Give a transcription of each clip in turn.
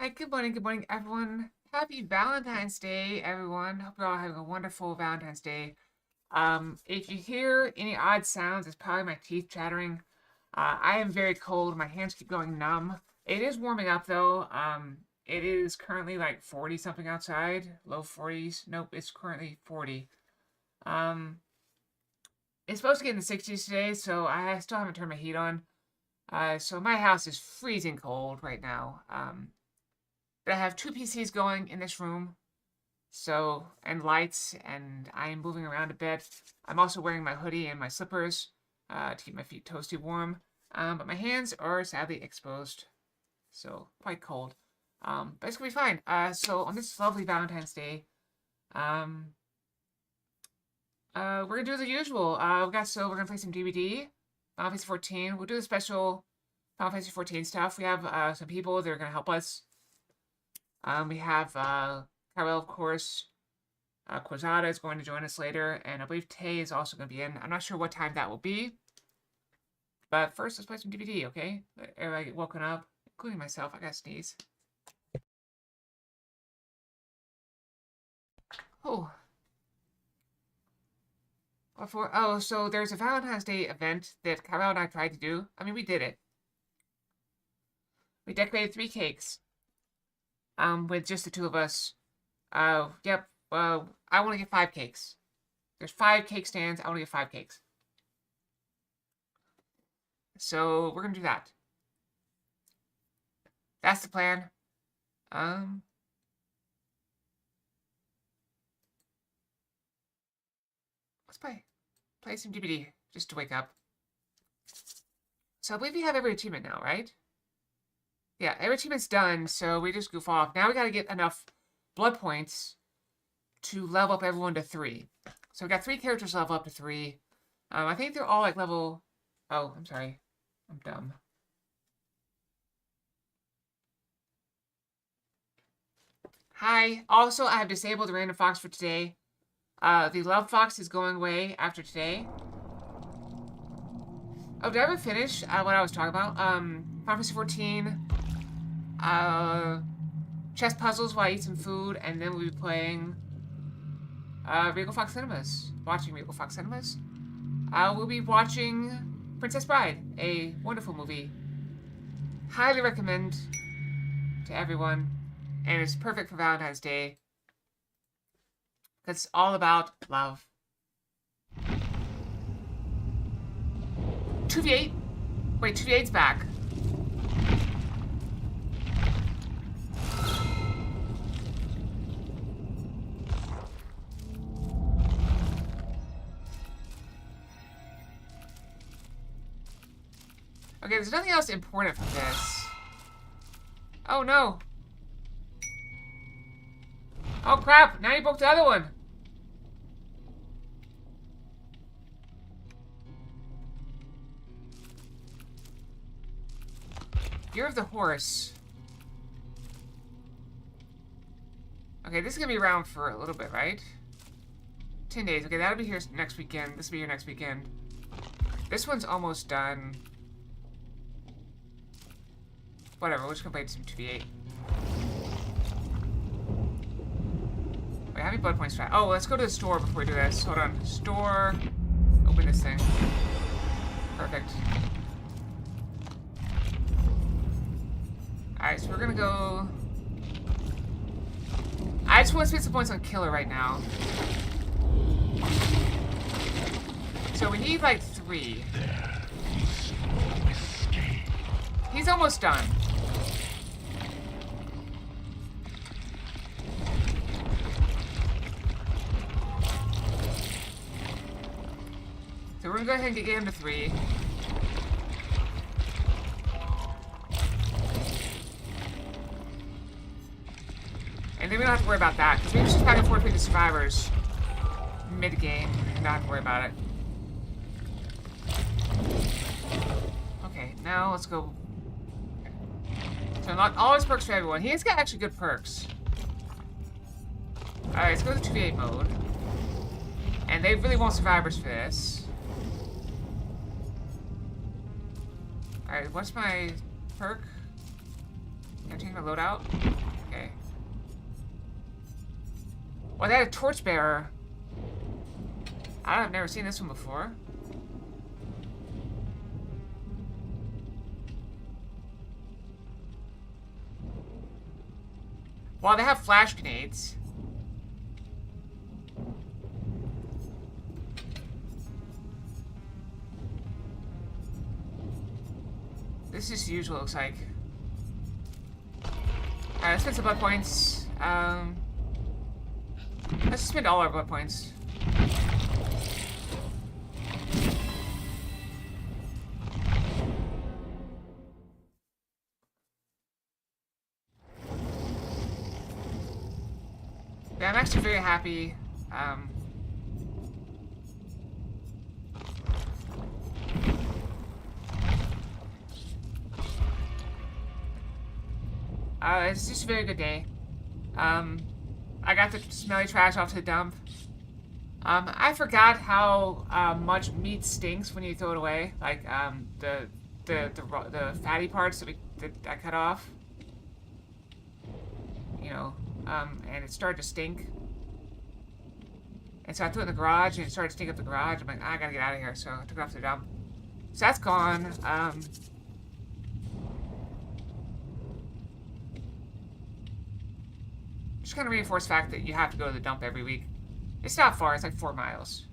Hi, good morning, everyone. Happy Valentine's Day, everyone. Hope you're all having a wonderful Valentine's Day. If you hear any odd sounds, it's probably my teeth chattering. I am very cold. My hands keep going numb. It is warming up though. It is currently like 40 something outside, low 40s. Nope, it's currently 40. Um, it's supposed to get in the 60s today, so I still haven't turned my heat on. So my house is freezing cold right now. But I have two PCs going in this room, so, and lights, and I am moving around a bit. I'm also wearing my hoodie and my slippers to keep my feet toasty warm. But my hands are sadly exposed, so quite cold. But it's gonna be fine. So on this lovely Valentine's Day, we're gonna do the usual. We're gonna play some DBD, Final Fantasy 14. We'll do the special Final Fantasy 14 stuff. We have some people that are gonna help us. We have Carol, of course. Quazada is going to join us later, and I believe Tay is also going to be in. I'm not sure what time that will be. But first, let's play some DBD, okay? Let everybody get woken up, including myself. I gotta sneeze. Oh. So there's a Valentine's Day event that Carol and I tried to do. I mean, we did it. We decorated 3 cakes. With just the two of us. Yep. I want to get 5 cakes. There's 5 cake stands. I want to get 5 cakes. So we're gonna do that. That's the plan. Let's play some DBD just to wake up. So I believe we have every achievement now, right? Yeah, every achievement's done, so we just goof off. Now we gotta get enough blood points to level up everyone to 3. So we got 3 characters level up to 3. I think they're all like level... Oh, I'm sorry. I'm dumb. Hi. Also, I have disabled the random fox for today. The love fox is going away after today. Oh, did I ever finish what I was talking about? Final Fantasy 14. Chess puzzles while I eat some food, and then we'll be playing Regal Fox Cinemas. Watching Regal Fox Cinemas. We'll be watching Princess Bride, a wonderful movie. Highly recommend to everyone, and it's perfect for Valentine's Day. It's all about love. 2v8? Wait, 2v8's back. Okay, there's nothing else important from this. Oh no. Oh crap, now you broke the other one. Year of the Horse. Okay, this is gonna be around for a little bit, right? 10 days. Okay, that'll be here next weekend. This will be here next weekend. This one's almost done. Whatever, we're just gonna play some 2v8. Wait, how many blood points do I have? Oh, let's go to the store before we do this. Hold on. Store. Open this thing. Perfect. Alright, so we're gonna go... I just want to spend some points on Killer right now. So we need like 3. He's almost done. So we're gonna go ahead and get him to 3. And then we don't have to worry about that, because we can just back and forth with the survivors mid-game and not have to worry about it. Okay, now let's go. So unlock all his perks for everyone. He's got actually good perks. Alright, let's go to 2v8 mode. And they really want survivors for this. Alright, what's my perk? Can I change my loadout? Okay. Well, they had a torchbearer. I've never seen this one before. Well, they have flash grenades. This is usual, looks like. Alright, let's spend some blood points. Let's spend all our blood points. Yeah, I'm actually very happy. It's just a very good day. I got the smelly trash off to the dump. I forgot how much meat stinks when you throw it away. Like the fatty parts that I cut off. You know, and it started to stink. And so I threw it in the garage, and it started to stink up the garage. I'm like, I gotta get out of here, so I took it off to the dump. So that's gone. Just kind of reinforce the fact that you have to go to the dump every week. It's not far, it's like 4 miles.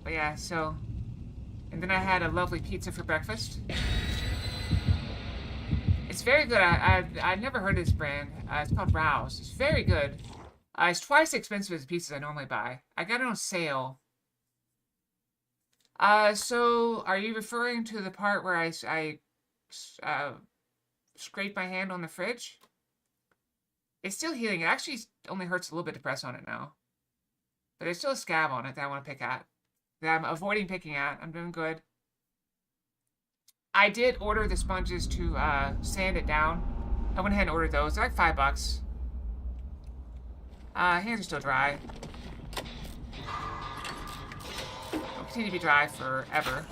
But yeah, so... And then I had a lovely pizza for breakfast. It's very good. I've never heard of this brand. It's called Rouse. It's very good. It's twice as expensive as the pizzas I normally buy. I got it on sale. So are you referring to the part where I scraped my hand on the fridge? It's still healing. It actually only hurts a little bit to press on it now. But there's still a scab on it that I want to pick at. That I'm avoiding picking at. I'm doing good. I did order the sponges to sand it down. I went ahead and ordered those. They're like $5. Hands are still dry. They'll continue to be dry forever.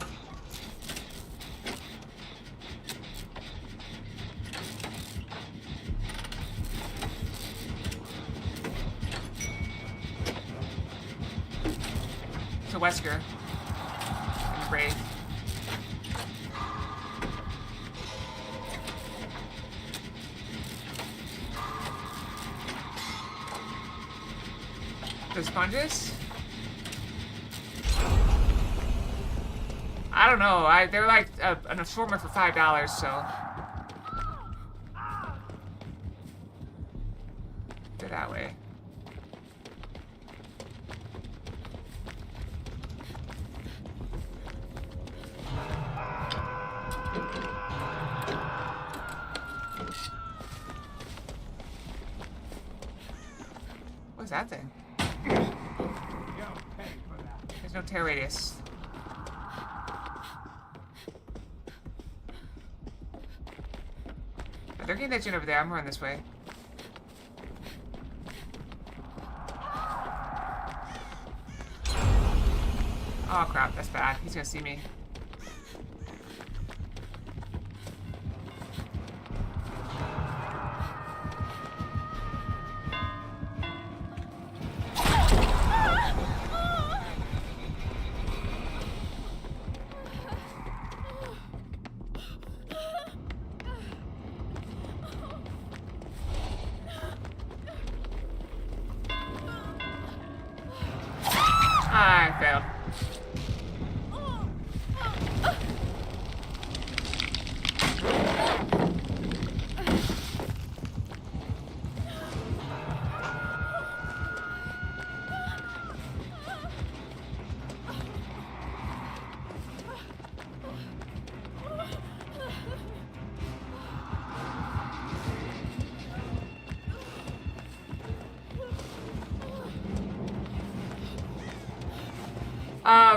To Wesker and the Brave. The sponges? I don't know. They're like an assortment for $5, so they're that way. What's that thing? There's no tear radius. They're getting that gen over there. I'm running this way. Oh crap, that's bad. He's gonna see me. I failed.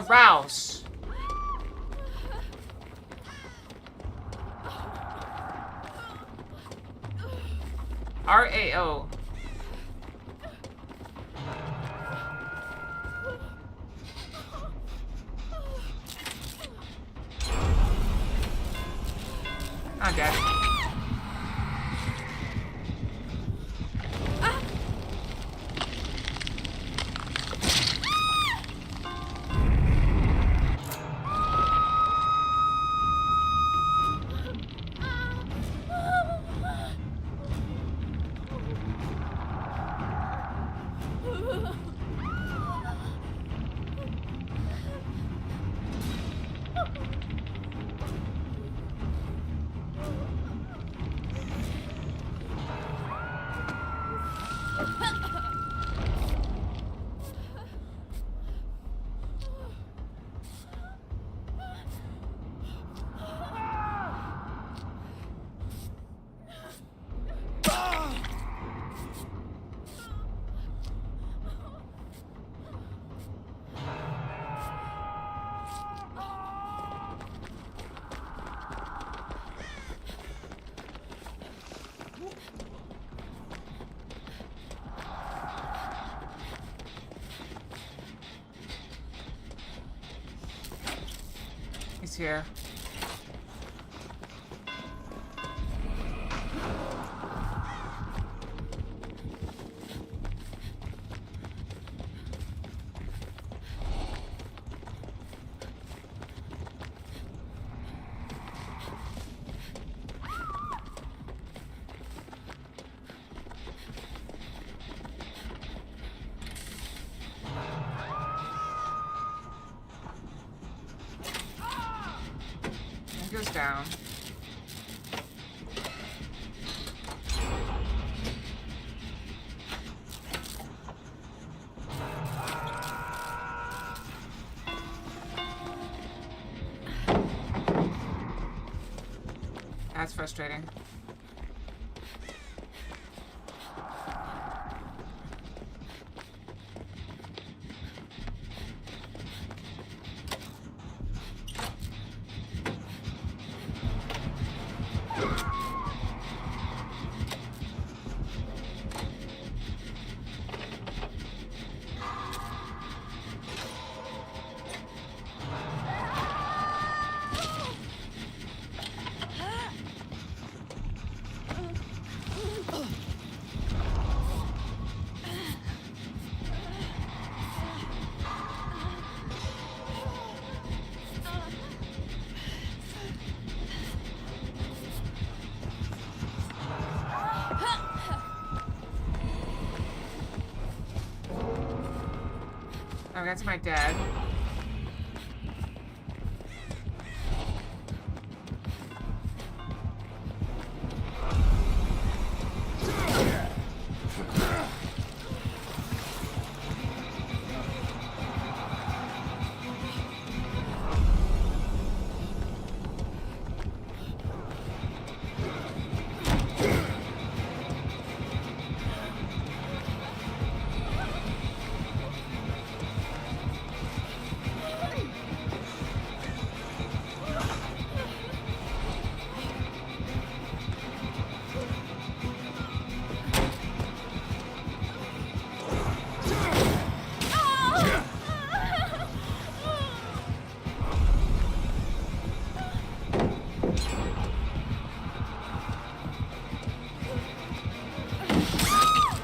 Rouse. R-A-O. He's here. Goes down. That's frustrating. Oh, that's my dad.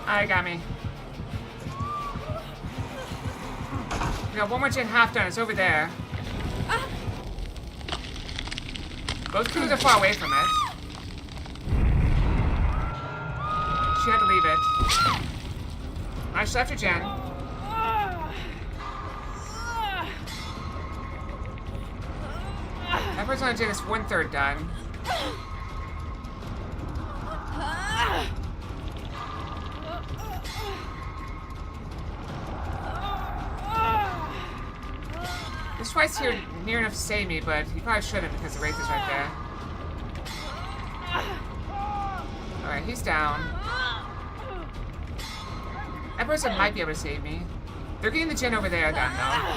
I got me. We got one more gen half done. It's over there. Both crews are far away from it. She had to leave it. I just left her gen. That person's only doing this 1/3 done. This fight's here near enough to save me, but he probably shouldn't because the Wraith is right there. Alright, he's down. That person might be able to save me. They're getting the gen over there then, though.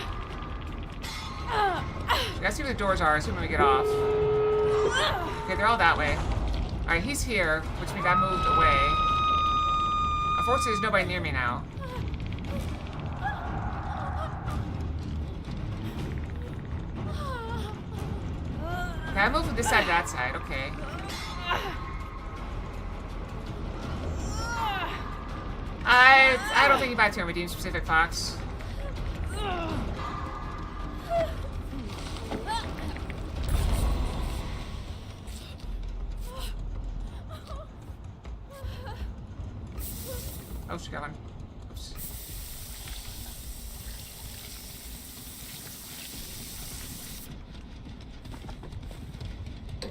Let's see where the doors are, assuming we get off. Okay, they're all that way. Alright, he's here, which means I moved away. Unfortunately, there's nobody near me now. Okay, I moved from this side to that side, okay. I don't think you buy to redeem specific Fox. Oh, she got one. Oops.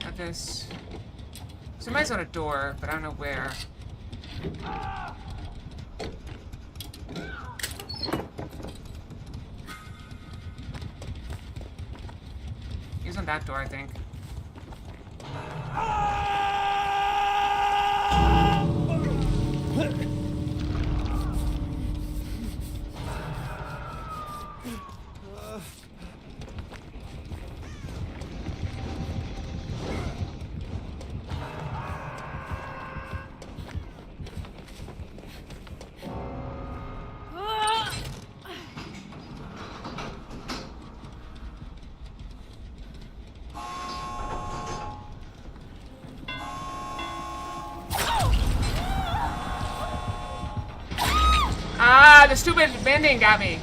Got this. Somebody's on a door, but I don't know where. He's on that door, I think. the stupid bending got me.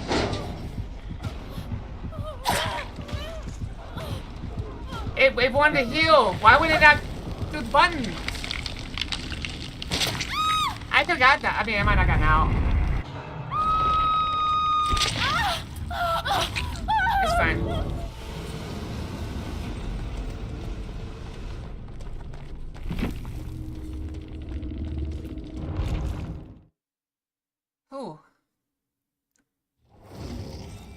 It wanted to heal. Why would it not do the button? I could have got that. I mean, I might not have gotten out. It's fine. Oh.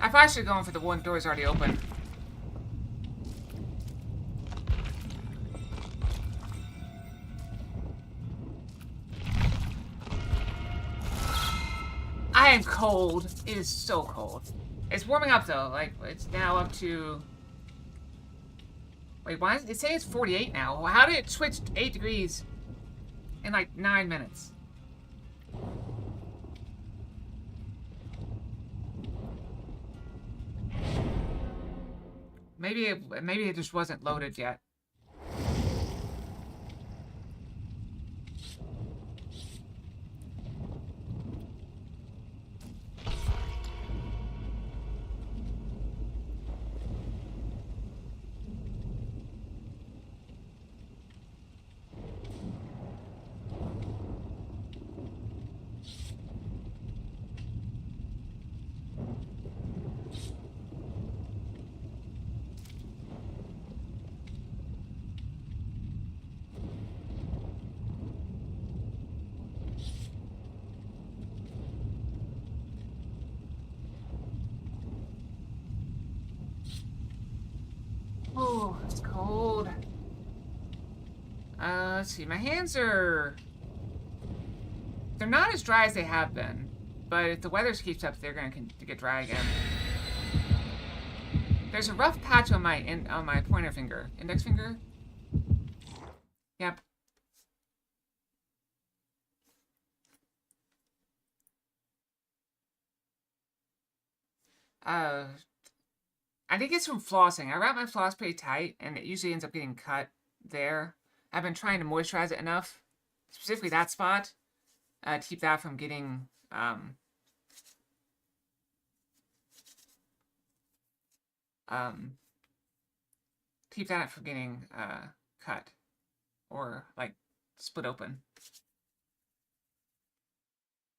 I probably should have gone for the one door's already open. I am cold. It is so cold. It's warming up though. Like, it's now up to... Wait, why is it saying it's 48 now? How did it switch 8 degrees in like 9 minutes? Maybe it just wasn't loaded yet. Oh, it's cold. Let's see. My hands are... They're not as dry as they have been. But if the weather keeps up, they're going to get dry again. There's a rough patch on my pointer finger. Index finger? Yep. I think it's from flossing. I wrap my floss pretty tight, and it usually ends up getting cut there. I've been trying to moisturize it enough, specifically that spot, to keep that from getting, keep that from getting, cut, or, like, split open.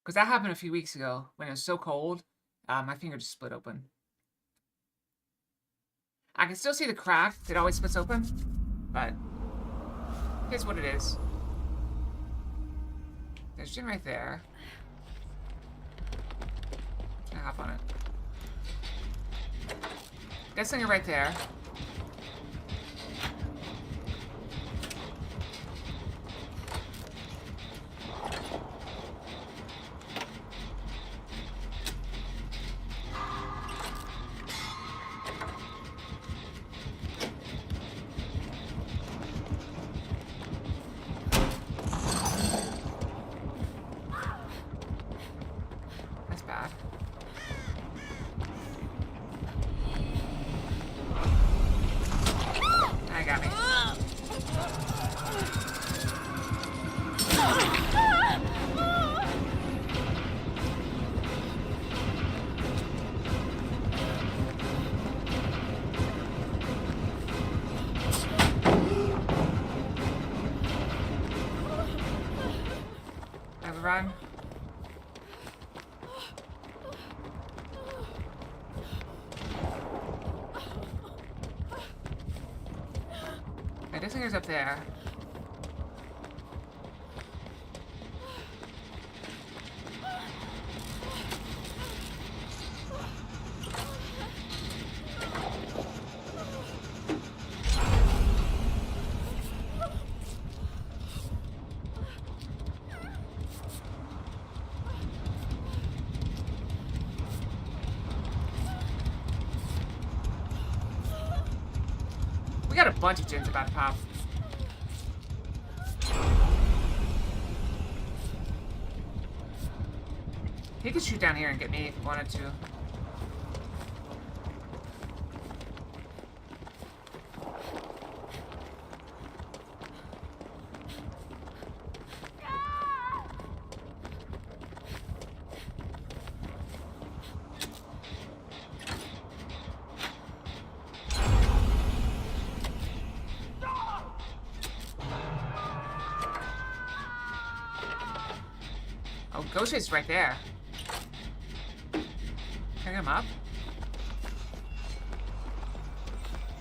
Because that happened a few weeks ago, when it was so cold, my finger just split open. I can still see the crack that always splits open, but here's what it is. There's Jin right there. I'll hop on it. Death Slinger right there. Run. Okay, this finger's up there. We got a bunch of gens about to pop. He could shoot down here and get me if he wanted to. Oh, Ghost is right there. Can I get him up?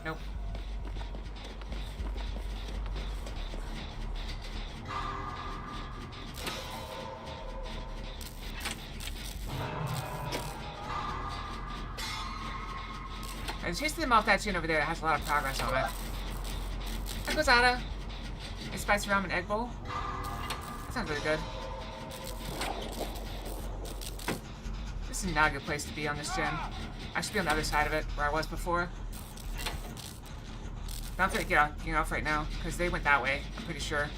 Nope. I was chasing them off that chin over there that has a lot of progress on it. That goes Ada. A spicy ramen egg bowl. That sounds really good. This is not a good place to be on this gen. I should be on the other side of it, where I was before. But I'm gonna get off right now, because they went that way, I'm pretty sure.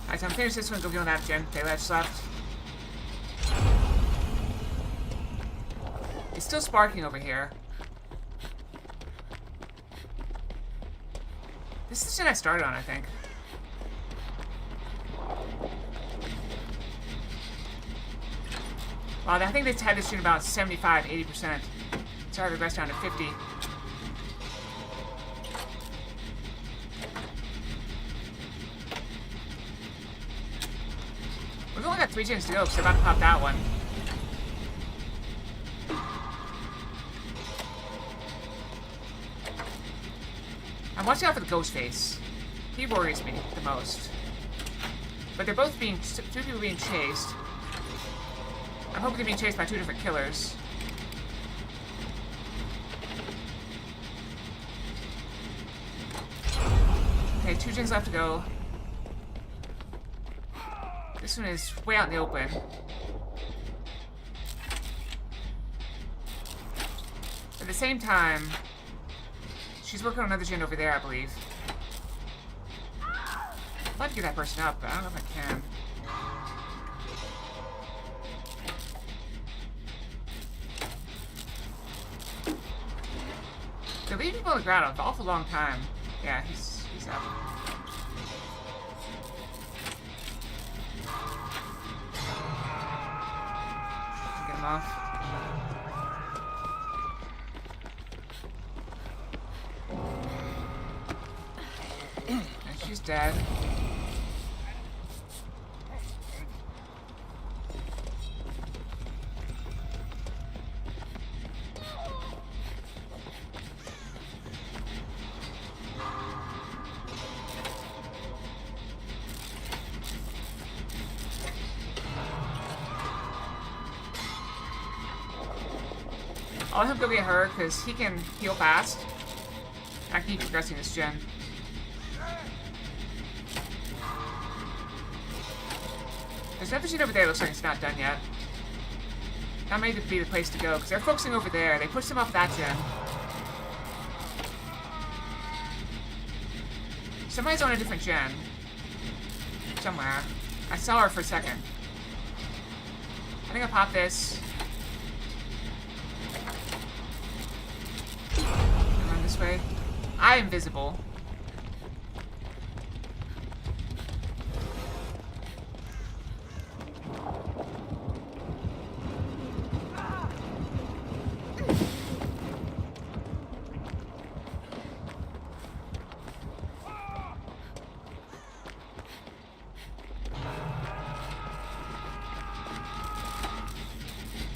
Alright, so I'm finished this one, go get on that gen. Okay, that's left. It's still sparking over here. This is the gen I started on, I think. Wow, I think they had this gen about 75–80%. It's already regressed down to 50. We've only got 3 gens to go, because they're about to pop that one. I'm watching out for the ghost face. He worries me the most. But they're both being... 2 people being chased. I'm hoping they're being chased by 2 different killers. Okay, 2 gens left to go. This one is way out in the open. At the same time, she's working on another gen over there, I believe. I'd like to get that person up, but I don't know if I can. They're leaving people on the ground an awful long time. Yeah, he's up. Get him off. And she's dead. I'll let him go get her, because he can heal fast. I can keep progressing this gen. There's another gen over there, looks like it's not done yet. That may be the place to go, because they're focusing over there. They pushed him off that gen. Somebody's on a different gen. Somewhere. I saw her for a second. I think I'll pop this. Run this way. I am visible.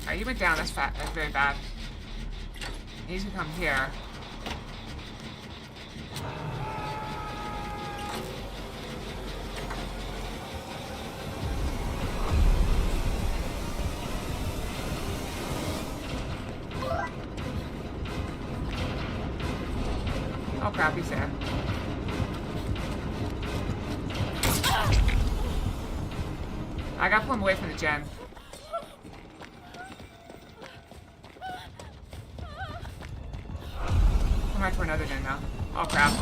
Alright, you went down. That's fat. That's very bad. He's gonna come here. Oh crap, he's there. I gotta pull him away from the gen. I'm right for another gen now. Oh crap.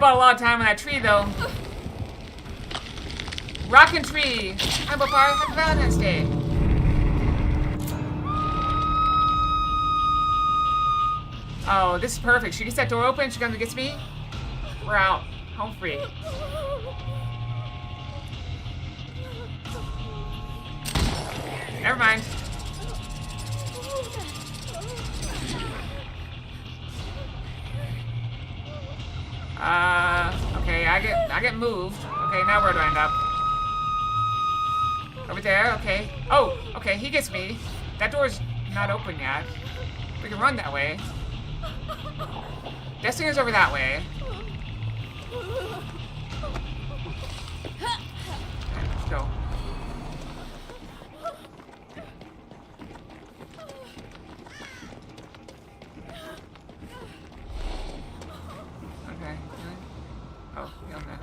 bought a lot of time on that tree, though. Rockin' tree. I'm a part. Happy Valentine's Day. Oh, this is perfect. She gets that door open. She comes and gets me. We're out. Home free. Never mind. Okay, I get moved. Okay, now where do I end up? Over there, okay. Oh, okay, he gets me. That door's not open yet. We can run that way. This thing is over that way. Okay, let's go. Okay. Oh, he's on there.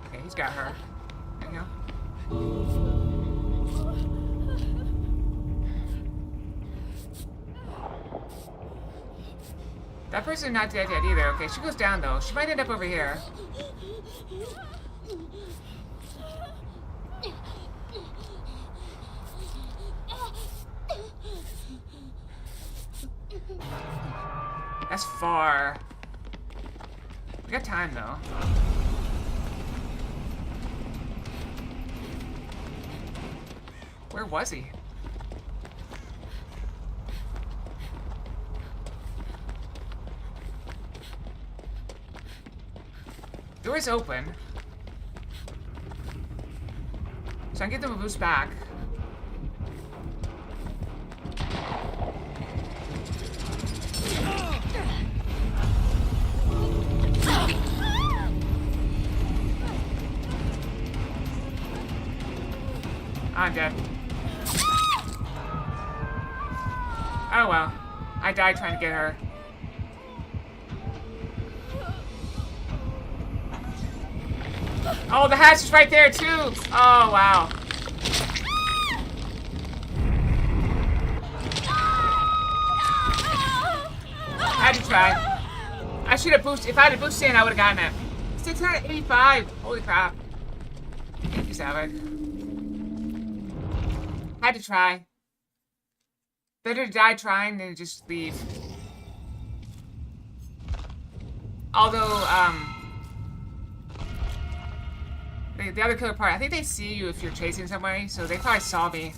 Okay, he's got her. There you go. That person's not dead yet either. Okay, she goes down though. She might end up over here. That's far. We got time though. Where was he? Door is open. So I can get them a boost back. I'm dead. Oh well. I died trying to get her. Oh, the hatch is right there too! Oh, wow. I had to try. I should have boosted. If I had boosted in, I would have gotten it. 685! Holy crap. Thank you, Savage. Had to try. Better to die trying than just leave. Although, the other killer part, I think they see you if you're chasing somebody, so they probably saw me.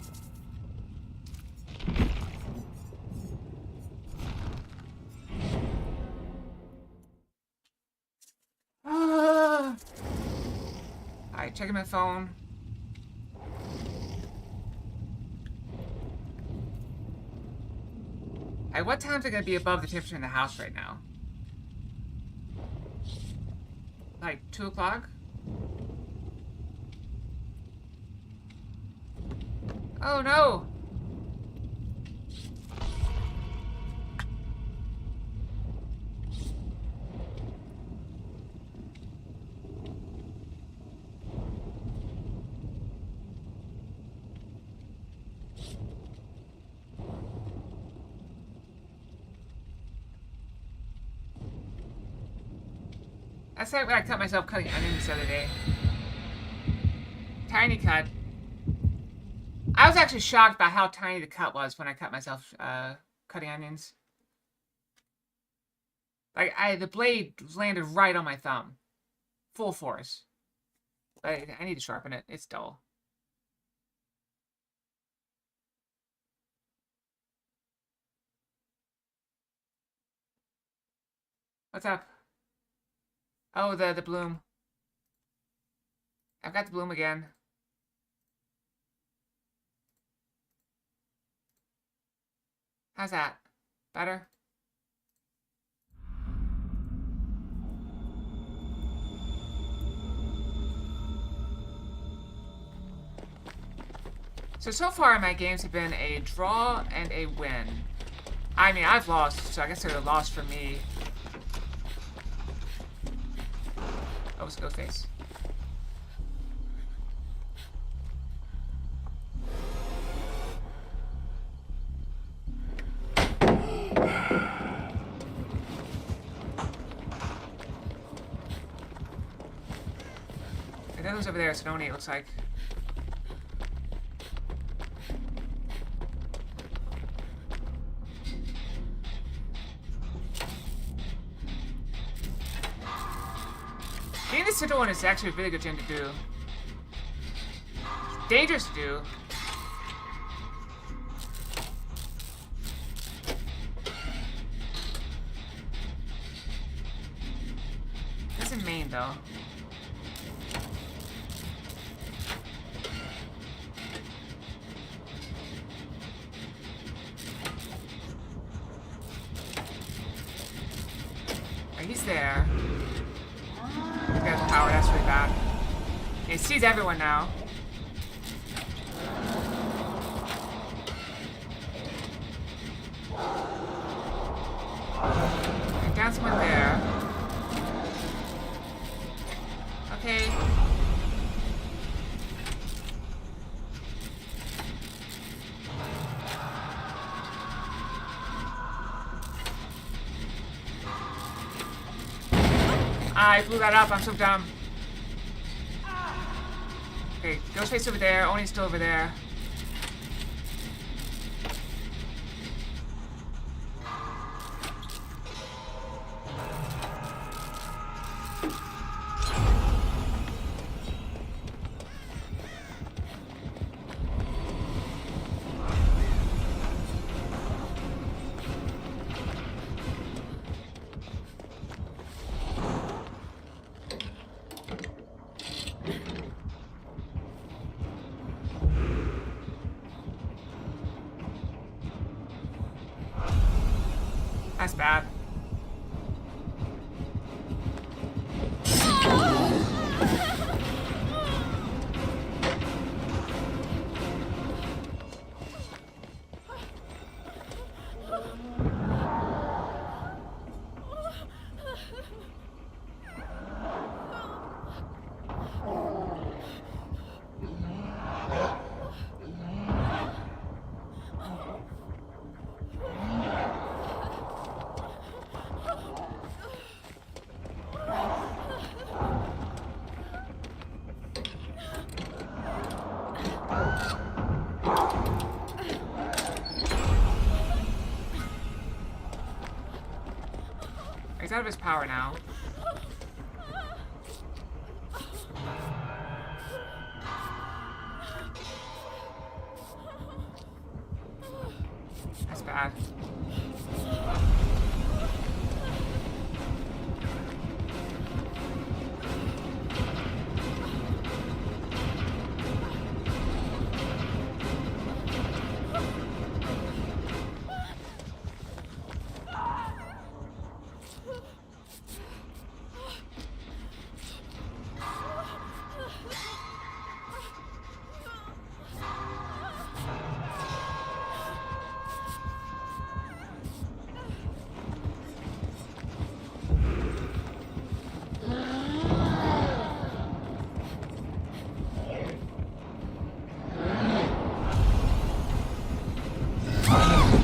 Alright, checking my phone. Alright, what time's it gonna be above the temperature in the house right now? Like 2 o'clock? Oh no! That's like when I cut myself cutting onions the other day. Tiny cut. I was actually shocked by how tiny the cut was when I cut myself cutting onions. Like, the blade landed right on my thumb. Full force. But I need to sharpen it. It's dull. What's up? Oh, the bloom. I've got the bloom again. How's that? Better? So far my games have been a draw and a win. I mean, I've lost, so I guess they're a loss for me. Oh, it's Ghostface. The other one's over there, Sononi, it looks like. Getting the center one is actually a really good thing to do. Dangerous to do. That's in Maine, though. Oh, he's there. Got the power, that's really bad. He sees everyone now. And down someone there. Okay. I blew that up, I'm so dumb. Okay, Ghostface over there, Oni's still over there. That's bad. He's out of his power now. That's bad.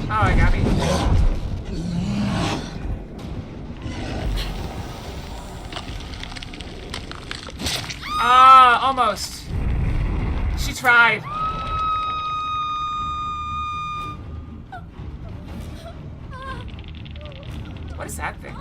Oh, I got me. Ah, almost. She tried. What is that thing?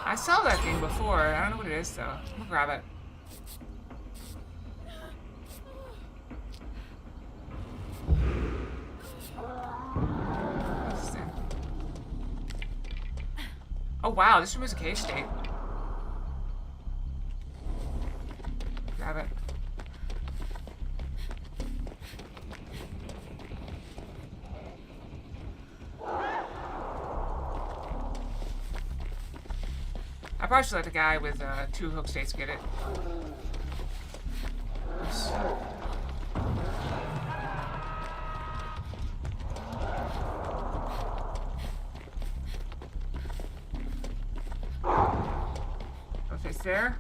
I saw that thing before. I don't know what it is, though. I'm gonna grab it. What's this thing? Oh, wow. This removes a cage state. Grab it. I probably should let the guy with 2 hook states get it. Oops. Okay, it's there.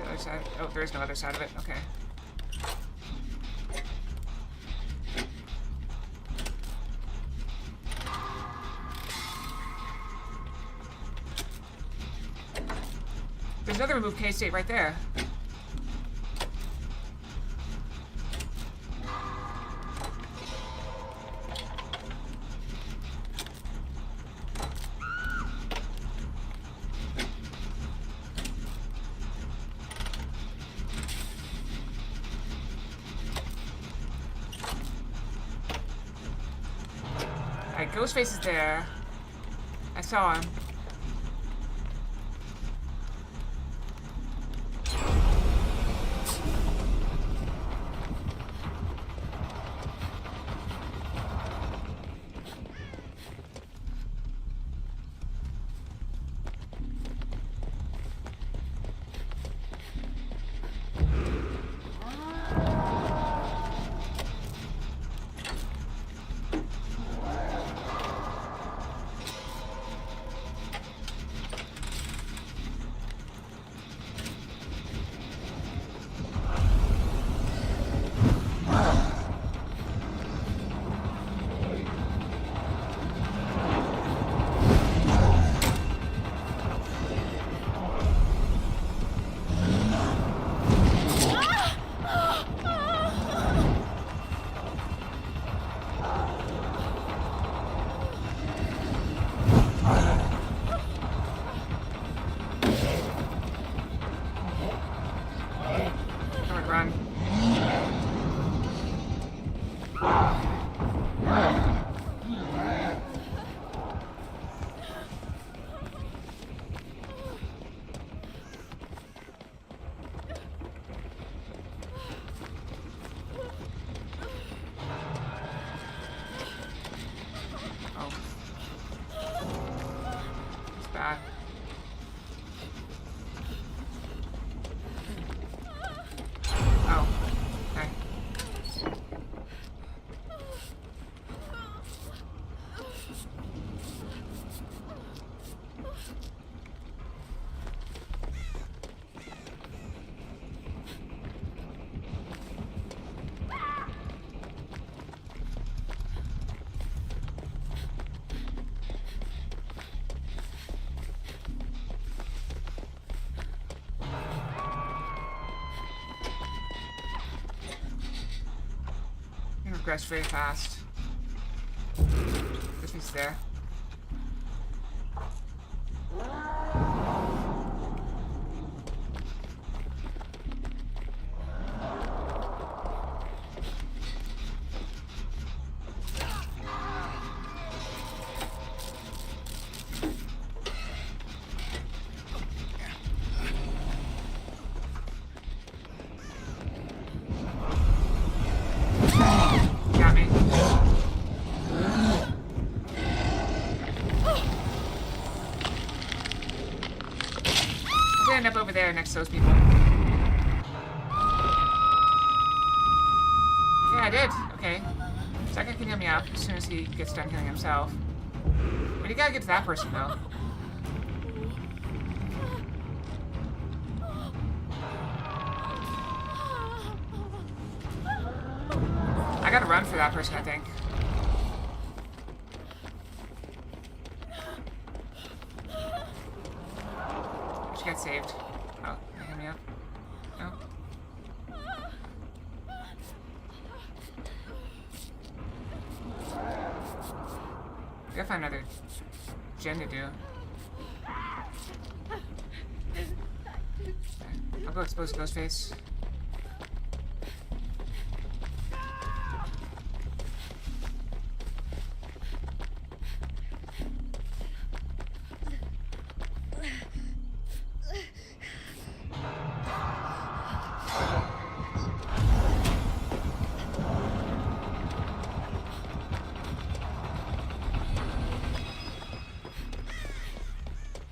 Other side. Oh, there is no other side of it. Okay. There's another remove K-State right there. Alright, Ghostface is there. I saw him. Progress very fast. If he's there. End up over there next to those people. Yeah, I did. Okay. Second can heal me up as soon as he gets done healing himself. But you gotta get to that person, though. I gotta run for that person, I think. She got saved. Oh, heal me up. No. We gotta find another gen to do. I'll go expose Ghostface.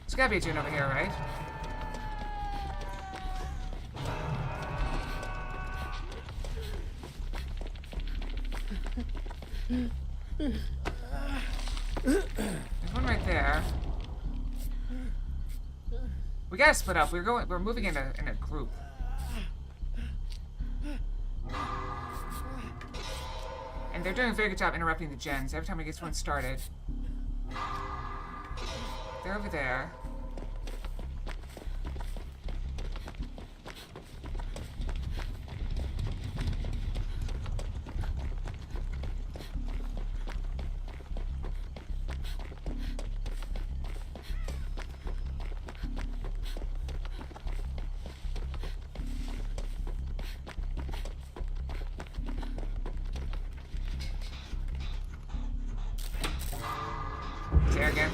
There's gotta be a gen over here, right? There's one right there. We gotta split up. We're moving in a group. And they're doing a very good job interrupting the gens every time it gets one started. They're over there. There again.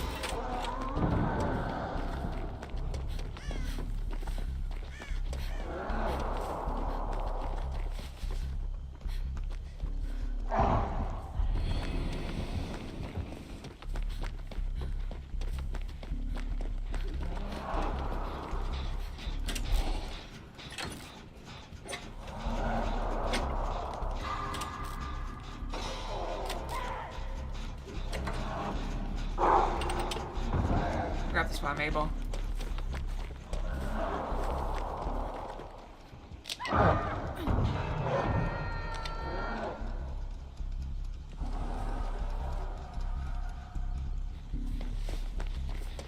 Grab this while I'm able.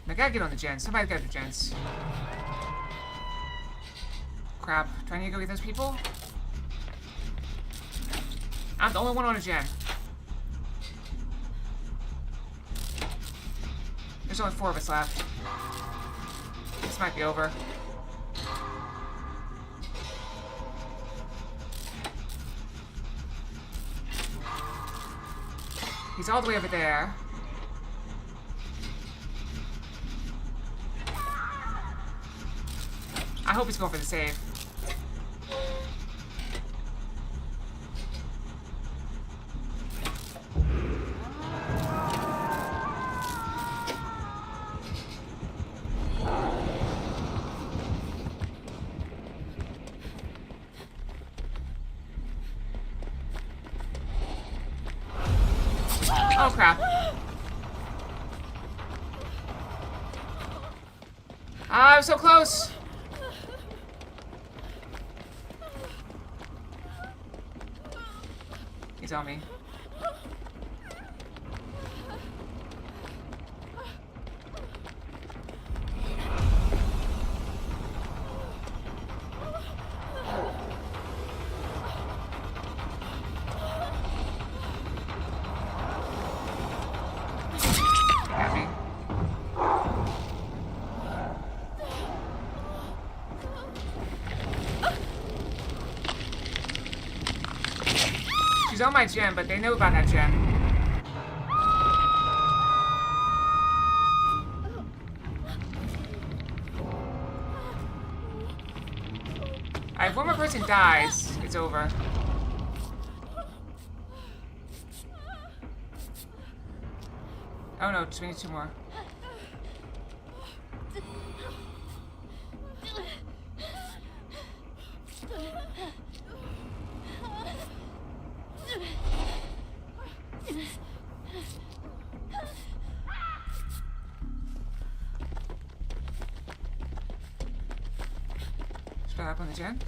I gotta get on the gens. Somebody's got the gens. Crap. Do I need to go get those people? I'm the only one on a gen. There's only 4 of us left. This might be over. He's all the way over there. I hope he's going for the save. Oh crap. I was so close. He's on me. Got me. She's on my gen, but they know about that gen. Alright, if one more person dies, it's over. Oh no, just we need 2 more. Should I hop on the gen?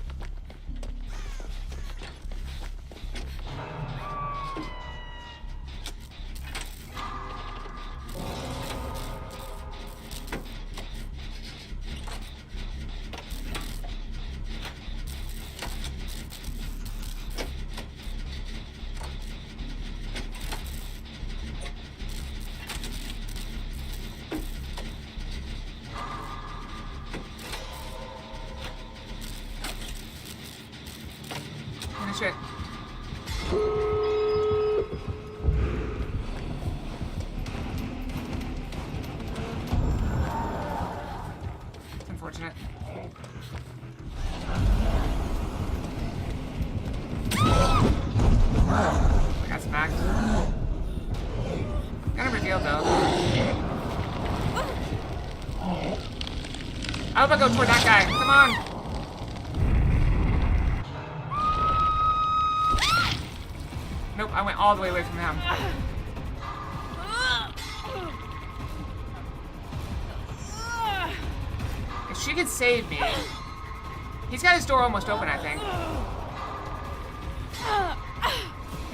Shit. It's unfortunate. I got smacked. Got a reveal though. I hope I go toward that guy. Come on. Nope, I went all the way away from him. If she could save me. He's got his door almost open, I think.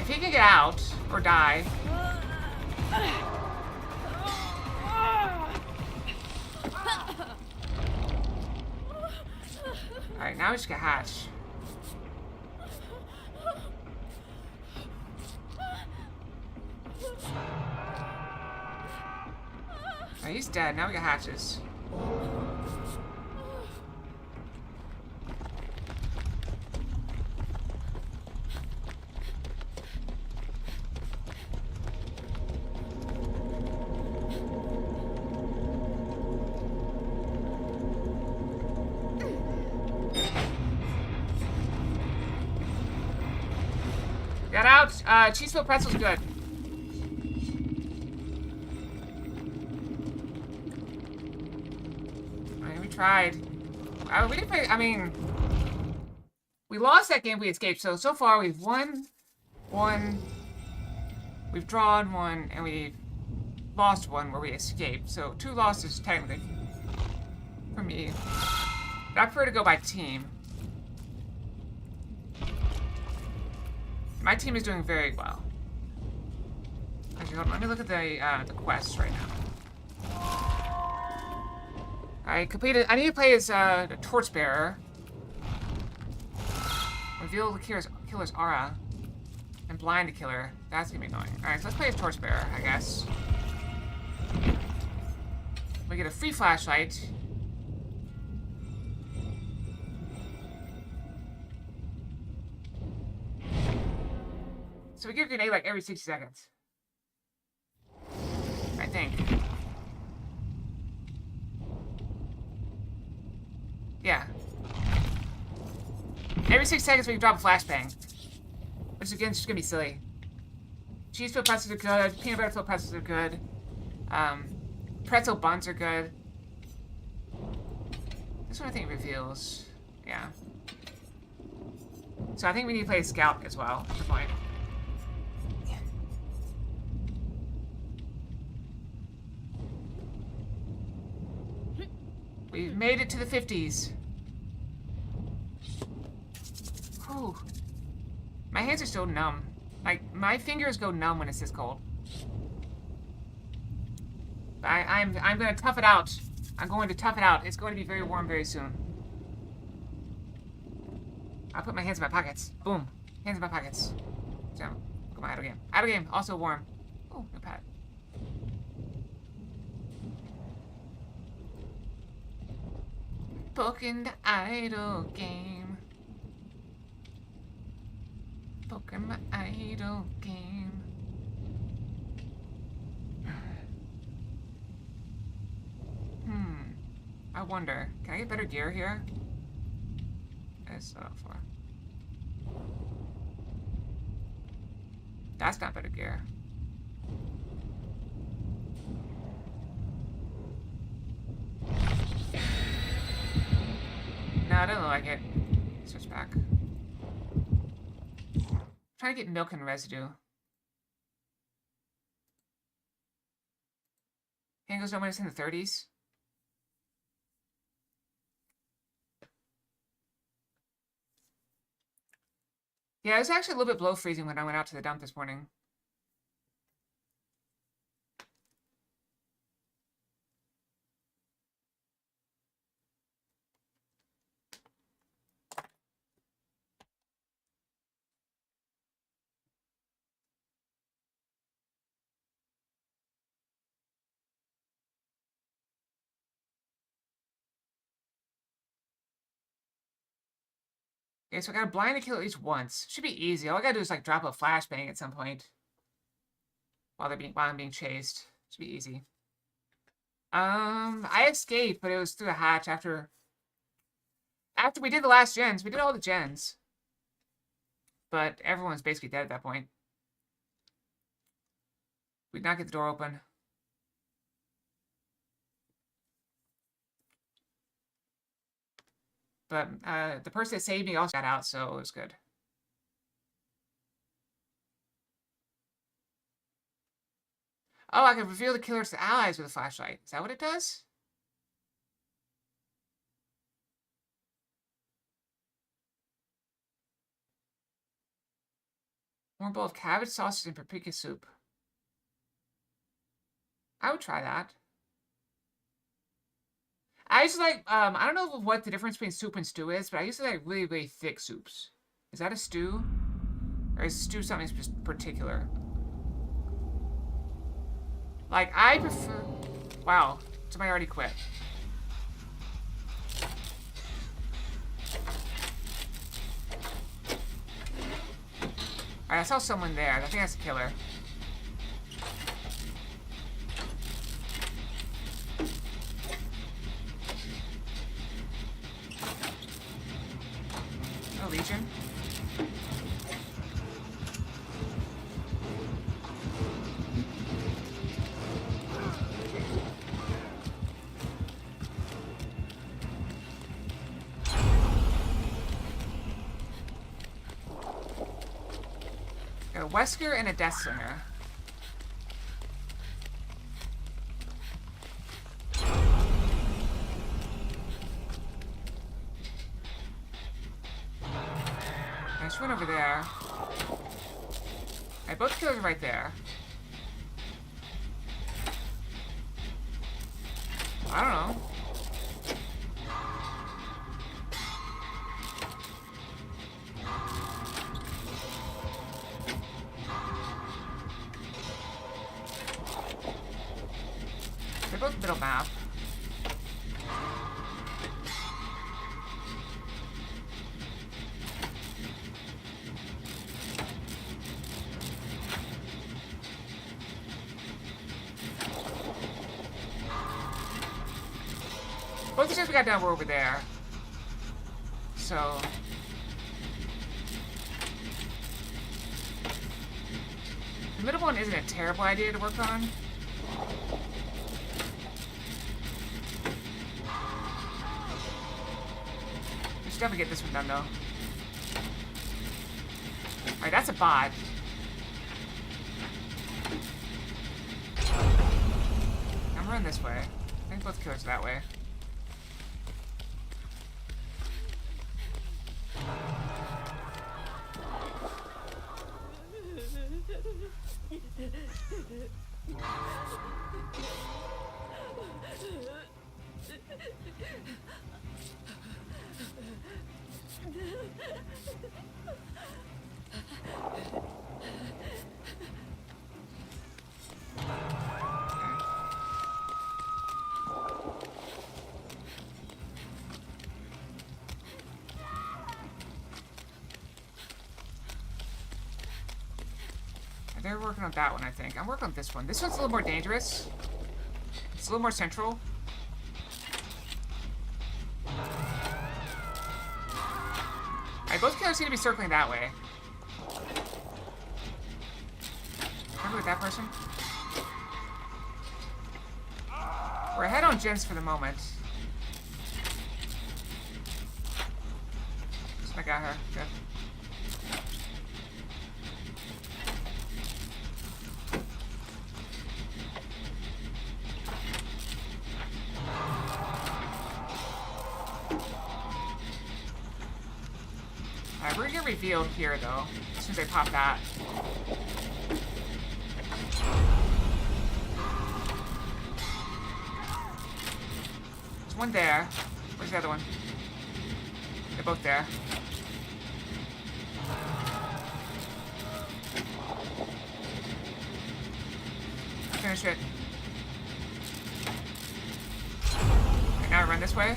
If he can get out or die. Alright, now we just get Hatch. Alright, he's dead. Now we got Hatches. Get out! Cheeseful pretzel's good. Alright, we tried. We didn't play, I mean... We lost that game, we escaped. So far we've won one, we've drawn one, and we've lost one where we escaped. So 2 losses technically for me. But I prefer to go by team. My team is doing very well. Actually, hold on. Let me look at the quests right now. I completed. I need to play as the Torchbearer. Reveal the killer's aura and blind the killer. That's gonna be annoying. All right, so let's play as Torchbearer, I guess. We get a free flashlight. So we get a grenade like every 60 seconds. I think. Yeah. Every 6 seconds we can drop a flashbang. Which again is just gonna be silly. Cheese filled pretzels are good. Peanut butter filled pretzels are good. Pretzel buns are good. This one I think reveals. Yeah. So I think we need to play a scout as well. That's the point. We've made it to the 50s. Whew. My hands are still numb. Like, my fingers go numb when it's this cold. But I'm gonna tough it out. I'm going to tough it out. It's going to be very warm very soon. I'll put my hands in my pockets. Boom. Hands in my pockets. So, go my idle game. Idle game, also warm. Oh, no pad. Poking the idle game. Poking my idle game. I wonder, can I get better gear here? That's for. That's not better gear. No, I don't like it. Switch back. Try to get milk and residue. Hand goes down when it's in the 30s. Yeah, it was actually a little bit below freezing when I went out to the dump this morning. Okay, so I gotta blind the kill at least once. Should be easy. All I gotta do is like drop a flashbang at some point while I'm being chased. Should be easy. I escaped, but it was through a hatch after we did the last gens. We did all the gens, but everyone's basically dead at that point. We did not get the door open. But the person that saved me also got out, so it was good. Oh, I can reveal the killers to allies with a flashlight. Is that what it does? One bowl of cabbage, sausage, and paprika soup. I would try that. I used to like, I don't know what the difference between soup and stew is, but I used to like really, really thick soups. Is that a stew? Or is stew something particular? Like, I prefer... Wow, somebody already quit. Alright, I saw someone there. I think that's a killer. Oh, Legion. A Wesker and a Death Slinger. I just went over there. Both killers are right there. I don't know. They're both middle map. Both the ships we got down were over there. So... the middle one isn't a terrible idea to work on. We should definitely get this one done, though. Alright, that's a bot. I'm running this way. I think both killers are that way. They're working on that one, I think. I'm working on this one. This one's a little more dangerous. It's a little more central. Alright, both killers seem to be circling that way. Remember with that person? We're ahead on gens for the moment. I got her. Good. We're gonna get revealed here, though, as soon as I pop that. There's one there. Where's the other one? They're both there. Finish it. Okay, now I run this way.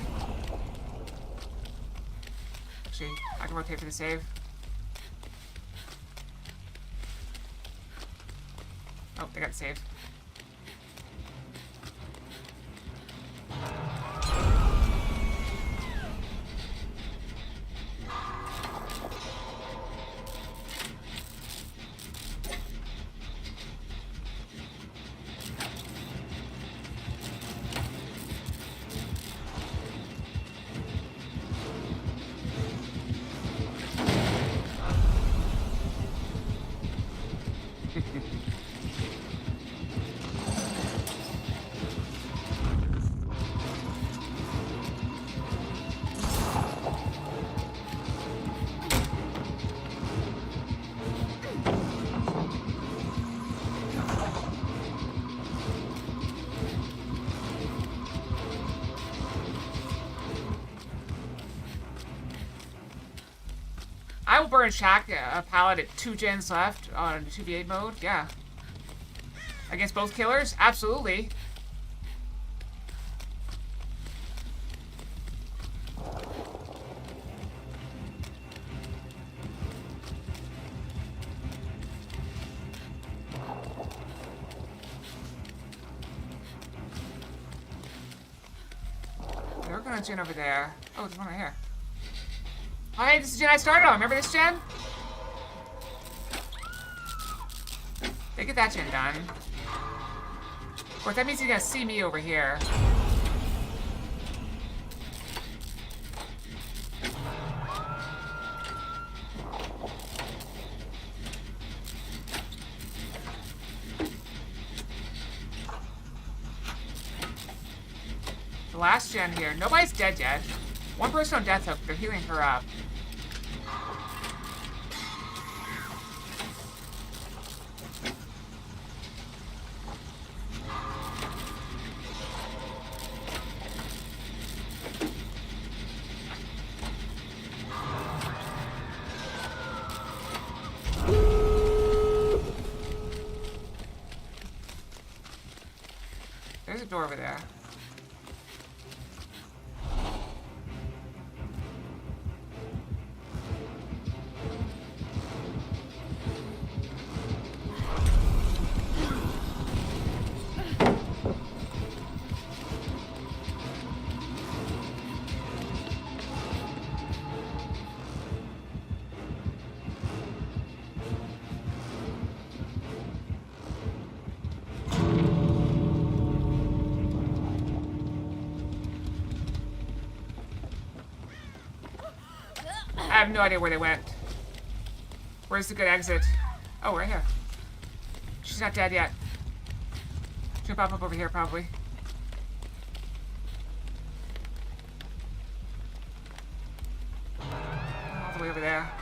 Actually, I can rotate for the save. Oh, they got the save. I will burn Shack a pallet at 2 gens left on 2v8 mode. Yeah. Against both killers? Absolutely. They're gonna gen over there. Oh, there's one right here. Oh, hey, this is the gen I started on. Remember this gen? They get that gen done. Of course, that means he's gonna see me over here. The last gen here. Nobody's dead yet. One person on death hook. They're healing her up. There's a door over there. I have no idea where they went. Where's the good exit? Oh, right here. She's not dead yet. She'll pop up over here, probably. All the way over there.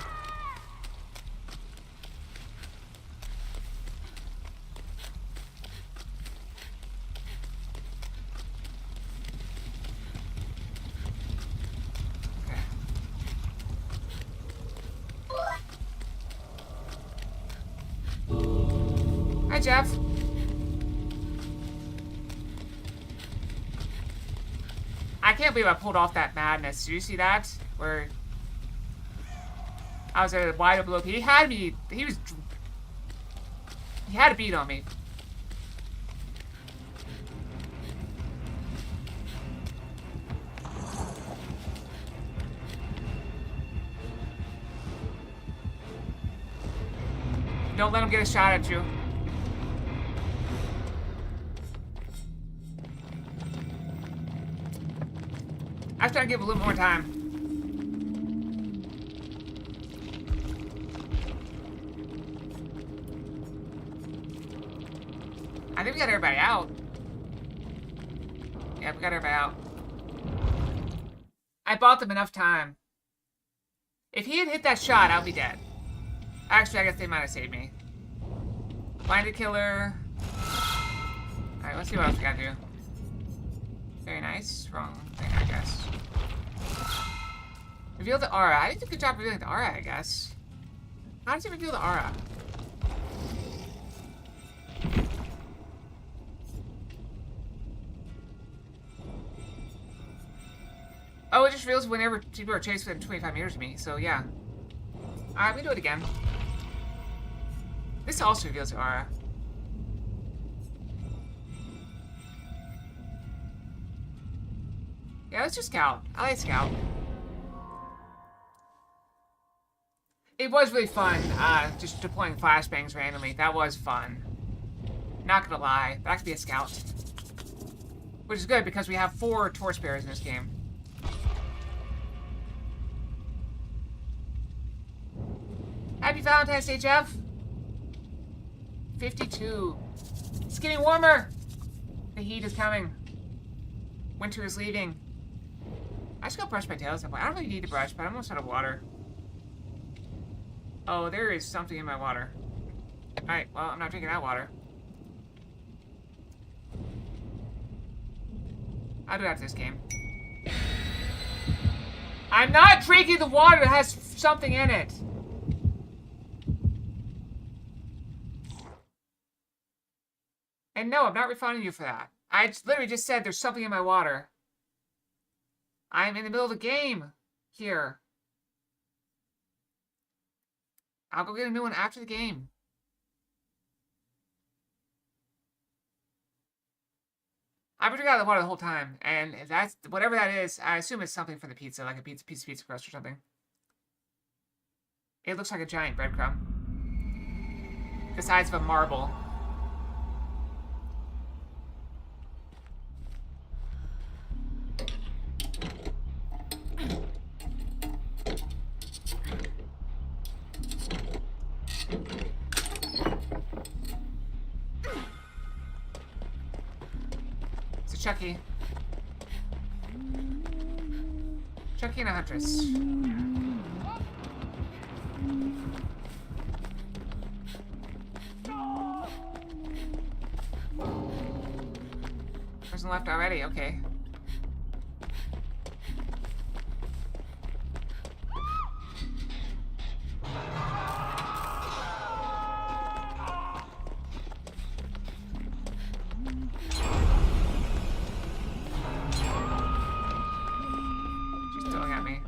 Hi, Jeff. I can't believe I pulled off that madness. Did you see that? Where I was at a wide open loop. He had me. He had a beat on me. Don't let him get a shot at you. I was trying to give a little more time. I think we got everybody out. Yeah, we got everybody out. I bought them enough time. If he had hit that shot, I'll be dead. Actually, I guess they might have saved me. Blinded killer. Alright, let's see what else we gotta do. Very nice. Wrong thing, I guess. Reveal the aura. I did a good job revealing the aura, I guess. How does it reveal the aura? Oh, it just reveals whenever people are chased within 25 meters of me, so yeah. Alright, we do it again. This also reveals the aura. Yeah, let's just scout. I like scout. It was really fun, just deploying flashbangs randomly. That was fun. Not gonna lie, that could be a scout. Which is good because we have 4 torch bearers in this game. Happy Valentine's Day, Jeff! 52. It's getting warmer! The heat is coming. Winter is leaving. I just gotta brush my tail at some point. I don't really need to brush, but I'm almost out of water. Oh, there is something in my water. Alright, well, I'm not drinking that water. I'll do it after this game. I'm not drinking the water that has something in it! And no, I'm not refunding you for that. I literally just said there's something in my water. I'm in the middle of a game here. I'll go get a new one after the game. I've been drinking out of the water the whole time, and that's whatever that is. I assume it's something for the pizza, like a piece of pizza crust or something. It looks like a giant breadcrumb, the size of a marble. It's a Chucky. Chucky and a Huntress. Person left already, okay. She's throwing at me.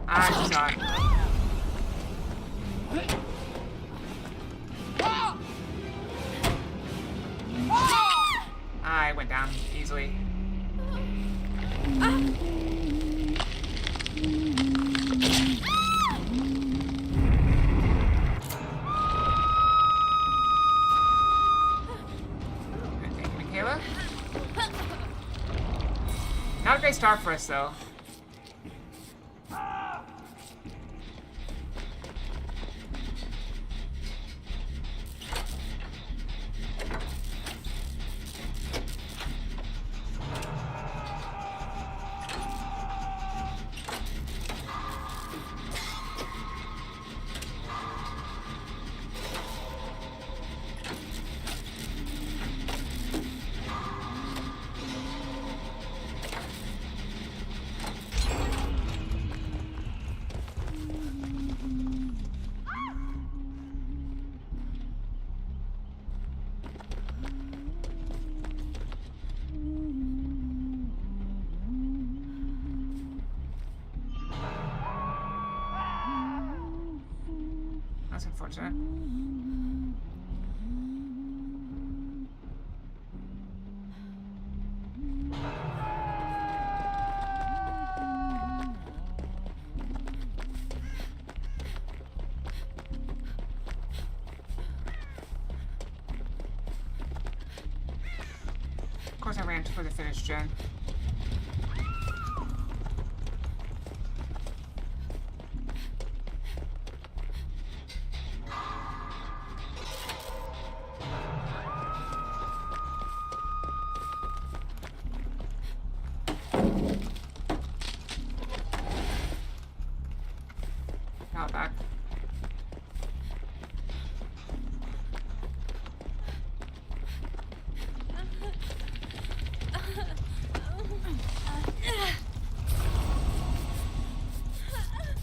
Ah, she saw it. I went down easily. Thank you, Michaela. Not a great start for us, though. That's unfortunate. Of course I ran for the finish, Jen. Now back.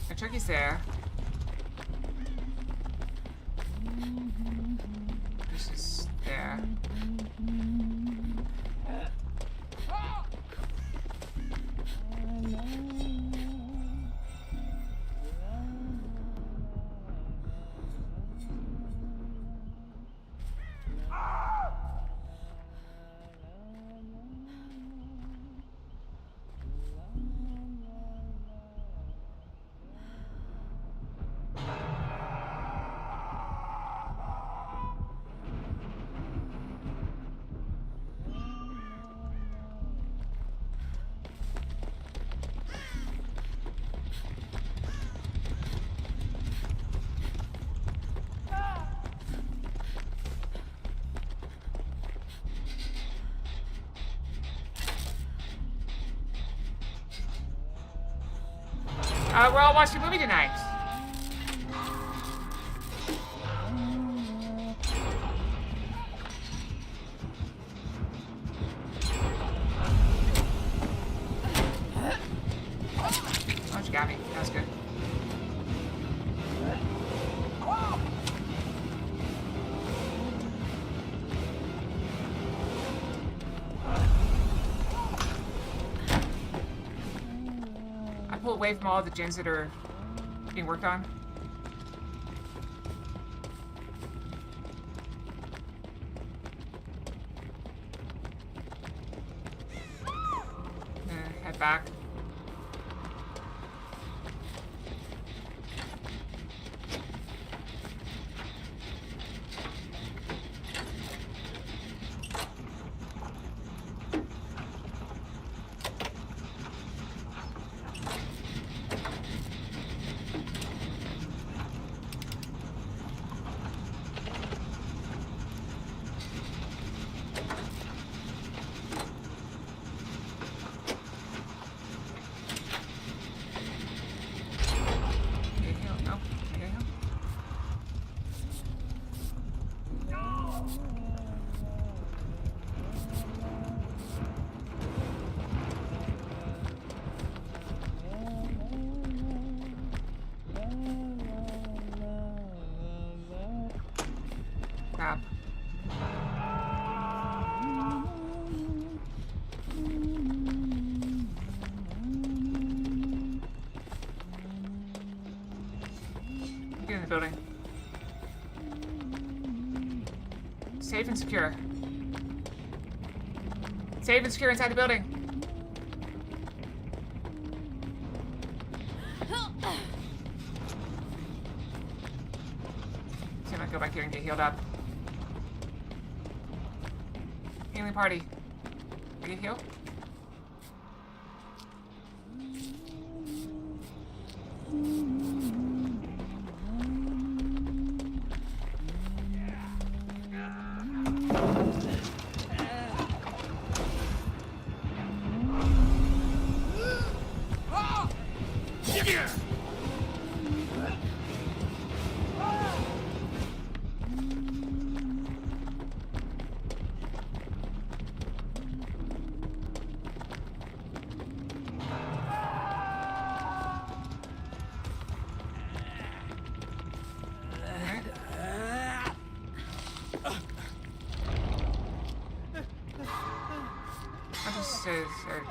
The Chucky's there. This is there. We're all watching a movie tonight. Oh, she got me. That was good. away from all the gens that are being worked on. Head back. Crap. Get in the building. Safe and secure. Safe and secure inside the building. See if I can go back here and get healed up. Healing party. Are you healed?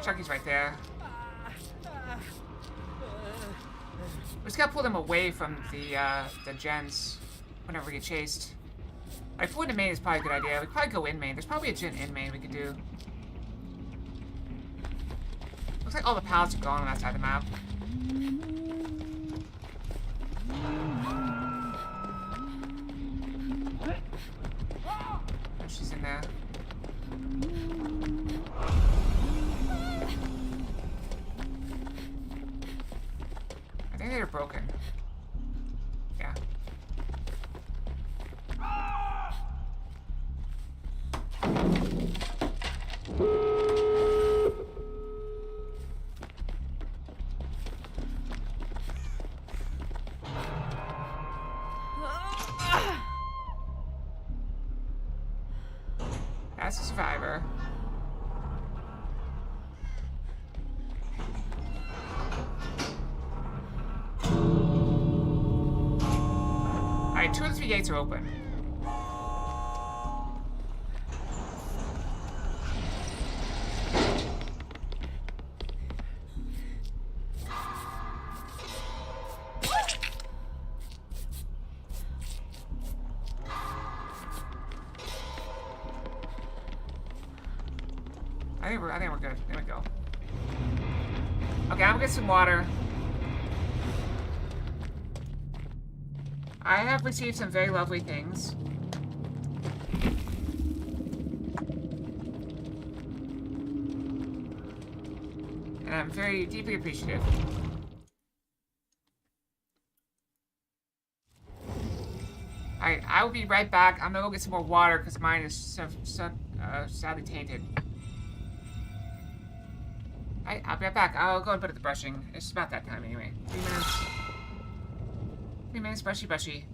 Chucky's right there. We just gotta pull them away from the gens whenever we get chased. Like, going to main is probably a good idea. We could probably go in main. There's probably a gen in main we could do. Looks like all the pallets are gone on that side of the map. And she's in there. I think they're broken. Yeah. That's a survivor. Alright, 2 of the 3 gates are open. I think we're good. There we go. Okay, I'm gonna get some water. I have received some very lovely things. And I'm very deeply appreciative. Alright, I will be right back. I'm gonna go get some more water because mine is sadly tainted. I'll be right back. I'll go and put it to brushing. It's about that time anyway. 3 minutes. 3 minutes, brushy, brushy.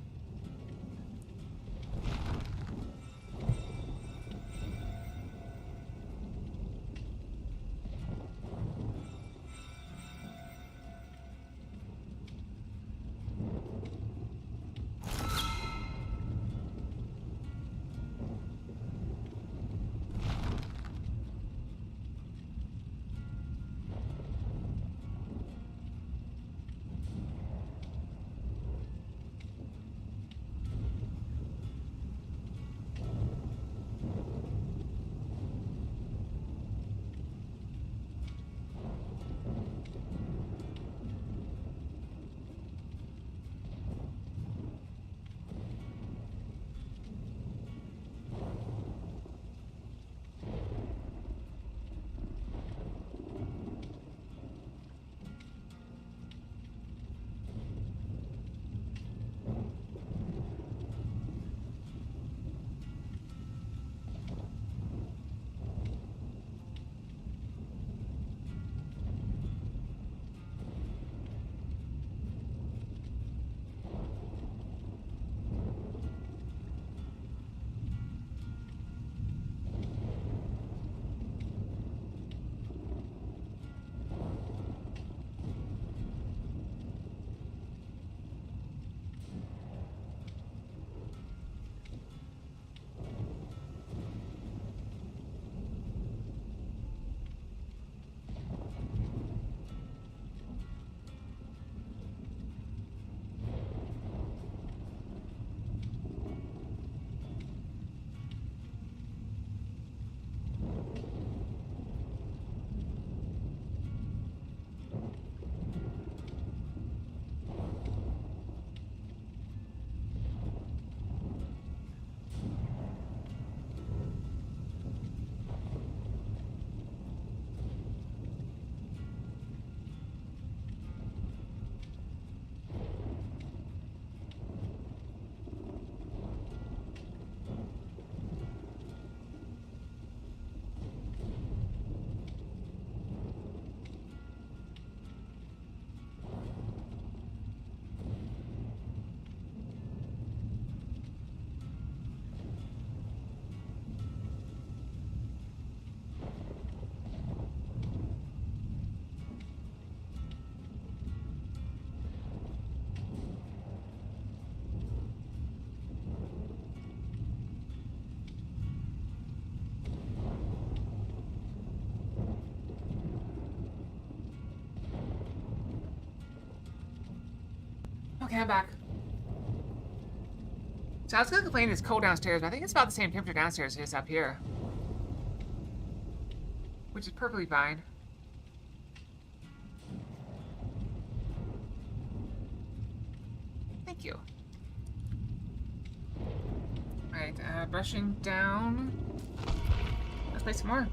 Okay, I'm back. So I was gonna complain it's cold downstairs, but I think it's about the same temperature downstairs as it is up here. Which is perfectly fine. Thank you. Alright, brushing down. Let's play some more.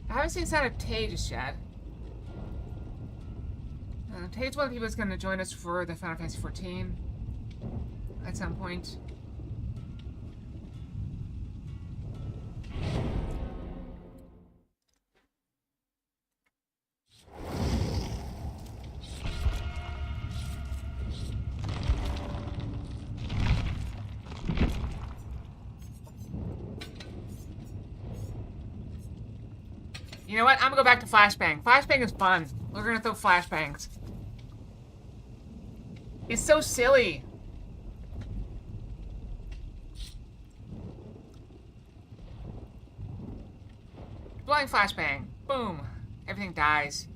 I haven't seen inside of Tay just yet. Tay's one of the people that's going to join us for the Final Fantasy XIV at some point. You know what? I'm gonna go back to Flashbang. Flashbang is fun. We're gonna throw flashbangs. It's so silly. Blowing flashbang. Boom. Everything dies.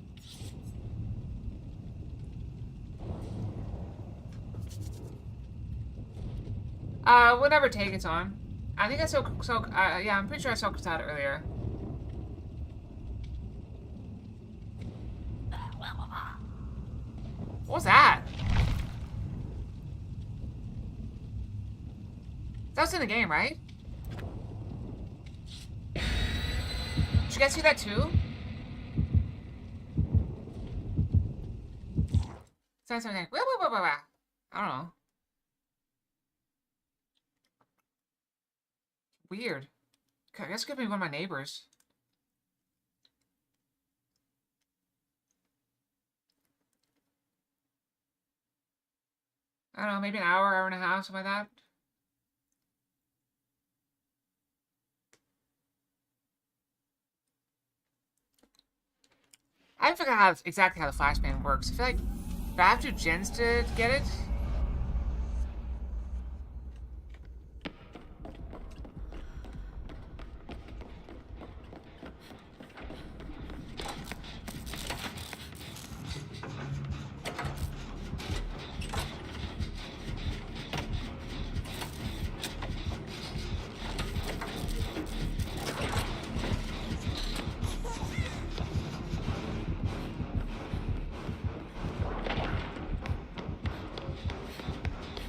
Whatever take it's on. I think I yeah, I'm pretty sure I saw Kasada earlier. What was that? That was in the game, right? Did you guys see that too? Sounds something like, I don't know. Weird. I guess it could be one of my neighbors. I don't know, maybe an hour, hour and a half, something like that. I forgot exactly how the flashbang works. I feel like do I have to gens to get it?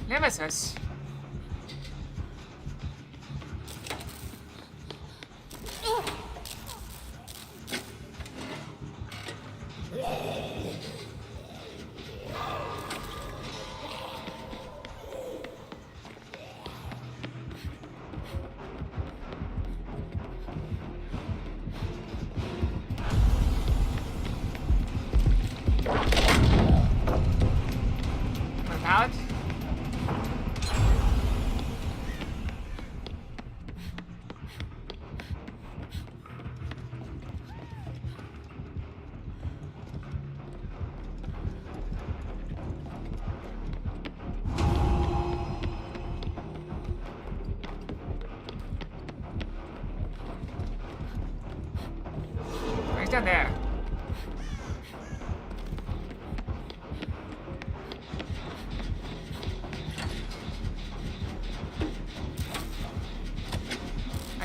Nemesis. He's down there.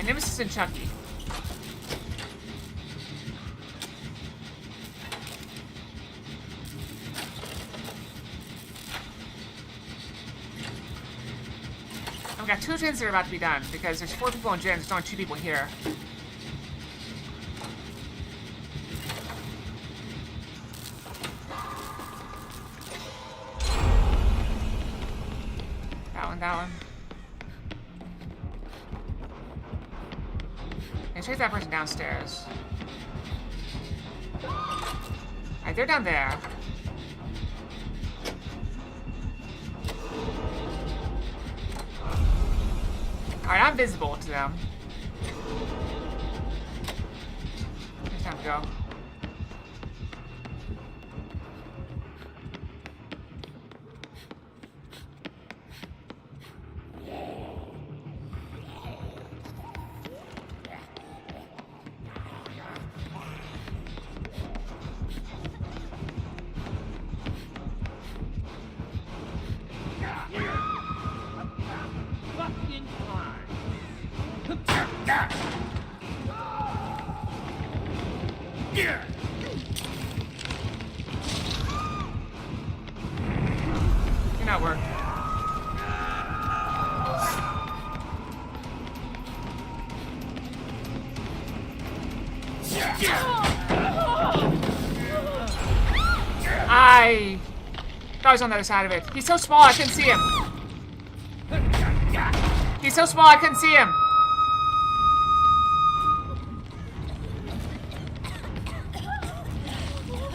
Nemesis and Chucky. I've got 2 gens that are about to be done because there's 4 people in gens, there's only 2 people here. That one. And chase that person downstairs. Alright, they're down there. Alright, I'm visible to them. It's time to go. Did not work. I thought he was on the other side of it. He's so small I couldn't see him. He's so small I couldn't see him.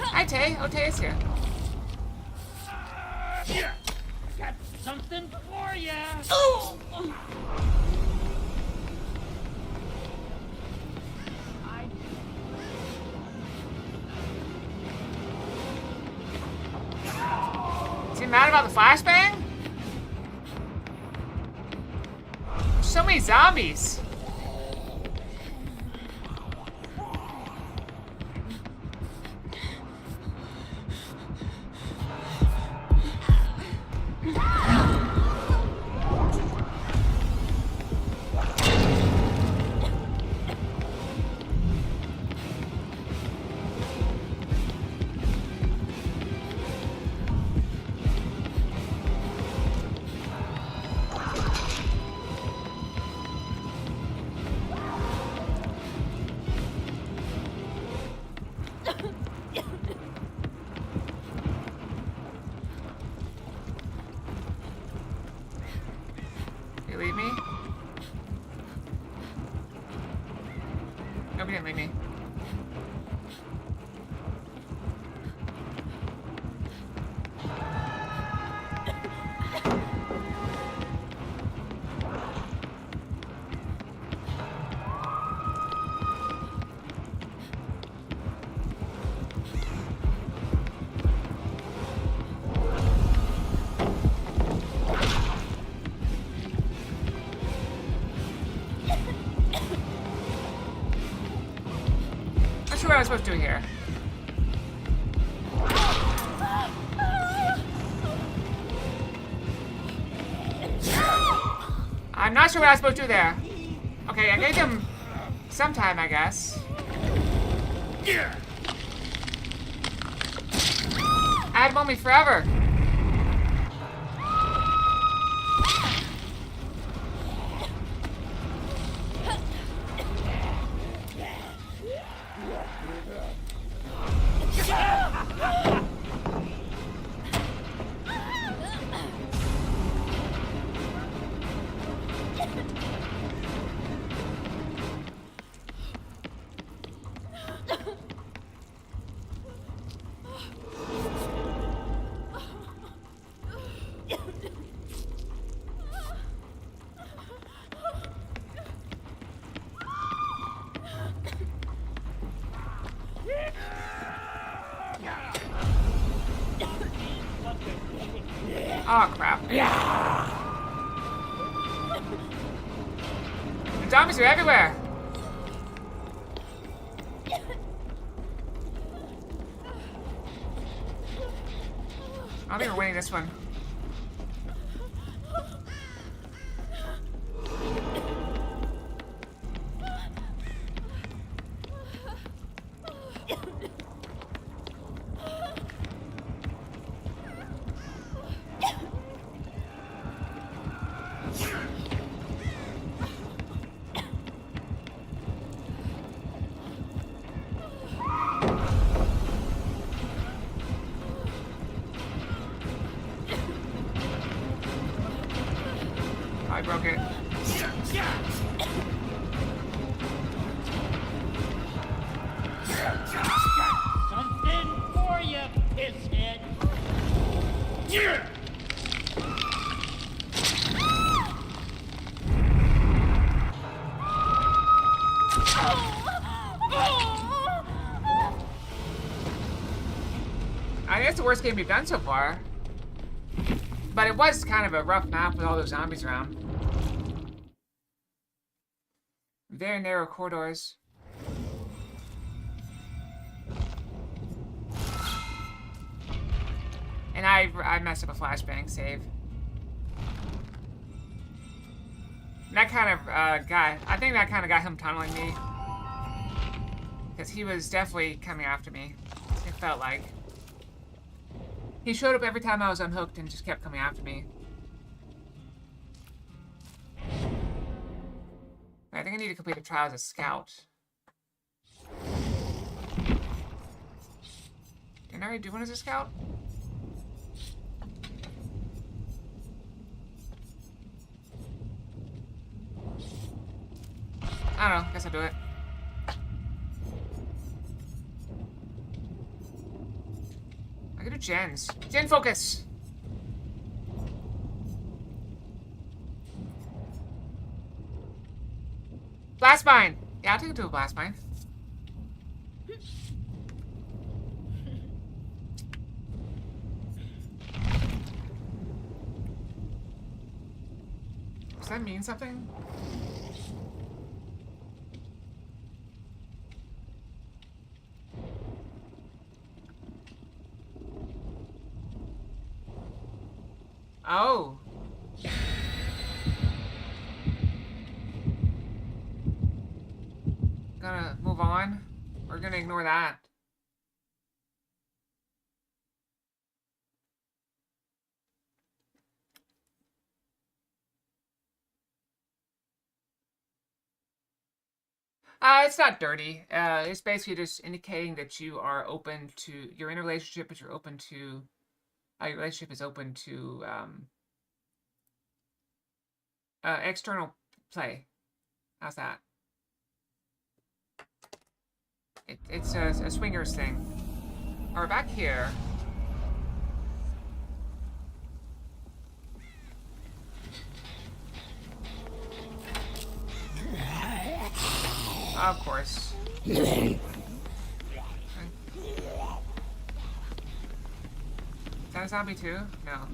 Hi Tay. Oh, Tay is here. Got something for ya. Is he mad about the flashbang? So many zombies. You leave me? Nobody didn't leave me. Not sure what I was supposed to do here. I'm not sure what I was supposed to do there. Okay, I gave him some time, I guess. I had him on me forever. Oh, crap. The zombies are everywhere. I don't think we're winning this one. I broke it. Something for you, pisshead. I think it's the worst game we've done so far. But it was kind of a rough map with all those zombies around. Very narrow corridors. And I messed up a flashbang save. That kind of guy, I think that kind of got him tunneling me. Because he was definitely coming after me. It felt like. He showed up every time I was unhooked and just kept coming after me. I think I need to complete a trial as a scout. Didn't I already do one as a scout? I don't know. Guess I'll do it. I can do gens. Gen focus! Blast mine! Yeah, I'll take it to a blast mine. Does that mean something? Oh. Gonna move on. We're gonna ignore that. It's not dirty. It's basically just indicating that you are open to, you're in a relationship, but you're open to, your relationship is open to external play. How's that? It's a swingers thing. We're back here. Of course. Okay. Is that a zombie too? No.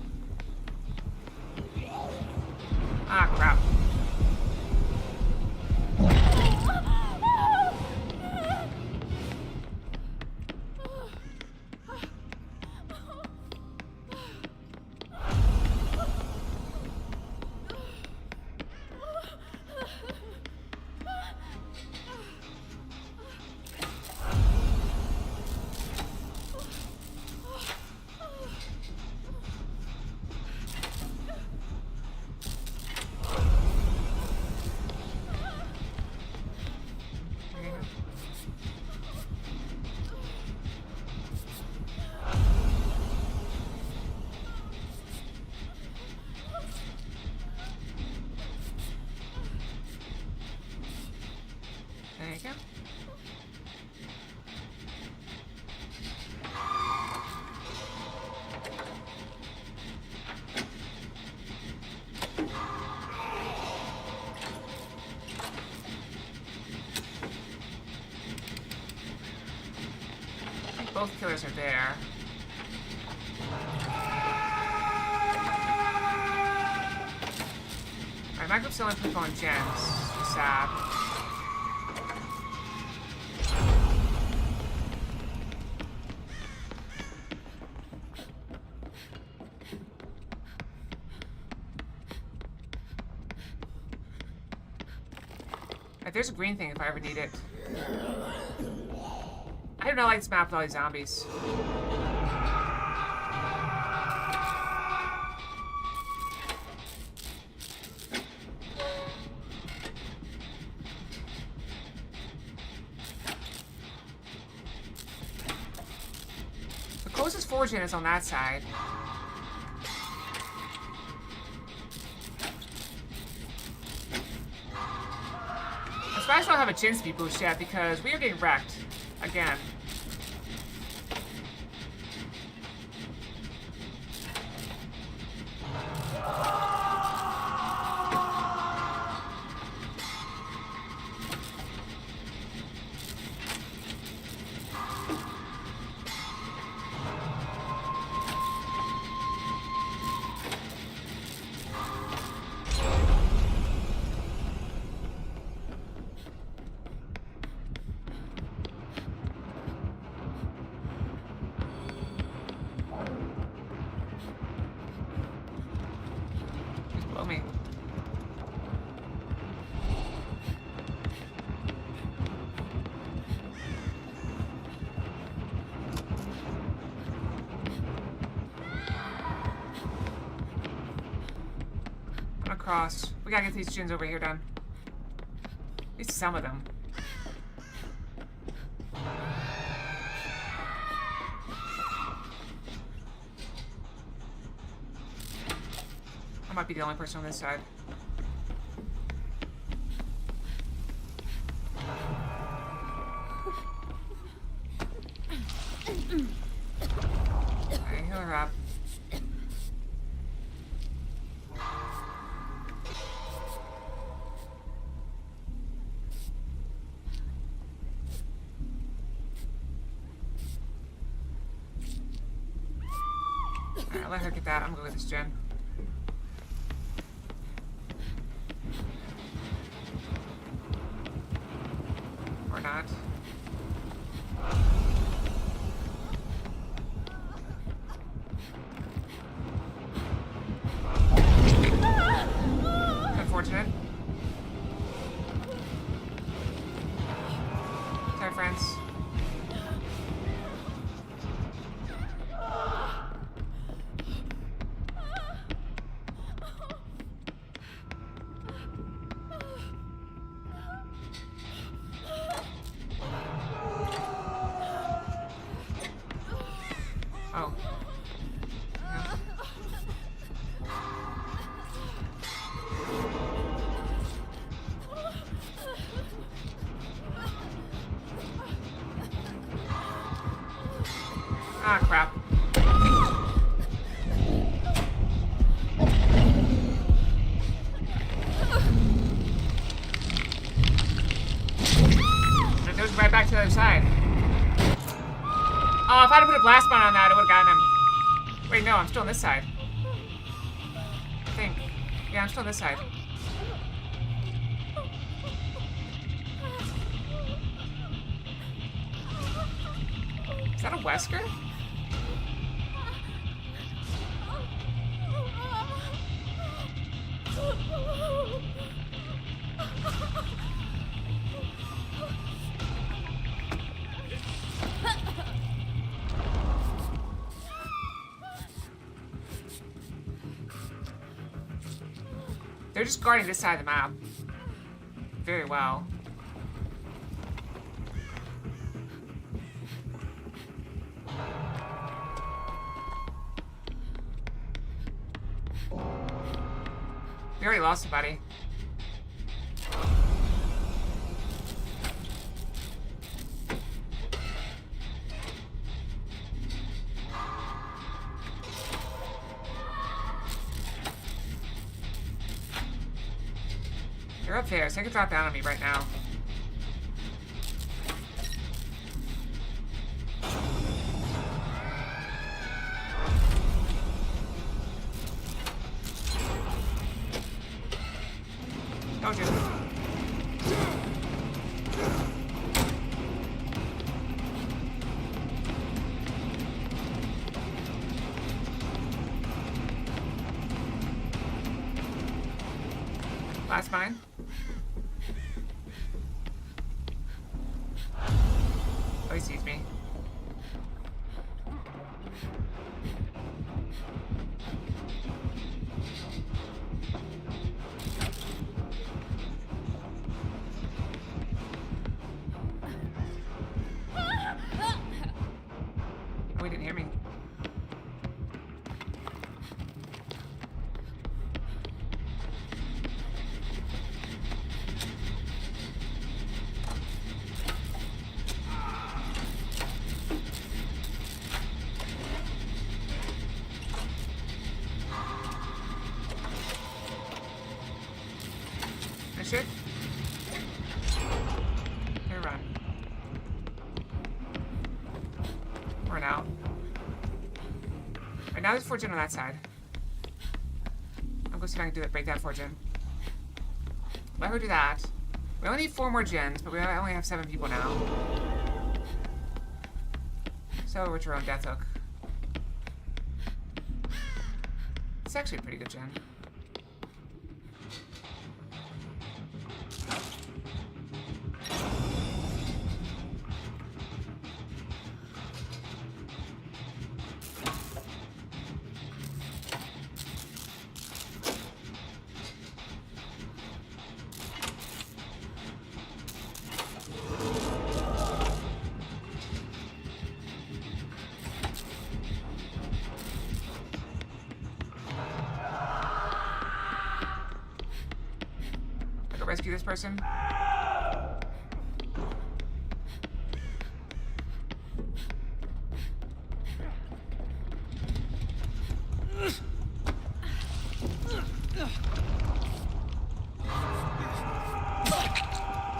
Ah, crap. There you go. I think both killers are there. Alright, my group's only people on gens. Sad. There's a green thing if I ever need it. I do not like this map with all these zombies. The closest forge in is on that side. I just don't have a chin speed boost yet because we are getting wrecked again. across. We gotta get these gins over here done. At least some of them. I might be the only person on this side. Alright, heal her up. Alright, let her get that. I'm gonna go get this gen. Or not. Unfortunate. Sorry, friends. Oh. Yeah. Ah, crap. It goes right back to the other side. Oh, if I'd have put a blast bomb on that, it would have gotten him. Wait, no, I'm still on this side. I think. Yeah, I'm still on this side. Is that a Wesker? They're just guarding this side of the map. Very well. We already lost somebody. You're up there, so you can drop down on me right now. Don't you? Last mine. Oh, he sees me. Oh, he didn't hear me. Finish it. Here, run. Run out. Right now there's 4 gen on that side. I'm gonna see if I can do it. Break that 4 gen. Let her do that. We only need 4 more gens, but we only have 7 people now. So with your own death hook. It's actually a pretty good gen. rescue this person.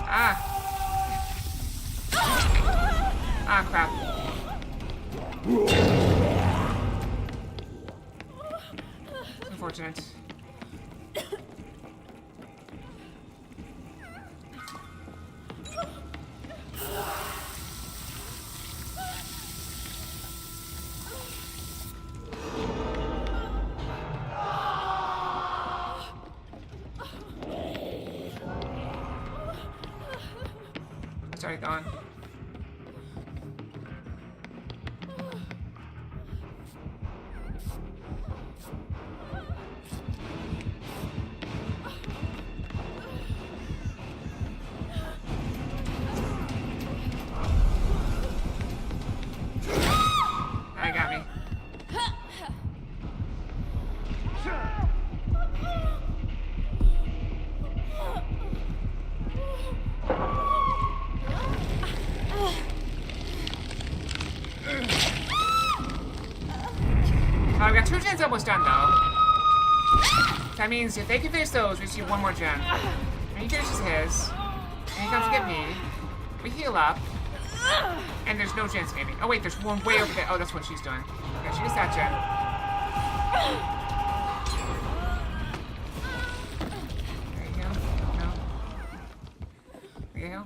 Ah. Ah, crap. Unfortunate. It's already gone. I got me. I've got 2 gens almost done, though. That means if they can finish those, we just need 1 more gen. And he finishes his. And he comes to get me. We heal up. And there's no gens, maybe. Oh, wait, there's one way over there. Oh, that's what she's doing. Yeah, she gets that gen. There you go. No. There you go.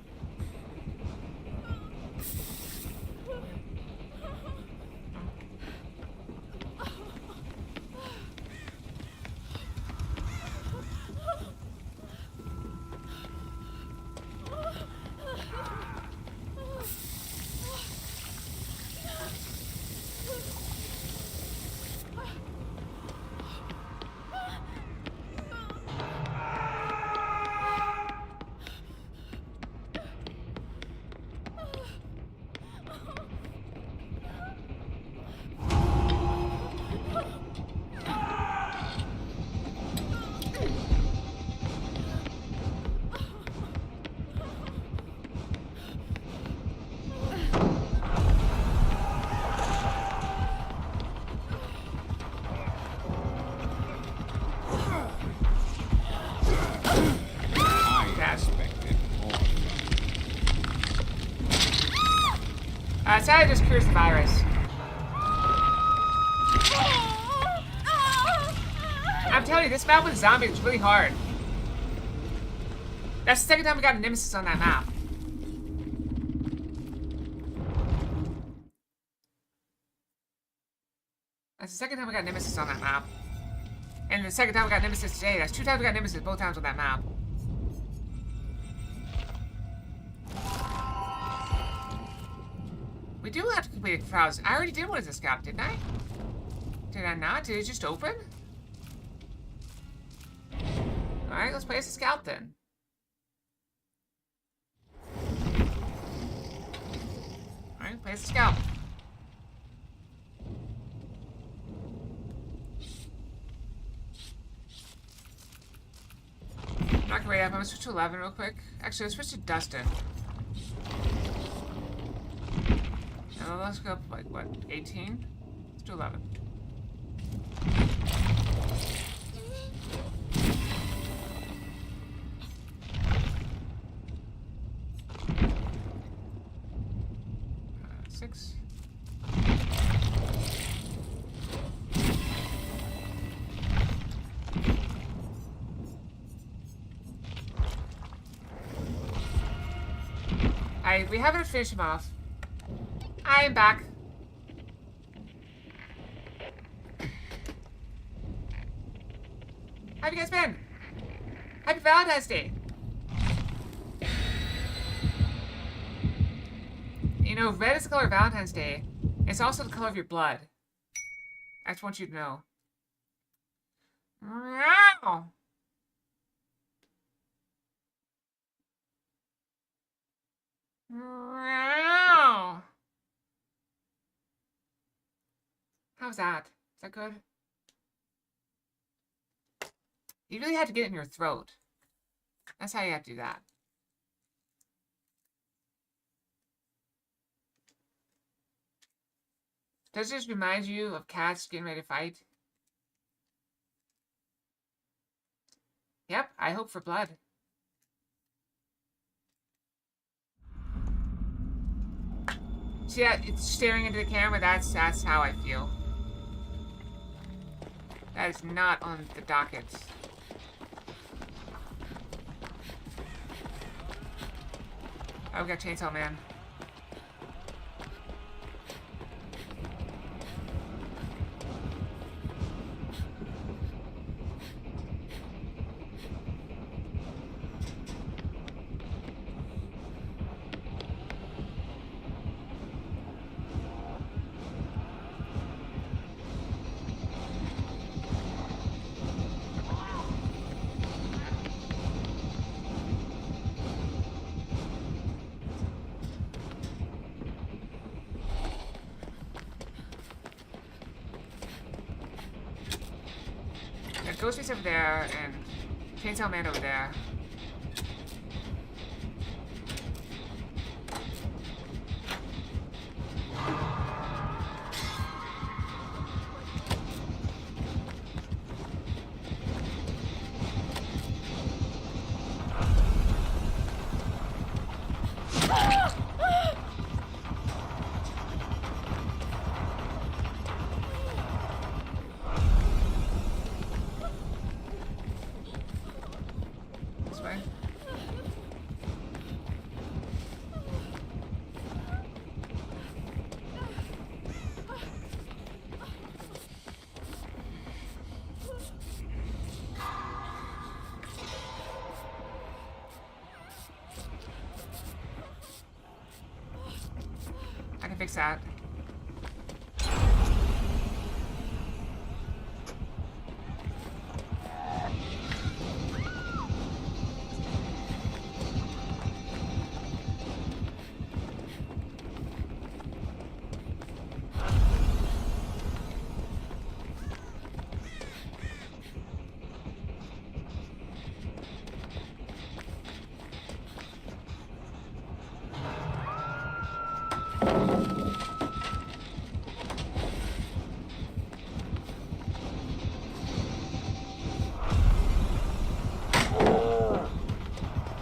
Sadly, just cures the virus. I'm telling you, this map with zombies is really hard. That's the second time we got a nemesis on that map. That's the second time we got nemesis on that map. And the second time we got nemesis today. That's 2 times we got nemesis, both times on that map. We do have to complete a browse. I already did one as a scout, didn't I? Did I not? Did it just open? Alright, let's play as a scout then. Alright, play as a scout. I'm not gonna wait up. I'm gonna switch to 11 real quick. Actually, let's switch to Dustin. Let's go up, like, what, 18? Let's do 11. Six. We haven't finished him off. I am back. How have you guys been? Happy Valentine's Day. You know, red is the color of Valentine's Day. It's also the color of your blood. I just want you to know. Meow. Meow. How's that? Is that good? You really had to get it in your throat. That's how you have to do that. Does this remind you of cats getting ready to fight? Yep, I hope for blood. See that? It's staring into the camera. That's how I feel. That is not on the docket. Oh, we got Chainsaw Man. Ghostface over there, and Chainsaw Man over there. Fix that.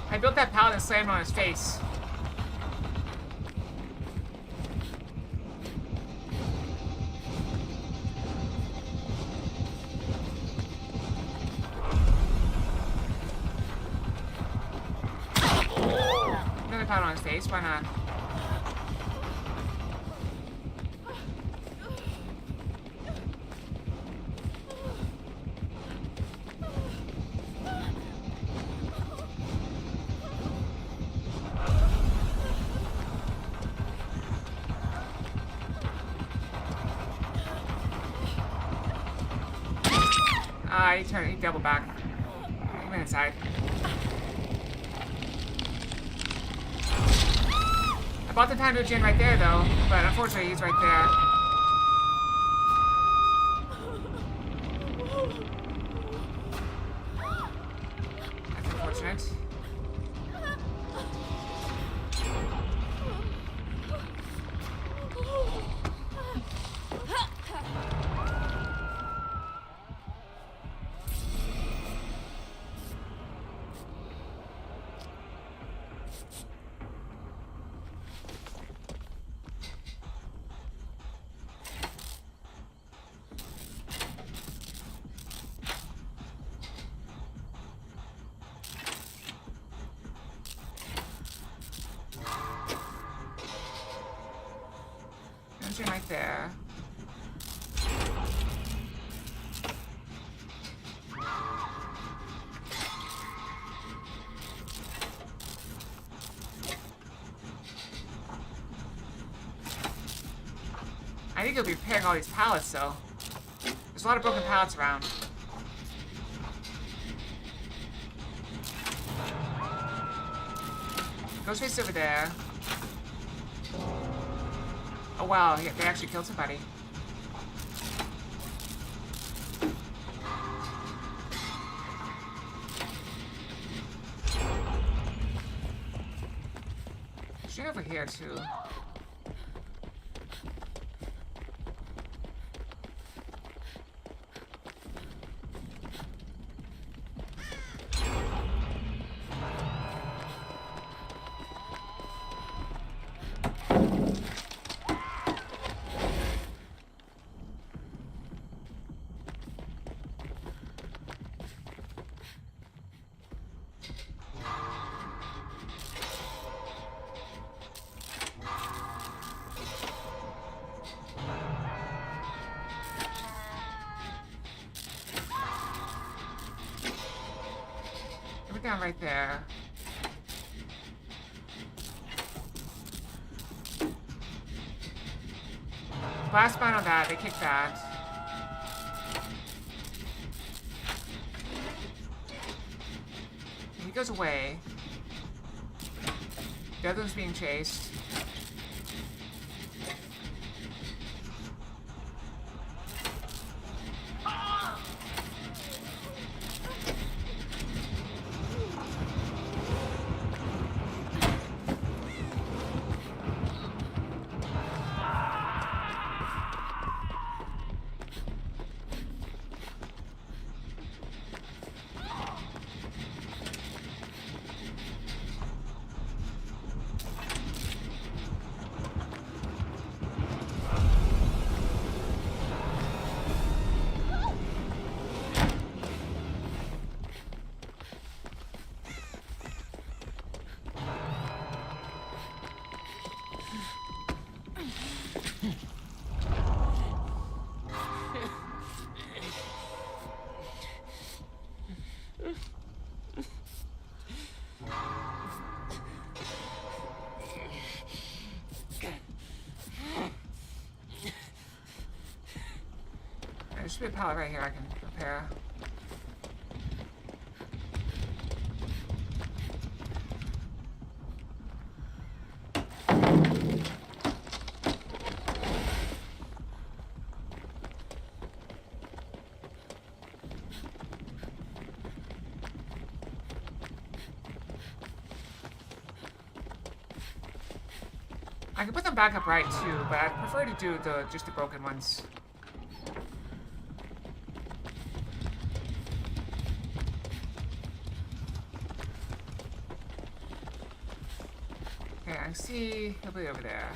I built that pallet and slammed on his face. Another pallet on his face, why not? He doubled back. He went inside. I bought the time to gen right there, though, but unfortunately he's right there. That's unfortunate. Right there. I think he'll be repairing all these pallets, though. There's a lot of broken pallets around. Ghostface over there. Oh wow, they actually killed somebody. shit over here too. Down right there. Blast mine on that. They kicked that. He goes away. The other one's being chased. There should be a pallet right here I can repair. I can put them back up right too, but I prefer to do just the broken ones. Okay, I see he'll be over there.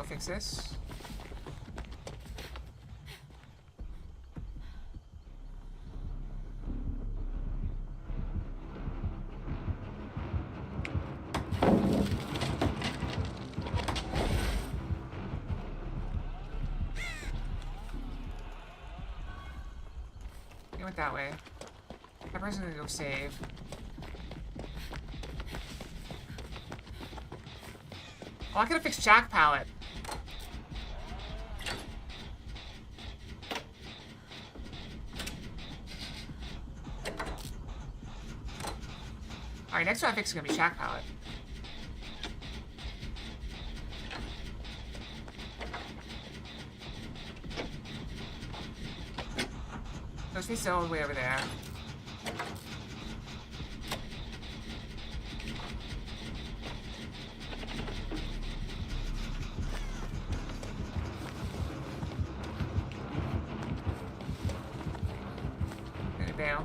Fix this. He went that way. That person's gonna go save. Oh, I could have fixed Jack pallet. Alright, next one I fix is gonna be Shack pallet. Those be all the way over there. Gonna bail.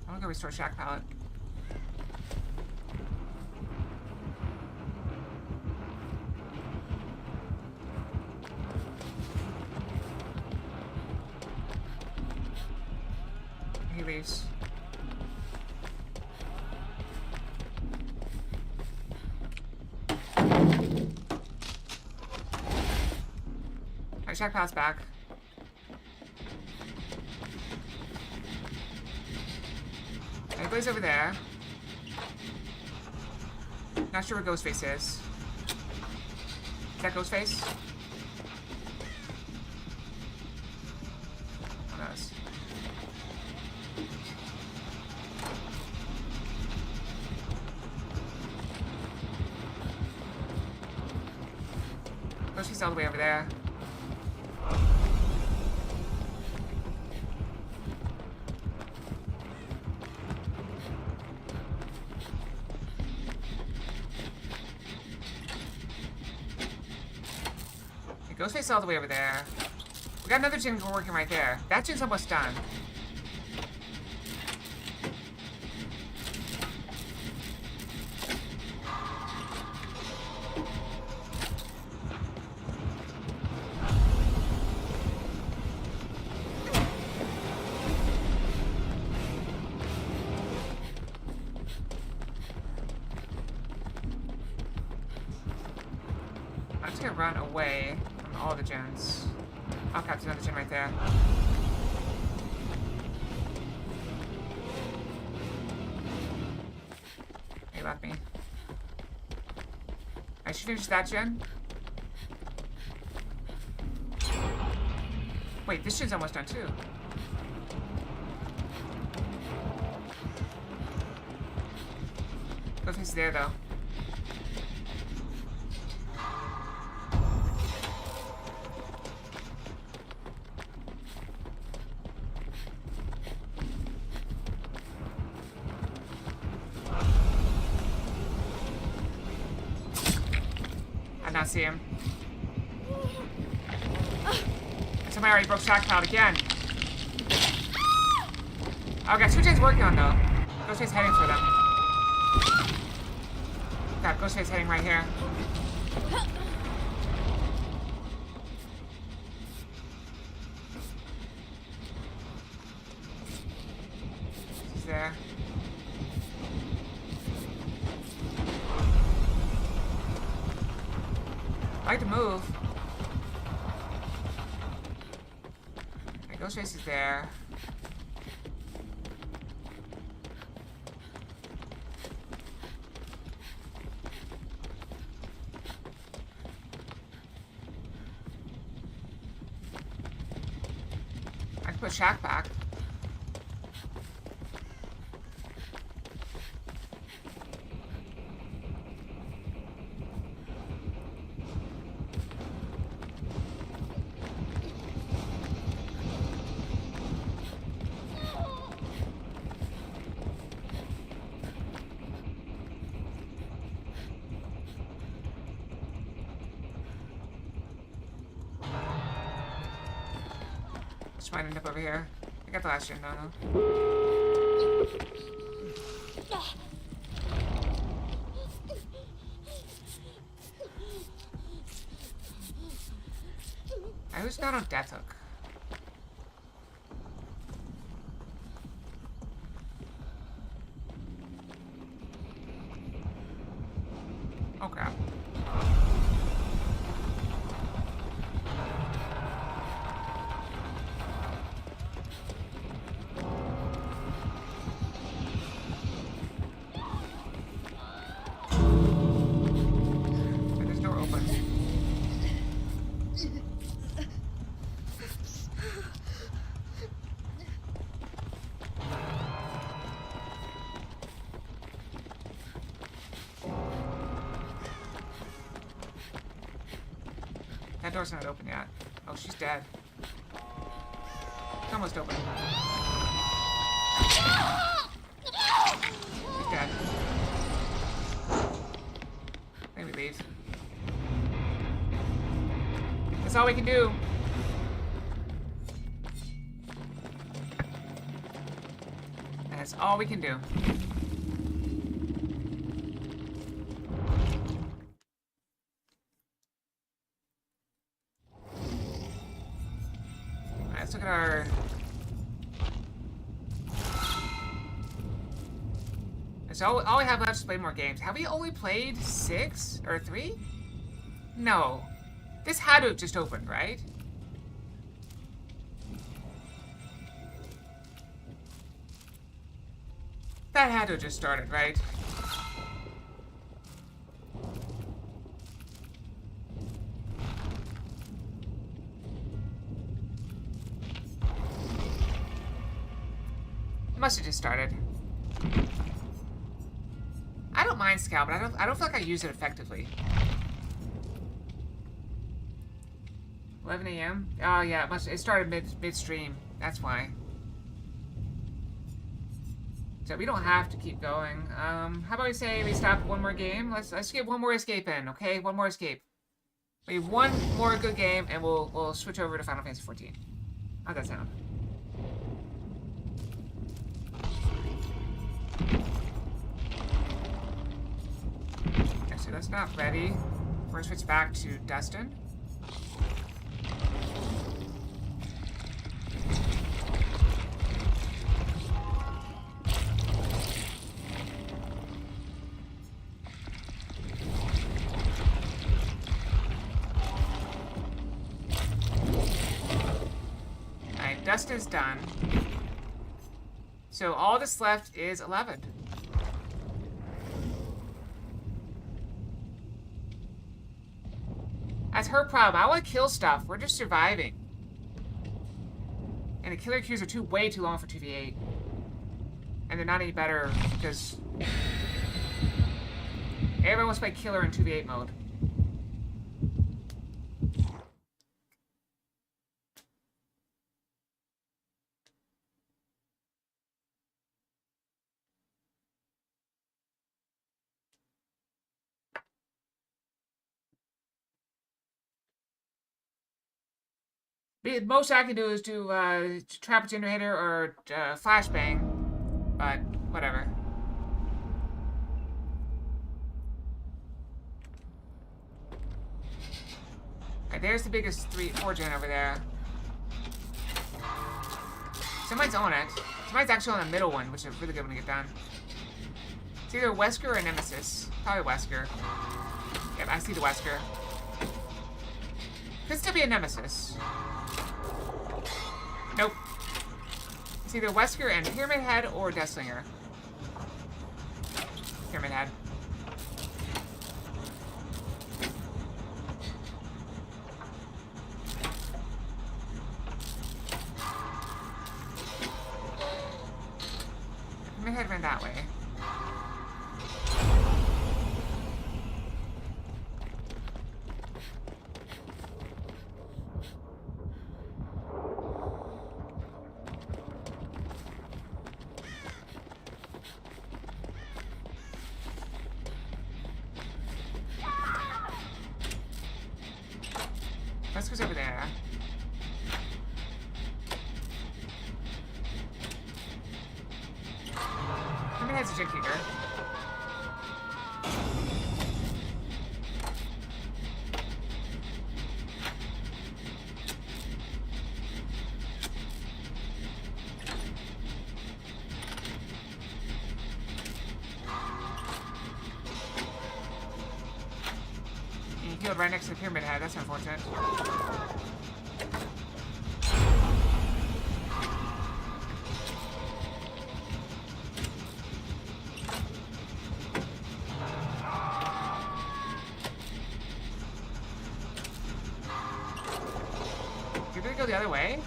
I'm gonna go restore Shack pallet. He leaves. Alright, Shack pallet's back. Everybody's over there. Not sure where Ghostface is. that ghost face? Oh, nice. Ghost face all the way over there. Ghostface all the way over there. We got another gen working right there. That gen's almost done. I'm just gonna run away from all the gens. I'll capture another gen right there. He left me. I should finish that gen. Wait, this gen's almost done too. Ghostface is there though. Not see him. Somebody already broke shock cloud again. Oh, got 2 gens working on though. Ghostface heading for them. Got Ghostface heading right here. He's there. I like to move. Okay, Ghostface is there. I can put Shaq back. Might end up over here. I got the last gen, no. I was not on Death Hook. Oh crap. That door's not open yet. Oh, she's dead. It's almost open. She's dead. Maybe leave. That's all we can do. That's all we can do. Let's look at our... So all we have left is to play more games. Have we only played 6 or 3? No. This had to have just opened, right? That had to have just started, right? must have just started. I don't mind Scout, but I don't feel like I use it effectively. 11 a.m. Oh yeah, it started midstream. That's why. So we don't have to keep going. How about we say we stop one more game? Let's get one more escape in, okay? One more escape. We have one more good game, and we'll switch over to Final Fantasy 14. How'd that sound? Okay, so that's not ready. We're gonna switch back to Dustin. Dustin's done. So all that's left is 11. That's her problem. I want to kill stuff. We're just surviving. And the killer queues are way too long for 2v8. And they're not any better because everyone wants to play killer in 2v8 mode. The most I can do is do trap a generator or flashbang, but whatever. Alright, there's the biggest 4 gen over there. Somebody's on it. Somebody's actually on the middle one, which is really good when you get done. It's either Wesker or Nemesis. Probably Wesker. Yep, I see the Wesker. Could still be a Nemesis. Nope. It's either Wesker and Pyramid Head or Deathslinger. Pyramid Head. Pyramid Head ran that way. Wesker's over there. Pyramid Head's a Jig Kicker. You killed right next to the Pyramid Head. That's unfortunate. Did they go the other way?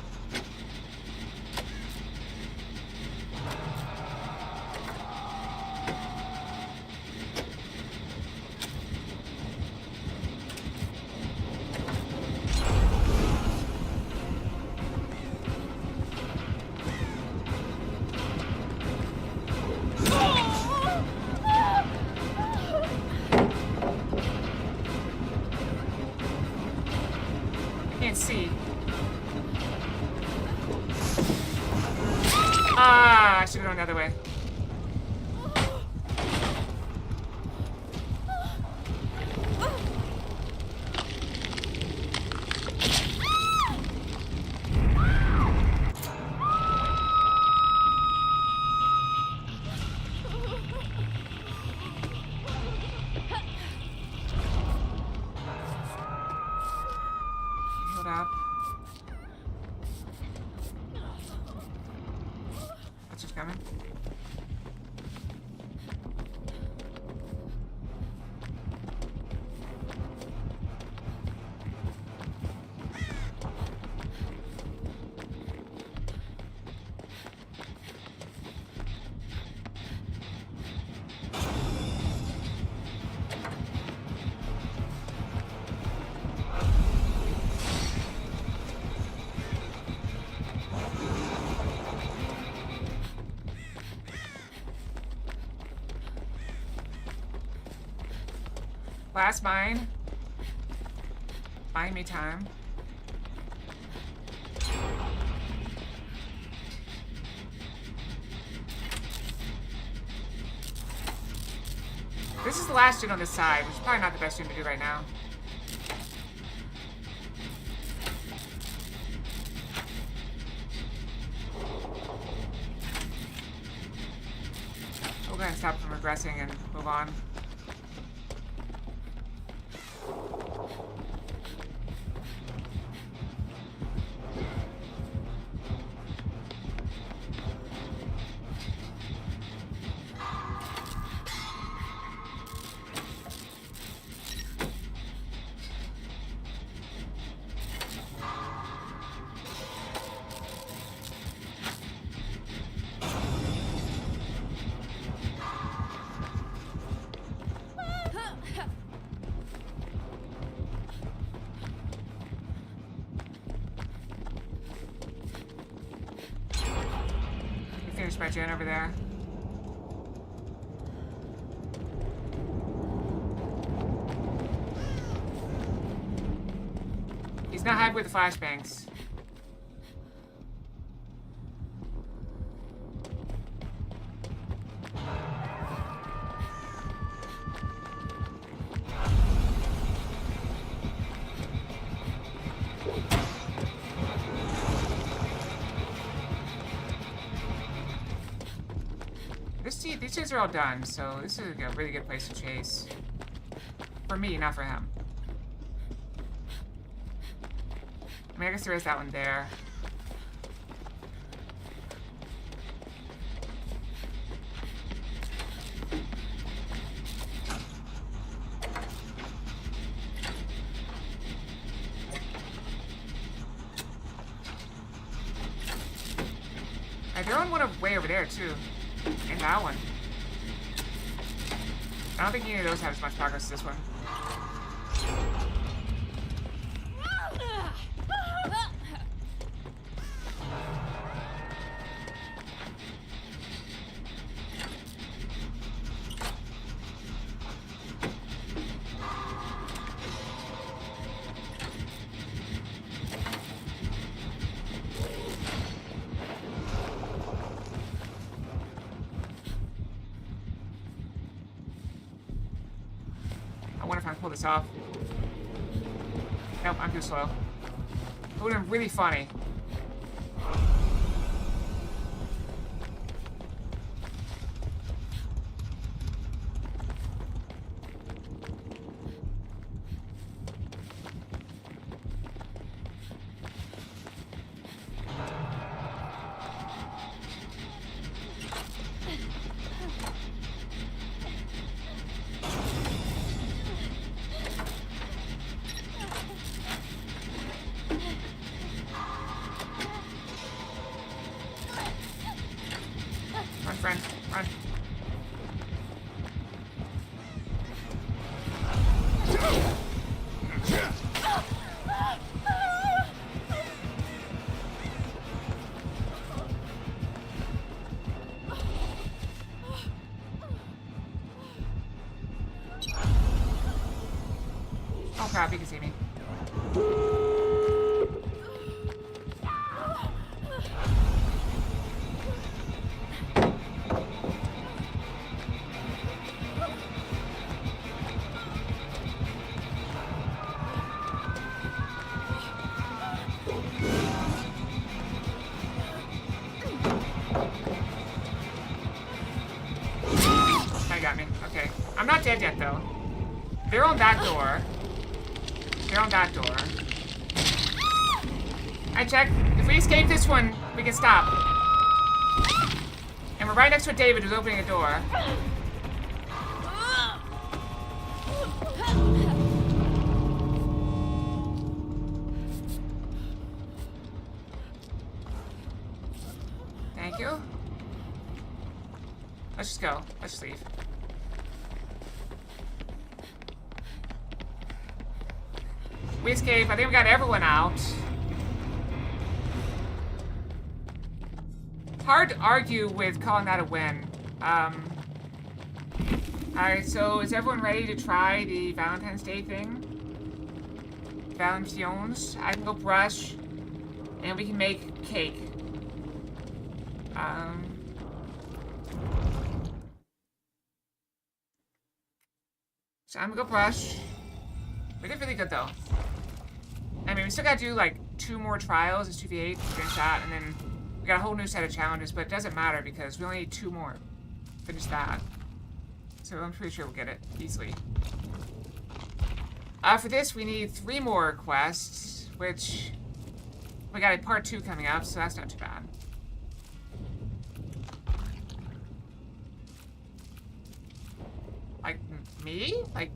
Can't see. Ah, I should have gone the other way. Hold up. That's just coming. Last mine. Buying me time. This is the last gen on this side, which is probably not the best gen to do right now. We're gonna stop from regressing and move on. Finish my gen over there. He's not happy with the flashbangs. These chairs are all done, so this is a really good place to chase. For me, not for him. I mean, I guess there is that one there. They're on one way over there, too. And that one. I don't think any of those have as much progress as this one. I wonder if I can pull this off. Nope, I'm too slow. It would have been really funny. Run, friend, run. Oh crap, he can see me. Got me. Okay. I'm not dead yet, though. They're on that door. They're on that door. I checked. If we escape this one, we can stop. And we're right next to David, who's opening a door. Thank you. Let's just go. Let's just leave. We escaped. I think we got everyone out. Hard to argue with calling that a win. I Alright, so is everyone ready to try the Valentine's Day thing? Valentines. I can go brush, and we can make cake. So I'm gonna go brush. We did really good though. I mean, we still gotta do like 2 more trials. It's 2v8, finish that, and then we got a whole new set of challenges, but it doesn't matter because we only need 2 more. Finish that. So I'm pretty sure we'll get it easily. For this, we need 3 more quests, which we got a part 2 coming up, so that's not too bad. Like, me? Like,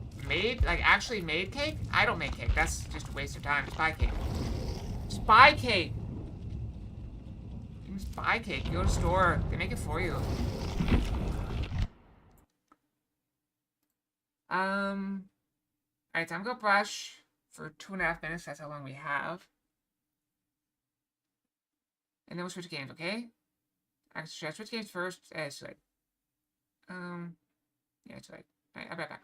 actually made cake? I don't make cake. That's just a waste of time. Just buy cake. Just buy cake! You can just buy cake. You go to the store. They make it for you. Alright, time to go brush for 2.5 minutes. That's how long we have. And then we'll switch games, okay? Actually, should I switch games first? It's like, yeah, it's like, alright, I'll be right back.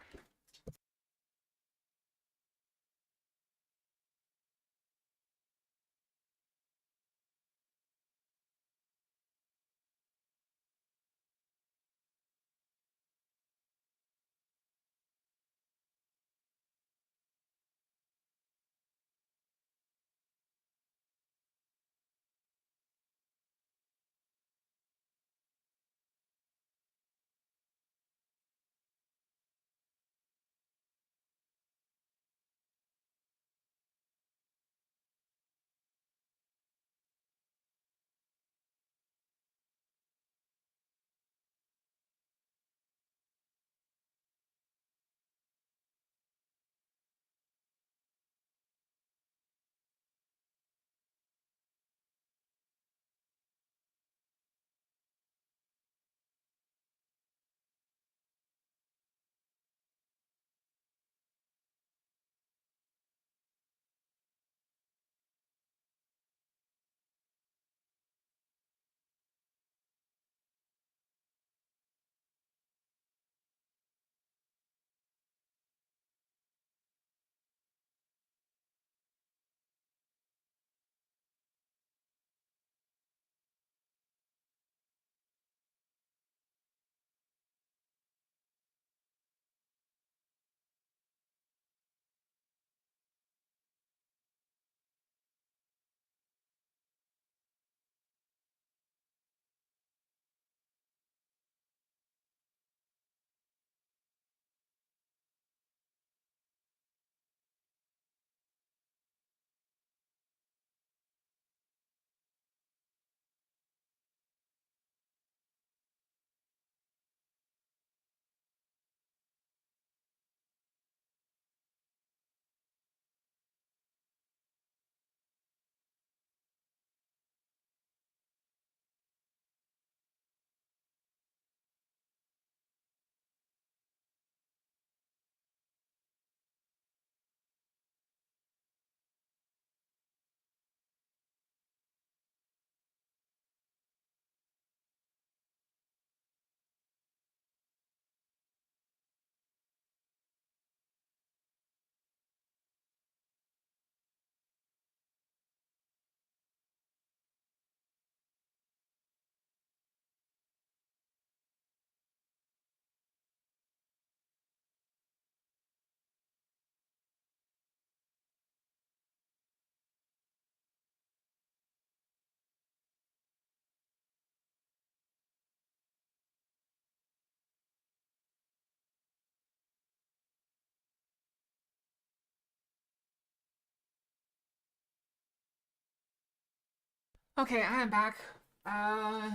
Okay, I am back.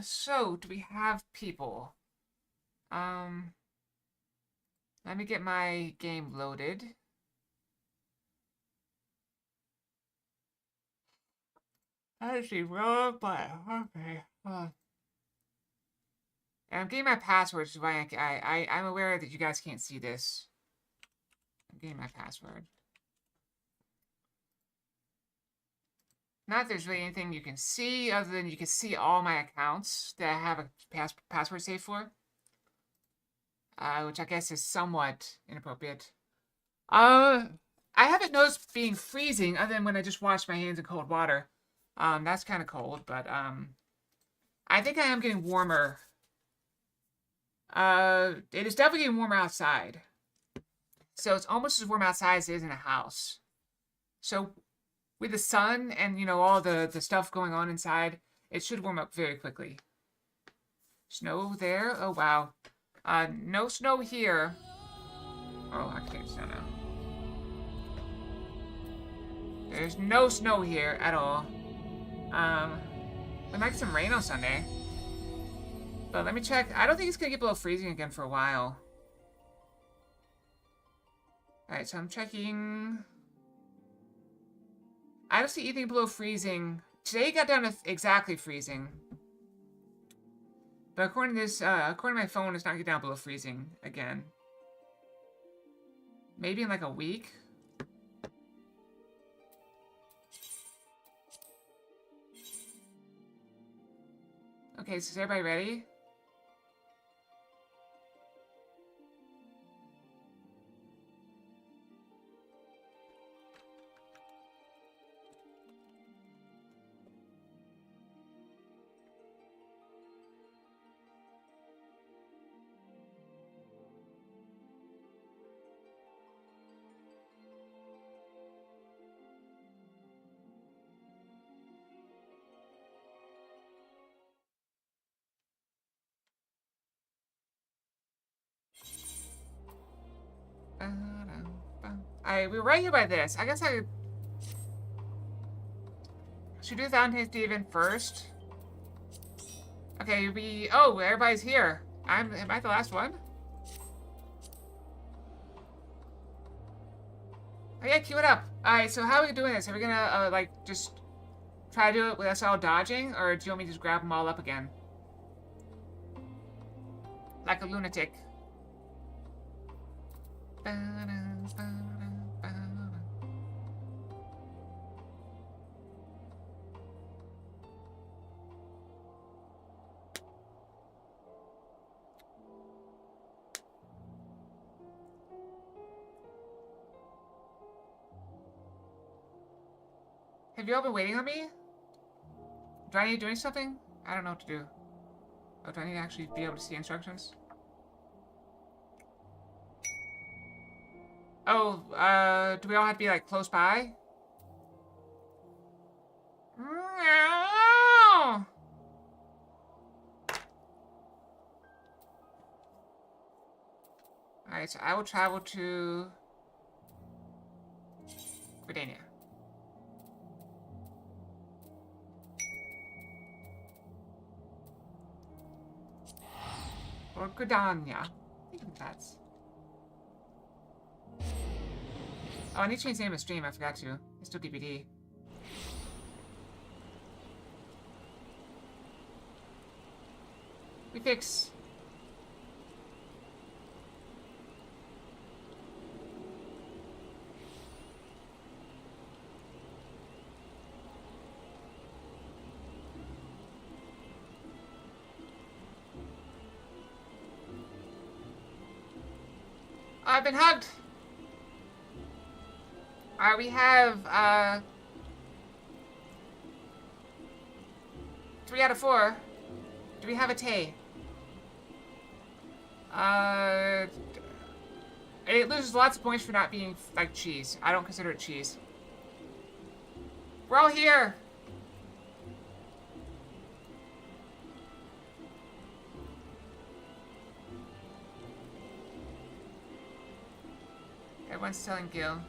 So, do we have people? Um, Let me get my game loaded. Actually, wrong button. Okay. And I'm getting my password, so I'm aware that you guys can't see this. I'm getting my password. Not that there's really anything you can see other than you can see all my accounts that I have a password saved for. which I guess is somewhat inappropriate. I haven't noticed being freezing other than when I just wash my hands in cold water. That's kind of cold, but I think I am getting warmer. It is definitely getting warmer outside. So it's almost as warm outside as it is in a house. So with the sun and, you know, all the stuff going on inside, it should warm up very quickly. Snow there? Oh, wow. No snow here. Oh, I can take snow now. There's no snow here at all. We might get some rain on Sunday. But let me check. I don't think it's gonna get below freezing again for a while. Alright, so I'm checking. I don't see anything below freezing. Today it got down to exactly freezing. But according to this, according to my phone, it's not getting down below freezing again. Maybe in like a week. Okay, so is everybody ready? We're right here by this. I guess I should do the Valentine's Day event first. Okay, oh, everybody's here. Am I the last one? Oh yeah, cue it up. Alright, so how are we doing this? Are we gonna, like, just try to do it with us all dodging? Or do you want me to just grab them all up again? Like a lunatic. Have you all been waiting on me? Do I need doing something? I don't know what to do. Oh, do I need to actually be able to see instructions? Oh, do we all have to be, like, close by? Alright, so I will travel to Gridania. Or Gridania. I think that's... Oh, I need to change the name of the stream. I forgot to. It's still DBD. We fix. I've been hugged. Alright, we have, 3 out of 4. Do we have a Tay? It loses lots of points for not being, like, cheese. I don't consider it cheese. We're all here! Everyone's telling Gil.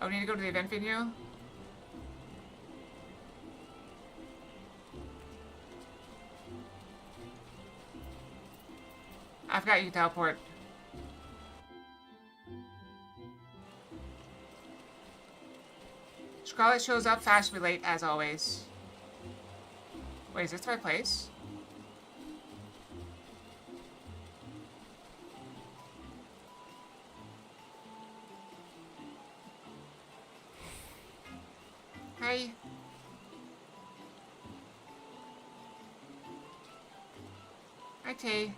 Oh, we need to go to the event venue? I forgot you can teleport. Scarlet shows up fashionably late, as always. Wait, is this the right place? Hi. Hi, Tay.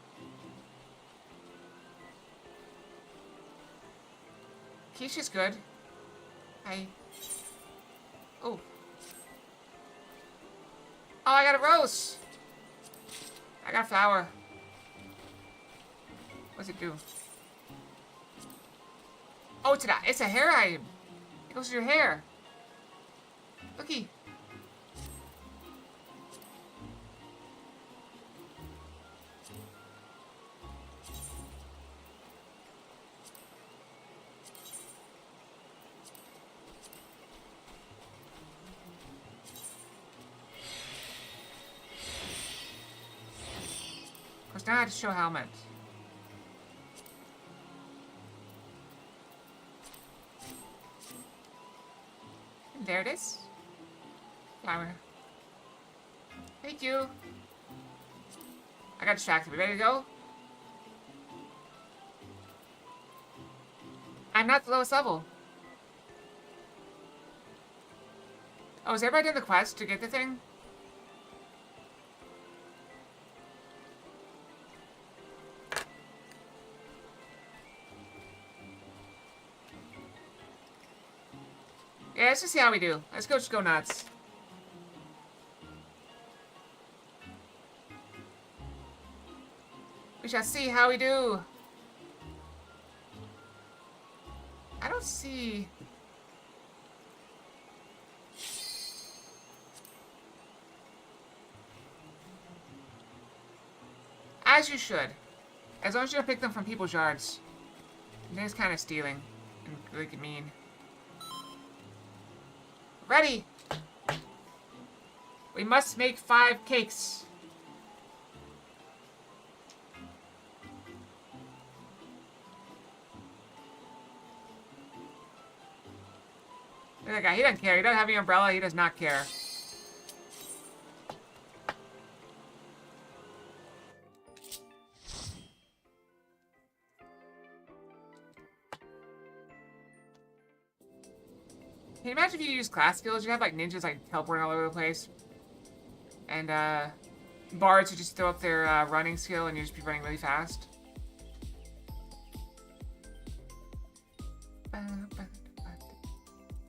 Keisha's good. Hi. Oh. Oh, I got a rose. I got a flower. What's it do? Oh, it's a hair item. It goes to your hair. Looky. Of course, now I have to show helmet. And there it is. Flower. Thank you. I got distracted. We ready to go? I'm not the lowest level. Oh, is everybody doing the quest to get the thing? Yeah, let's just see how we do. Let's go just go nuts. We shall see how we do. I don't see... As you should. As long as you don't pick them from people's yards. And it's kind of stealing. And really mean. Ready! We must make 5 cakes. Look at that guy. He doesn't care. He doesn't have any umbrella. He does not care. Can you imagine if you use class skills? You have like ninjas like teleporting all over the place. And bards who just throw up their running skill and you just be running really fast.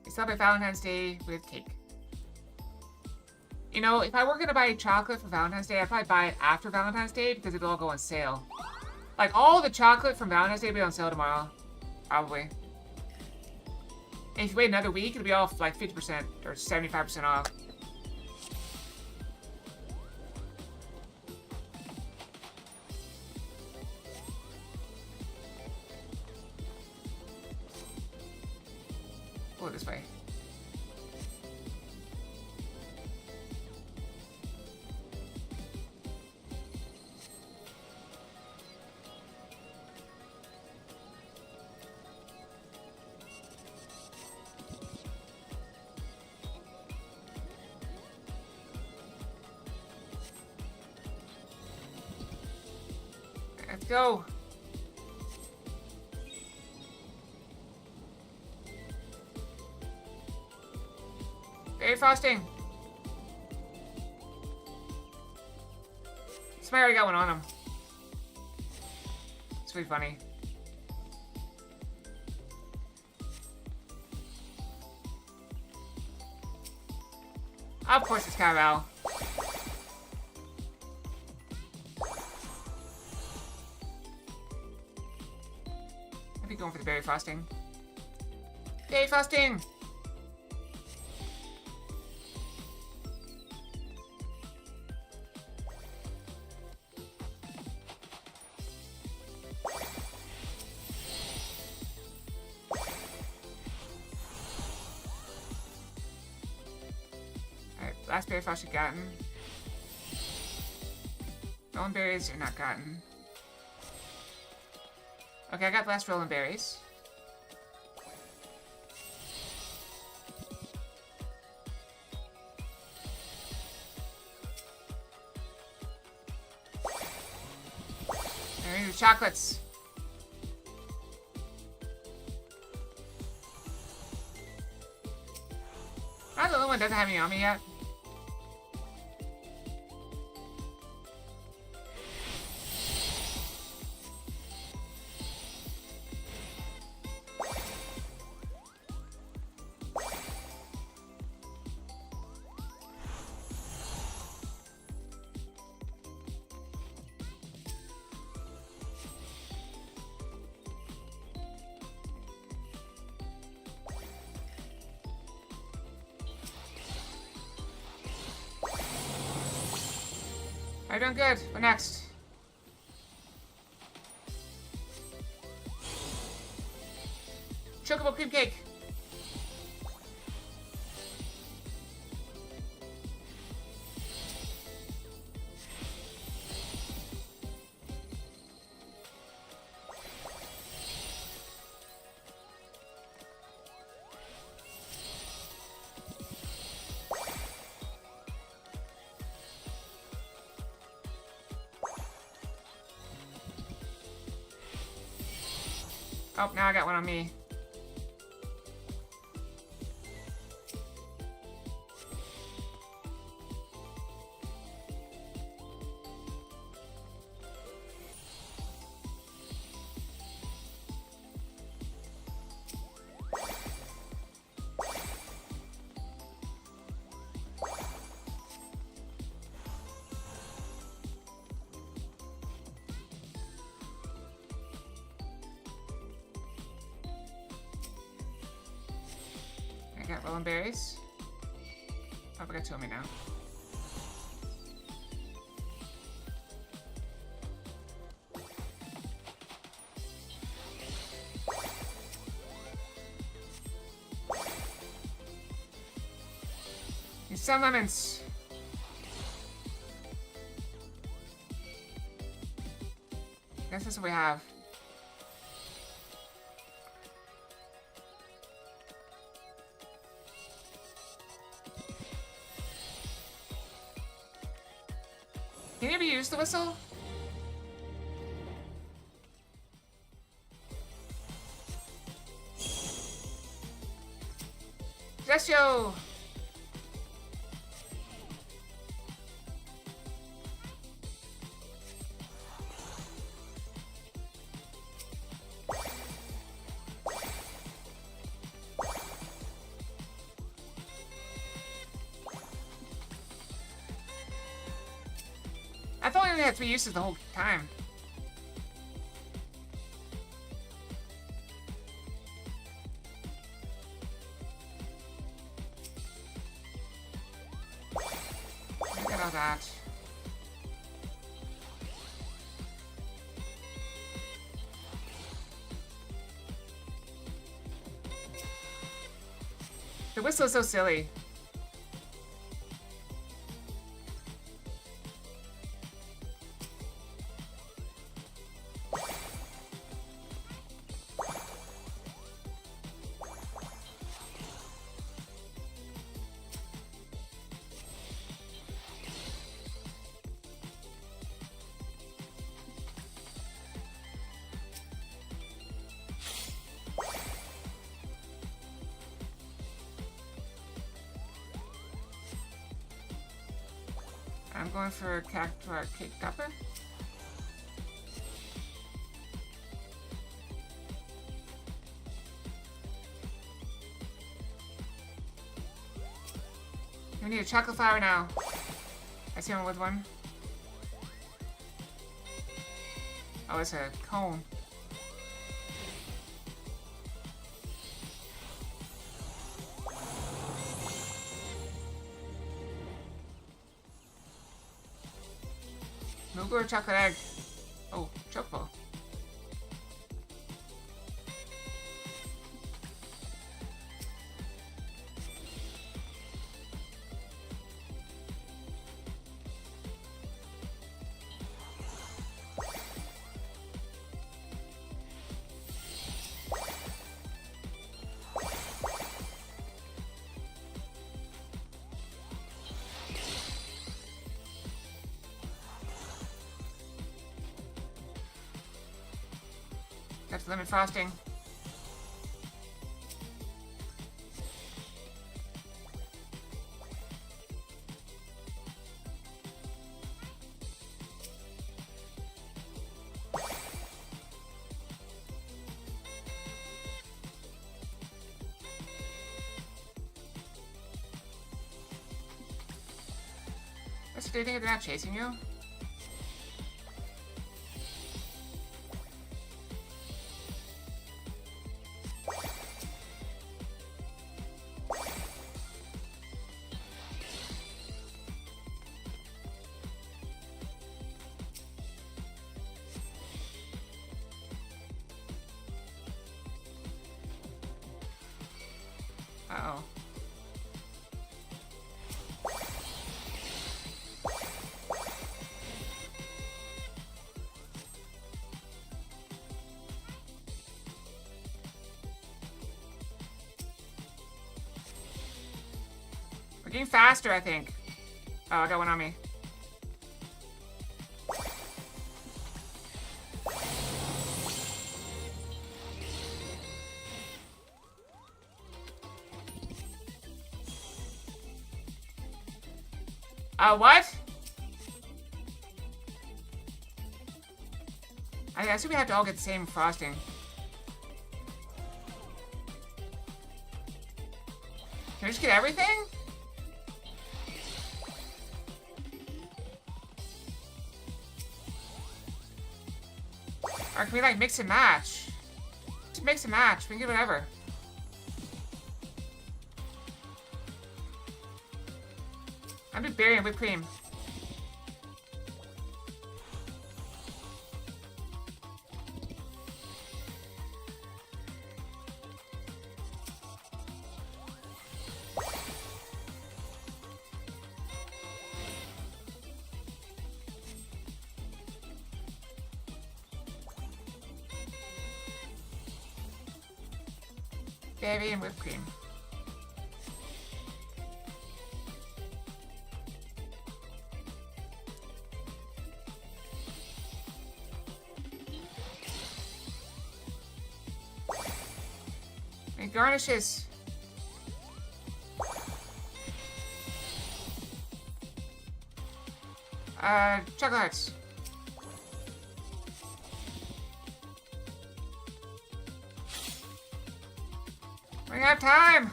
We celebrate Valentine's Day with cake. You know, if I were gonna buy chocolate for Valentine's Day, I'd probably buy it after Valentine's Day because it'll all go on sale. Like all the chocolate from Valentine's Day will be on sale tomorrow. Probably. And if you wait another week, it'll be off like 50% or 75% off. Go this way. Let's go. Berry frosting. Somebody already got one on him. It's really funny. Of course it's Carabao. I'd be going for the berry frosting. Berry frosting! Alright, last berry frosting gotten. Rolling berries are not gotten. Okay, I got last rolling berries. There are the chocolates. Am I the only one that doesn't have any on me yet? I'm doing good. What next? Chocobo cream cake. Oh, now I got one on me. I got rolling berries. Oh, I got two on me now. Need some lemons. I guess that's what we have. Can you ever use the whistle? Gestio! I thought we only had 3 uses the whole time. Look at all that. The whistle is so silly. I'm going for a cactuar cake topper. We need a chocolate flower now. I see one with one. Oh, it's a cone. Moogle or chocolate egg? Oh, choco. Got the lemon frosting. Do you think they're not chasing you? Getting faster, I think. Oh, I got one on me. What? I assume we have to all get the same frosting. Can we just get everything? Or can we, like, mix and match? Just mix and match. We can get whatever. I'm just berry and whipped cream. Berry and whipped cream. And garnishes. Chocolate hearts. We have time.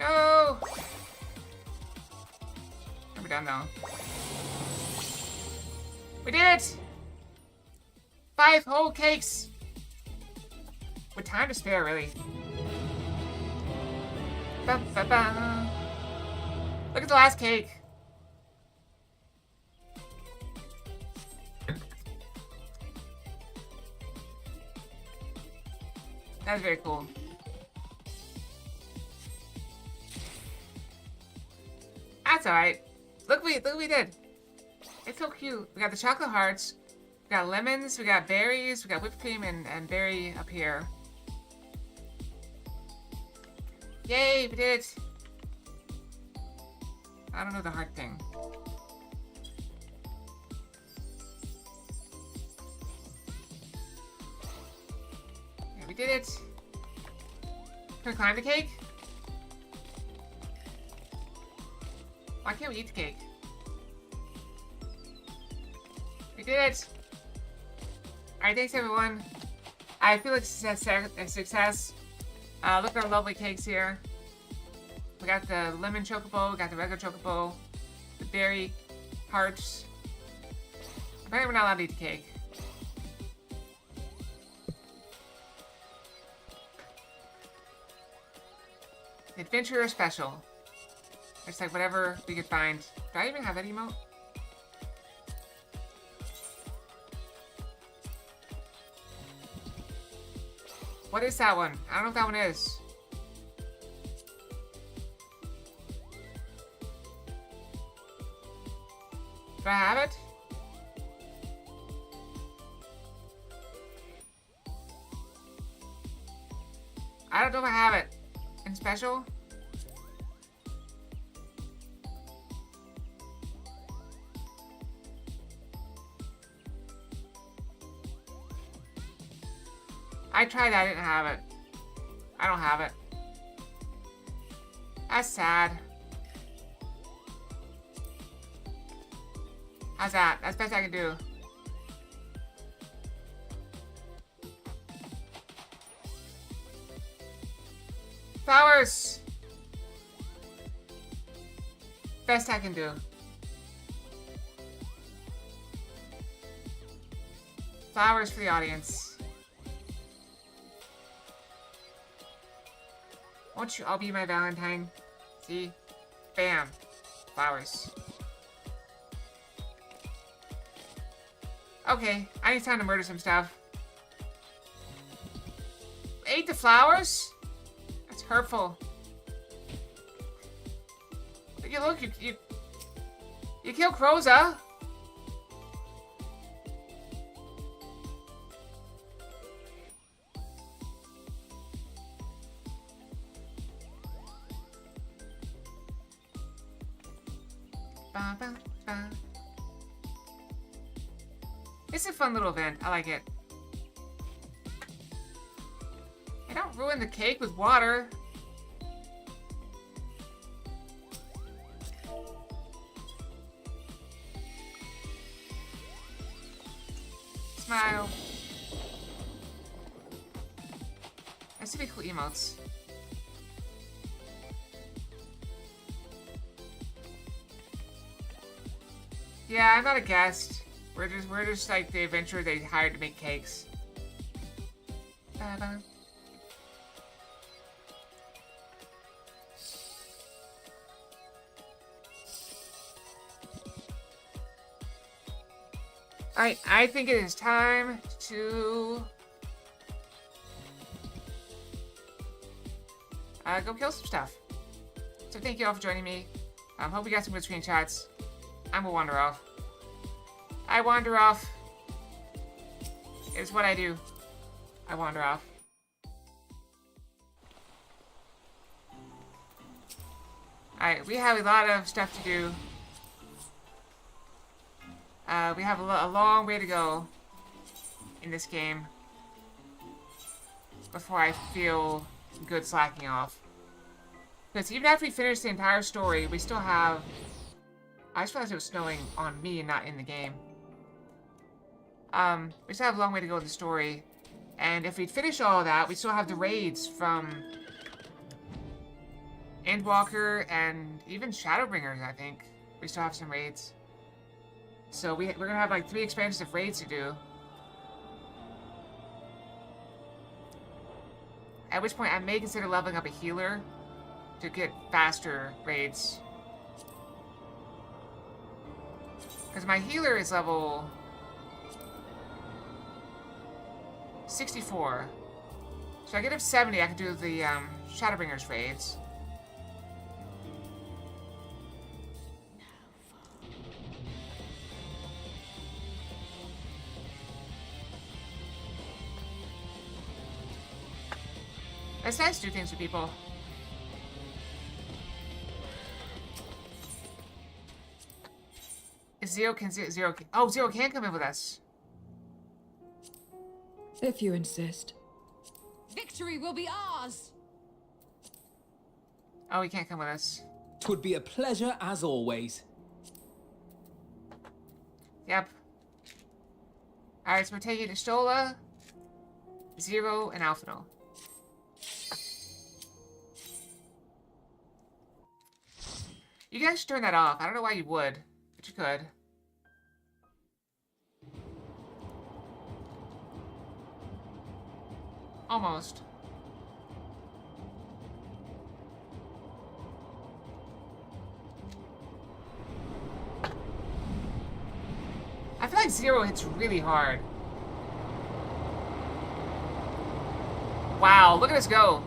No. We're done though. We did it. 5 whole cakes. With time to spare, really. Ba, ba, ba. Look at the last cake. That's very cool. That's alright. Look what we did. It's so cute. We got the chocolate hearts. We got lemons. We got berries. We got whipped cream and berry up here. Yay, we did it. I don't know the heart thing. Yeah, we did it. Can we climb the cake? Why can't we eat the cake? We did it! Alright, thanks everyone. I feel like a success. Look at our lovely cakes here. We got the lemon chocobo, we got the regular chocobo, the berry hearts. Apparently we're not allowed to eat the cake. Adventurer special. It's like whatever we could find. Do I even have that emote? What is that one? I don't know what that one is. Do I have it? I don't know if I have it. In special? I tried that, I didn't have it. I don't have it. That's sad. How's that? That's the best I can do. Flowers! Best I can do. Flowers for the audience. Won't you all be my Valentine? See? Bam. Flowers. Okay, I need time to murder some stuff. Ate the flowers? That's hurtful. Look, you kill Croza. Ba, ba, ba. It's a fun little event. I like it. Hey, don't ruin the cake with water. Smile. I see the cool emotes. Yeah, I'm not a guest. We're just like the adventurer they hired to make cakes. Ba-ba. Alright, I think it is time to go kill some stuff. So thank you all for joining me. Hope you got some good screenshots. I'm gonna wander off. I wander off. It's what I do. I wander off. Alright, we have a lot of stuff to do. We have a long way to go in this game before I feel good slacking off. Because even after we finish the entire story, we still have... I just realized it was snowing on me and not in the game. We still have a long way to go with the story. And if we finish all of that, we still have the raids from Endwalker and even Shadowbringers, I think. We still have some raids. So we're gonna have like 3 expansions of raids to do. At which point I may consider leveling up a healer to get faster raids. Because my healer is level 64. So I get up 70, I can do the Shadowbringers raids. It's nice to do things with people. Zero can come in with us. If you insist. Victory will be ours! Oh, he can't come with us. 'Twould be a pleasure as always. Yep. Alright, so we're taking Stola, Zero, and Alphino. You guys should turn that off. I don't know why you would, but you could. Almost. I feel like Zero hits really hard. Wow, look at us go.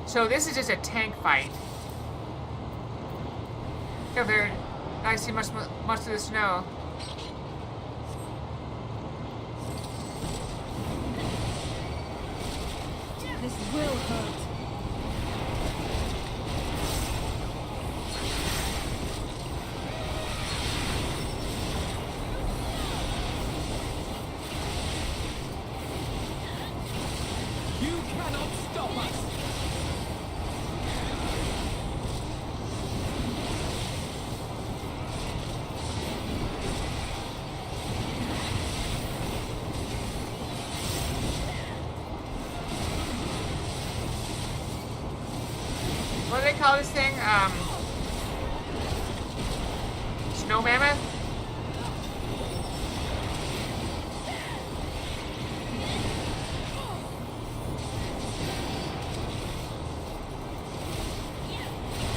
So this is just a tank fight. Go there. I see much of the snow. This will hurt. You cannot stop us! What do they call this thing? Snow mammoth?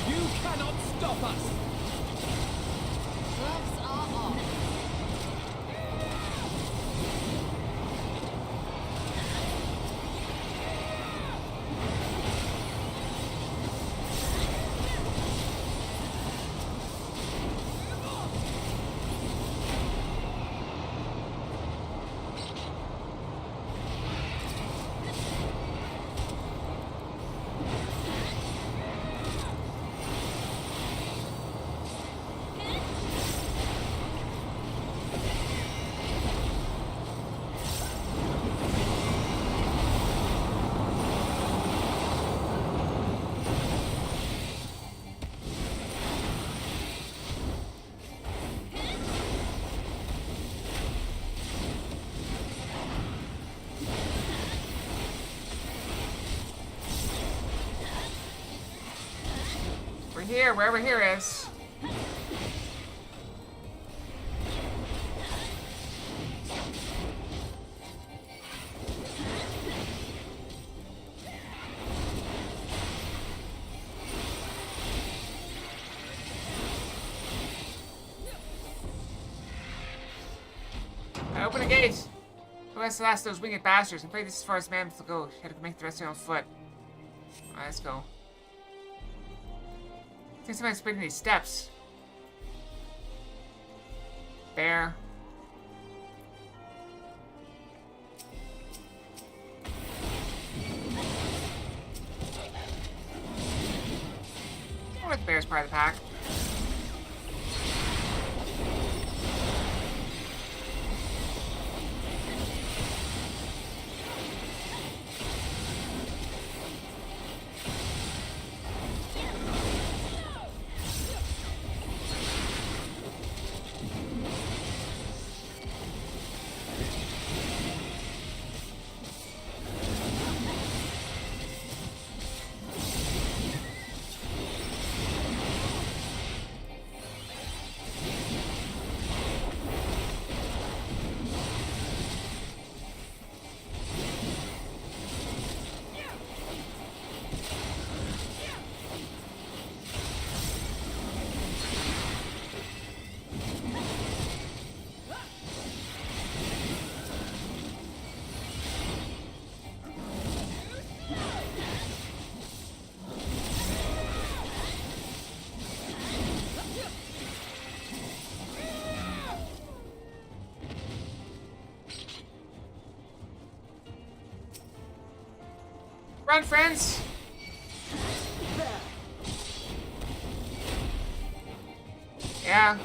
You cannot stop us! Gloves are off. Over here, wherever here is. Open the gate. Who has to last those winged bastards? I'm afraid this is as far as man to go. You had to make the rest of your own foot. Alright, let's go. I think somebody's spinning these steps. Bear. I wonder if the bear's part of the pack. Run, friends! Yeah.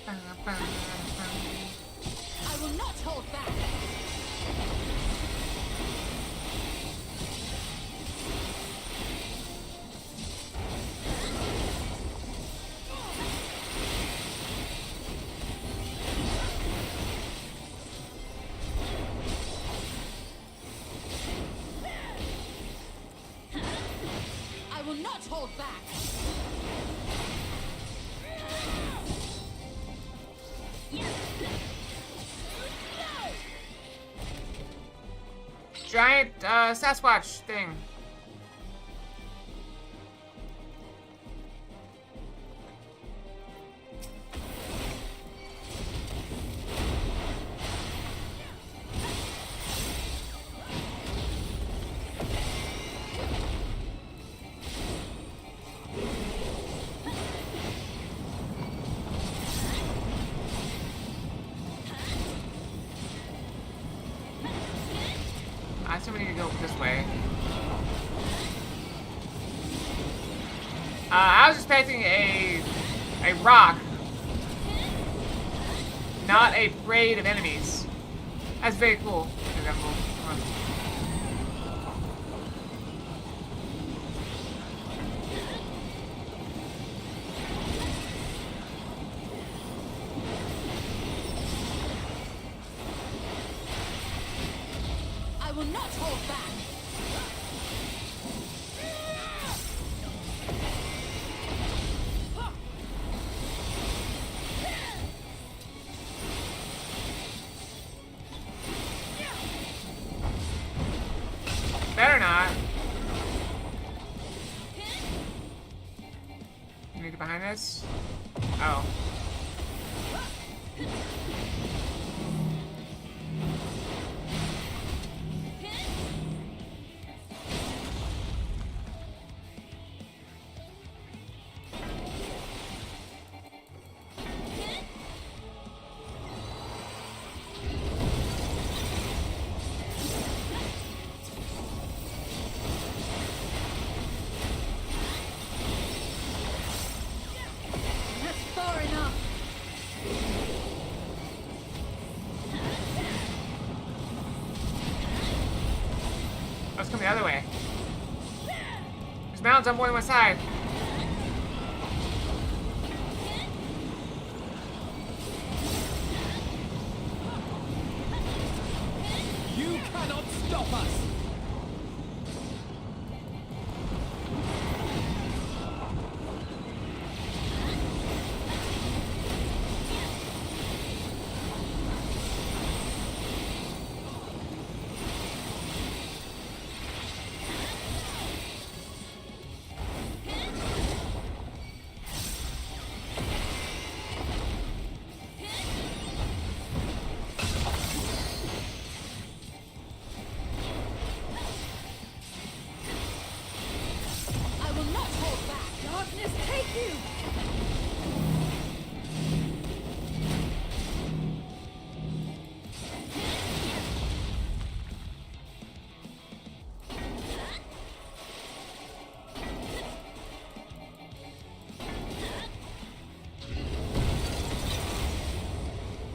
I will not hold back. I will not hold back. Giant Sasquatch thing. I assume we need to go this way. I was expecting a rock, not a parade of enemies. That's very cool. Okay, that's cool. Come on. I will not hold back. Better not. You need to get behind this? Oh. That's far enough. Let's come the other way. There's mountains on more than one side. stop us! I will not hold back. Darkness, take you!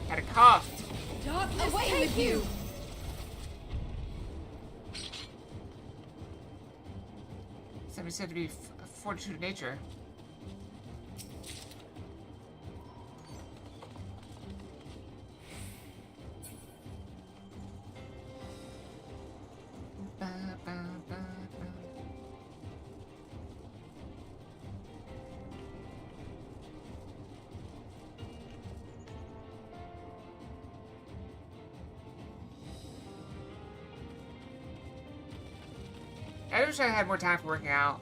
Had a cough. Darkness, away with you! Somebody said to be fortitude of nature. Ba, ba, ba, ba. I wish I had more time for working out.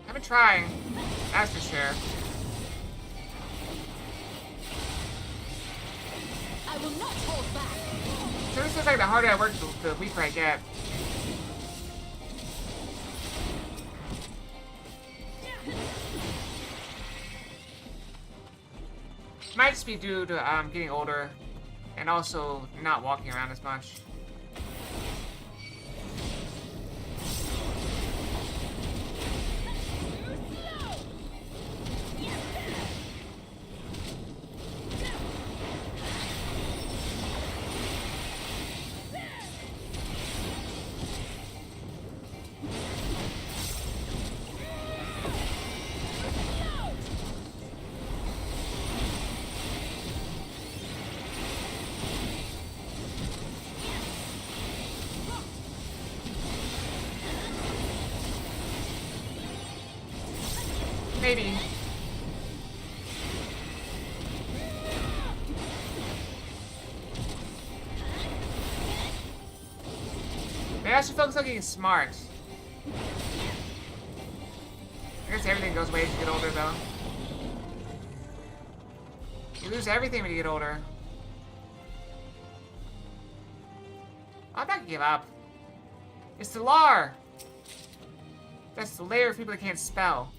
I've been trying, that's for sure. I will not hold back. So this is like the harder I work, the weaker I get. Might just be due to getting older and also not walking around as much. Maybe. Maybe I should focus on getting smart. I guess everything goes away as you get older, though. You lose everything when you get older. I'm not gonna give up. It's the Lar. That's the layer of people that can't spell.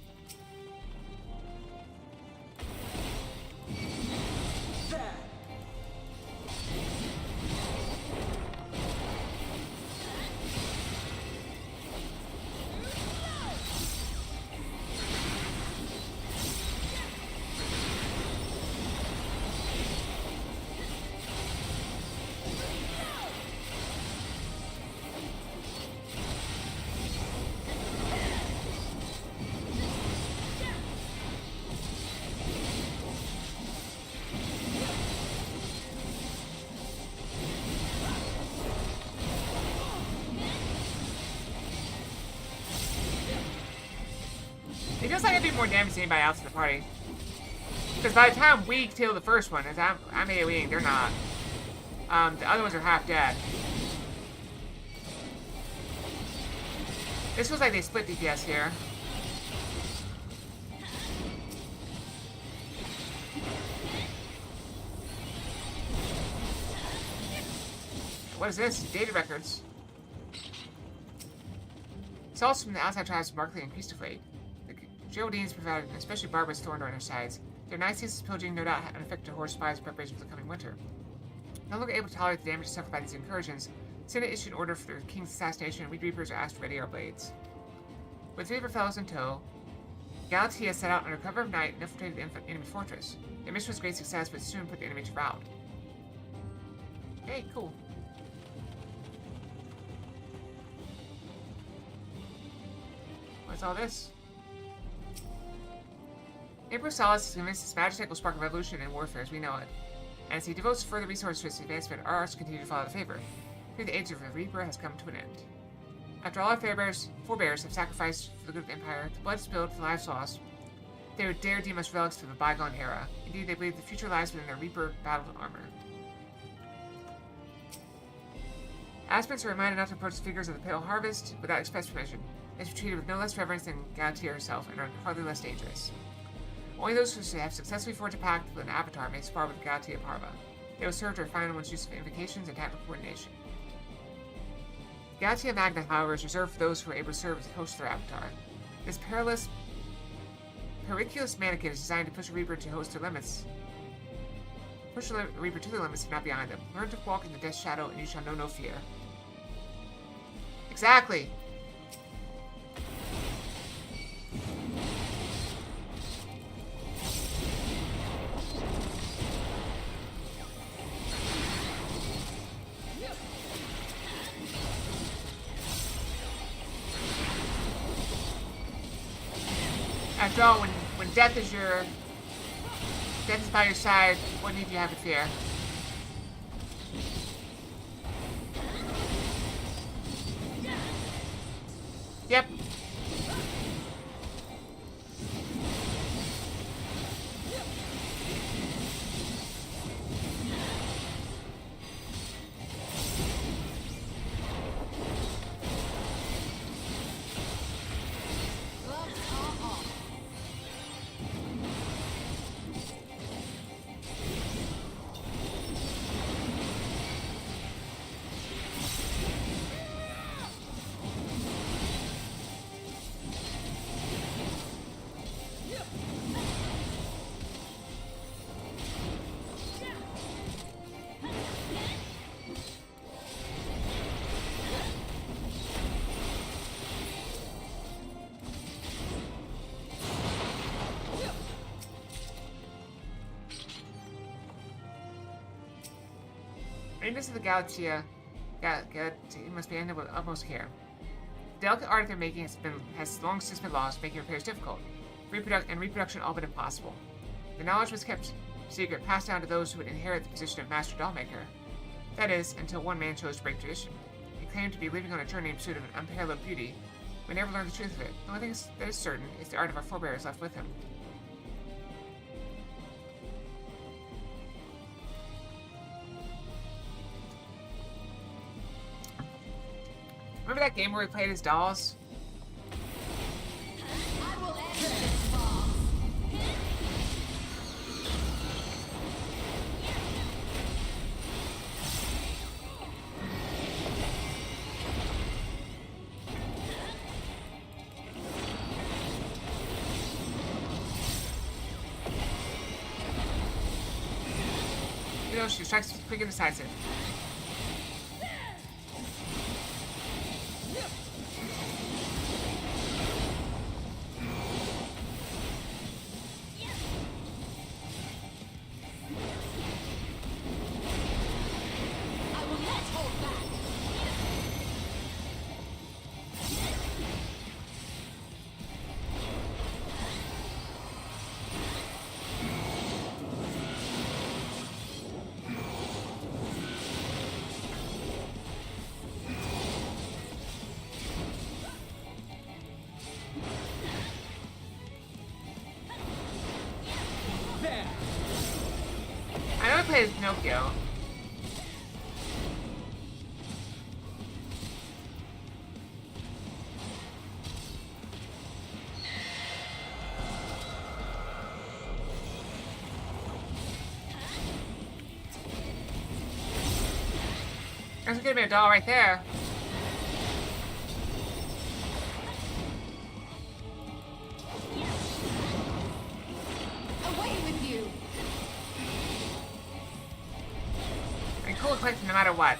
It feels like I do more damage than anybody else in the party. Because by the time we kill the first one, as I'm AoEing, they're not. The other ones are half dead. This feels like they split DPS here. What is this? Data records. Assaults from the outside tribes markedly increased of late. The Geraldines provided an especially barbarous thorn on their sides. Their nice ceaseless pillaging no doubt had an effect to horse spies in preparation for the coming winter. No longer able to tolerate the damage suffered by these incursions, the Senate issued an order for the king's assassination, and we reapers are asked to ready our blades. With 3 of our fellows in tow, Galatea set out under cover of night and infiltrated the enemy fortress. Their mission was a great success, but soon put the enemy to rout. Hey, cool. What's all this? Emperor Solus is convinced his magic will spark a revolution in warfare as we know it, and as he devotes further resources to its advancement, our arts continue to follow the favor. Here the age of the Reaper has come to an end. After all our forebears have sacrificed for the good of the Empire, the blood spilled, the lives lost, they would dare deem us relics of a bygone era. Indeed, they believe the future lies within their Reaper battled armor. Aspirants are reminded not to approach the figures of the Pale Harvest without express permission. They should be treated with no less reverence than Galatea herself, and are hardly less dangerous. Only those who have successfully forged a pact with an avatar may spar with Galatea Parva. They will serve to refine one's use of invocations and tactical coordination. Galatea Magna, however, is reserved for those who are able to serve as hosts of their avatar. This periculous mannequin is designed to push a Reaper to host their limits. Push a Reaper to their limits, if not behind them. Learn to walk in the death shadow, and you shall know no fear. Exactly! After all, when death is by your side, what need you have to fear? Yep. Readiness of the Galatea must be handled with utmost care. The delicate art of their making has long since been lost, making repairs difficult, reproduction all but impossible. The knowledge was kept secret, passed down to those who would inherit the position of Master Dollmaker. That is, until one man chose to break tradition. He claimed to be living on a journey in pursuit of an unparalleled beauty. We never learned the truth of it. The only thing that is certain is the art of our forebears left with him. Remember that game where we played as dolls? I will end this boss. You know, she strikes quick and decisive. I know I played as Pinocchio. There's gonna be a doll right there. Away with you! I mean, cool equipment no matter what.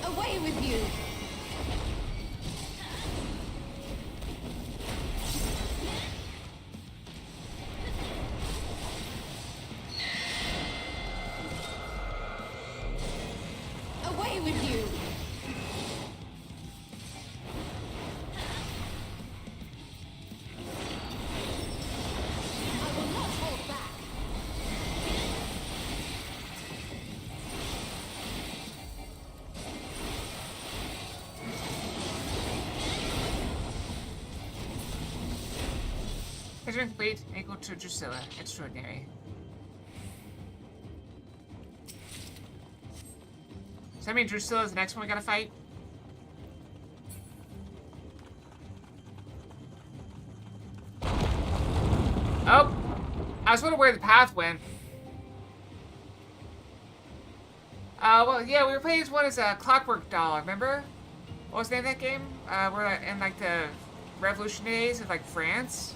Away with you! Away with you! I will not hold back! Mission complete. Equal to Drusilla. Extraordinary. Does that mean Drusilla is the next one we gotta fight? Oh! I was wondering where the path went. Well, yeah, we were playing this one as a Clockwork Doll, remember? What was the name of that game? We're in, like, the Revolution days of, like, France.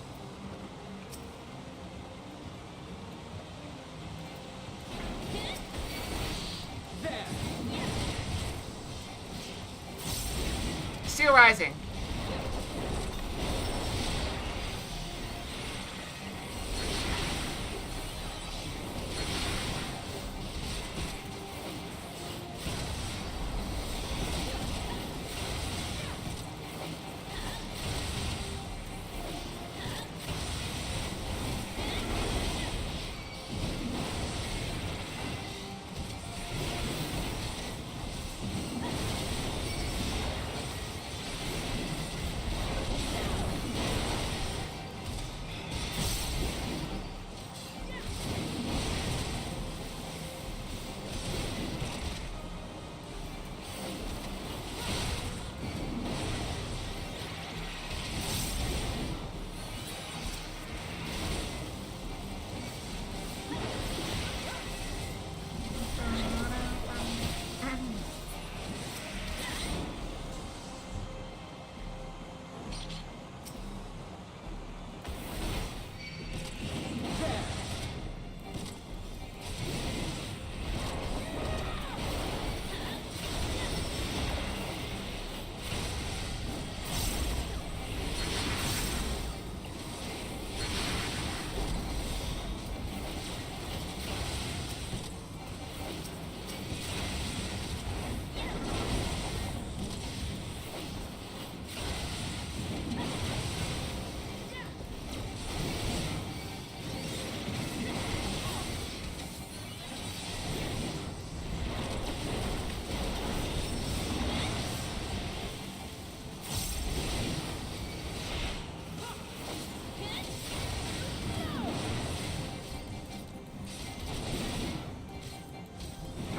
There. Steel Rising.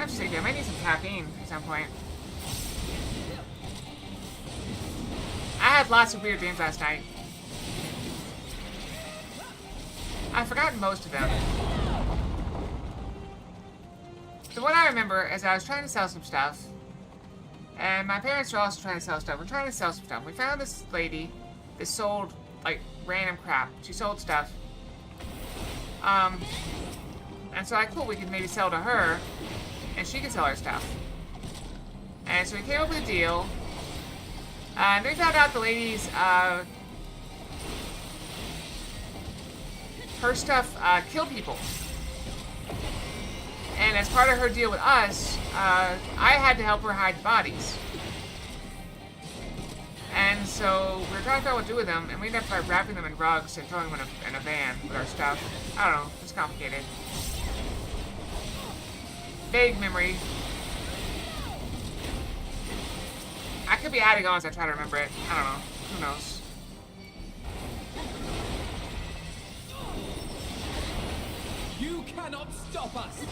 I'm just thinking, I might need some caffeine at some point. I had lots of weird dreams last night. I've forgotten most of them. So what I remember is I was trying to sell some stuff. And my parents were also trying to sell stuff. We're trying to sell some stuff. We found this lady that sold, like, random crap. She sold stuff. And so I cool, we could maybe sell to her. And she could sell her stuff. And so we came up with a deal. And then we found out the lady's, her stuff, killed people. And as part of her deal with us, I had to help her hide the bodies. And so we were trying to figure out what to do with them, and we ended up by wrapping them in rugs and throwing them in a van with our stuff. I don't know, it's complicated. Vague memory. I could be adding on as I try to remember it. I don't know. Who knows? You cannot stop us.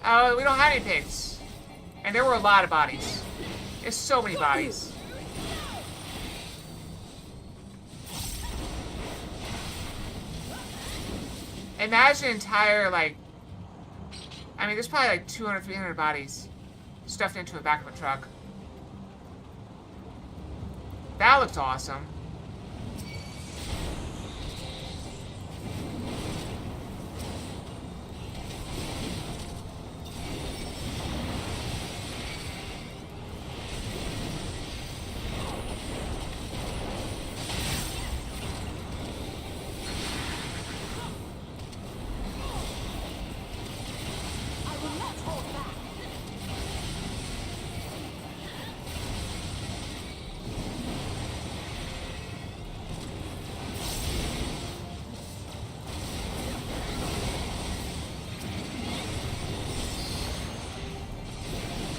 Oh, we don't have any pigs. And there were a lot of bodies. There's so many bodies. Imagine entire, like... I mean, there's probably like 200, 300 bodies stuffed into the back of a truck. That looks awesome.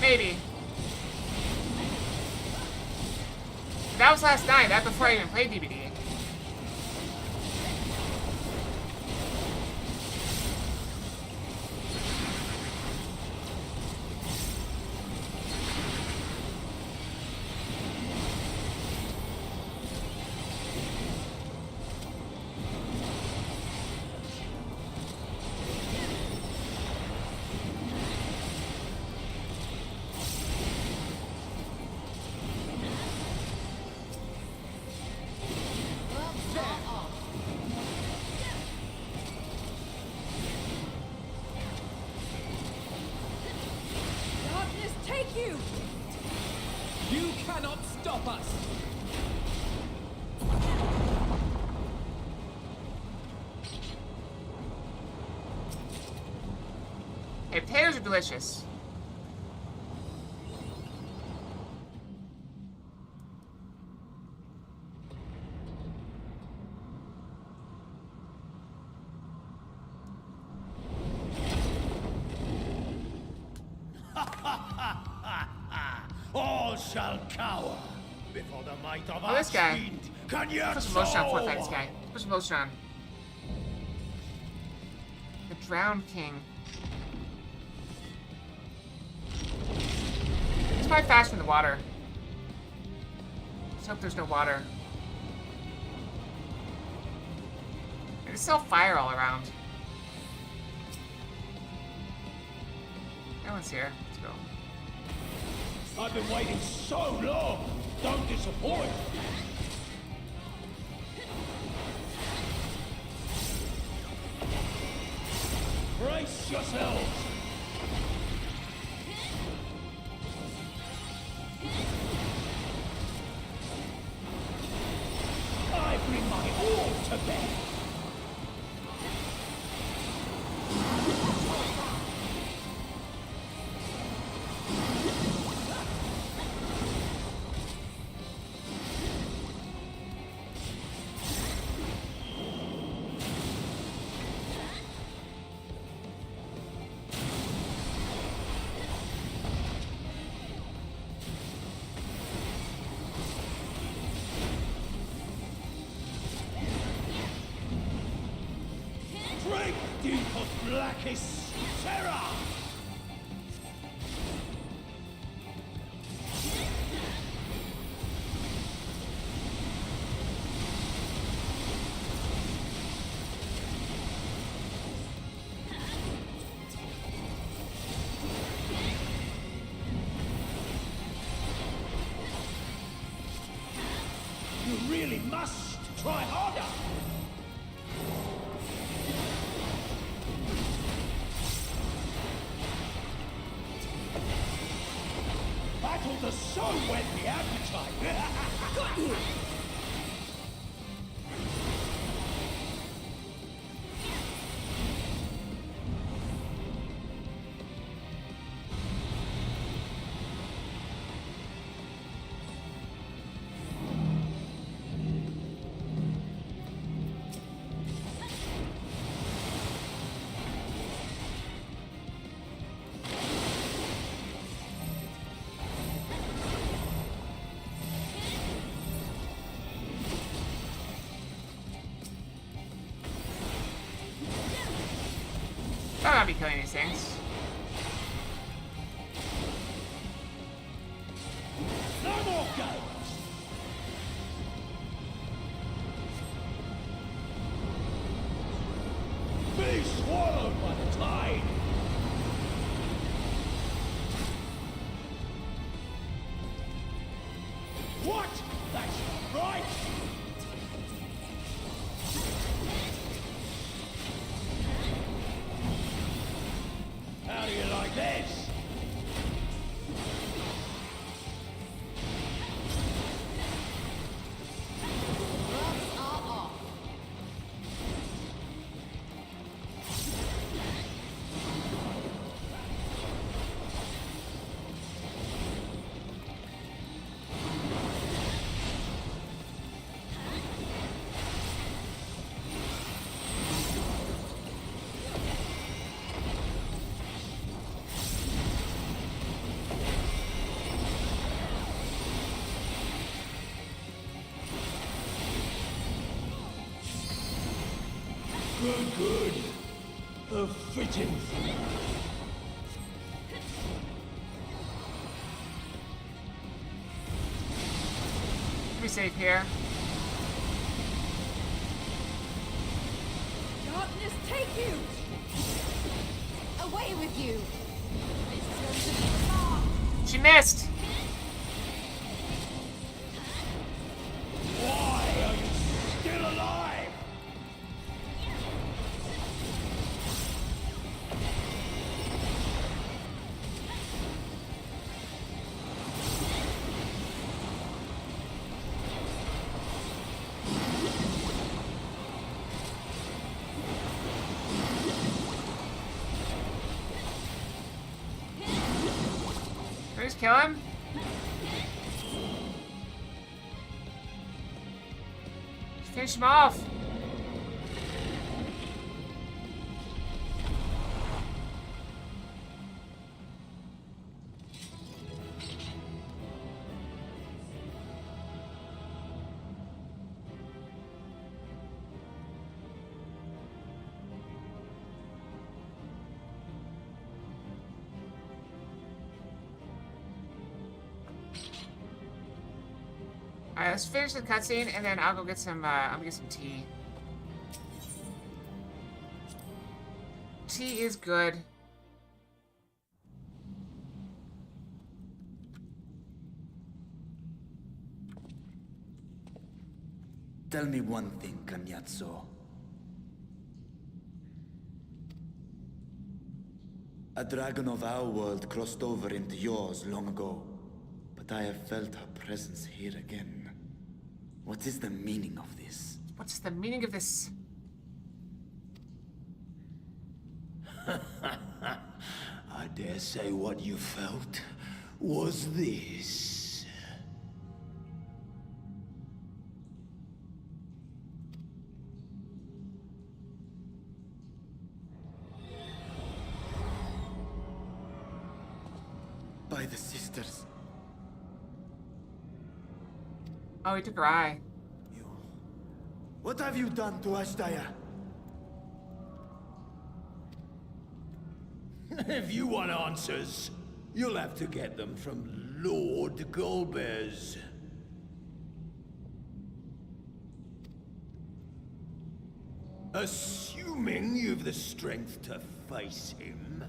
Maybe. That was last night. That before I even played DBD. You cannot stop us. Hey, potatoes are delicious. All shall cower before the might of Oh, this guy. Archfiend. Can you Put some motion on before I fight this guy. Put some motion on. The Drowned King. It's probably faster in the water. Let's hope there's no water. There's still fire all around. No one's here. Let's go. I've been waiting so long. Don't disappoint. Brace yourselves. I bring my all to bear. Great Duke of Blackest Terror! You really must try harder! Battle does so whet the appetite. Got you. be killing these things. No more games! Be swallowed by the tide! What? That's not right! How do you like this? Gloves are off. Good, good. A fitting thing. Be safe here. Darkness, take you! Away with you! This turns to be far. She missed. Why are you still alive? Just kill him. Just finish him off. Alright, let's finish the cutscene and then I'll go get some I'll get some tea. Tea is good. Tell me one thing, Cagnazzo. A dragon of our world crossed over into yours long ago, but I have felt her presence here again. What is the meaning of this? What's the meaning of this? I dare say what you felt was this. By the sisters. Oh, he took her eye. You... What have you done to Ashtaya? If you want answers, you'll have to get them from Lord Golbez. Assuming you've the strength to face him.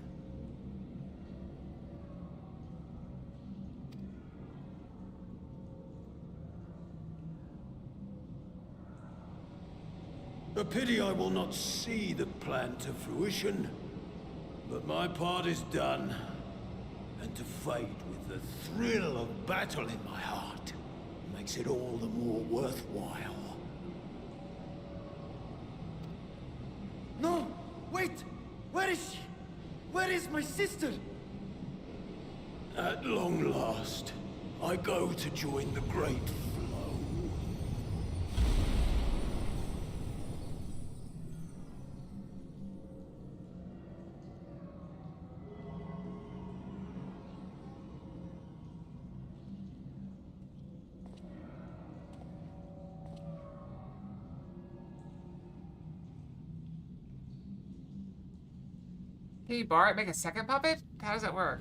A pity I will not see the plan to fruition, but my part is done. And to fight with the thrill of battle in my heart makes it all the more worthwhile. No! Wait! Where is she? Where is my sister? At long last, I go to join the great flow. Can you borrow it, make a second puppet? How does that work?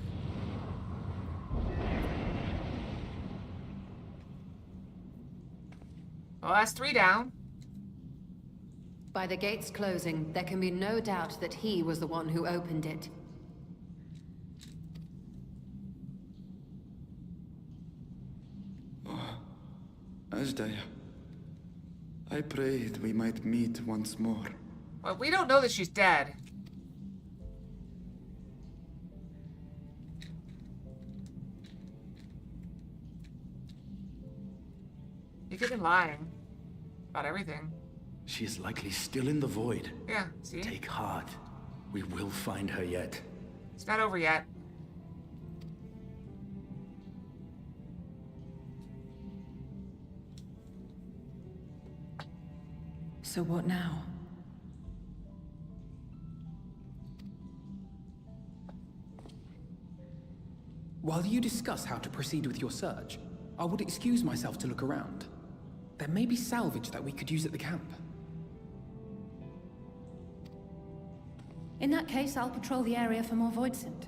Well, that's 3 down. By the gates closing, there can be no doubt that he was the one who opened it. Ajdaya, I prayed we might meet once more. Well, we don't know that she's dead. You could be lying about everything. She is likely still in the void. Yeah, see? Take heart. We will find her yet. It's not over yet. So what now? While you discuss how to proceed with your search, I would excuse myself to look around. There may be salvage that we could use at the camp. In that case, I'll patrol the area for more voidsent.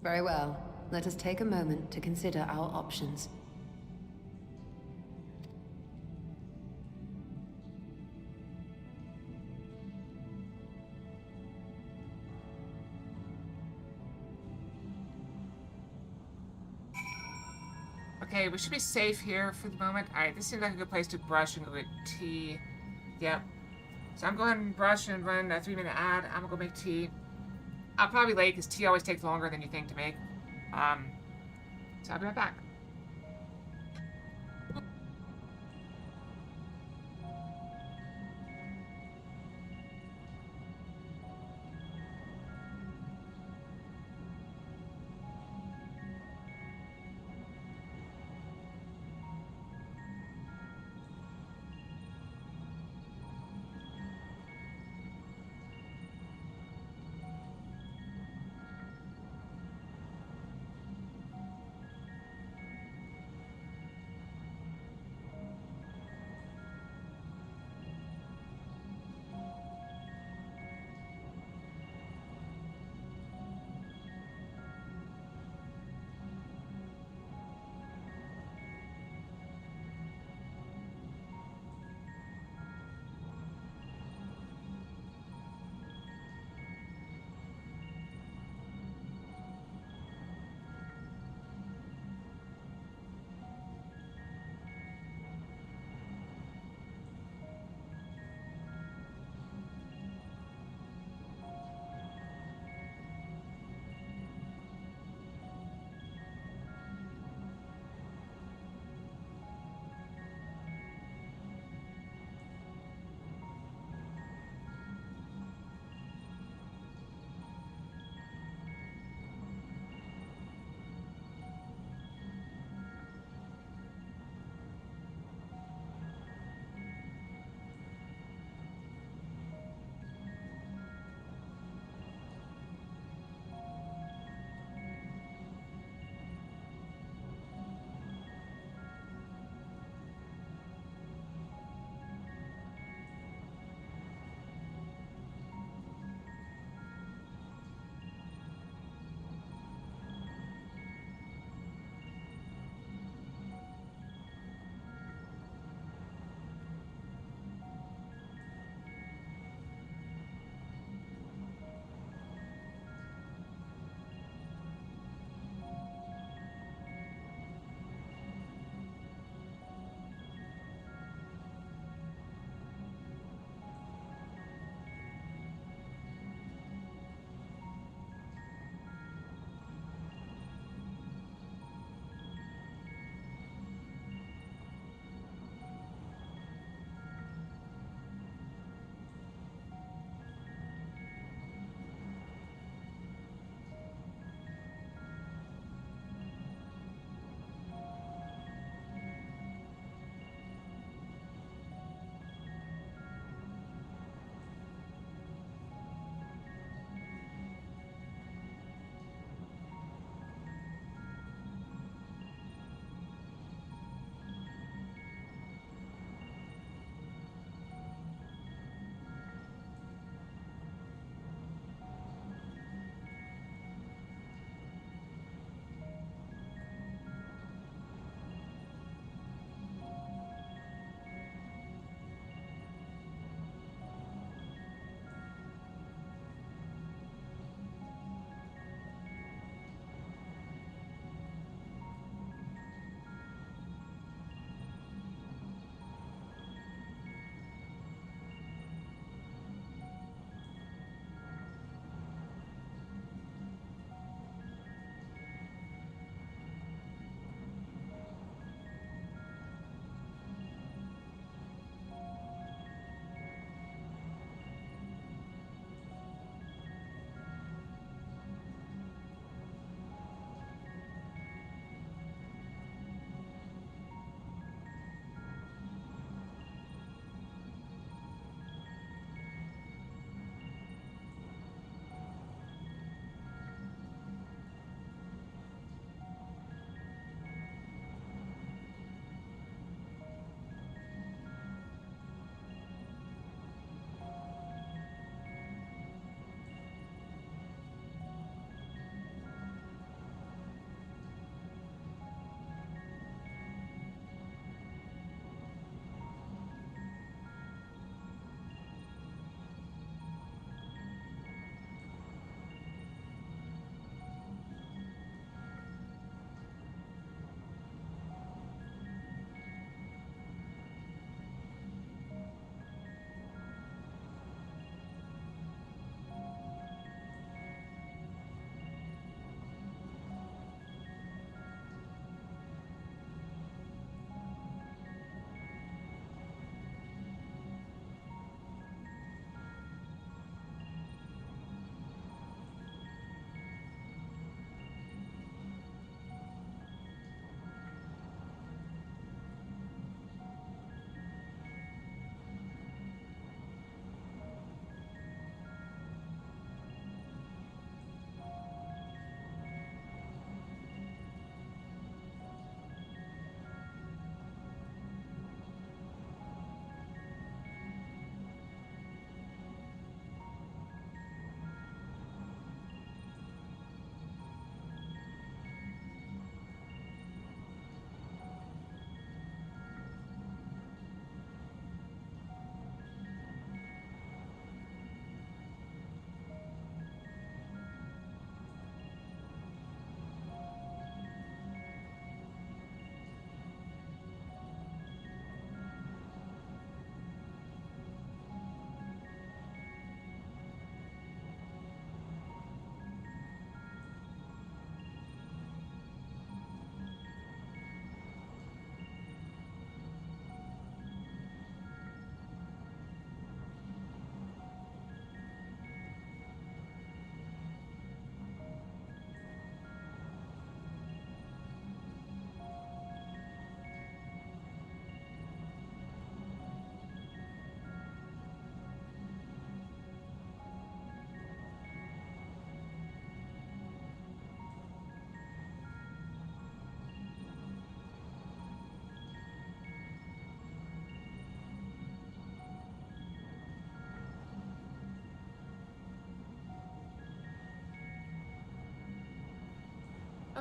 Very well. Let us take a moment to consider our options. Okay, we should be safe here for the moment. Alright, this seems like a good place to brush and go get tea. Yep. So I'm going to brush and run a 3-minute ad. I'm gonna go make tea. I'll probably be late because tea always takes longer than you think to make. So I'll be right back.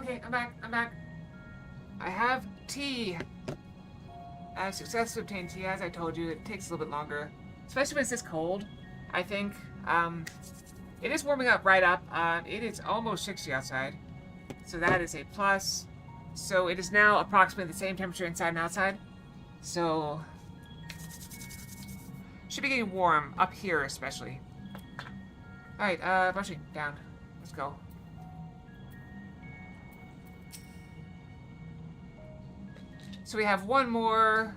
Okay, I'm back. I'm back. I have tea. I have successfully obtained tea, as I told you. It takes a little bit longer, especially when it's this cold. I think. It is warming up right up. It is almost 60 outside, so that is a plus. So it is now approximately the same temperature inside and outside. So should be getting warm up here, especially. All right, brushing down. Let's go. So we have one more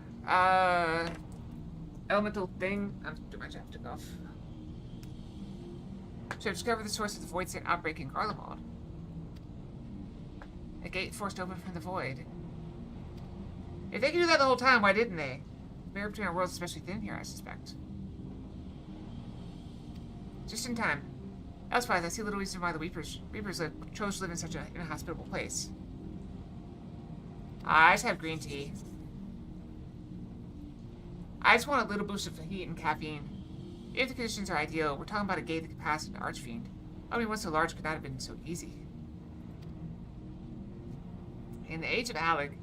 elemental thing. I'm doing my chapstick off. So I've discovered the source of the void state outbreak in Garlemald. A gate forced open from the void. If they could do that the whole time, why didn't they? The barrier between our worlds is especially thin here, I suspect. Just in time. Elsewise, I see little reason why the Reapers chose to live in such an inhospitable place. I just have green tea. I just want a little boost of heat and caffeine. If the conditions are ideal, we're talking about a gate that could pass an Archfiend. Only one so large could not have been so easy. In the age of Alec,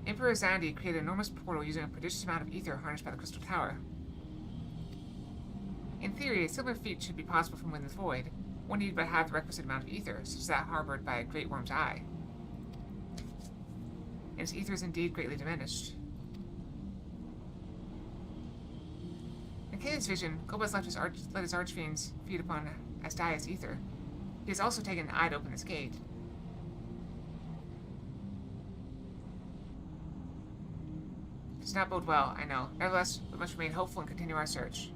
Emperor Zandi created an enormous portal using a prodigious amount of ether harnessed by the Crystal Tower. In theory, a similar feat should be possible from within the void. One need but have the requisite amount of ether, such as that harbored by a great worm's eye. And its ether is indeed greatly diminished. In Caden's vision, Kobus let his archfiends feed upon Asdia's ether. He has also taken an eye to open this gate. It does not bode well, I know. Nevertheless, we must remain hopeful and continue our search.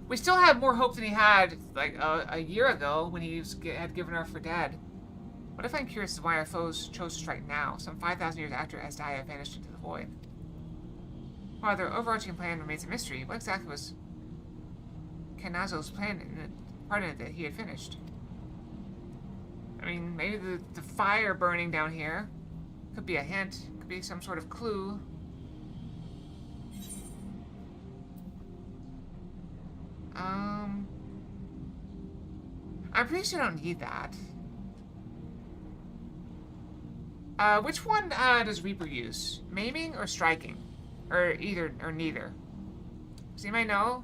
We still have more hope than he had, like, a year ago when he had given her for dead. What I find curious is why our foes chose to strike now, some 5,000 years after Asdia vanished into the void. While their overarching plan remains a mystery, what exactly was Kanazo's plan in the part in it that he had finished? I mean, maybe the fire burning down here could be a hint, could be some sort of clue. I'm pretty sure I don't need that. Which one does Reaper use? Maiming or striking? Or either, or neither? Does anybody know?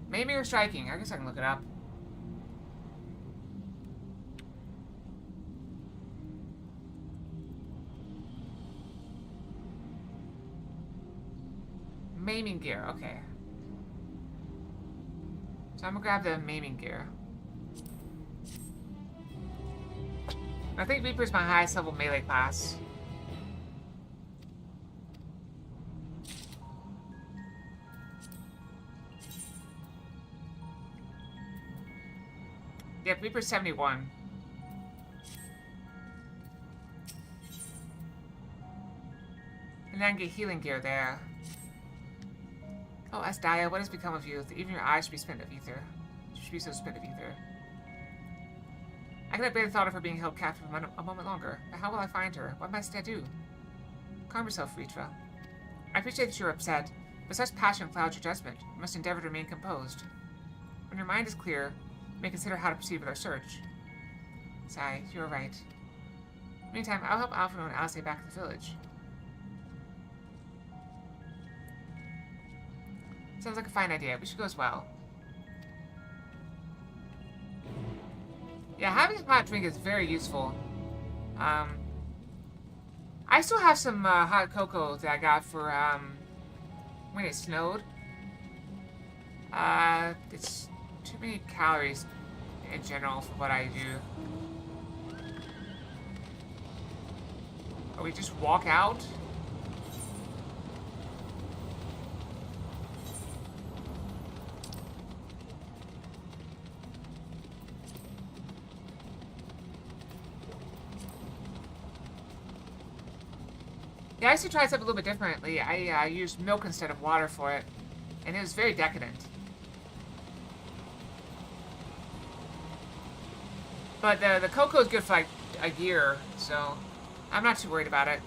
Maiming or striking? I guess I can look it up. Maiming gear, okay. So I'm gonna grab the maiming gear. I think Reaper's my highest level melee class. Yep, Reaper's 71. And then get healing gear there. Oh, Asdia, what has become of you? Even your eyes should be spent of ether. Should be so spent of ether. I cannot bear the thought of her being held captive a moment longer. But how will I find her? What must I do? Calm yourself, Ritra. I appreciate that you are upset, but such passion clouds your judgment. You must endeavor to remain composed. When your mind is clear, you may consider how to proceed with our search. Sigh, you are right. Meantime, I'll help Alphino and Alice back at the village. Sounds like a fine idea. We should go as well. Yeah, having a hot drink is very useful. I still have some hot cocoa that I got for when it snowed. It's too many calories in general for what I do. Or we just walk out? Yeah, I used to try something a little bit differently. I used milk instead of water for it, and it was very decadent. But the cocoa is good for like a year, so I'm not too worried about it.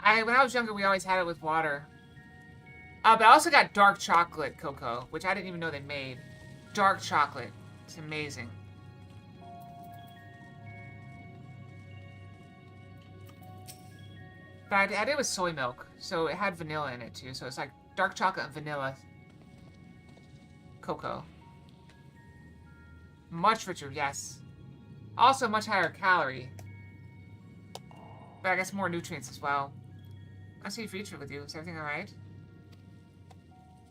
When I was younger, we always had it with water. But I also got dark chocolate cocoa, which I didn't even know they made. Dark chocolate. It's amazing. But I did it with soy milk, so it had vanilla in it too. So it's like dark chocolate and vanilla cocoa. Much richer, yes. Also much higher calorie. But I guess more nutrients as well. I'll see future with you. Is everything alright?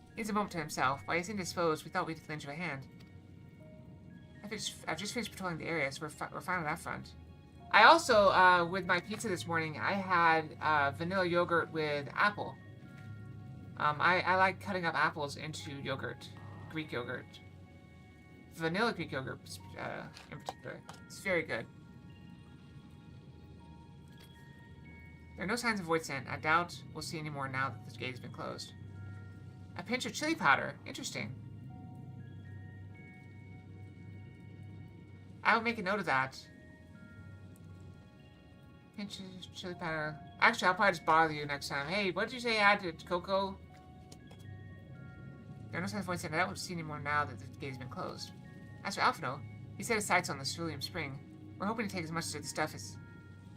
He needs a moment to himself. While he's indisposed, we thought we'd lend you a hand. I've just finished patrolling the area, so we're fine on that front. I also, with my pizza this morning, I had vanilla yogurt with apple. I like cutting up apples into yogurt. Greek yogurt. Vanilla Greek yogurt, in particular. It's very good. There are no signs of void scent. I doubt we'll see any more now that the gate has been closed. A pinch of chili powder. Interesting. I will make a note of that. Pinch of chili powder. Actually, I'll probably just bother you next time. Hey, what did you say I had to cocoa? There are no signs of void scent. I doubt we'll see any more now that the gate has been closed. As for Alphino, he set his sights on the cerulean spring. We're hoping to take as much of the stuff as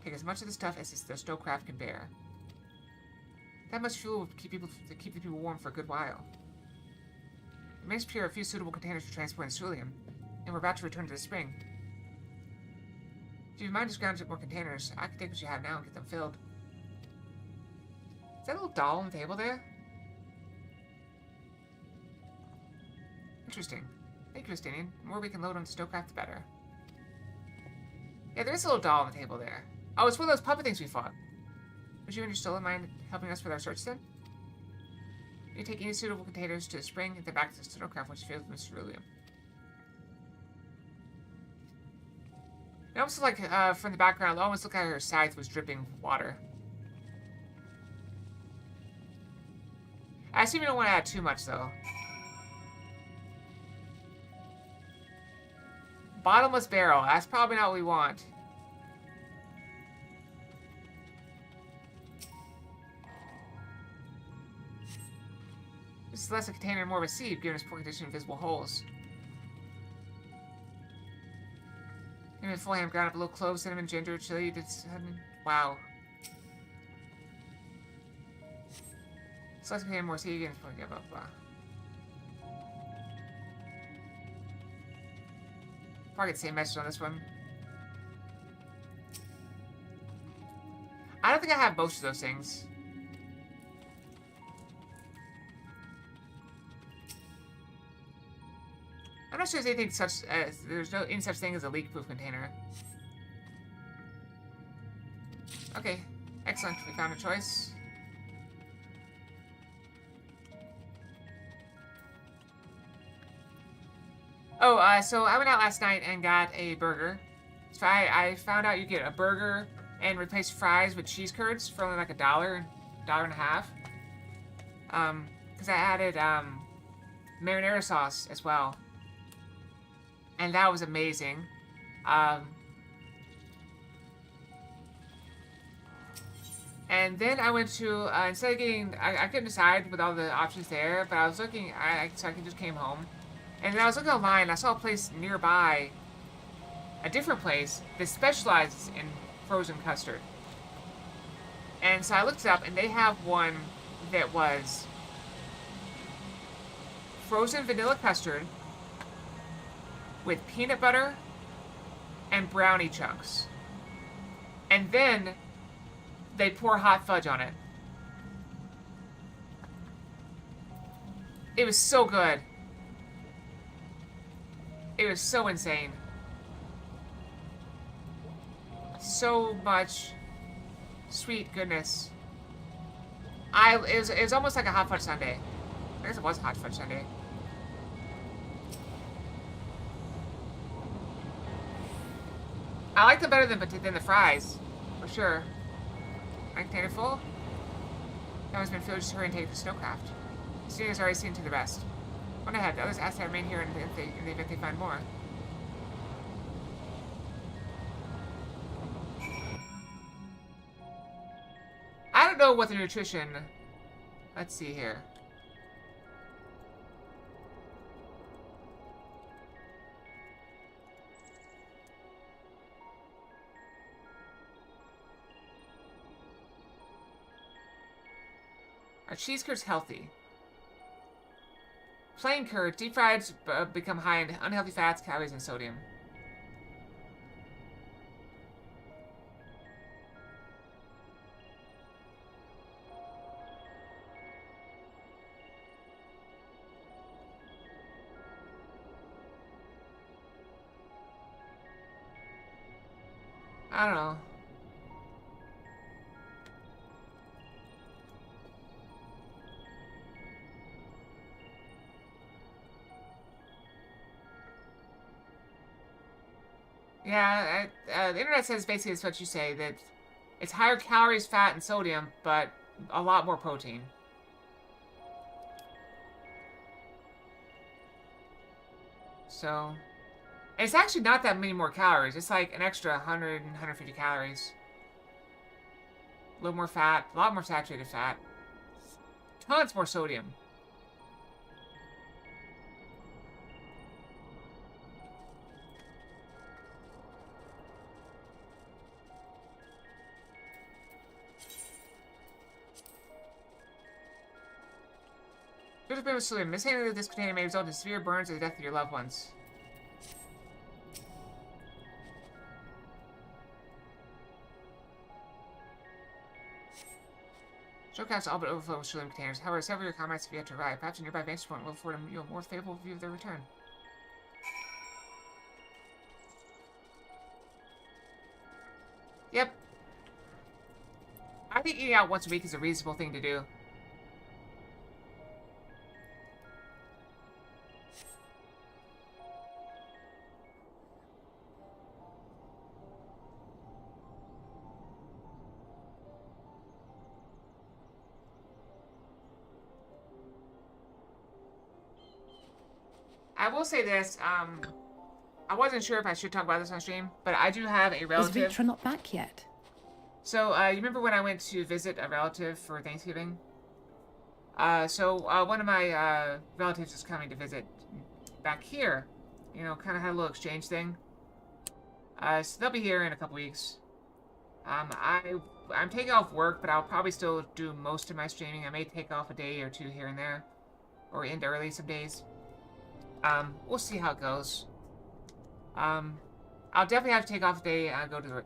the snowcraft can bear. That much fuel will keep the people warm for a good while. It may secure a few suitable containers for transporting cerulean, and we're about to return to the spring. If you mind just grounding more containers, I can take what you have now and get them filled. Is that a little doll on the table there? Interesting. Thank you, Justinian. The more we can load onto snowcraft, the better. Yeah, there is a little doll on the table there. Oh, it's one of those puppet things we fought. Would you and your stolen mind helping us with our search then? You take any suitable containers to the spring and then back to the snowcraft which filled with cerulean. It almost looked like, from the background, it almost looked like her scythe was dripping water. I assume you don't want to add too much, though. Bottomless barrel. That's probably not what we want. This is less a container and more of a sieve, giving us poor condition of visible holes. Give me a full ham, ground up a little clove, cinnamon, ginger, chili, wow. So let's contain more sieve, blah, blah, blah. Probably get the same message on this one. I don't think I have most of those things. I'm not sure there's anything such as any such thing as a leak-proof container. Okay, excellent. We found a choice. Oh, so I went out last night and got a burger. So I found out you get a burger and replace fries with cheese curds for only like $1, $1.50. Because I added marinara sauce as well. And that was amazing. And then I went to, instead of getting, I couldn't decide with all the options there, but I was looking, so I just came home. And then I was looking online, and I saw a place nearby, a different place, that specializes in frozen custard. And so I looked it up, and they have one that was frozen vanilla custard with peanut butter and brownie chunks. And then they pour hot fudge on it. It was so good. It was so insane. So much sweet goodness. It was almost like a hot fudge sundae. I guess it was a hot fudge sundae. I like them better than the fries, for sure. My container full? That one's been filled. Just hurry and take the snowcraft. The studio's already seen to the rest. One ahead. The others ask to remain here in the event they find more. I don't know what the nutrition... Let's see here. Our cheese curd's healthy. Plain curd, deep fried, become high in unhealthy fats, calories, and sodium. I don't know. Yeah, the internet says basically it's what you say, that it's higher calories, fat, and sodium, but a lot more protein. So, it's actually not that many more calories. It's like an extra 100 and 150 calories. A little more fat, a lot more saturated fat. Tons more sodium. Due to sodium, mishandling this container may result in severe burns or the death of your loved ones. Showcasts all but overflow with sodium containers. However, several of your comrades have yet to arrive. Perhaps a nearby vantage point will afford you a more favorable view of their return. Yep. I think eating out once a week is a reasonable thing to do. I will say this, I wasn't sure if I should talk about this on stream, but I do have a relative. Is Vitra not back yet? So, you remember when I went to visit a relative for Thanksgiving? One of my relatives is coming to visit back here. You know, kind of had a little exchange thing. So they'll be here in a couple weeks. I'm taking off work, but I'll probably still do most of my streaming. I may take off a day or two here and there, or end early some days. We'll see how it goes. I'll definitely have to take off a day and go to the...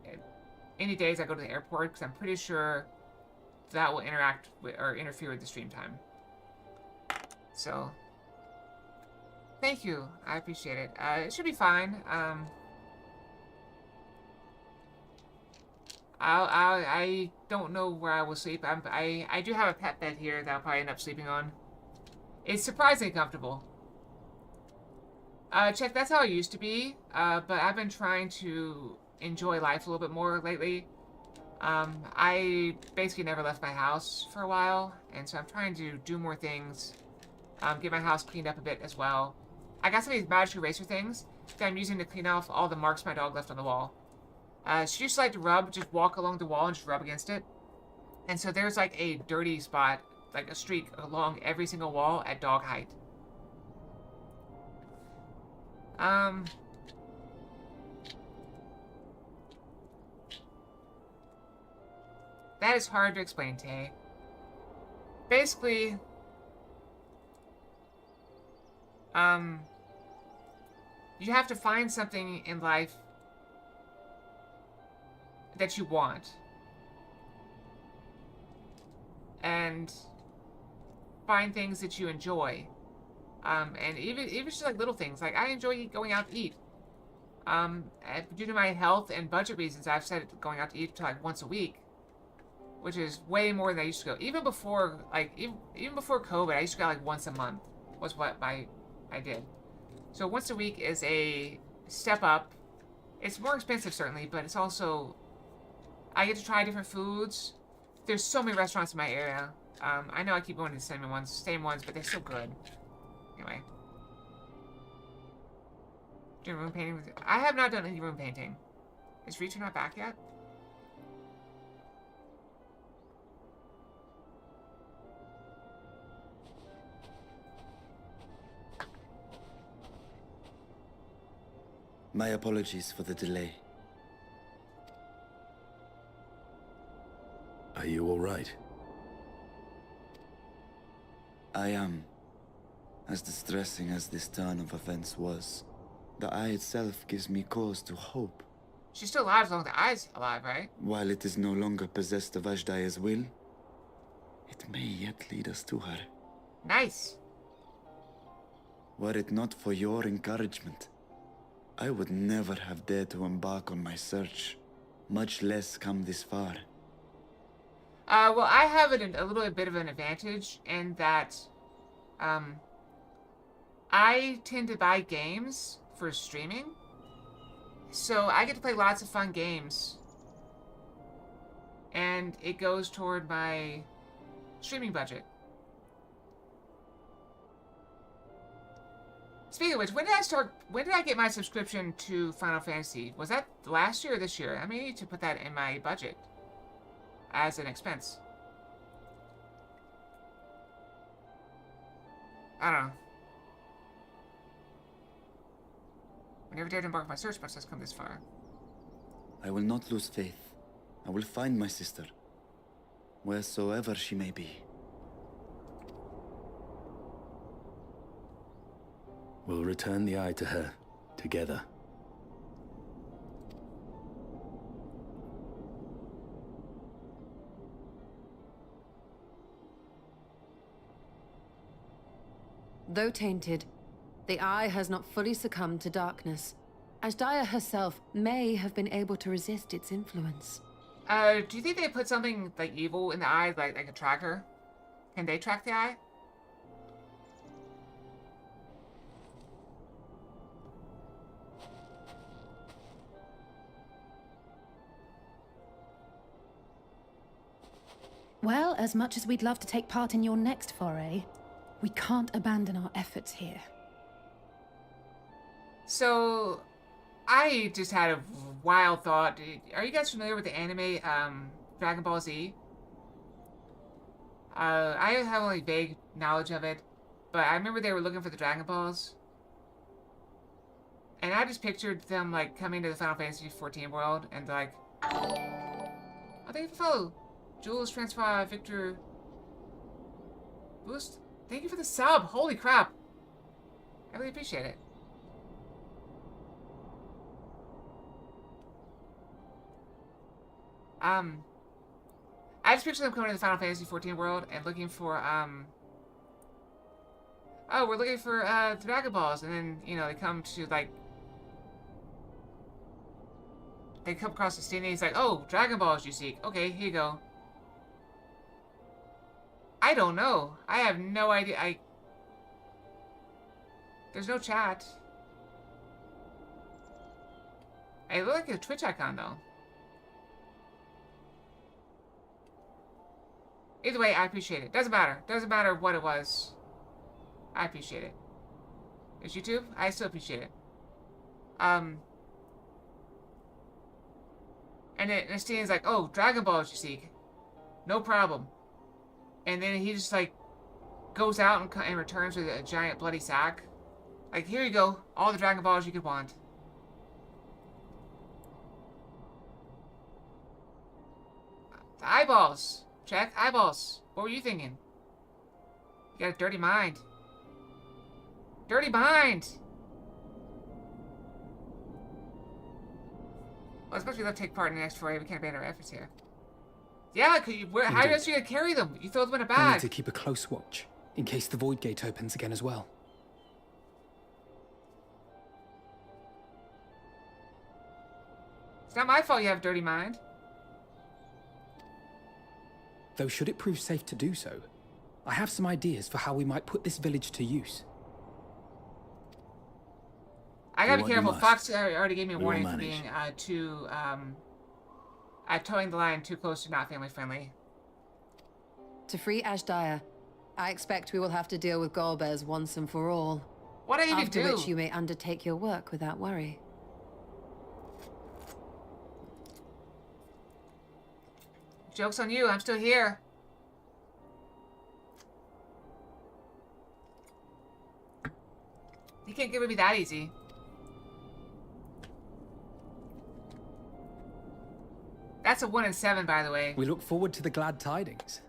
Any days I go to the airport, because I'm pretty sure that will interact with, or interfere with the stream time. So... Thank you. I appreciate it. It should be fine. I don't know where I will sleep. I do have a pet bed here that I'll probably end up sleeping on. It's surprisingly comfortable. Check, that's how it used to be, but I've been trying to enjoy life a little bit more lately. I basically never left my house for a while, and so I'm trying to do more things, get my house cleaned up a bit as well. I got some of these magic eraser things that I'm using to clean off all the marks my dog left on the wall. She used to like to rub, just walk along the wall and just rub against it. And so there's like a dirty spot, like a streak along every single wall at dog height. That is hard to explain, Tay. Basically, you have to find something in life that you want. And find things that you enjoy. And even just like little things, like I enjoy going out to eat. Due to my health and budget reasons, I've said going out to eat to like once a week, which is way more than I used to go. Even before, like even before COVID, I used to go like once a month. Was what I did. So once a week is a step up. It's more expensive certainly, but it's also I get to try different foods. There's so many restaurants in my area. I know I keep going to the same ones, but they're so good. Anyway. Doing room painting with... I have not done any room painting. Is Reacher not back yet? My apologies for the delay. Are you all right? I am. As distressing as this turn of events was, the Eye itself gives me cause to hope. She's still alive as long as the Eye's alive, right? While it is no longer possessed of Ashdaya's will, it may yet lead us to her. Nice. Were it not for your encouragement, I would never have dared to embark on my search, much less come this far. Well, I have a little bit of an advantage in that, I tend to buy games for streaming, so I get to play lots of fun games, and it goes toward my streaming budget. Speaking of which, when did I get my subscription to Final Fantasy? Was that last year or this year? I may need to put that in my budget as an expense. I don't know. I never dared embark on my search, much less come this far. I will not lose faith. I will find my sister, wheresoever she may be. We'll return the Eye to her, together. Though tainted, the Eye has not fully succumbed to darkness. Ashdaya herself may have been able to resist its influence. Do you think they put something like evil in the Eye, like a tracker? Can they track the Eye? Well, as much as we'd love to take part in your next foray, we can't abandon our efforts here. So, I just had a wild thought. Are you guys familiar with the anime, Dragon Ball Z? I have only vague knowledge of it, but I remember they were looking for the Dragon Balls. And I just pictured them, like, coming to the Final Fantasy XIV world, and like, oh, thank you for follow. Jules, Transfer, Victor, Boost. Thank you for the sub. Holy crap. I really appreciate it. I just picture them coming to the Final Fantasy XIV world and looking for, oh, we're looking for, the Dragon Balls, and then, you know, they come to, like, they come across the scene and he's like, oh, Dragon Balls you seek. Okay, here you go. I don't know. I have no idea. There's no chat. I look like a Twitch icon, though. Either way, I appreciate it. Doesn't matter. Doesn't matter what it was. I appreciate it. It's YouTube? I still appreciate it. And then Steven's like, oh, Dragon Balls you seek. No problem. And then he just, like, goes out and returns with a giant bloody sack. Like, here you go. All the Dragon Balls you could want. The eyeballs. Check. Eyeballs. What were you thinking? You got a dirty mind. Dirty mind! Well, as much as we love to take part in the next foray, we can't abandon our efforts here. Yeah, how else are you gonna carry them? You throw them in a I bag. need to keep a close watch, in case the Void Gate opens again as well. It's not my fault you have a dirty mind. Though should it prove safe to do so, I have some ideas for how we might put this village to use. I gotta Do be what you careful. must. Fox already gave me a We will warning for manage. being towing the line too close to not family friendly. To free Ashdaya, I expect we will have to deal with Golbez once and for all. What do I even After do? which you may undertake your work without worry. Joke's on you. I'm still here. You can't get rid of me that easy. That's a 1 in 7, by the way. We look forward to the glad tidings.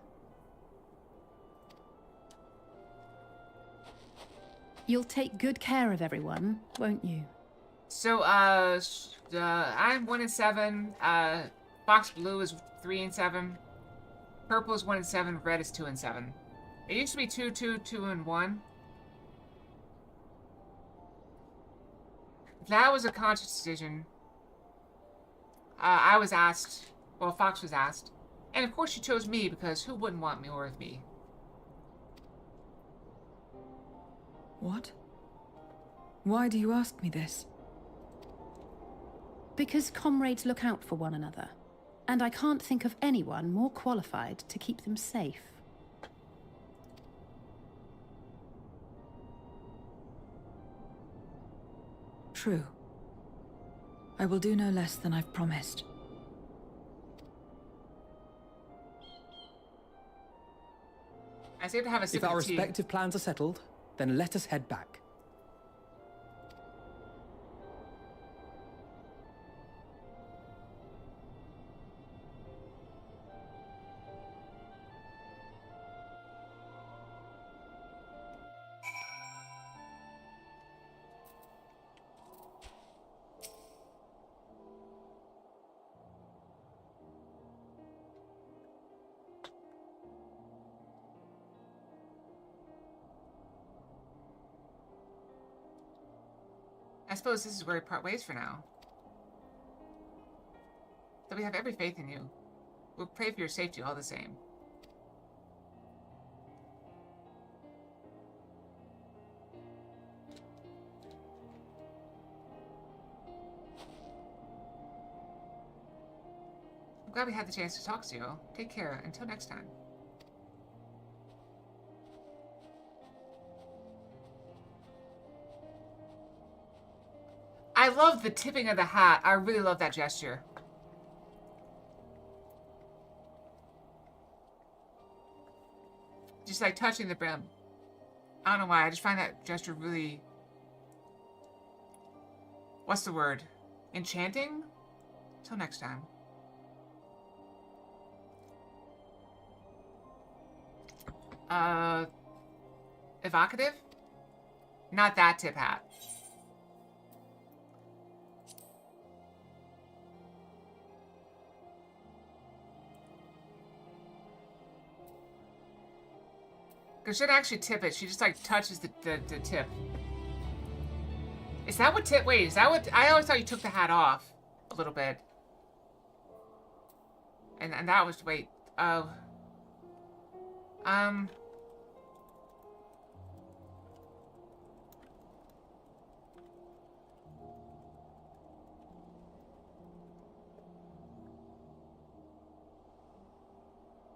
You'll take good care of everyone, won't you? So, I'm 1 and 7. Fox Blue is 3 and 7. Purple is 1 and 7. Red is 2 and 7. It used to be 2, 2, 2 and 1. That was a conscious decision. I was asked. Well, Fox was asked. And of course she chose me, because who wouldn't want me more with me? What? Why do you ask me this? Because comrades look out for one another. And I can't think of anyone more qualified to keep them safe. True. I will do no less than I've promised. I saved to have a sip If our of tea. respective plans are settled, then let us head back. I suppose this is where we part ways for now. Though we have every faith in you. We'll pray for your safety all the same. I'm glad we had the chance to talk to you. Take care. Until next time. I love the tipping of the hat. I really love that gesture. Just like touching the brim. I don't know why. I just find that gesture really... What's the word? Enchanting? Till next time. Evocative? Not that tip hat. Because she didn't actually tip it. She just, like, touches the tip. Is that what tip... Wait, is that what... I always thought you took the hat off a little bit. And that was... Wait. Oh.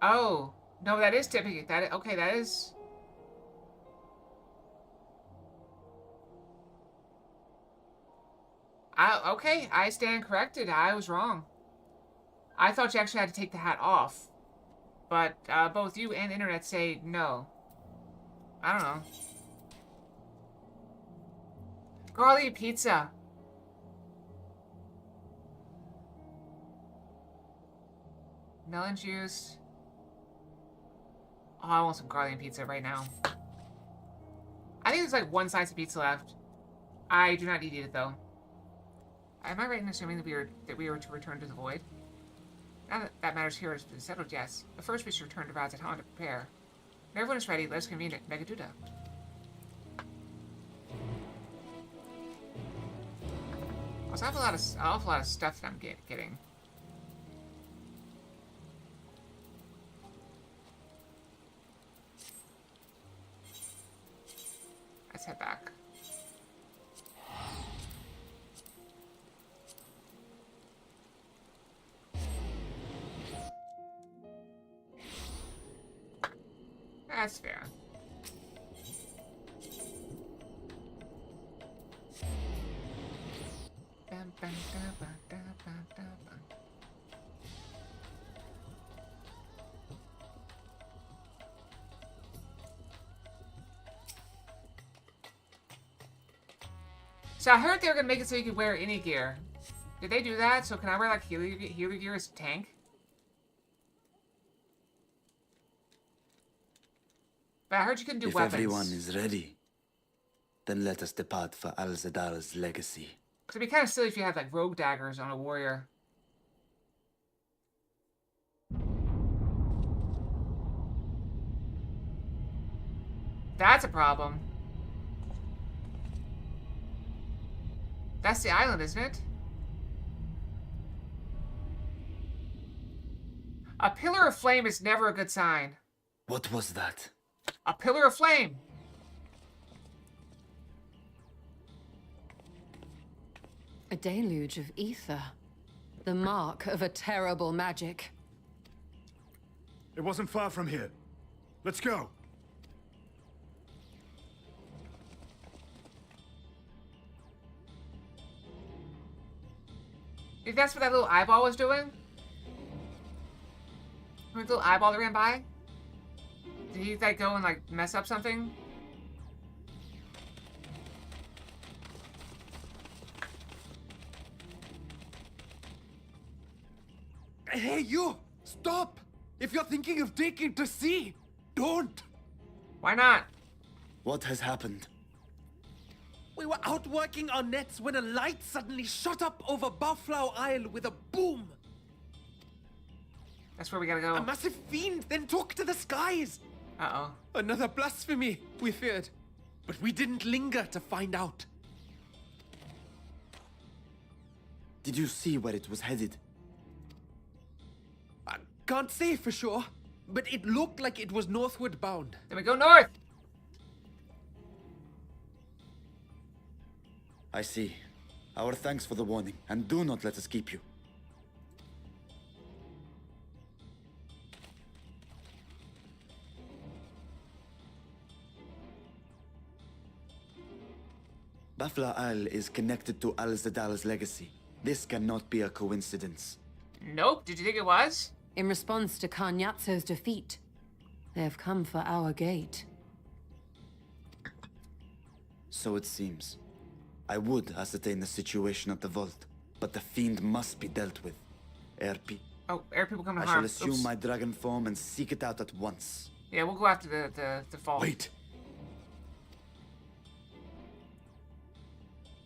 Oh. No, that is tipping it. That... Okay, that is... Okay, I stand corrected. I was wrong. I thought you actually had to take the hat off. But both you and the internet say no. I don't know. Garlic pizza. Melon juice. Oh, I want some garlic pizza right now. I think there's like one slice of pizza left. I do not eat it though. Am I right in assuming that we were to return to the void? Now that matters here has been settled, yes. But first we should return to Valentine to prepare. When everyone is ready, let's convene at Megaduda. Also, I have an awful lot of stuff that I'm getting. Let's head back. That's fair. So I heard they were gonna make it so you could wear any gear. Did they do that? So can I wear like healer gear as a tank? But I heard you couldn't do If weapons. everyone is ready, Then let us depart for Al-Zadal's legacy. It'd be kind of silly if you had like rogue daggers on a warrior. That's a problem. That's the island, isn't it? A pillar of flame is never a good sign. What was that? A pillar of flame. A deluge of ether. The mark of a terrible magic. It wasn't far from here. Let's go. If that's what that little eyeball was doing? The little eyeball that ran by? Did he like go and like mess up something? Hey, you! Stop! If you're thinking of taking to sea, don't! Why not? What has happened? We were out working our nets when a light suddenly shot up over Buffalo Isle with a boom. That's where we gotta go. A massive fiend then took to the skies. Uh-oh. Another blasphemy, we feared. But we didn't linger to find out. Did you see where it was headed? I can't say for sure, but it looked like it was northward bound. Then we go north! I see. Our thanks for the warning, and do not let us keep you. Buffalo Isle is connected to Al-Zadal's legacy. This cannot be a coincidence. Nope. Did you think it was? In response to Karnyatso's defeat, they have come for our gate. So it seems. I would ascertain the situation at the vault, but the fiend must be dealt with. RP. Oh, air people come to I harm. shall assume Oops. my dragon form and seek it out at once. Yeah, we'll go after the fall. Wait.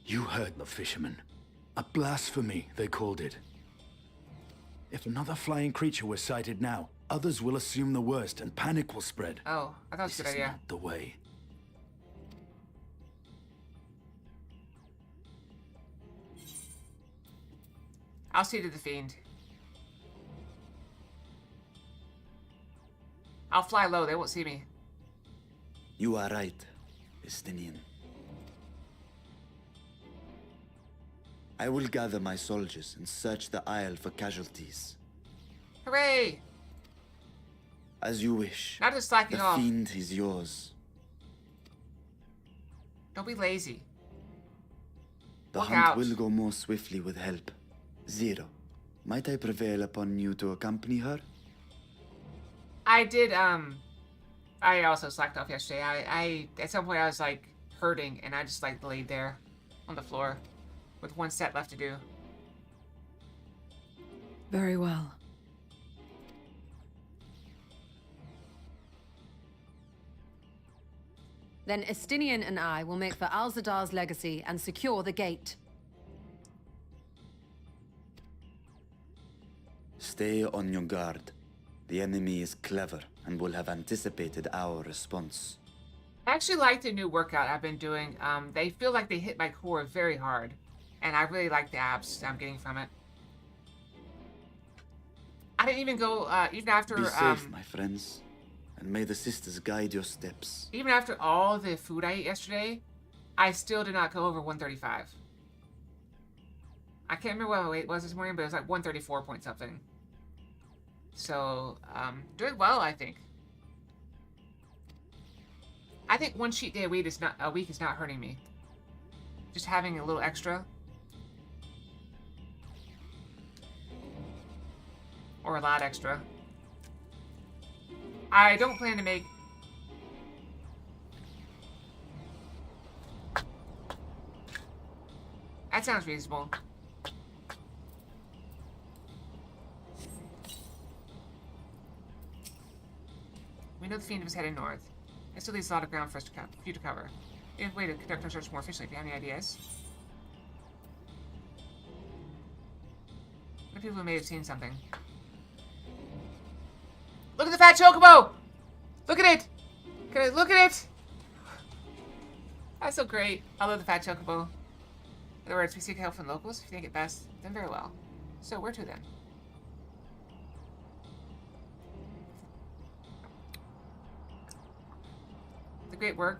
You heard the fisherman. A blasphemy, they called it. If another flying creature was sighted now, others will assume the worst and panic will spread. Oh, I thought it was This a good is idea. not the way. I'll see to the fiend. I'll fly low, they won't see me. You are right, Estinian. I will gather my soldiers and search the Isle for casualties. Hooray! As you wish. Not just slacking The off. fiend is yours. Don't be lazy. The Look hunt out. will go more swiftly with help. Zero, might I prevail upon you to accompany her? I did, I also slacked off yesterday. I at some point I was like hurting and I just like laid there on the floor with one set left to do. Very well. Then Estinian and I will make for Al-Zadar's legacy and secure the gate. Stay on your guard. The enemy is clever and will have anticipated our response. I actually like the new workout I've been doing. They feel like they hit my core very hard. And I really like the abs I'm getting from it. I didn't even go, even after, Be safe, my friends, and may the sisters guide your steps. even after all the food I ate yesterday, I still did not go over 135. I can't remember what my weight was this morning, but it was like 134 point something. So, doing well, I think. I think one cheat day a week is not hurting me. Just having a little extra. Or a lot extra. I don't plan to make... That sounds reasonable. We know the fiend was heading north. It still leaves a lot of ground for us to you to cover. Way to conduct our search more efficiently if you have any ideas. The people who may have seen something. Look at the fat chocobo! Look at it! Look at it! That's so great. I love the fat chocobo. In other words, we seek help from locals. If you think it best, then very well. So where to then? The great work.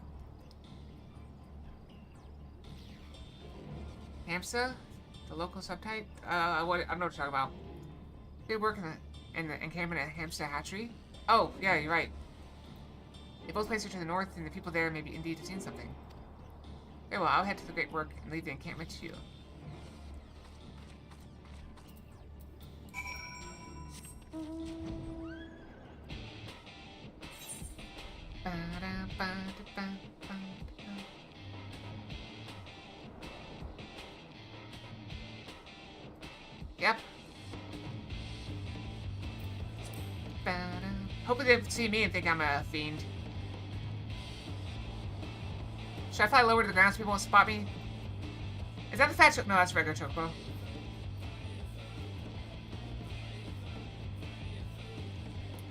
Hamsa? The local subtype? I don't know what you're talking about. Good work in the encampment at Hamsa Hatchery? Oh, yeah, you're right. They both places are to the north, and the people there maybe indeed have seen something. Very well, I'll head to the great work and leave the encampment to you. Yep. Hopefully they see me and think I'm a fiend. Should I fly lower to the ground so people won't spot me? Is that the fat chocobo? No, that's a regular chocobo.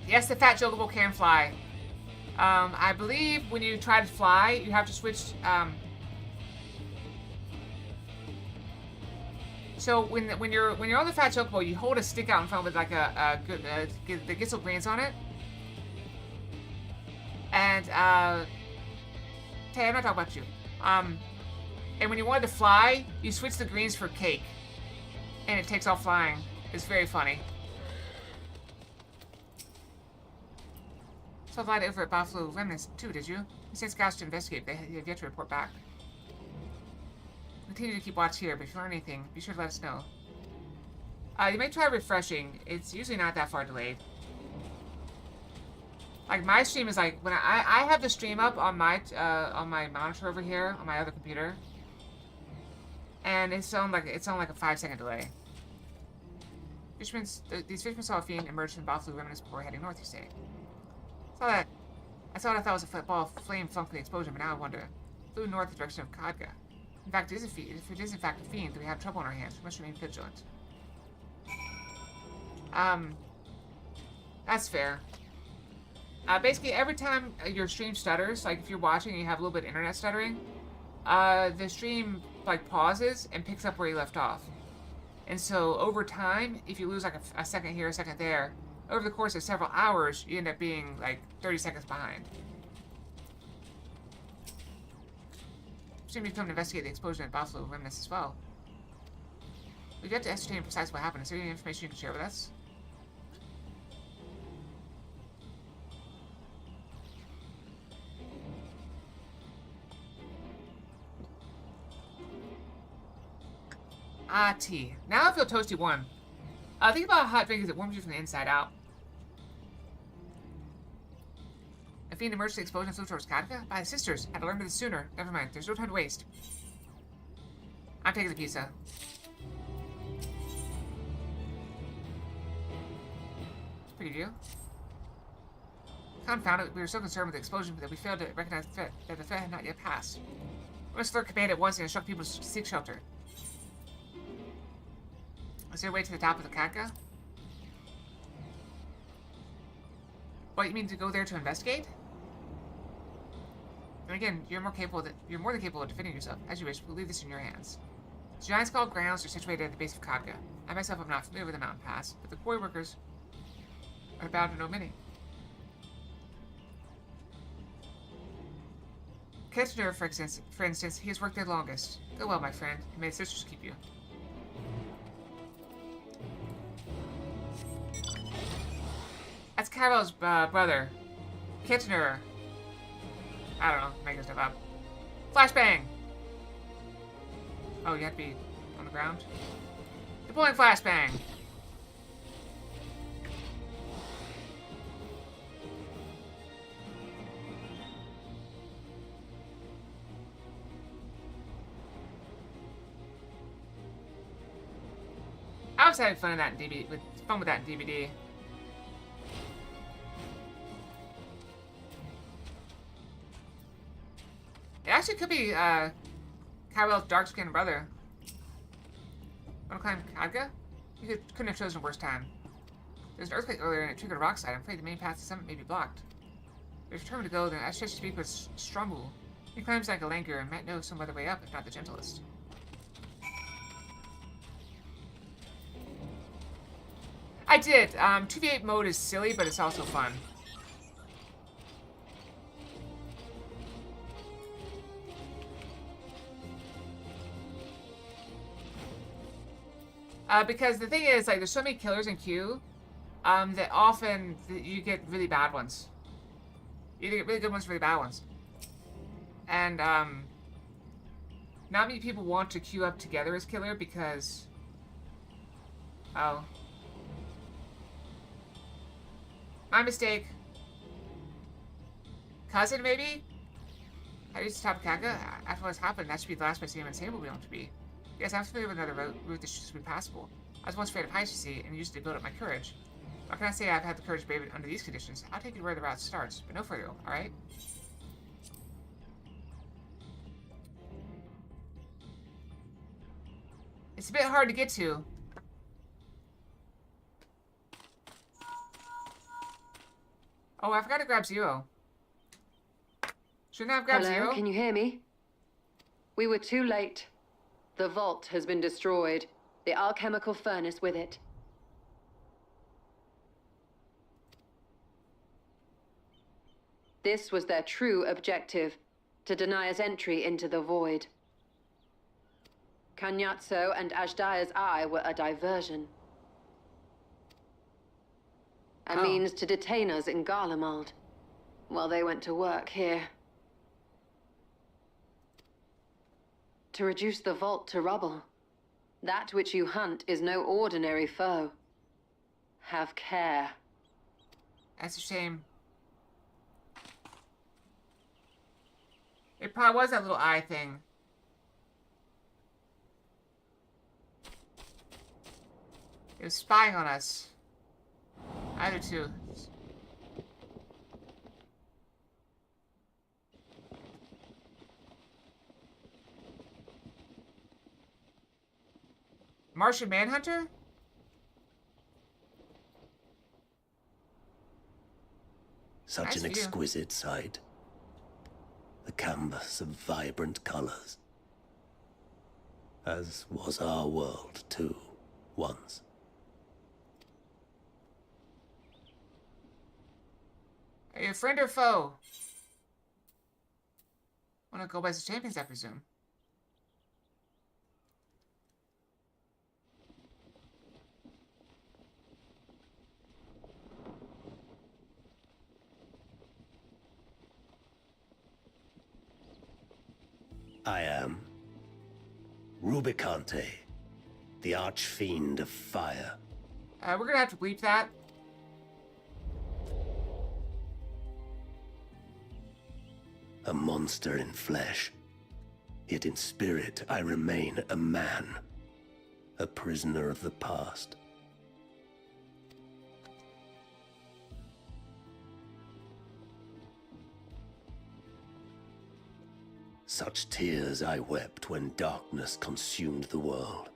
Yes, the fat chocobo can fly. I believe when you try to fly, you have to switch. So when you're on the fat chocobo, you hold a stick out in front with like that gets some grains on it. And hey, I'm not talking about you. And when you want to fly, you switch the greens for cake, and it takes off flying. It's very funny. So I flight over at Buffalo Remnants too, did you? You sent scouts to investigate. They have yet to report back. Continue to keep watch here, but if you learn anything, be sure to let us know. You may try refreshing. It's usually not that far delayed. Like my stream is like when I have the stream up on my monitor over here on my other computer, and it's on like a 5-second delay. These fishermen saw a fiend emerge from Buffalo Remnants before heading north. You say? I thought was a ball of flame flung from the explosion, but now I wonder. Flew north in the direction of Kadga. In fact, if it is in fact a fiend, then we have trouble on our hands. We must remain vigilant. That's fair. Basically, every time your stream stutters, like if you're watching and you have a little bit of internet stuttering, the stream like pauses and picks up where you left off. And so over time, if you lose like a second here, a second there, over the course of several hours, you end up being like 30 seconds behind. Soon you've come to investigate the explosion at Buffalo Remnants as well. We've yet to ascertain precisely what happened. Is there any information you can share with us? Ah, tea. Now I feel toasty warm. Think about a hot drink as it warms you from the inside out. A fiend emerged from the explosion and flew towards Kadga? By the sisters. Had to learn this sooner. Never mind. There's no time to waste. I'm taking the pizza. Pretty view. Confound it. We were so concerned with the explosion that we failed to recognize the threat, that the threat had not yet passed. We must alert command at once and instruct people to seek shelter. Is there a way to the top of the Kadga? What, you mean to go there to investigate? And again, you're more than capable of defending yourself. As you wish, we'll leave this in your hands. The giant skull grounds are situated at the base of Kadga. I myself am not familiar with the mountain pass, but the quarry workers are bound to know many. Ketchner, for instance, he has worked there longest. Go well, my friend, and may the sisters keep you. That's Carol's brother. Kitchener. I don't know, making stuff up. Flashbang! Oh, you have to be on the ground? Deploying flashbang! I was having fun in that in DBD, with that in DBD. actually could be Kyrell's dark-skinned brother. Wanna climb Kadga? You couldn't have chosen a worse time. There's an earthquake earlier and it triggered a rock slide. I'm afraid the main path to the summit may be blocked. They're determined to go, then I suggest you speak with Strumbul. He climbs like a lanker and might know some other way up, if not the gentlest. I did. 2v8 mode is silly, but it's also fun. Because the thing is, like, there's so many killers in queue, that often you get really bad ones. You either get really good ones or really bad ones. And, not many people want to queue up together as killer because... Oh. My mistake. Cousin, maybe? I used to stop Kaka. After what's happened, that should be the last place anyone will be able to be. Yes, I'm familiar with another route that should be passable. I was once afraid of heights, you see, and used to build up my courage. How can I say I've had the courage to brave it under these conditions? I'll take you where the route starts, but no further, alright? It's a bit hard to get to. Oh, I forgot to grab Zero. Shouldn't I have grabbed Hello, Zero? can you hear me? We were too late. The vault has been destroyed. The alchemical furnace with it. This was their true objective, to deny us entry into the void. Kanyatso and Ajdaya's eye were a diversion. A means to detain us in Garlemald, while they went to work here. To reduce the vault to rubble. That which you hunt is no ordinary foe. Have care. That's a shame. It probably was that little eye thing. It was spying on us. Either two. Martian Manhunter? Such Nice an view. exquisite sight. The canvas of vibrant colors. As was our world, too, once. Are you a friend or foe? Wanna go by the champions, I presume. I am Rubicante, the archfiend of fire. We're gonna have to bleep that. A monster in flesh. Yet in spirit I remain a man. A prisoner of the past. Such tears I wept when darkness consumed the world.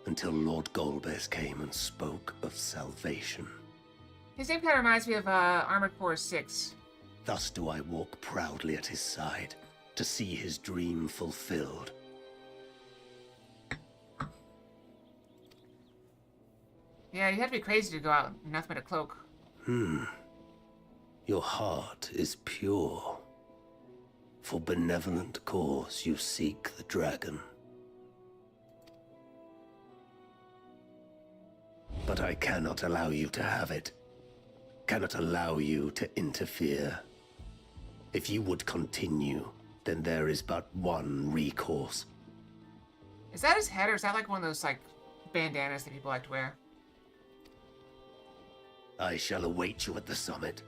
Until Lord Golbez came and spoke of salvation. His name kind of reminds me of Armored Core 6. Thus do I walk proudly at his side, to see his dream fulfilled. Yeah, you have to be crazy to go out in nothing but a cloak. Your heart is pure. For benevolent cause you seek the dragon. But I cannot allow you to have it. Cannot allow you to interfere. If you would continue, then there is but one recourse. Is that his head, or is that like one of those, like, bandanas that people like to wear? I shall await you at the summit.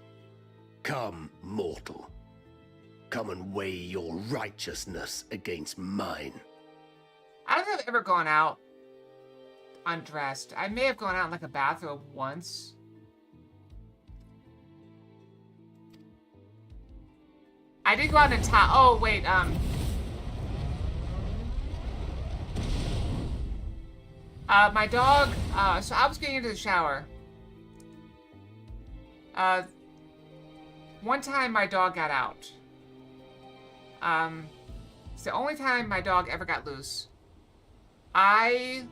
Come, mortal. Come and weigh your righteousness against mine. I don't think I've ever gone out undressed. I may have gone out in like a bathrobe once. I did go out and tie. Oh wait, my dog. So I was getting into the shower. One time my dog got out. It's the only time my dog ever got loose. I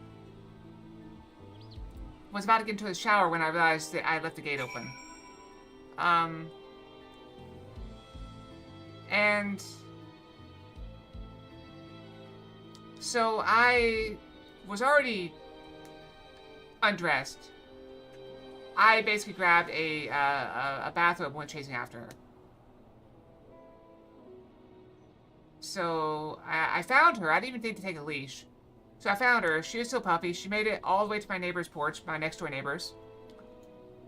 was about to get into the shower when I realized that I left the gate open. And so I was already undressed. I basically grabbed a bathrobe and went chasing after her. So I found her. I didn't even think to take a leash. So I found her. She was still puppy. She made it all the way to my neighbor's porch, my next door neighbor's.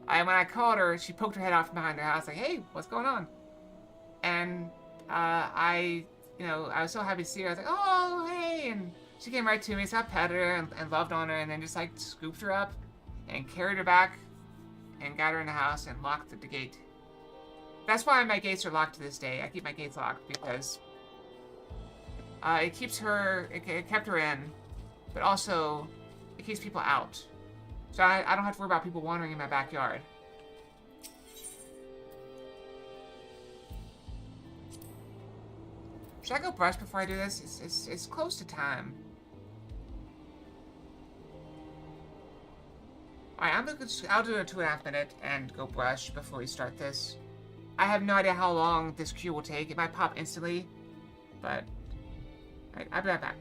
And when I called her, she poked her head out from behind her house, like, "Hey, what's going on?" And I was so happy to see her. I was like, "Oh, hey!" And she came right to me, so I petted her and loved on her, and then just like scooped her up and carried her back and got her in the house and locked the gate. That's why my gates are locked to this day. I keep my gates locked because it keeps her, it kept her in, but also it keeps people out. So I don't have to worry about people wandering in my backyard. Should I go brush before I do this? It's close to time. Alright, I'll do a 2.5 minute and go brush before we start this. I have no idea how long this queue will take. It might pop instantly, but I'll be right back.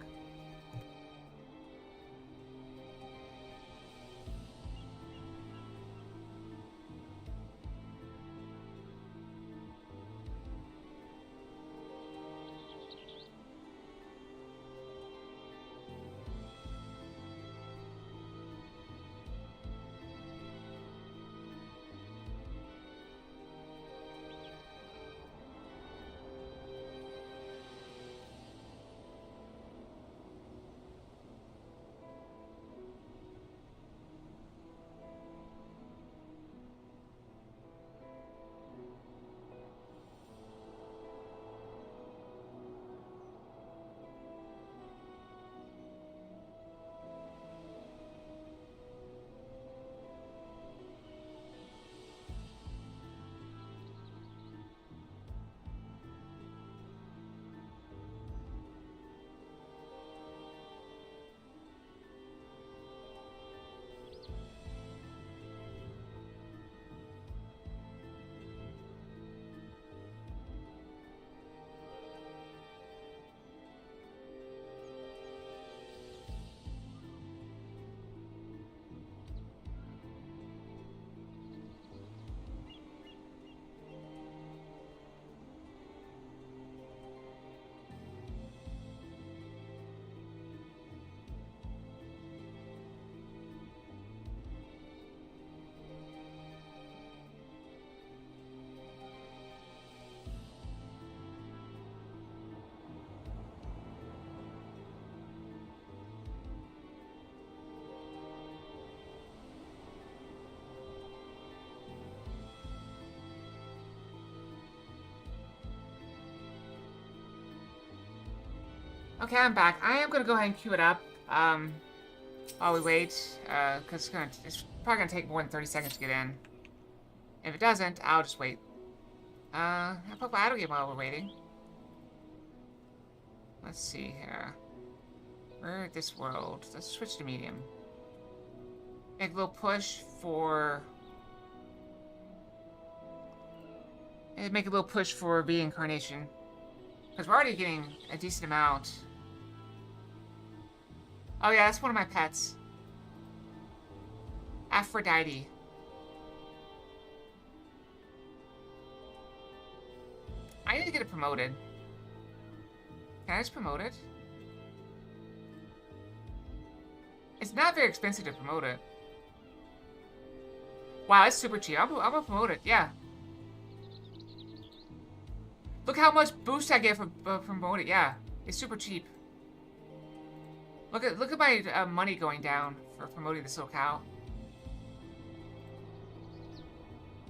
Okay, I'm back. I am gonna go ahead and queue it up while we wait, because it's probably gonna take more than 30 seconds to get in. If it doesn't, I'll just wait. I'll put my idle game while we're waiting. Let's see here. We're at this world. Let's switch to medium. Make a little push for... Make a little push for reincarnation. Because we're already getting a decent amount. Oh yeah, that's one of my pets. Aphrodite. I need to get it promoted. Can I just promote it? It's not very expensive to promote it. Wow, it's super cheap. I'm gonna promote it, yeah. Look how much boost I get from promoting. Yeah, it's super cheap. Look at my money going down for promoting this little cow.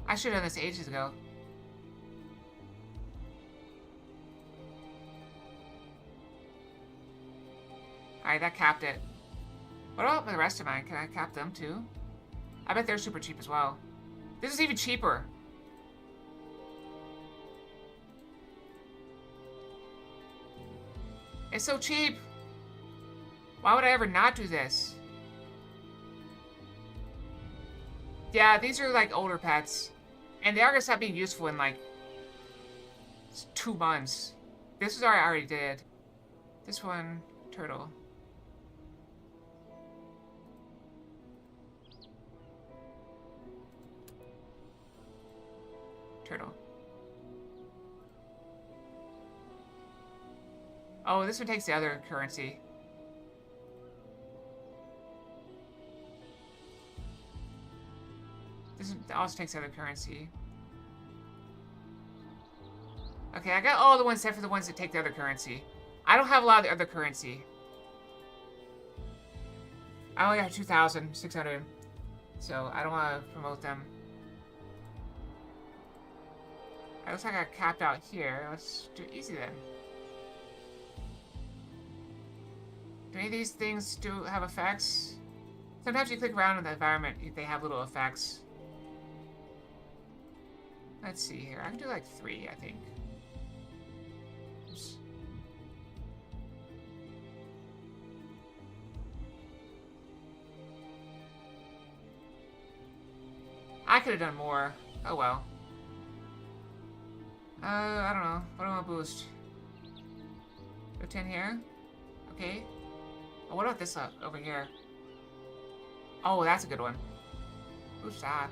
I should have done this ages ago. Alright, that capped it. What about the rest of mine? Can I cap them too? I bet they're super cheap as well. This is even cheaper. It's so cheap. Why would I ever not do this? Yeah, these are like older pets. And they are gonna stop being useful in like 2 months. This is I already did. This one, turtle. Turtle. Oh, this one takes the other currency. This one also takes the other currency. Okay, I got all the ones except for the ones that take the other currency. I don't have a lot of the other currency. I only have 2,600. So I don't want to promote them. It looks like I capped out here. Let's do it easy then. Do any of these things have effects? Sometimes you click around in the environment, they have little effects. Let's see here. I can do like 3, I think. Oops. I could have done more. Oh well. I don't know. What do I want to boost? Go 10 here. Okay. Oh, what about this over here? Oh, that's a good one. Boost that.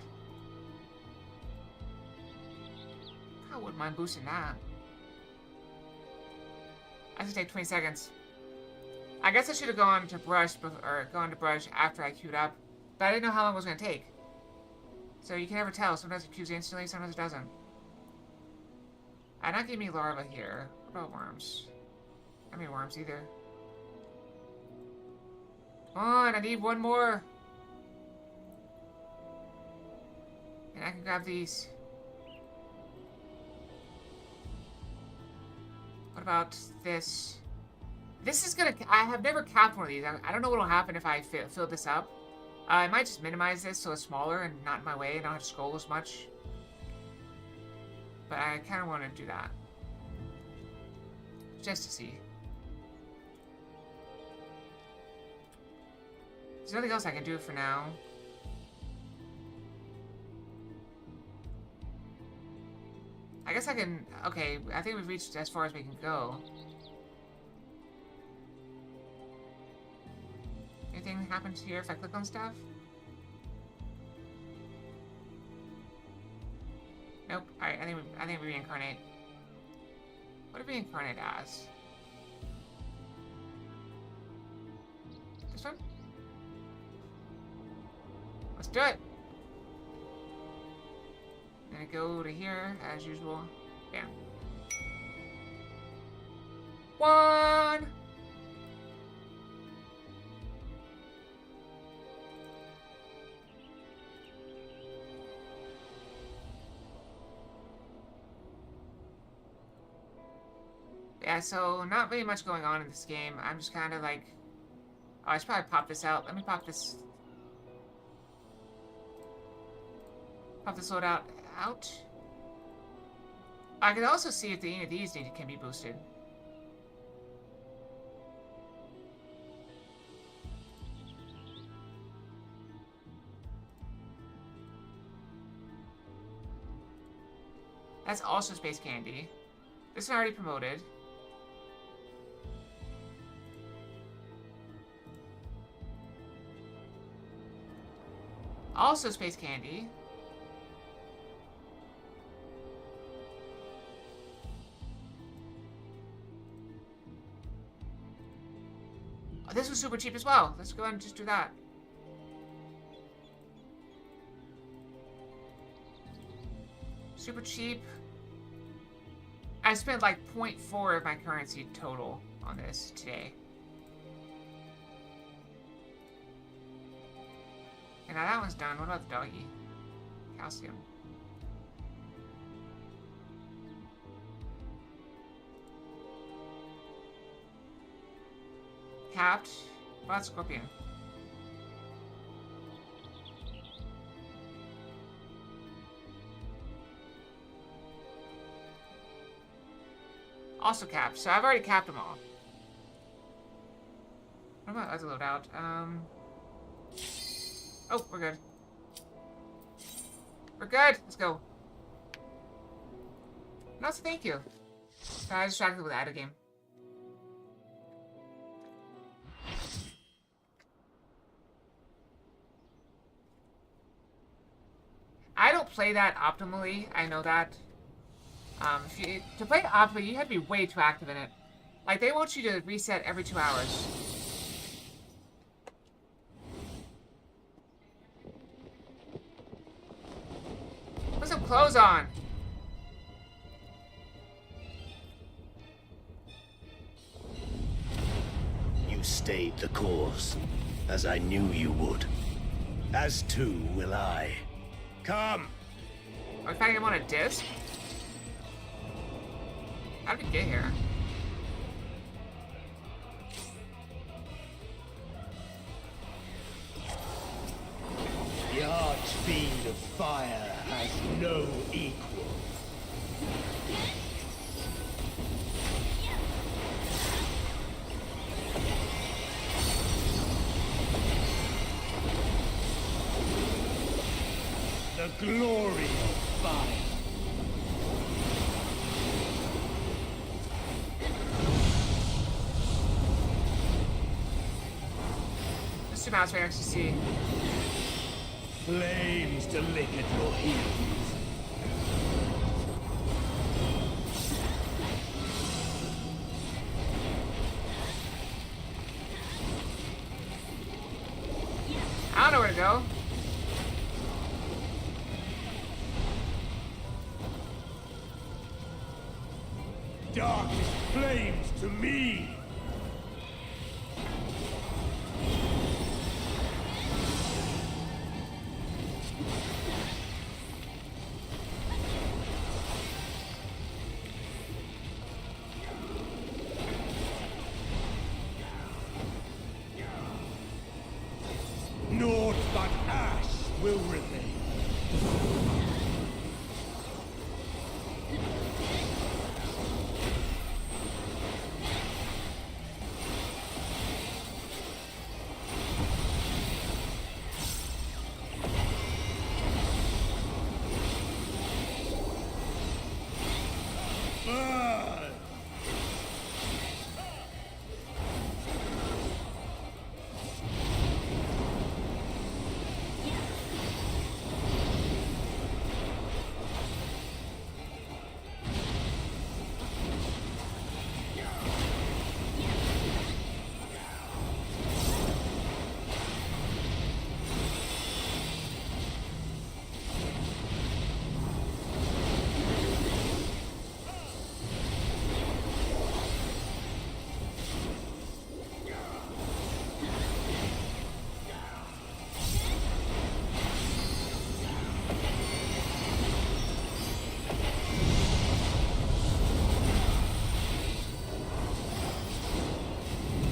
I wouldn't mind boosting that. I should take 20 seconds. I guess I should have gone to brush after I queued up, but I didn't know how long it was going to take. So you can never tell. Sometimes it queues instantly, sometimes it doesn't. Not give me larva here. What about worms? I mean worms either. Come on, I need one more. And I can grab these. What about this? This is gonna... I have never capped one of these. I don't know what will happen if I fill this up. I might just minimize this so it's smaller and not in my way and I don't have to scroll as much. But I kind of want to do that. Just to see. There's nothing else I can do for now. I guess I can... Okay, I think we've reached as far as we can go. Anything happens here if I click on stuff? Nope. Alright, I think we reincarnate. What do we reincarnate as? This one? Let's do it! Gonna go to here, as usual. Bam. 1! Yeah, so not really much going on in this game. I'm just kind of like... Oh, I should probably pop this out. Let me pop this... Pop this load out. I could also see if any of these can be boosted. That's also Space Candy. This is already promoted. Also Space Candy. Oh, this was super cheap as well. Let's go ahead and just do that. Super cheap. I spent like 0.4 of my currency total on this today. And now that one's done. What about the doggy? Calcium. capped. What Scorpion? Also capped, so I've already capped them all. What about let's load out? Oh, we're good. We're good. Let's go. No, thank you. So I was distracted with that game. I don't play that optimally. I know that. To play it optimally, you have to be way too active in it. Like, they want you to reset every 2 hours. Put some clothes on. You stayed the course, as I knew you would. As too will I. Come! Are we fighting him on a disc? How did we get here? The Archfiend of Fire has no equal. The glory of fire. Mr. Mouse right next to see. Flames to lick at your heels. I don't know where to go. Darkest flames to me. Naught but ash will remain. Burn!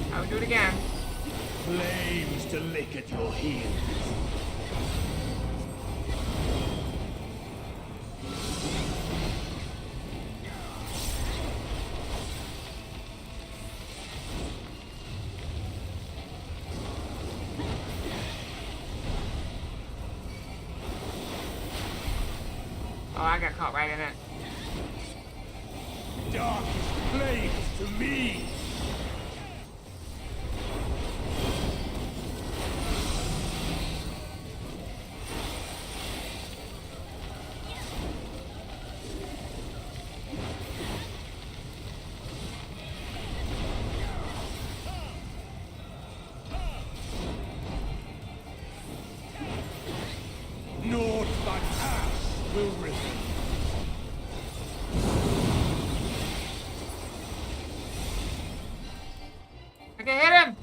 I would do it again. Flames to lick at your heels. Oh, I got caught right in it. Darkest flames to me. Naught but ash will remain. I can hit him!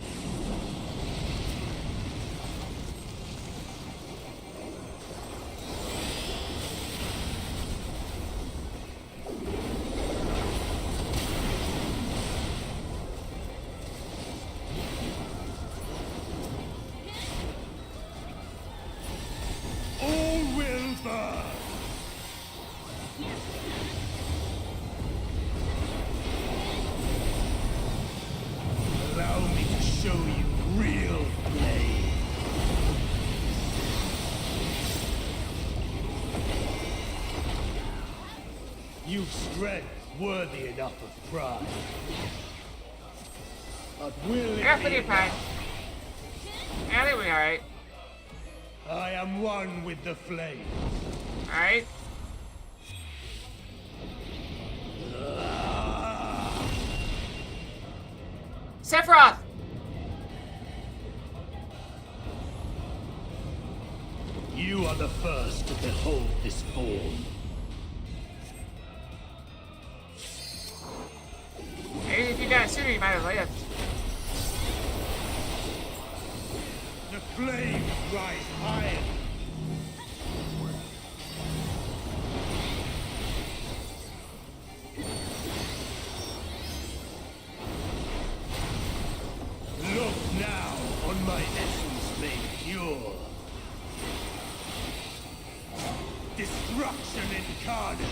You've strength worthy enough of pride. But will I got it plenty be of pride. enough? I think we're alright. I am one with the flame. Alright. Sephiroth! You are the first to behold this form. Maybe if you got it sooner, you might have lived. The flames rise higher. Look now on my essence made pure. Destruction incarnate.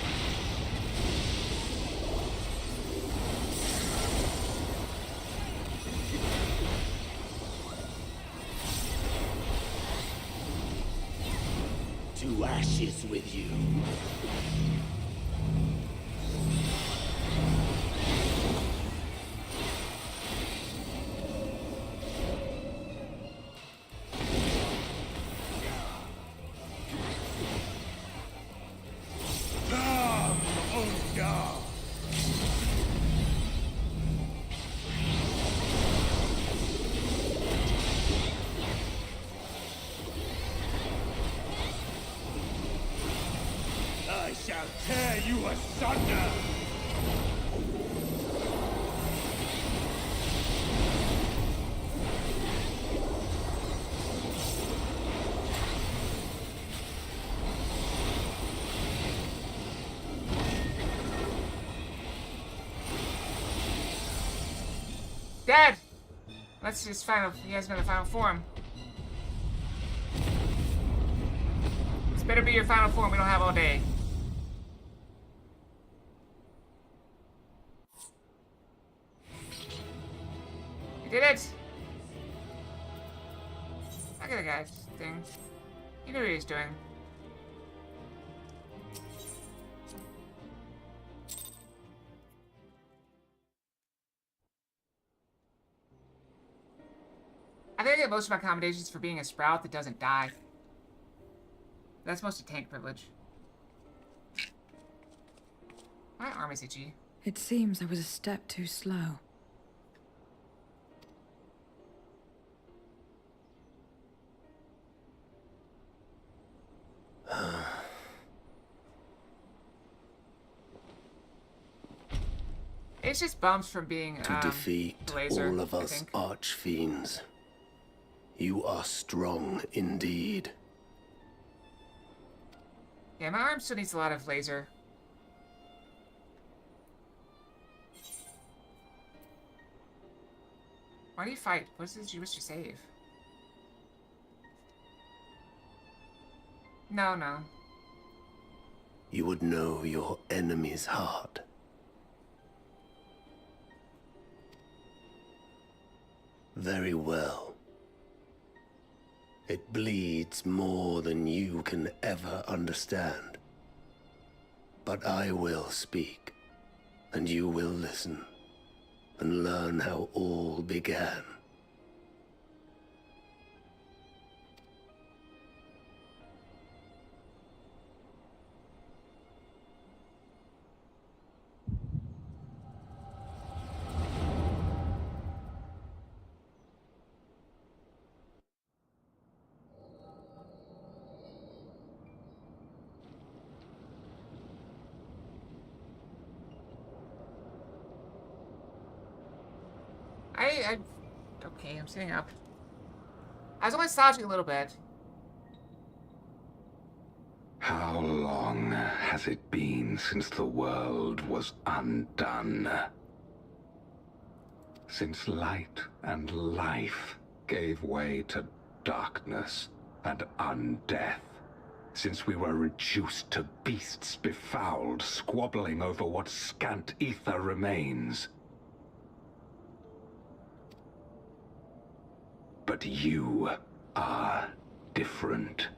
To ashes with you. Come, oh God. I shall tear you asunder! Dead! Let's just find out if he has been the final form. This better be your final form we don't have all day. You did it! Look at the guy's thing. He knew what he was doing. I think I get most of my accommodations for being a sprout that doesn't die. That's mostly tank privilege. My arm is itchy. It seems I was a step too slow. It's just bumps from being To defeat laser, all of us archfiends. You are strong indeed. Yeah, my arm still needs a lot of laser. Why do you fight? What is it you wish to save? No, no. You would know your enemy's heart. Very well. It bleeds more than you can ever understand. But I will speak, and you will listen, and learn how all began. Okay, I'm sitting up. I was only slouching a little bit. How long has it been since the world was undone? Since light and life gave way to darkness and undeath. Since we were reduced to beasts befouled, squabbling over what scant ether remains. But you are different.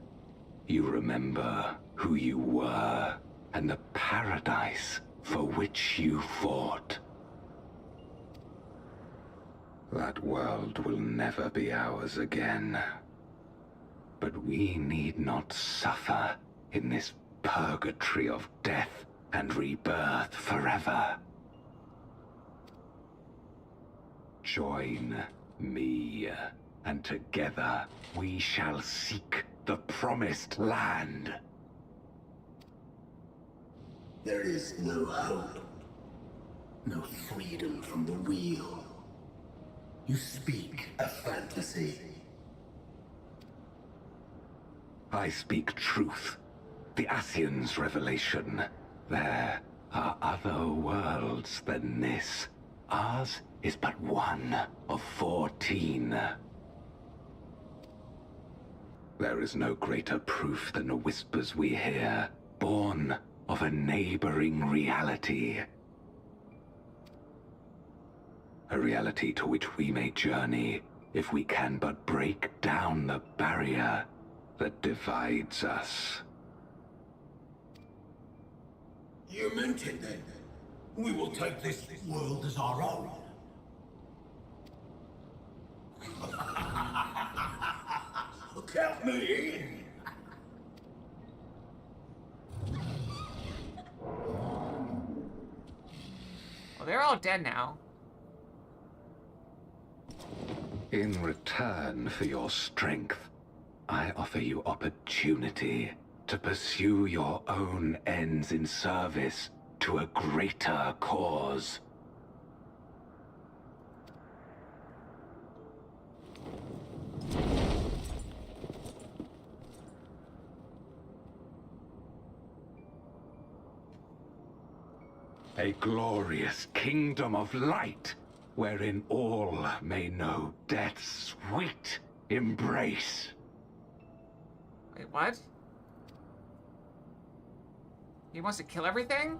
You remember who you were and the paradise for which you fought. That world will never be ours again. But we need not suffer in this purgatory of death and rebirth forever. Join me, and together we shall seek the promised land. There is no hope, no freedom from the wheel. You speak a fantasy. I speak truth. The Ascian's revelation. There are other worlds than this. Ours is but one of 14. There is no greater proof than the whispers we hear, born of a neighboring reality. A reality to which we may journey if we can but break down the barrier that divides us. You meant it then. We will take this world as our own. Count me in. Well, they're all dead now. In return for your strength, I offer you opportunity to pursue your own ends in service to a greater cause. A glorious kingdom of light, wherein all may know death's sweet embrace. Wait, what? He wants to kill everything?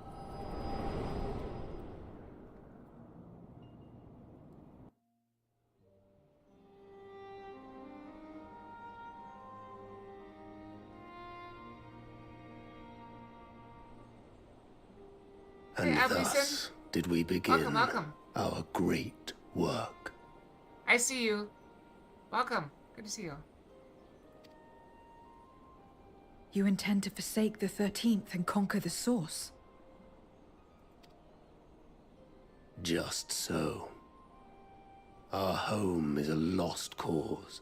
And Hey, thus did we begin welcome. our great work. I see you. Welcome. Good to see you. You intend to forsake the 13th and conquer the Source? Just so. Our home is a lost cause.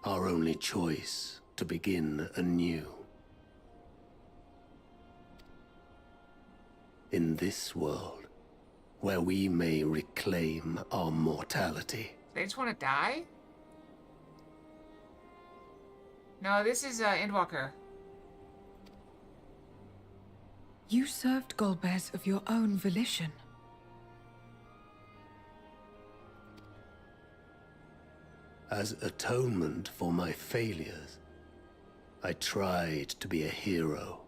Our only choice to begin anew. In this world, where we may reclaim our mortality. They just want to die? No, this is Endwalker. You served Golbez of your own volition. As atonement for my failures, I tried to be a hero.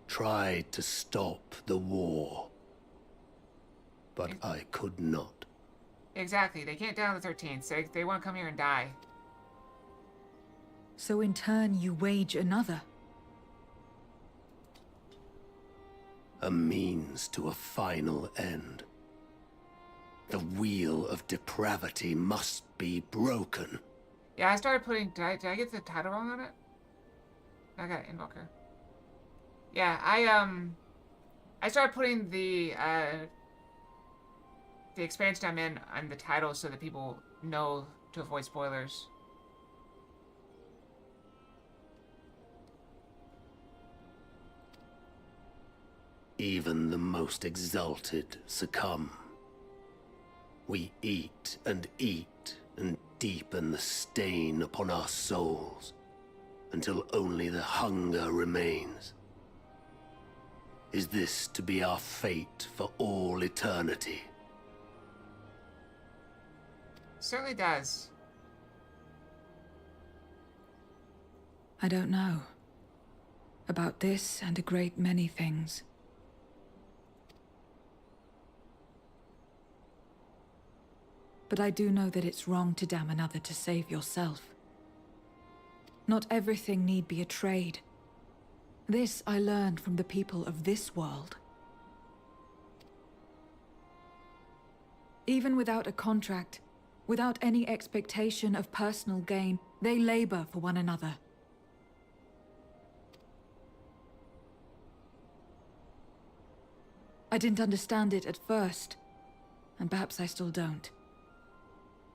Tried to stop the war. But I could not. Exactly. They can't down the 13th, so they want to come here and die. So in turn, you wage another. A means to a final end. The wheel of depravity must be broken. Yeah, I started putting... Did I get the title wrong on it? I got Endwalker. Yeah, I started putting the expansion I'm in on the title so that people know to avoid spoilers. Even the most exalted succumb. We eat and deepen the stain upon our souls until only the hunger remains. Is this to be our fate for all eternity? Certainly does. I don't know. About this and a great many things. But I do know that it's wrong to damn another to save yourself. Not everything need be a trade. This I learned from the people of this world. Even without a contract, without any expectation of personal gain, they labor for one another. I didn't understand it at first, and perhaps I still don't.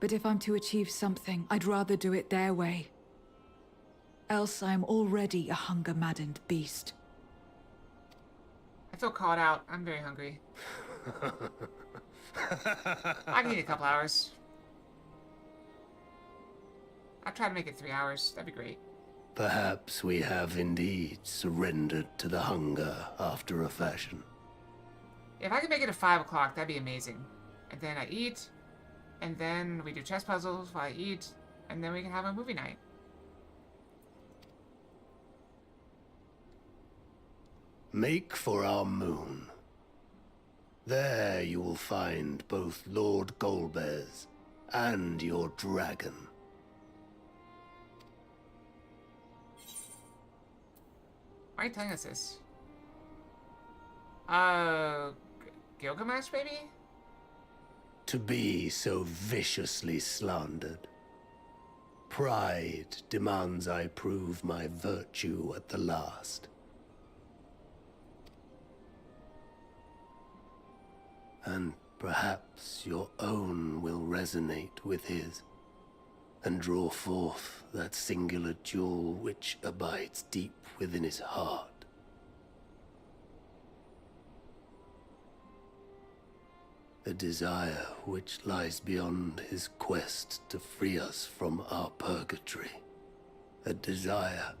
But if I'm to achieve something, I'd rather do it their way. Else I am already a hunger-maddened beast. I feel called out. I'm very hungry. I can eat a couple hours. I'll try to make it 3 hours. That'd be great. Perhaps we have indeed surrendered to the hunger after a fashion. If I could make it at 5 o'clock, that'd be amazing. And then I eat, and then we do chess puzzles while I eat, and then we can have a movie night. Make for our moon. There you will find both Lord Golbez and your dragon. Why are you telling us this? Gilgamesh, maybe? To be so viciously slandered. Pride demands I prove my virtue at the last. And perhaps your own will resonate with his, and draw forth that singular jewel which abides deep within his heart. A desire which lies beyond his quest to free us from our purgatory. A desire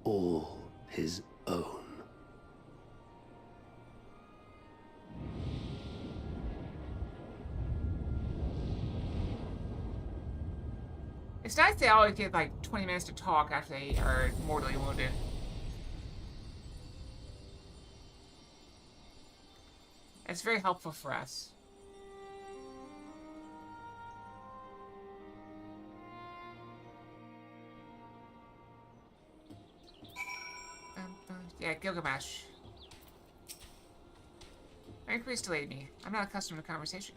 all his own. It's nice they always get like 20 minutes to talk after they are mortally wounded. It's very helpful for us. Yeah, Gilgamesh. My inquiries delayed me. I'm not accustomed to conversation.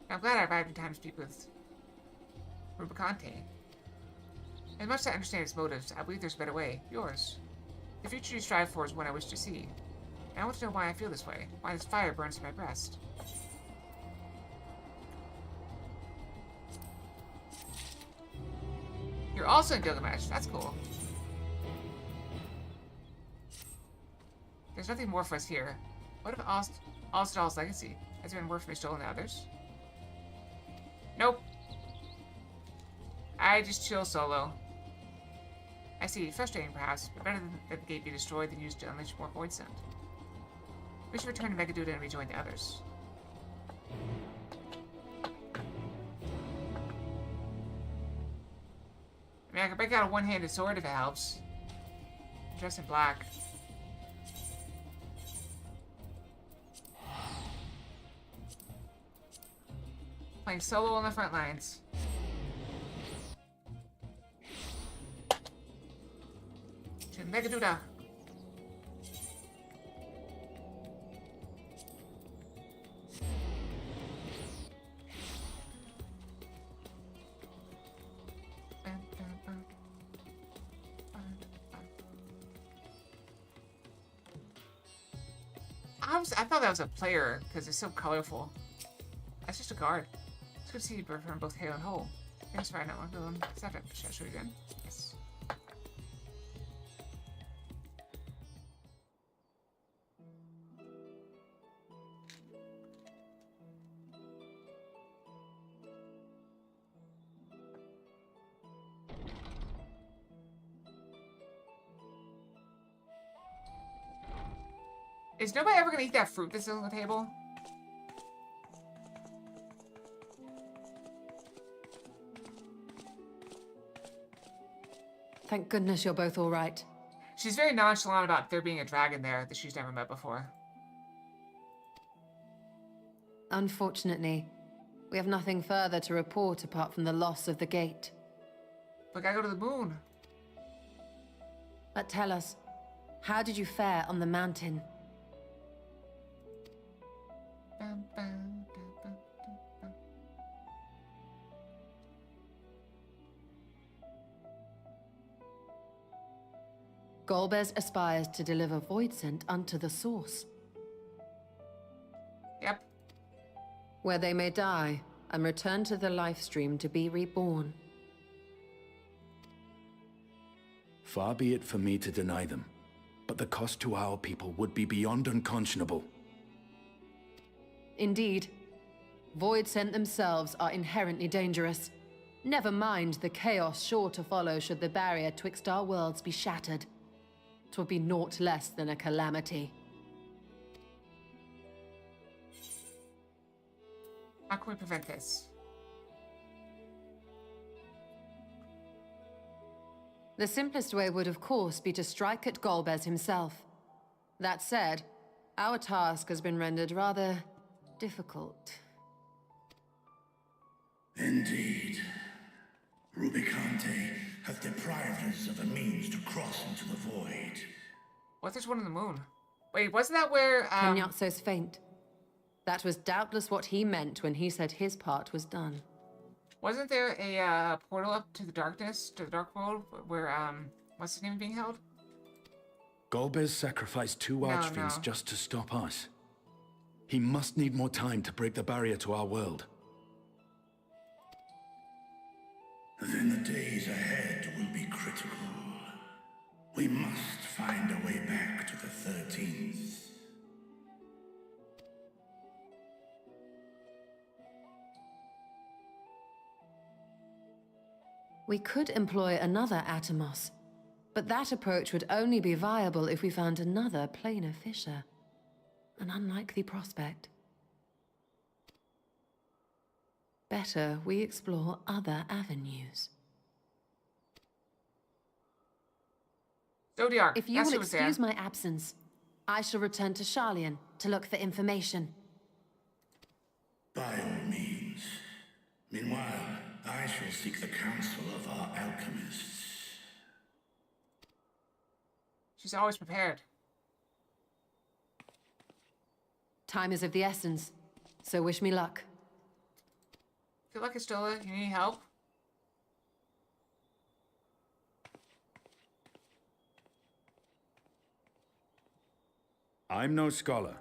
I'm glad I arrived in time to speak with Rubicante. As much as I understand his motives, I believe there's a better way. Yours. The future you strive for is one I wish to see. And I want to know why I feel this way. Why this fire burns in my breast. You're also in Gilgamesh. That's cool. There's nothing more for us here. What of Alstadal's legacy? Has it been worth me stolen to others? Nope. I just chill solo. I see. Frustrating, perhaps, but better that the gate be destroyed than used to unleash more void sent. We should return to Megaduda and rejoin the others. I mean, I can break out a one-handed sword if it helps. Dressed in black. Playing solo on the front lines. To Megaduda. I thought that was a player because it's so colorful. That's just a guard. It's good to see you from both Halo and Hole. Thanks for not long ago. Should I show you again? Yes. Is nobody ever gonna eat that fruit that's on the table? Thank goodness you're both all right. She's very nonchalant about there being a dragon there that she's never met before. Unfortunately, we have nothing further to report apart from the loss of the gate. We gotta go to the moon. But tell us, how did you fare on the mountain? Bum, bum, bum, bum, bum. Golbez aspires to deliver Voidsent unto the source, Yep. where they may die and return to the life stream to be reborn. Far be it for me to deny them, but the cost to our people would be beyond unconscionable. Indeed, Voidsent themselves are inherently dangerous. Never mind the chaos sure to follow should the barrier twixt our worlds be shattered. 'Twould be naught less than a calamity. How can we prevent this? The simplest way would, of course, be to strike at Golbez himself. That said, our task has been rendered rather difficult. Indeed. Rubicante hath deprived us of a means to cross into the void. What's this one on the moon? Wait, wasn't that where, Cagnazzo's faint. That was doubtless what he meant when he said his part was done. Wasn't there a portal up to the darkness, to the dark world, where, what's his name being held? Golbez sacrificed two archfiends just to stop us. He must need more time to break the barrier to our world. Then the days ahead will be critical. We must find a way back to the 13th. We could employ another Atomos, but that approach would only be viable if we found another planar fissure. An unlikely prospect. Better we explore other avenues. Zodiac, If you that's will who was there. excuse my absence, I shall return to Sharlayan to look for information. By all means. Meanwhile, I shall seek the counsel of our alchemists. She's always prepared. Time is of the essence, so wish me luck. Feel like Estola, you need help? I'm no scholar.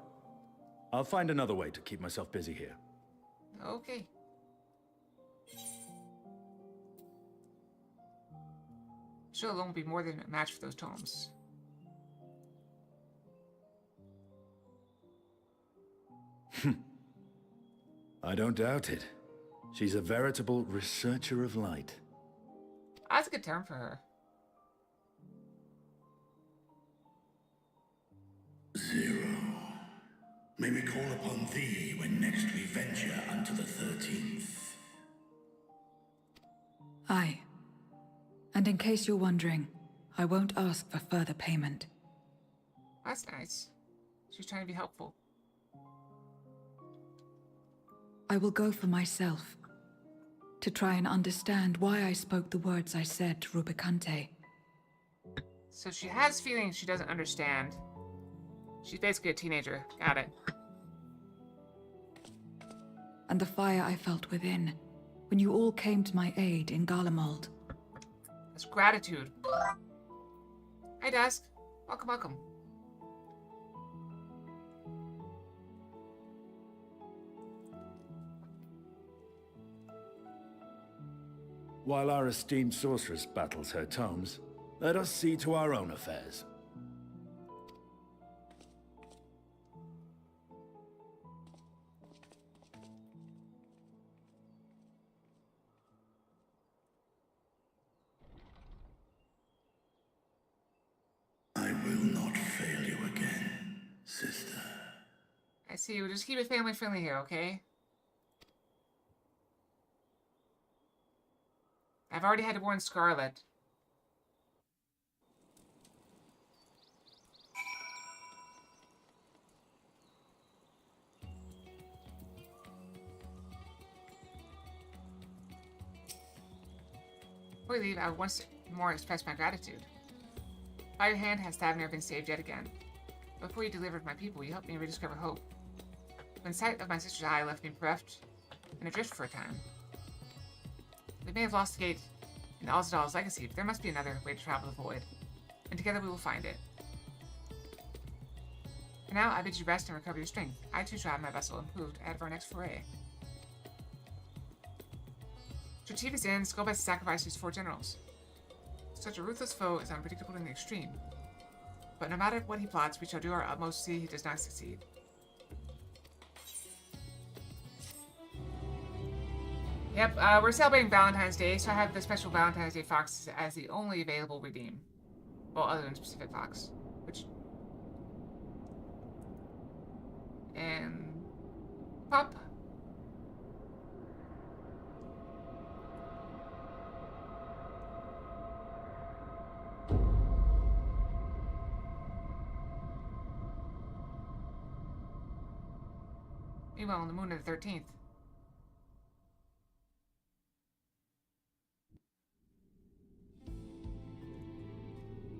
I'll find another way to keep myself busy here. Okay. Sure, alone will be more than a match for those tomes. I don't doubt it. She's a veritable researcher of light. That's a good term for her. Zero. May we call upon thee when next we venture unto the 13th. Aye. And in case you're wondering, I won't ask for further payment. That's nice. She's trying to be helpful. I will go for myself. To try and understand why I spoke the words I said to Rubicante. So she has feelings she doesn't understand. She's basically a teenager. Got it. And the fire I felt within, when you all came to my aid in Garlemald. That's gratitude. Hi, Dusk. Welcome, welcome. While our esteemed sorceress battles her tomes, let us see to our own affairs. I will not fail you again, sister. I see. We'll just keep it family friendly here, okay? I've already had to warn Scarlet. Before we leave, I once more express my gratitude. By your hand has Thavner been saved yet again. Before you delivered my people, you helped me rediscover hope. When sight of my sister's eye left me bereft and adrift for a time. We may have lost the gate in Ozdal's legacy, but there must be another way to travel the void. And together we will find it. For now, I bid you rest and recover your strength. I too shall have my vessel improved ahead of our next foray. Strategic's end, Skullbite sacrificed his 4 generals. Such a ruthless foe is unpredictable in the extreme. But no matter what he plots, we shall do our utmost to see he does not succeed. Yep, we're celebrating Valentine's Day, so I have the special Valentine's Day Fox as the only available redeem. Well, other than specific Fox. Which... And... Pop. Meanwhile, on the moon of the 13th.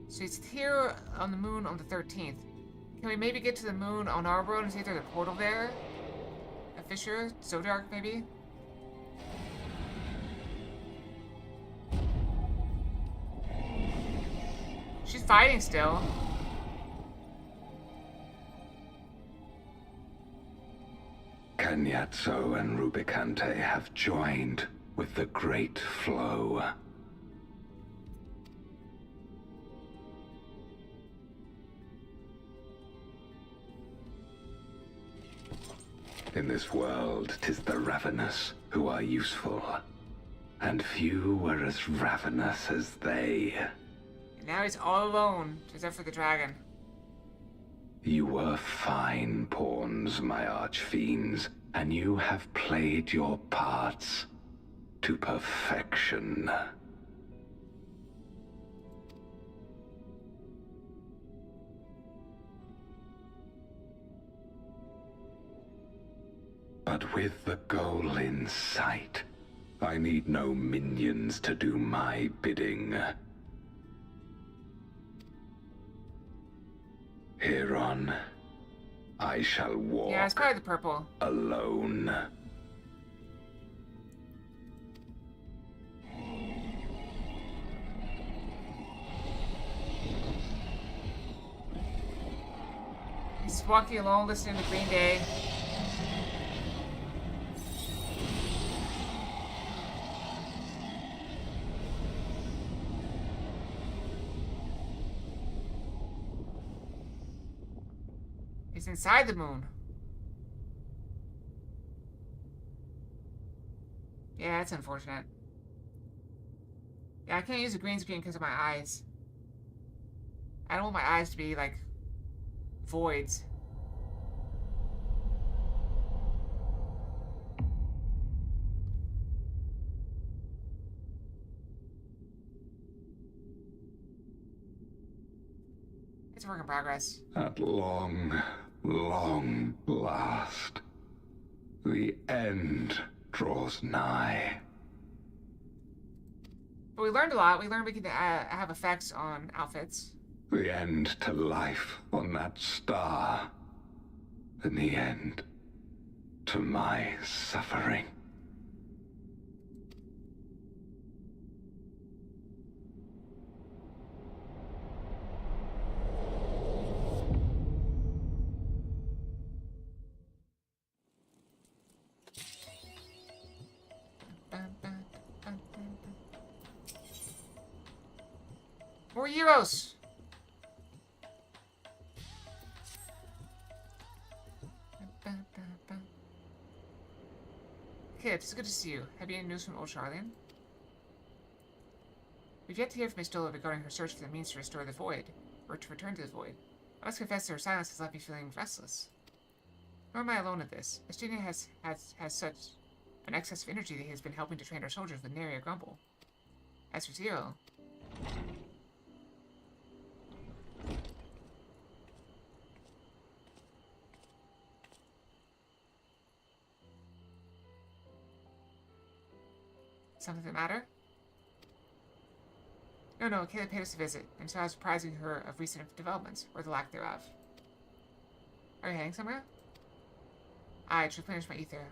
So it's here on the moon on the 13th. Can we maybe get to the moon on our world and see if there's a portal there? A fissure? Zodiac, maybe? She's fighting still. Kenyatso and Rubicante have joined with the Great Flow. In this world, 'tis the ravenous who are useful, and few were as ravenous as they. And now he's all alone, except for the dragon. You were fine pawns, my archfiends, and you have played your parts to perfection. But with the goal in sight, I need no minions to do my bidding. Hereon, I shall walk. Yeah, it's probably the purple. Alone. He's walking alone, listening to Green Day. He's inside the moon. Yeah, it's unfortunate. Yeah, I can't use the green screen because of my eyes. I don't want my eyes to be, like, voids. It's a work in progress. At long last, the end draws nigh. But we learned a lot. We learned we can have effects on outfits. The end to life on that star. And the end to my suffering. More Euros! Kid, it's good to see you. Have you any news from old Charlian? We've yet to hear from Mistola regarding her search for the means to restore the void, or to return to the void. I must confess that her silence has left me feeling restless. Nor am I alone at this. Estonia has such an excess of energy that he has been helping to train our soldiers with nary a grumble. As for Zero... Something the matter? No, Kayla paid us a visit, and so I was surprising her of recent developments, or the lack thereof. Are you heading somewhere? I to replenish my ether.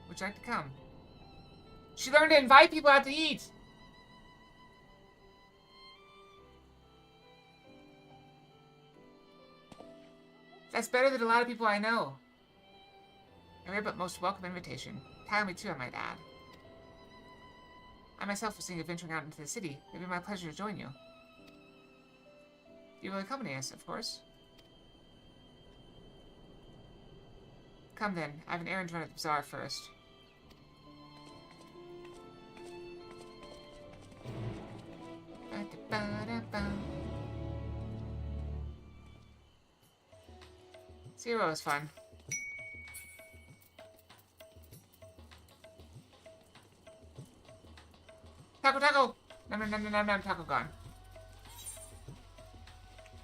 Would you like to come? She learned to invite people out to eat! That's better than a lot of people I know. A rare but most welcome invitation. Timely too, I might add. I myself was thinking of venturing out into the city. It would be my pleasure to join you. You will accompany us, of course. Come then. I have an errand to run at the bazaar first. Zero is fun. Taco! No, taco gone.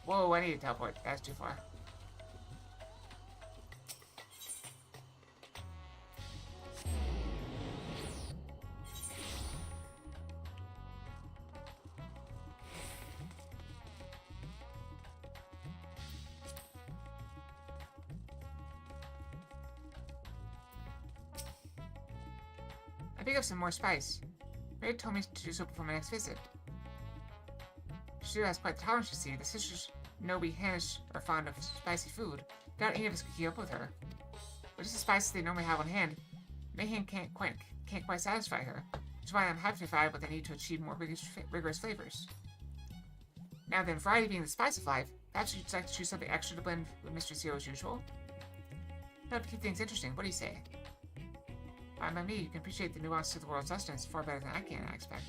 Whoa, I need to teleport. That's too far. I pick up some more spice. Ray told me to do so before my next visit. She has quite the tolerance, you see. The sisters know we Hanish are fond of spicy food. Doubt any of us could keep up with her. But just the spices they normally have on hand, Mayhem can't quite satisfy her. Which is why I'm happy to provide what they need to achieve more rigorous flavors. Now then, variety being the spice of life, perhaps you'd like to choose something extra to blend with Mr. Zero as usual? That'll keep things interesting. What do you say? By me, you can appreciate the nuance of the world's sustenance far better than I can, I expect.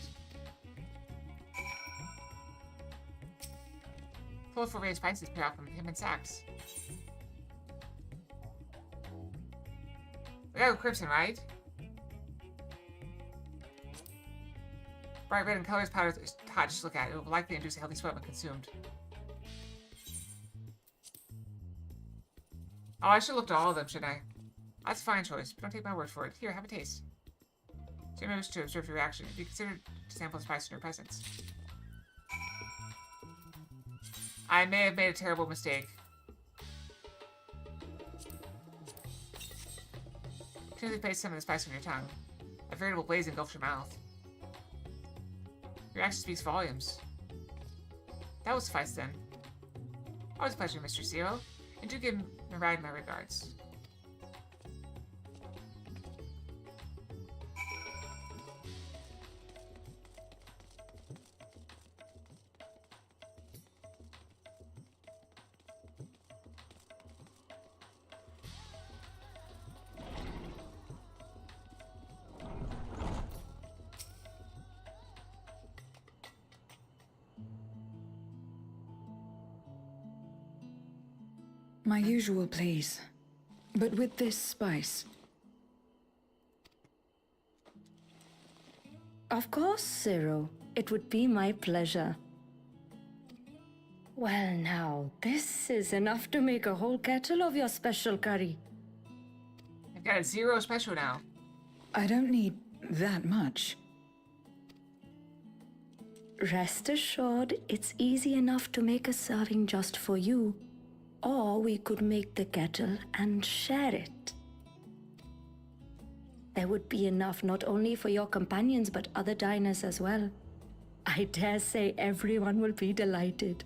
Colorful ray of spices pay off from him and Sax. We gotta go Crimson, right? Bright red and colors powder touch, look at it. It will likely induce a healthy sweat when consumed. Oh, I should look at all of them, shouldn't I? That's a fine choice, but don't take my word for it. Here, have a taste. So you may wish to observe your reaction. If you consider to sample the spice in your presence. I may have made a terrible mistake. Continually place some of the spice on your tongue. A veritable blaze engulfs your mouth. Your action speaks volumes. That will suffice then. Always a pleasure, Mr. Zero. And do give Miride my regards. My usual, please. But with this spice. Of course, Zero. It would be my pleasure. Well now, this is enough to make a whole kettle of your special curry. I've got a Zero special now. I don't need that much. Rest assured, it's easy enough to make a serving just for you. Or we could make the kettle and share it. There would be enough not only for your companions but other diners as well. I dare say everyone will be delighted.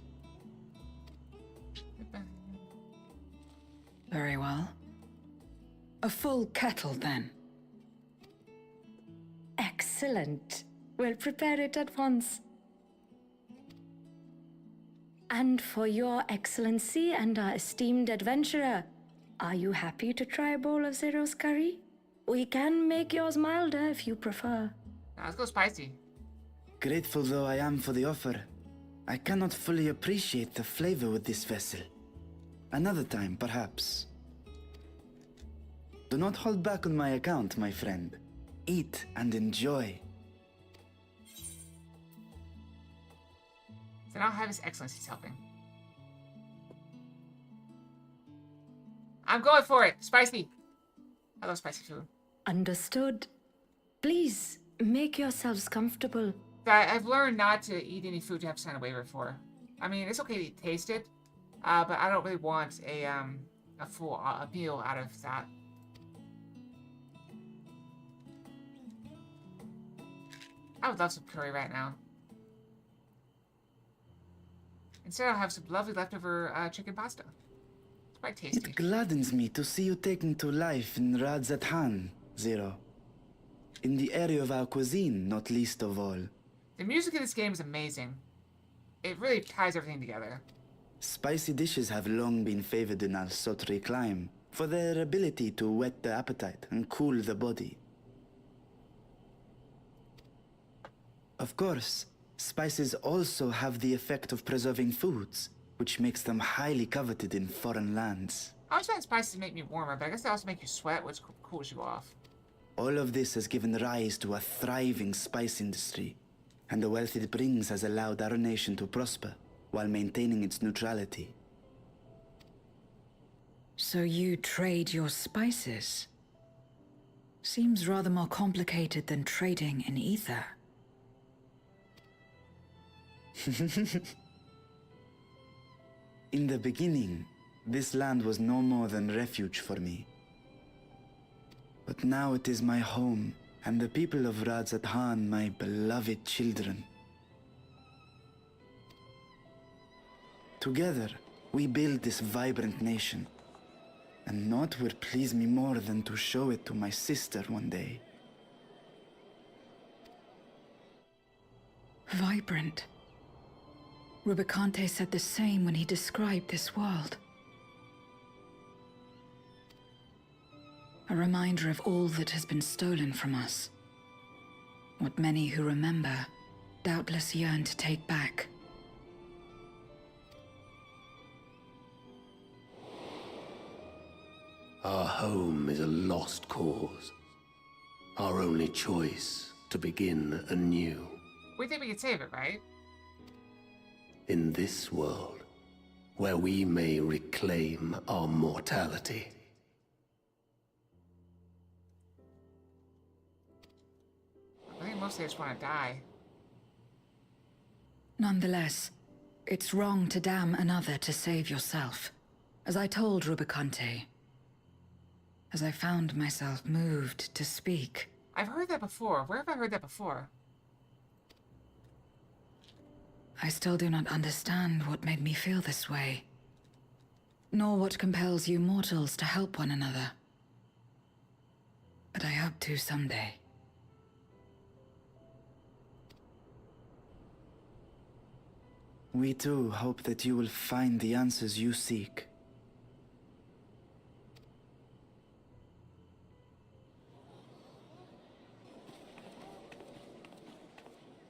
Very well. A full kettle, then. Excellent. We'll prepare it at once. And for your excellency and our esteemed adventurer, are you happy to try a bowl of Zero's curry? We can make yours milder if you prefer. Now let's go spicy. Grateful though I am for the offer, I cannot fully appreciate the flavor with this vessel. Another time, perhaps. Do not hold back on my account, my friend. Eat and enjoy. So now I have His Excellency's helping. I'm going for it. Spicy. I love spicy food. Understood. Please, make yourselves comfortable. I've learned not to eat any food you have to sign a waiver for. I mean, it's okay to taste it, but I don't really want a full meal out of that. I would love some curry right now. Instead, I'll have some lovely leftover chicken pasta. It's quite tasty. It gladdens me to see you taking to life in Radzatan, Zero. In the area of our cuisine, not least of all. The music in this game is amazing. It really ties everything together. Spicy dishes have long been favored in our sultry clime for their ability to whet the appetite and cool the body. Of course, spices also have the effect of preserving foods, which makes them highly coveted in foreign lands. I always find spices make me warmer, but I guess they also make you sweat, which cools you off. All of this has given rise to a thriving spice industry, and the wealth it brings has allowed our nation to prosper while maintaining its neutrality. So you trade your spices? Seems rather more complicated than trading in ether. In the beginning, this land was no more than refuge for me. But now it is my home, and the people of Radzatan my beloved children. Together, we build this vibrant nation, and naught would please me more than to show it to my sister one day. Vibrant. Rubicante said the same when he described this world. A reminder of all that has been stolen from us. What many who remember doubtless yearn to take back. Our home is a lost cause. Our only choice to begin anew. We think we can save it, right? In this world, where we may reclaim our mortality. I think mostly I just want to die. Nonetheless, it's wrong to damn another to save yourself. As I told Rubicante, as I found myself moved to speak. I've heard that before. Where have I heard that before? I still do not understand what made me feel this way, nor what compels you mortals to help one another. But I hope to someday. We too hope that you will find the answers you seek.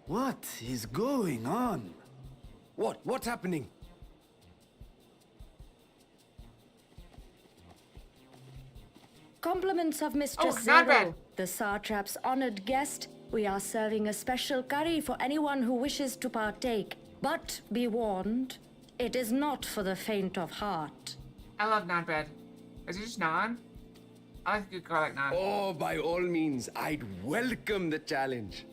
What is going on? What's happening? Compliments of Mistress not bad. Zero, the Satrap's honored guest. We are serving a special curry for anyone who wishes to partake. But be warned, it is not for the faint of heart. I love naan bread. Is it just naan? I like a good garlic naan. Oh, by all means, I'd welcome the challenge.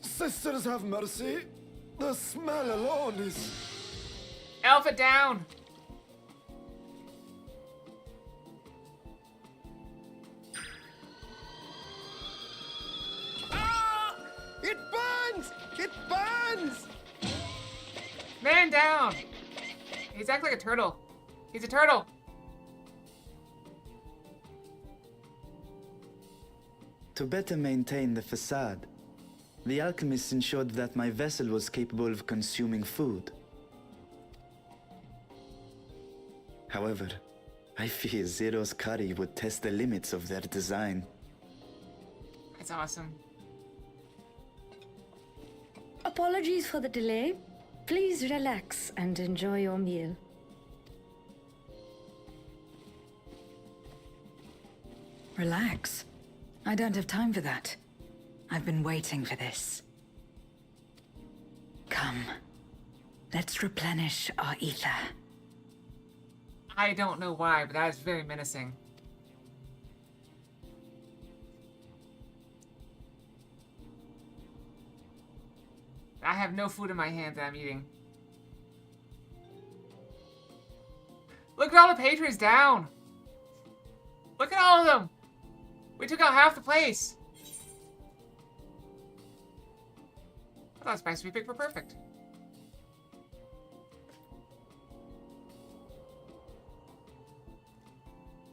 Sisters have mercy. The smell alone is... Elf it down! Ah! It burns! It burns! Man down! He's acting like a turtle. He's a turtle! To better maintain the facade, the alchemists ensured that my vessel was capable of consuming food. However, I fear Zero's curry would test the limits of their design. That's awesome. Apologies for the delay. Please relax and enjoy your meal. Relax. I don't have time for that. I've been waiting for this. Come. Let's replenish our ether. I don't know why, but that is very menacing. I have no food in my hand that I'm eating. Look at all the patrons down! Look at all of them! We took out half the place! I thought Spicy Pick were perfect.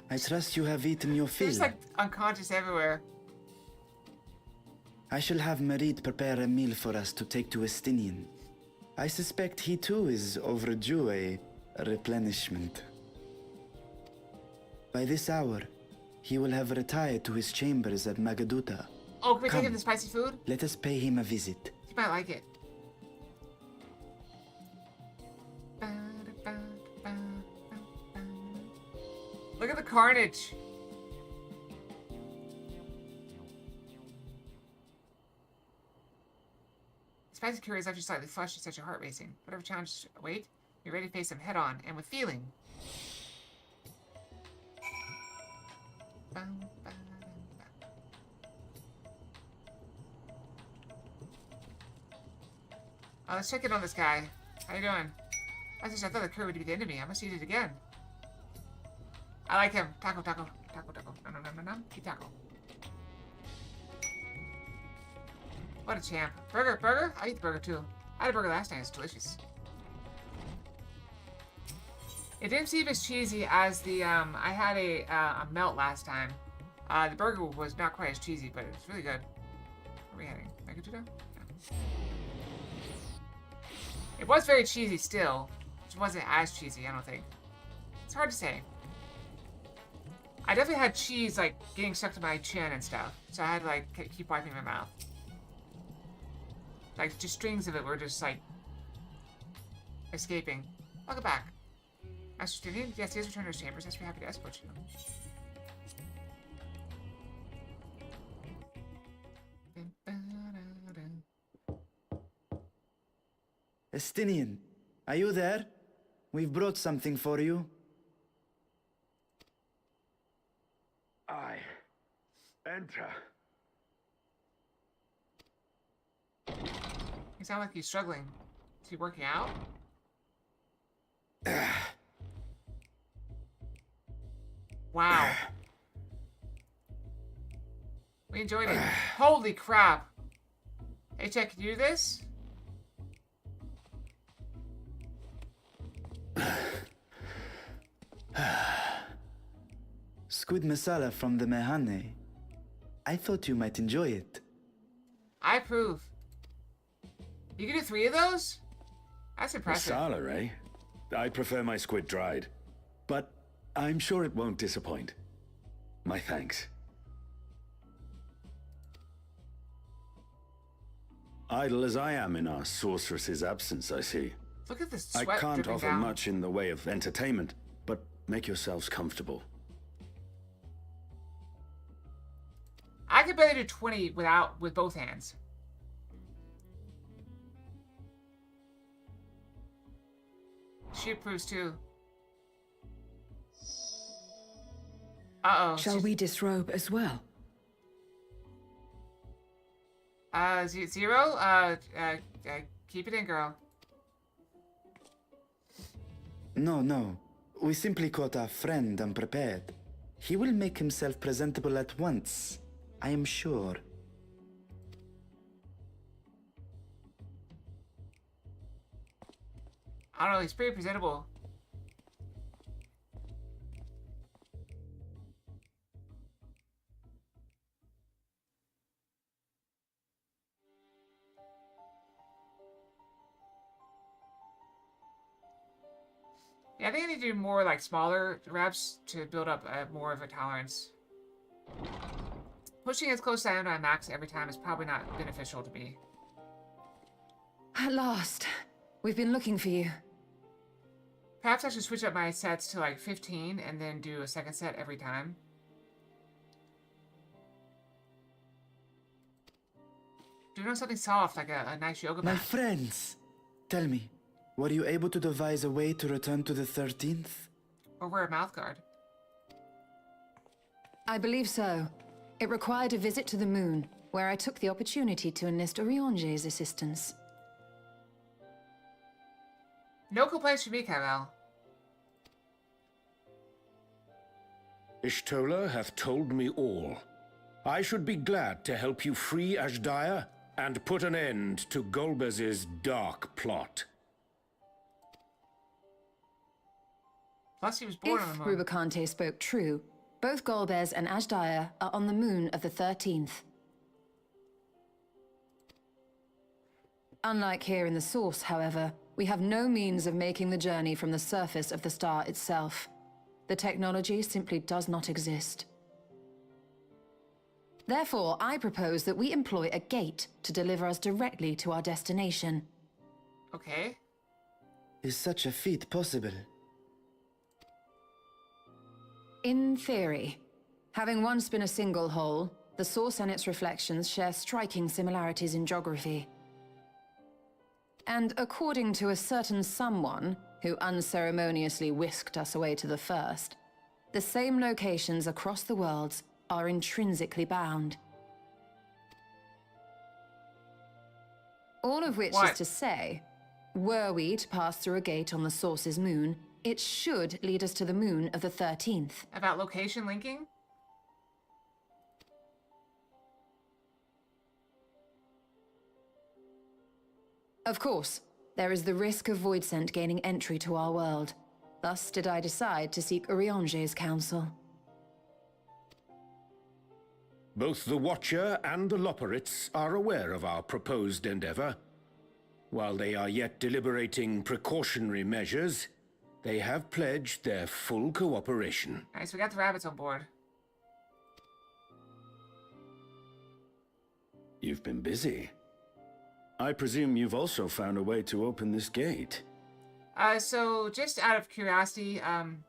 I trust you have eaten your fill. They're just like unconscious everywhere. I shall have Marid prepare a meal for us to take to Estinian. I suspect he too is overdue a replenishment. By this hour, he will have retired to his chambers at Magaduta. Oh, can we Come, take him the spicy food? let us pay him a visit. He might like it. Look at the carnage. Spicy curry is actually slightly flushed and set your heart racing. Whatever challenge await, be ready to face them head on and with feeling. Let's check in on this guy. How you doing? I thought the curry would be the enemy. I must eat it again. I like him. Taco, taco, taco, taco. No, no, no, no, no. Eat taco. What a champ. Burger, burger? I eat the burger too. I had a burger last night. It's delicious. It didn't seem as cheesy as the, I had a melt last time. The burger was not quite as cheesy, but it was really good. Where are we heading? Magaduta? Yeah. It was very cheesy still. It wasn't as cheesy, I don't think. It's hard to say. I definitely had cheese, like, getting stuck to my chin and stuff. So I had to, like, keep wiping my mouth. Like, just strings of it were just, like, escaping. Welcome back. Master Student? Yes, he has returned to his chambers. Yes, we're happy to escort you. Estinian, are you there? We've brought something for you. I enter. You sound like he's struggling. Is he working out? Wow. We enjoyed it. Holy crap. Hey, Check, can you do this? Squid masala from the Mehane. I thought you might enjoy it. I approve. You can do 3 of those? That's impressive. Masala, eh? I prefer my squid dried. But I'm sure it won't disappoint. My thanks. Idle as I am in our sorceress's absence, I see. Look at this I sweat can't dripping offer down. much in the way of entertainment, but make yourselves comfortable. I could barely do 20 with both hands. She approves too. Uh-oh. Shall we disrobe as well? Zero? Keep it in, girl. No, no. We simply caught our friend unprepared. He will make himself presentable at once, I am sure. I don't know, he's pretty presentable. Yeah, I think I need to do more, like, smaller reps to build up more of a tolerance. Pushing as close as I am to my max every time is probably not beneficial to me. At last. We've been looking for you. Perhaps I should switch up my sets to, like, 15 and then do a second set every time. Do something soft, like a nice yoga mat. My friends, tell me, Were you able to devise a way to return to the 13th? Or wear a mouth guard. I believe so. It required a visit to the moon, where I took the opportunity to enlist Orionge's assistance. No complaints from me, Cavell. Ishtola hath told me all. I should be glad to help you free Ashdaya and put an end to Golbez's dark plot. Plus, he was born on the If moon. Rubicante spoke true, both Golbez and Ashdaya are on the moon of the 13th. Unlike here in the Source, however, we have no means of making the journey from the surface of the star itself. The technology simply does not exist. Therefore, I propose that we employ a gate to deliver us directly to our destination. Okay. Is such a feat possible? In theory. Having once been a single hole, the Source and its reflections share striking similarities in geography. And according to a certain someone who unceremoniously whisked us away to the first, the same locations across the worlds are intrinsically bound. All of which is to say, were we to pass through a gate on the Source's moon, it should lead us to the moon of the 13th. About location linking? Of course, there is the risk of Voidsent gaining entry to our world. Thus did I decide to seek Orionge's counsel. Both the Watcher and the Loporrits are aware of our proposed endeavor. While they are yet deliberating precautionary measures, they have pledged their full cooperation. Nice, we got the rabbits on board. You've been busy. I presume you've also found a way to open this gate. So just out of curiosity, can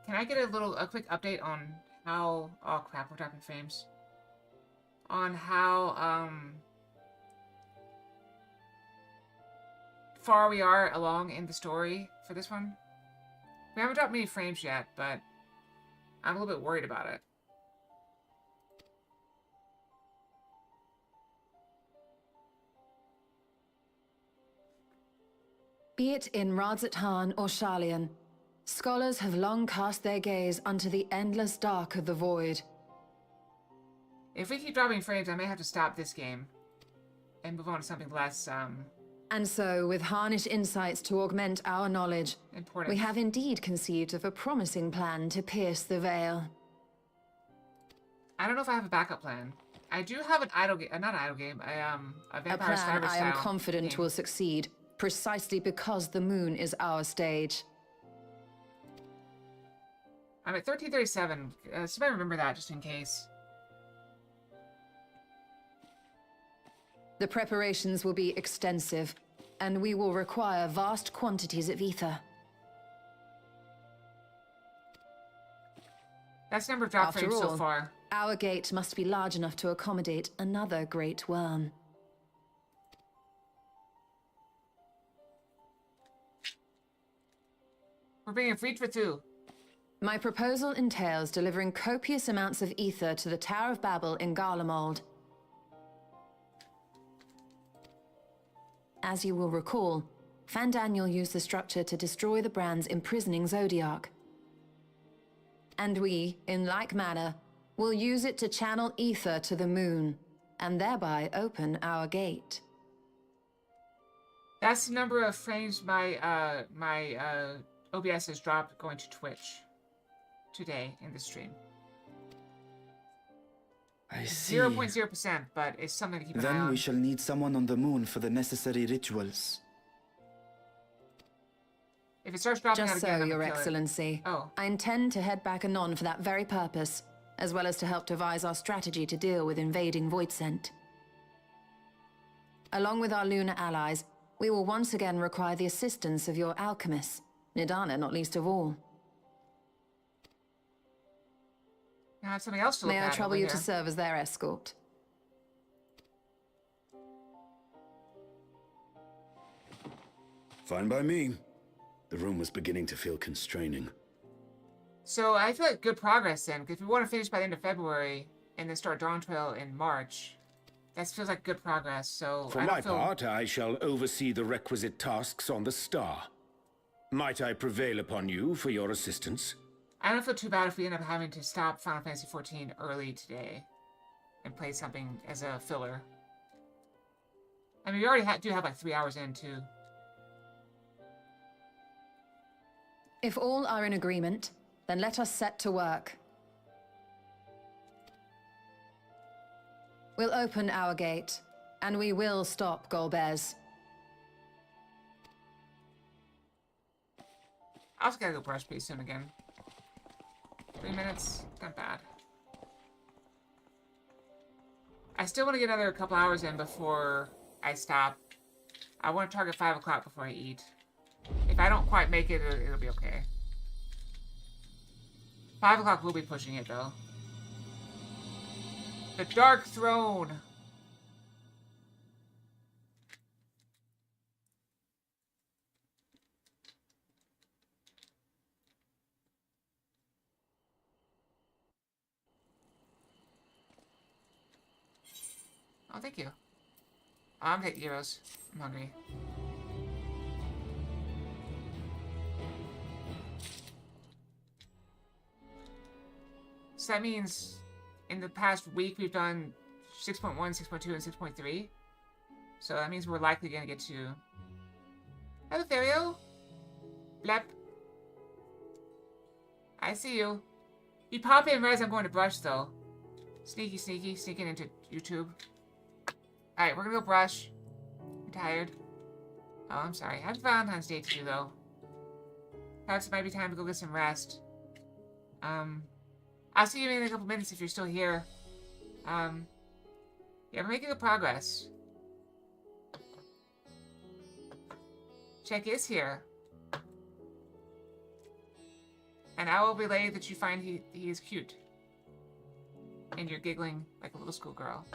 I get a quick update on how, oh crap, we're dropping frames. On how, far we are along in the story for this one? We haven't dropped many frames yet, but I'm a little bit worried about it. Be it in Radzat-Han or Sharlayan, scholars have long cast their gaze unto the endless dark of the void. If we keep dropping frames, I may have to stop this game and move on to something less, And so, with harnish insights to augment our knowledge, important. we have indeed conceived of a promising plan to pierce the veil. I don't know if I have a backup plan. I do have an idle game, not an idle game, a Vampire A plan Survivor I am style confident game. will succeed, precisely because the moon is our stage. I'm at 1337. So I remember that just in case. The preparations will be extensive, and we will require vast quantities of ether. That's the number of drop After frames so all, far. our gate must be large enough to accommodate another great worm. We're being freed for two. My proposal entails delivering copious amounts of ether to the Tower of Babel in Garlemald. As you will recall, Fandaniel used the structure to destroy the brand's imprisoning Zodiac. And we, in like manner, will use it to channel ether to the moon, and thereby open our gate. That's the number of frames my OBS has dropped going to Twitch today in the stream. I see. 0.0%, but it's something to keep an eye Then on. we shall need someone on the moon for the necessary rituals. If it starts dropping out Just again, so, I'm Your gonna kill it. Excellency. Oh. I intend to head back anon for that very purpose, as well as to help devise our strategy to deal with invading Voidsent. Along with our lunar allies, we will once again require the assistance of your alchemists, Nidana not least of all. I have something else to look May at I trouble over you here. to serve as their escort? Fine by me. The room was beginning to feel constraining. So I feel like good progress then, because if we want to finish by the end of February and then start Dawn Trail in March, that feels like good progress. So For my part, I shall oversee the requisite tasks on the Star. Might I prevail upon you for your assistance? I don't feel too bad if we end up having to stop Final Fantasy XIV early today and play something as a filler. I mean, we already do have like 3 hours in, too. If all are in agreement, then let us set to work. We'll open our gate, and we will stop Golbez. I also gotta go brush pretty soon again. 3 minutes? Not bad. I still want to get another couple hours in before I stop. I want to target 5 o'clock before I eat. If I don't quite make it, it'll be okay. 5 o'clock will be pushing it, though. The Dark Throne! Oh, thank you. I'm taking euros. I'm hungry. So that means in the past week we've done 6.1, 6.2, and 6.3. So that means we're likely going to get to... Hello, Ferio. Blep. I see you. You pop in and realize I'm going to brush, though. Sneaky, sneaky, sneaking into YouTube. Alright, we're gonna go brush. I'm tired. Oh, I'm sorry. Happy Valentine's Day to you, though. Perhaps it might be time to go get some rest. I'll see you in a couple minutes if you're still here. Yeah, we're making good progress. Check is here. And I will relay that you find he is cute. And you're giggling like a little schoolgirl.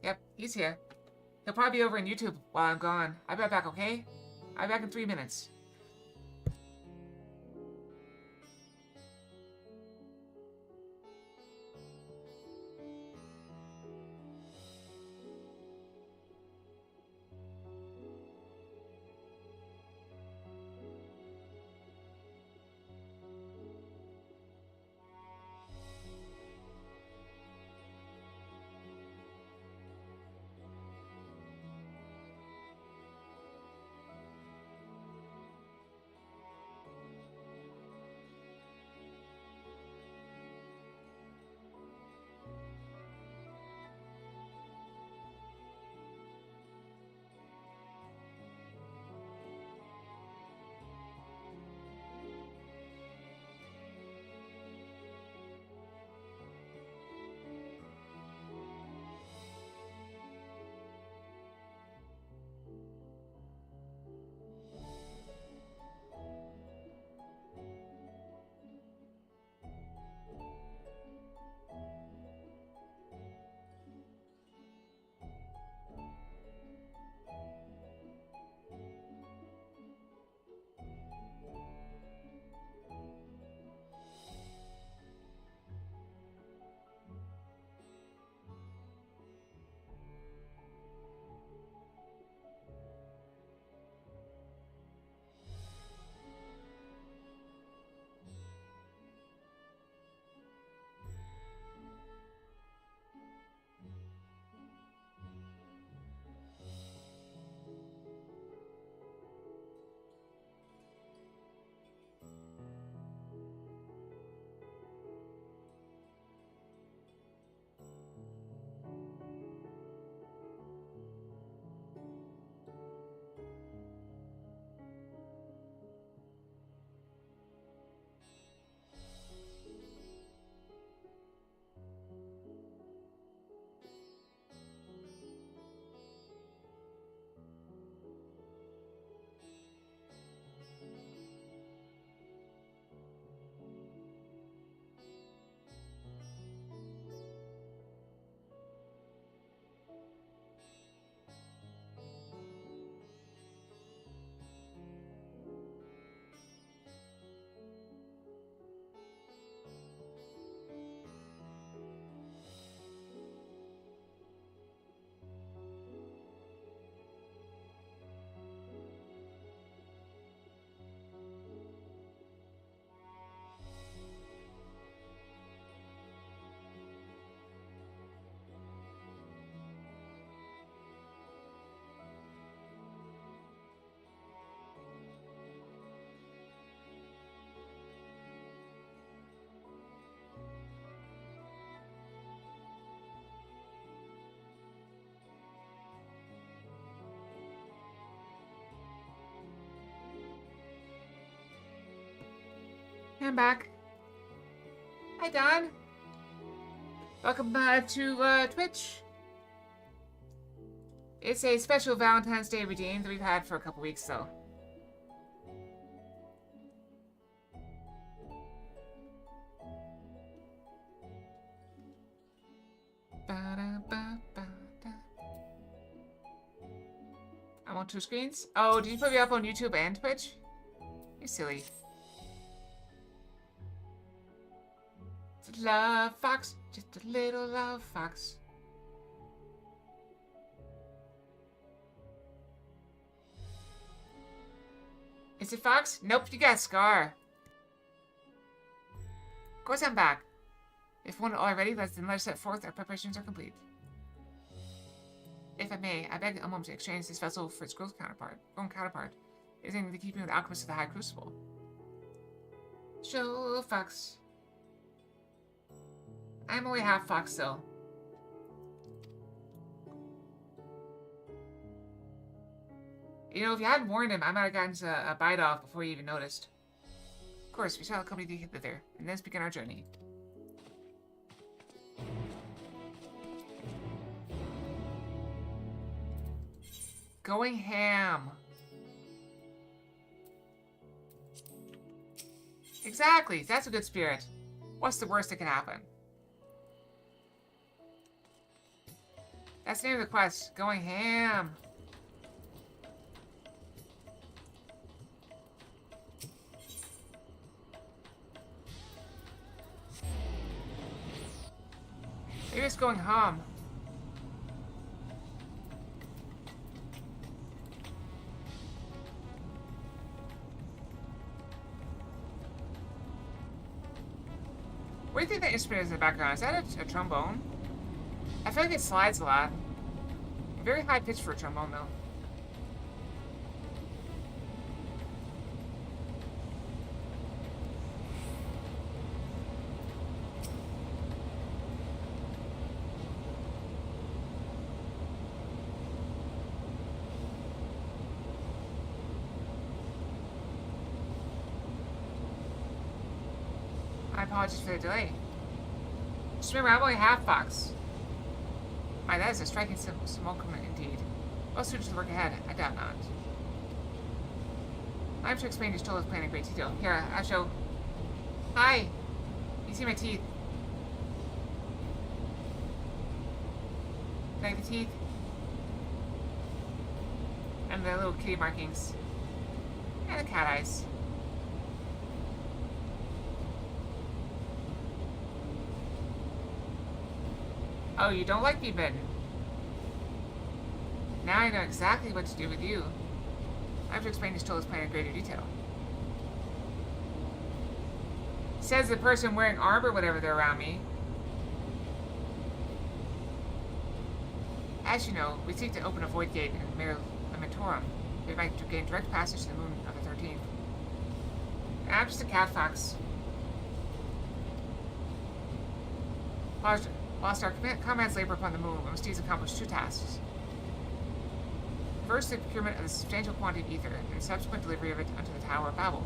Yep, he's here. He'll probably be over in YouTube while I'm gone. I'll be right back, okay? I'll be back in 3 minutes. I'm back. Hi, Don. Welcome to Twitch. It's a special Valentine's Day redeem that we've had for a couple weeks, though. I'm on 2 screens. Oh, did you put me up on YouTube and Twitch? You're silly. It's a love fox, just a little love fox. Is it Fox? Nope, you got Scar. Of course I'm back. If one already, then let us set forth. Our preparations are complete. If I may, I beg a moment to exchange this vessel for its grown counterpart. Is in the keeping of the alchemist of the High Crucible. Show Fox. I'm only half Fox, though. You know, if you hadn't warned him, I might have gotten a bite off before you even noticed. Of course, we shall accompany thee thither, and thence begin our journey. Going ham. Exactly, that's a good spirit. What's the worst that can happen? That's the name of the quest. Going ham. Maybe it's going hum. What do you think that instrument is in the background? Is that a trombone? I feel like it slides a lot. Very high pitch for a trombone, though. My apologies for the delay. Just remember, I'm only half Fox. My, that is a striking small comment indeed. Well suited to the work ahead, I doubt not. I have to explain your Stola's plan in great detail. Here, I'll show. Hi! You see my teeth? Like the teeth? And the little kitty markings. And the cat eyes. Oh, you don't like being bitten. Now I know exactly what to do with you. I have to explain this Stola's plan in greater detail. Says the person wearing armor, whatever they're around me. As you know, we seek to open a void gate in Mentorum. We might gain direct passage to the moon of the 13th. And I'm just a cat fox. Whilst our comrades labor upon the moon, we must needs accomplish 2 tasks. First, the procurement of a substantial quantity of ether, and subsequent delivery of it unto the Tower of Babel.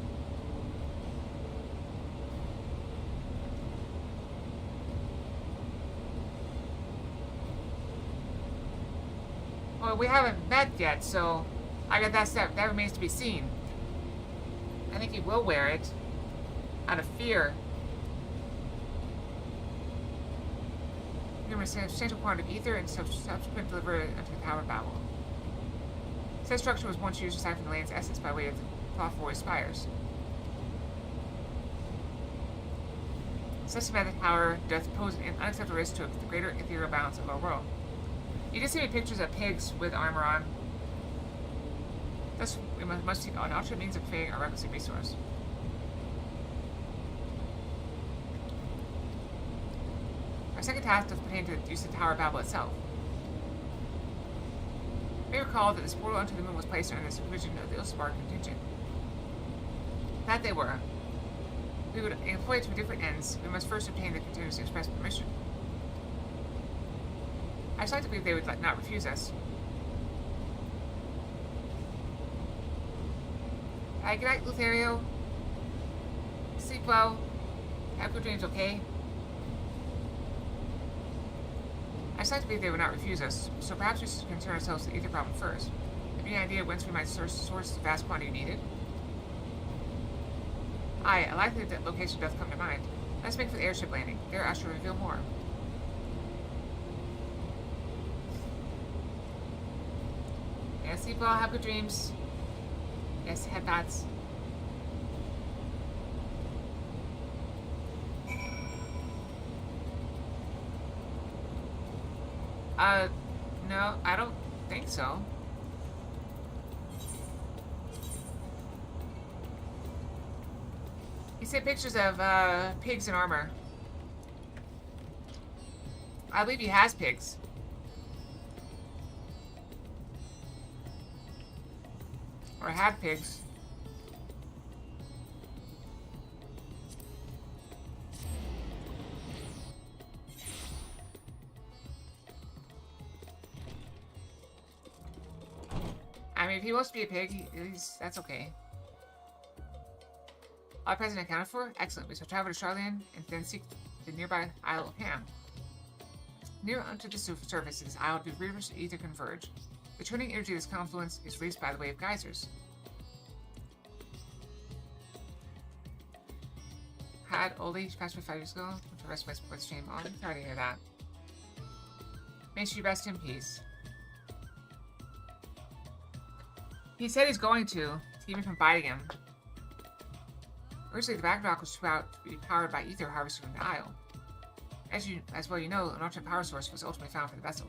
Well, we haven't met yet, so I guess that remains to be seen. I think he will wear it out of fear. A substantial quantity of ether and subsequent delivery unto the Tower of Babel. Said structure was once used to siphon the land's essence by way of the Clothvoid spires. Such a method, however, doth pose an unacceptable risk to the greater ethereal balance of our world. You just see me pictures of pigs with armor on. Thus, we must seek an alternate means of conveying our requisite resource. Our second task does pertain to the use of the Tower of Babel itself. You may recall that this portal unto the moon was placed under the supervision of the Ilsbar contingent. That they were. We would employ it to different ends. We must first obtain the contingent's express permission. I just like to believe they would not refuse us. Good night, Lothario. Sleep well. Have good dreams, okay? I just like to believe they would not refuse us, so perhaps we should concern ourselves with the ether problem first. Have you any idea whence we might source the vast quantity needed? Aye, a likely location doth come to mind. Let's make for the airship landing. There I shall reveal more. Yeah, sleep well, have good dreams. Yes, head nods. No, I don't think so. He sent pictures of, pigs in armor. I believe he has pigs. Or had pigs. I mean, if he wants to be a pig, that's okay. All present accounted for? Excellent. We shall travel to Charlian and then seek the nearby Isle of Ham. Near unto the surface of this isle do rivers of ether converge. The turning energy of this confluence is released by the way of geysers. Had Oli passed away 5 years ago? To rest my sports stream. Oh, I'm sorry to hear that. May she rest in peace. He said he's going to keep me from biting him. Originally, the backdock was to be powered by ether harvested from the Isle. As well you know, an alternate power source was ultimately found for the vessel.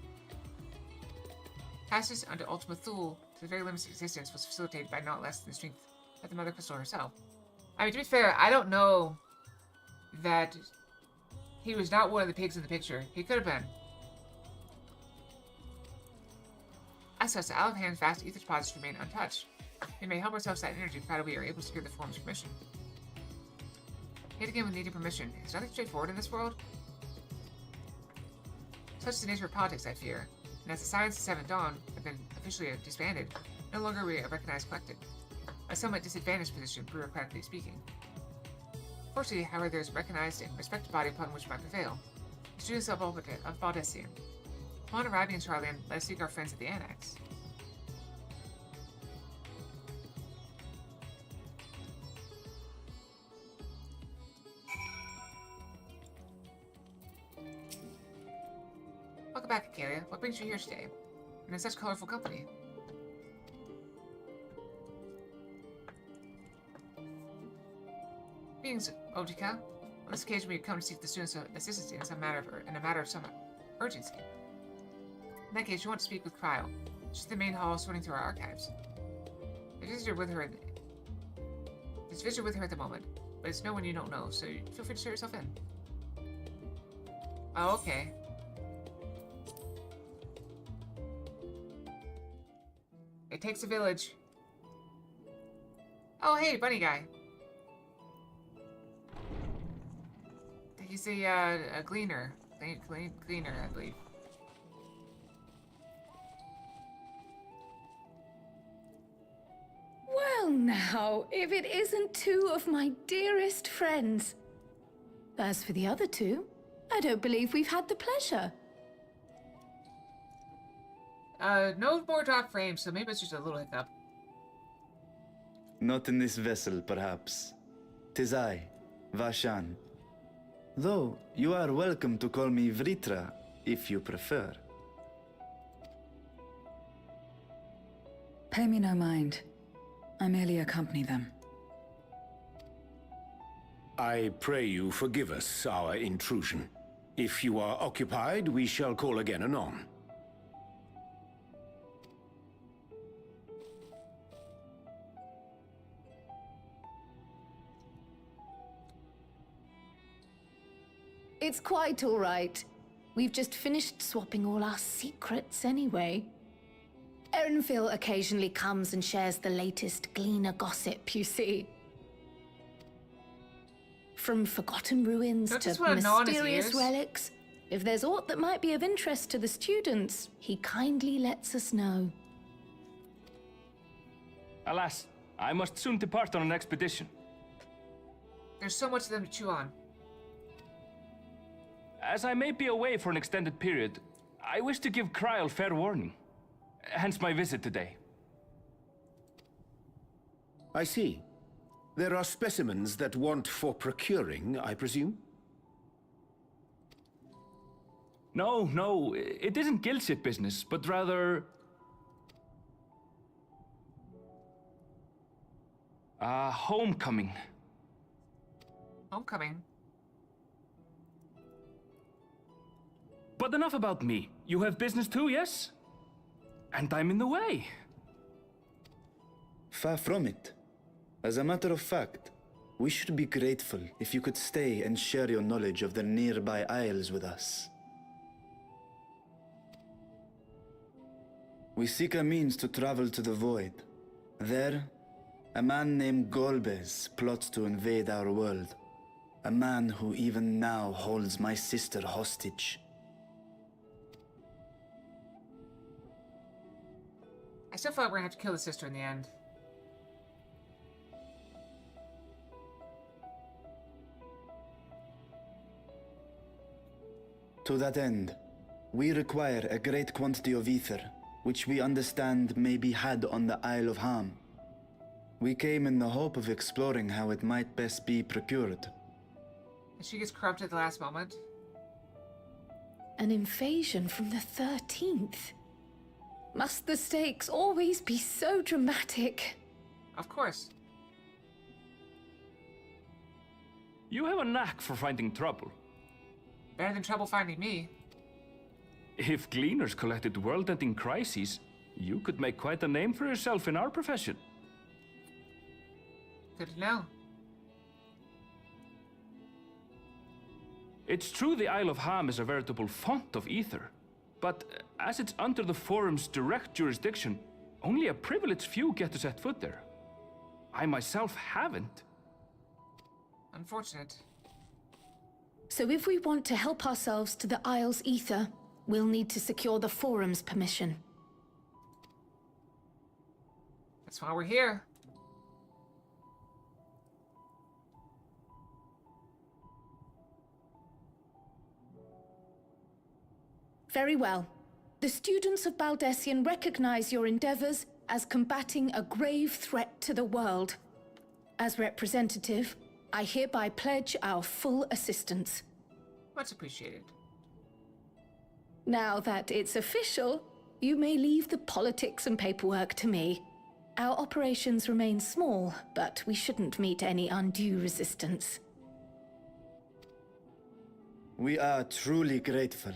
Passage under Ultima Thule to the very limits of existence was facilitated by not less than the strength of the Mother Crystal herself. I mean, to be fair, I don't know that he was not one of the pigs in the picture. He could have been. As such, the Isle of Ham's vast ether deposits remain untouched. We may help ourselves to that energy provided we are able to secure the form's permission. Hit again with needing permission. Is nothing straightforward in this world? Such is the nature of politics, I fear. And as the Science of Seventh Dawn have been officially disbanded, no longer are we a recognized collective. A somewhat disadvantaged position, bureaucratically speaking. Fortunately, however, there is a recognized and respected body upon which might prevail. The students of Valdesian. Upon arriving in Charlian, let us seek our friends at the Annex. Welcome back, Acalia. What brings you here today? And in such colorful company? Greetings, Ojika. On this occasion, we have come to seek the students' assistance in a matter of some urgency. In that case, you want to speak with Cryo. She's in the main hall sorting through our archives. There's a visitor with her at the moment, but it's no one you don't know, so feel free to show yourself in. Oh, okay. It takes a village. Oh, hey, bunny guy. He's a gleaner. Gleaner, I believe. Well now, if it isn't two of my dearest friends. As for the other two, I don't believe we've had the pleasure. No more dark frames, so maybe it's just a little hiccup. Not in this vessel, perhaps. 'Tis I, Vashan. Though, you are welcome to call me Vritra, if you prefer. Pay me no mind. I merely accompany them. I pray you forgive us our intrusion. If you are occupied, we shall call again anon. It's quite all right. We've just finished swapping all our secrets anyway. Erenville occasionally comes and shares the latest Gleaner gossip, you see. From forgotten ruins to mysterious relics, if there's aught that might be of interest to the students, he kindly lets us know. Alas, I must soon depart on an expedition. There's so much of them to chew on. As I may be away for an extended period, I wish to give Kryl fair warning. Hence my visit today. I see. There are specimens that want for procuring, I presume? No, it isn't guildship business, but rather... homecoming. Homecoming? But enough about me. You have business too, yes? And I'm in the way. Far from it. As a matter of fact, we should be grateful if you could stay and share your knowledge of the nearby isles with us. We seek a means to travel to the Void. There, a man named Golbez plots to invade our world. A man who even now holds my sister hostage. I still feel like we're gonna have to kill the sister in the end. To that end, we require a great quantity of ether, which we understand may be had on the Isle of Ham. We came in the hope of exploring how it might best be procured. And she gets corrupted at the last moment. An invasion from the 13th. Must the stakes always be so dramatic? Of course. You have a knack for finding trouble. Better than trouble finding me. If gleaners collected world-ending crises, you could make quite a name for yourself in our profession. Good to know. It's true the Isle of Ham is a veritable font of ether, but as it's under the Forum's direct jurisdiction, only a privileged few get to set foot there. I myself haven't. Unfortunate. So if we want to help ourselves to the Isle's ether, we'll need to secure the Forum's permission. That's why we're here. Very well. The students of Baldessian recognize your endeavors as combating a grave threat to the world. As representative, I hereby pledge our full assistance. Much appreciated. Now that it's official, you may leave the politics and paperwork to me. Our operations remain small, but we shouldn't meet any undue resistance. We are truly grateful.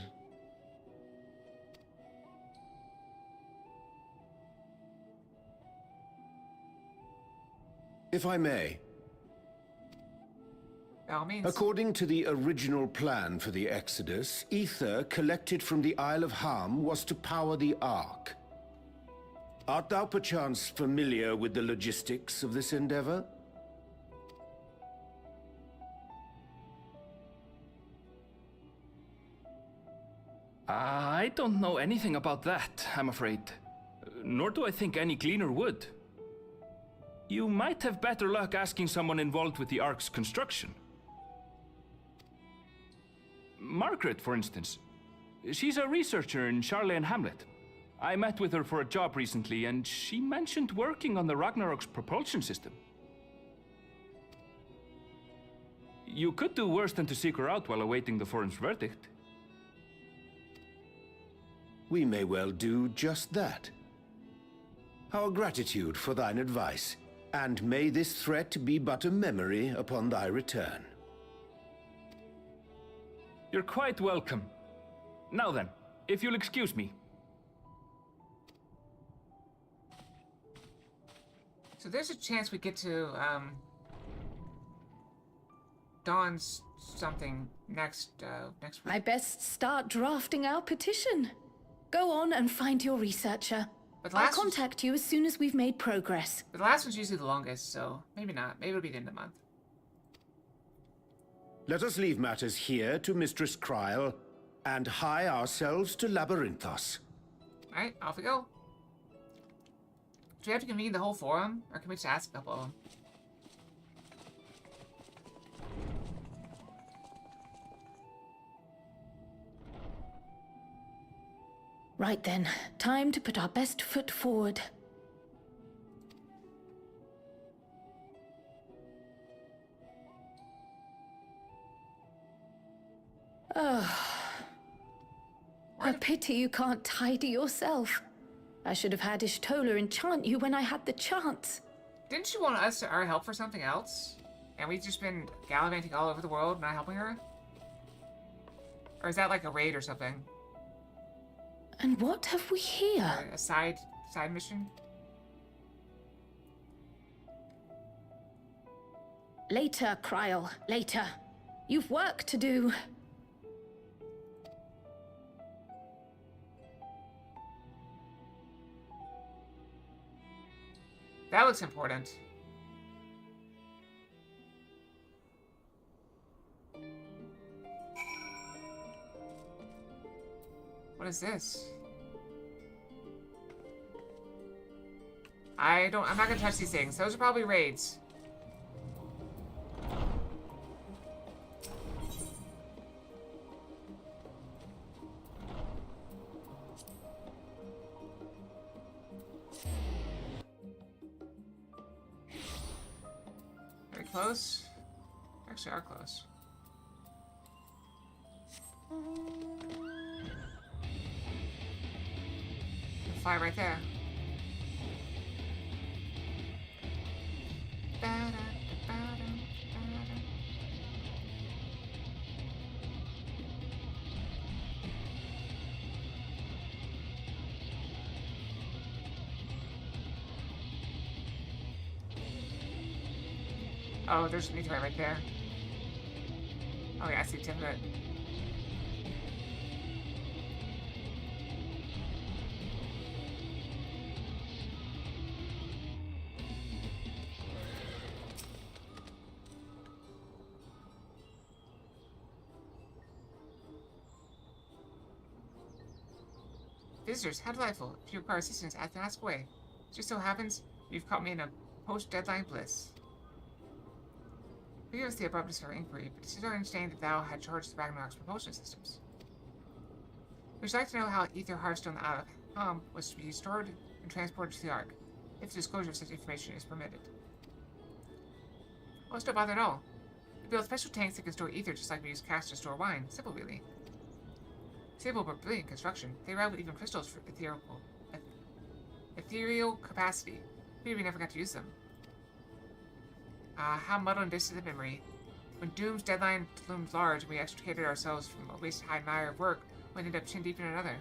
If I may. By all means. According to the original plan for the Exodus, ether collected from the Isle of Ham was to power the Ark. Art thou perchance familiar with the logistics of this endeavor? I don't know anything about that, I'm afraid. Nor do I think any gleaner would. You might have better luck asking someone involved with the Ark's construction. Margaret, for instance. She's a researcher in Charlene Hamlet. I met with her for a job recently, and she mentioned working on the Ragnarok's propulsion system. You could do worse than to seek her out while awaiting the Forum's verdict. We may well do just that. Our gratitude for thine advice, and may this threat be but a memory upon thy return. You're quite welcome. Now then, if you'll excuse me. So there's a chance we get to, Dawn's something next week. I best start drafting our petition. Go on and find your researcher. But I'll contact you as soon as we've made progress. The last one's usually the longest, so maybe not. Maybe it'll be the end of the month. Let us leave matters here to Mistress Kryl, and hie ourselves to Labyrinthos. Alright, off we go. Do we have to convene the whole forum, or can we just ask a couple of them? Right then, time to put our best foot forward. Oh. A pity you can't tidy yourself. I should have had Ishtola enchant you when I had the chance. Didn't she want us our help for something else? And we've just been gallivanting all over the world, not helping her? Or is that like a raid or something? And what have we here? A side mission? Later, Kryl, later. You've work to do. That looks important. What is this? I'm not gonna touch these things. Those are probably raids. Very close. Actually, are close. Fly right there. Oh, there's a meteorite right there. Oh yeah, I see Timothy. Visitors, how delightful. If you require assistance, ask away. It just so happens you've caught me in a post-deadline bliss. Forgive us the abruptness of our inquiry, but it is our understanding that thou had charged the Ragnarok's propulsion systems. We should like to know how Ether Hearthstone out of Helm was to be stored and transported to the Ark, if the disclosure of such information is permitted. Oh, it's no bother at all. We build special tanks that can store ether just like we use casks to store wine. Simple, really. Simple but brilliant construction. They rival even crystals for ethereal capacity. We never got to use them. How muddled and distant the memory. When Doom's deadline loomed large and we extricated ourselves from a waist-high mire of work, we ended up chin-deep in another.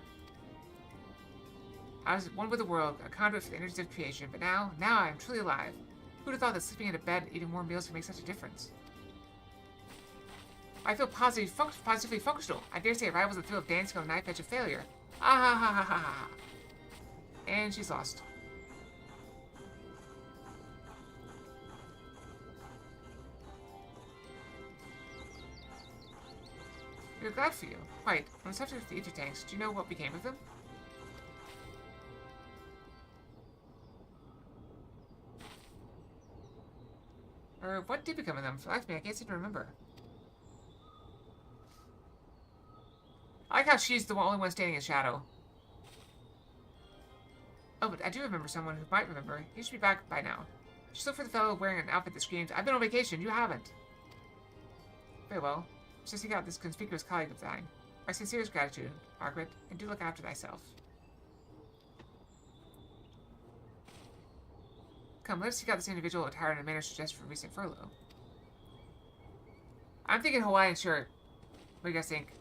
I was one with the world, a conduit for the energies of creation, but now I am truly alive. Who'd have thought that sleeping in a bed and eating warm meals could make such a difference? I feel positively functional. I dare say it rivals the thrill of dancing on the knife edge of failure. Ah ha ha ha ha ha. And she's lost. We're glad for you. Quite. On the subject of the ether tanks, do you know what became of them? Or what did become of them? For the life of me, I can't seem to remember. I like how she's the only one standing in shadow. Oh, but I do remember someone who might remember. He should be back by now. Just look for the fellow wearing an outfit that screams, "I've been on vacation, you haven't." Very well. Just seek out this conspicuous colleague of thine. Our sincerest gratitude, Margaret, and do look after thyself. Come, let us seek out this individual attired in a manner suggested for recent furlough. I'm thinking Hawaiian shirt. What do you guys think?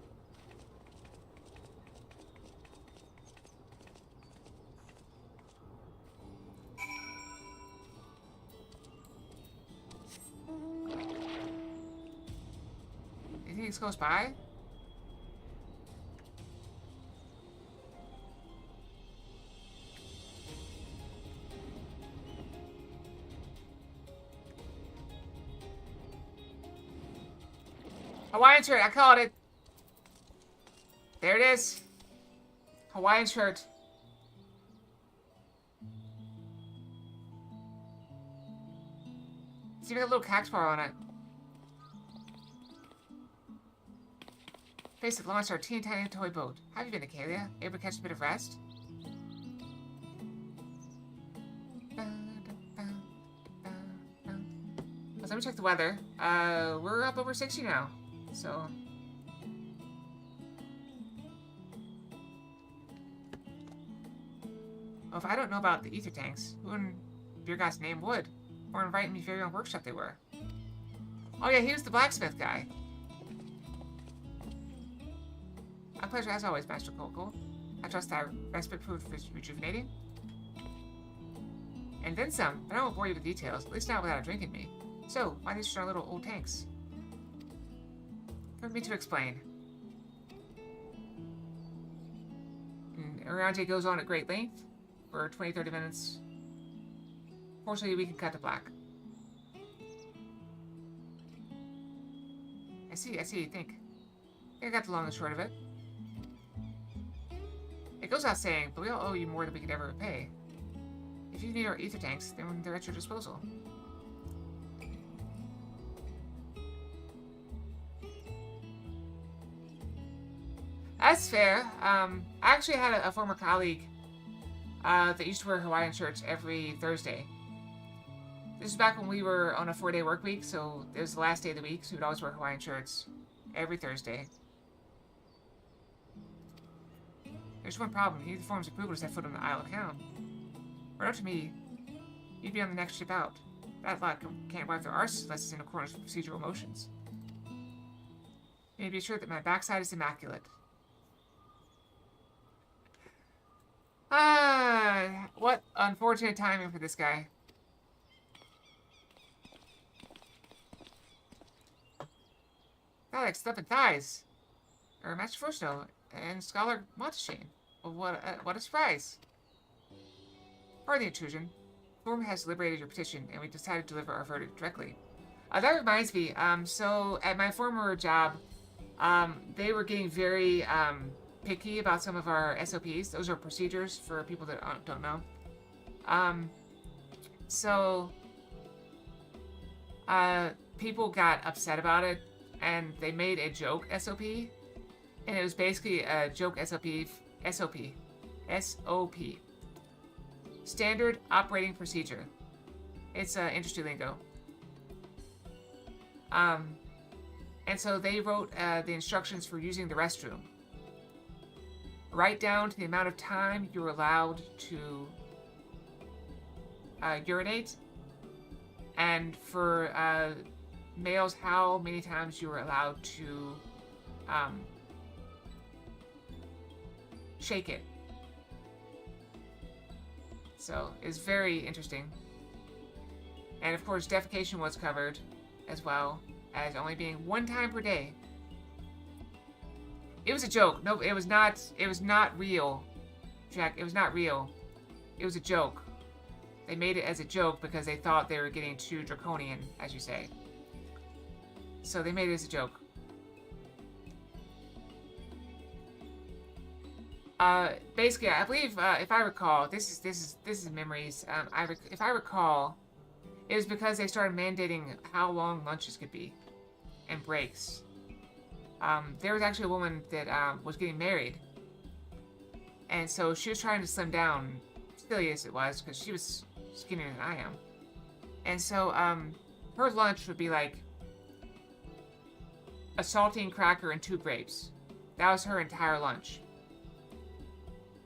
Anything that's close by? Hawaiian shirt, I called it. There it is. Hawaiian shirt. It's even got a little cactus bar on it. Face it, launched our teeny tiny toy boat. How have you been, Acalia? Able to catch a bit of rest? Let me check the weather. We're up over 60 now, so... Well, if I don't know about the ether tanks, who in your guy's name would? Or invite me for your own workshop they were. Oh yeah, he was the blacksmith guy. My pleasure as always, Master Coco. I trust that respite proved rejuvenating. And then some, but I won't bore you with details, at least not without a drink in me. So, why these are little old tanks? For me to explain. And Arante goes on at great length for 20-30 minutes. Fortunately, we can cut to black. I see, you think. I got the long and short of it. It goes without saying, but we all owe you more than we could ever repay. If you need our ether tanks, then they're at your disposal. That's fair. I actually had a former colleague that used to wear Hawaiian shirts every Thursday. This was back when we were on a 4-day work week, so it was the last day of the week, so we'd always wear Hawaiian shirts every Thursday. There's one problem. He needs the form's approval to set foot on the Isle of Hound. Right up to me, you'd be on the next ship out. Bad luck. Can't wipe their arses unless it's in accordance with procedural motions. You may be assured that my backside is immaculate. What unfortunate timing for this guy. I like stuffing thighs. Or Master Forstall and Scholar Monteshane. Well, what a surprise. Pardon the intrusion. Form has deliberated your petition, and we decided to deliver our verdict directly. That reminds me, so at my former job, they were getting very, picky about some of our SOPs. Those are procedures for people that don't know. People got upset about it, and they made a joke SOP, and it was basically a joke SOP. Standard Operating Procedure. It's industry lingo. And so they wrote the instructions for using the restroom. Right down to the amount of time you're allowed to urinate, and for males, how many times you were allowed to shake it. So it's very interesting. And of course, defecation was covered as well, as only being 1 time per day. It was a joke. No, it was not real, Jack. It was not real. It was a joke. They made it as a joke because they thought they were getting too draconian, as you say. So they made it as a joke. Basically, I believe, if I recall, this is memories. If I recall, it was because they started mandating how long lunches could be, and breaks. There was actually a woman that was getting married, and so she was trying to slim down, silly as it was, because she was skinnier than I am. And so her lunch would be like a saltine cracker and 2 grapes. That was her entire lunch.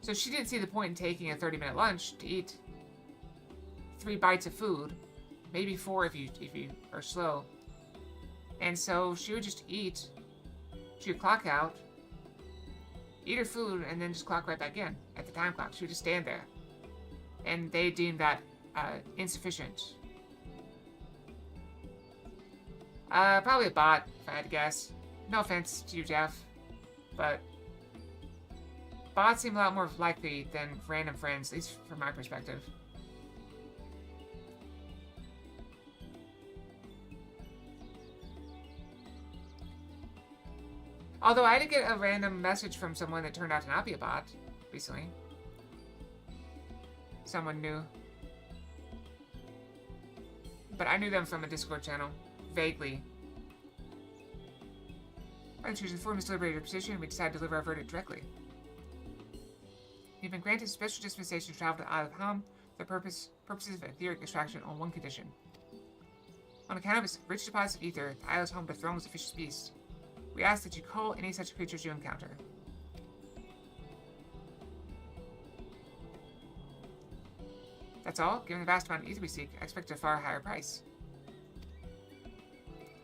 So she didn't see the point in taking a 30-minute lunch to eat 3 bites of food, maybe 4 if you are slow. And so she would just eat. She would clock out, eat her food, and then just clock right back in at the time clock. She would just stand there. And they deemed that insufficient. Probably a bot, if I had to guess. No offense to you, Jeff, but bots seem a lot more likely than random friends, at least from my perspective. Although I did get a random message from someone that turned out to not be a bot recently. Someone new. But I knew them from a Discord channel. Vaguely. By choosing the forum has deliberated your position, we decided to deliver our verdict directly. You've been granted special dispensation to travel to Isle of Ham for the purposes of etheric extraction on one condition. On account of its rich deposits of ether, the isle is home to throngs of vicious beasts. We ask that you call any such creatures you encounter. That's all. Given the vast amount of ether we seek, I expect a far higher price.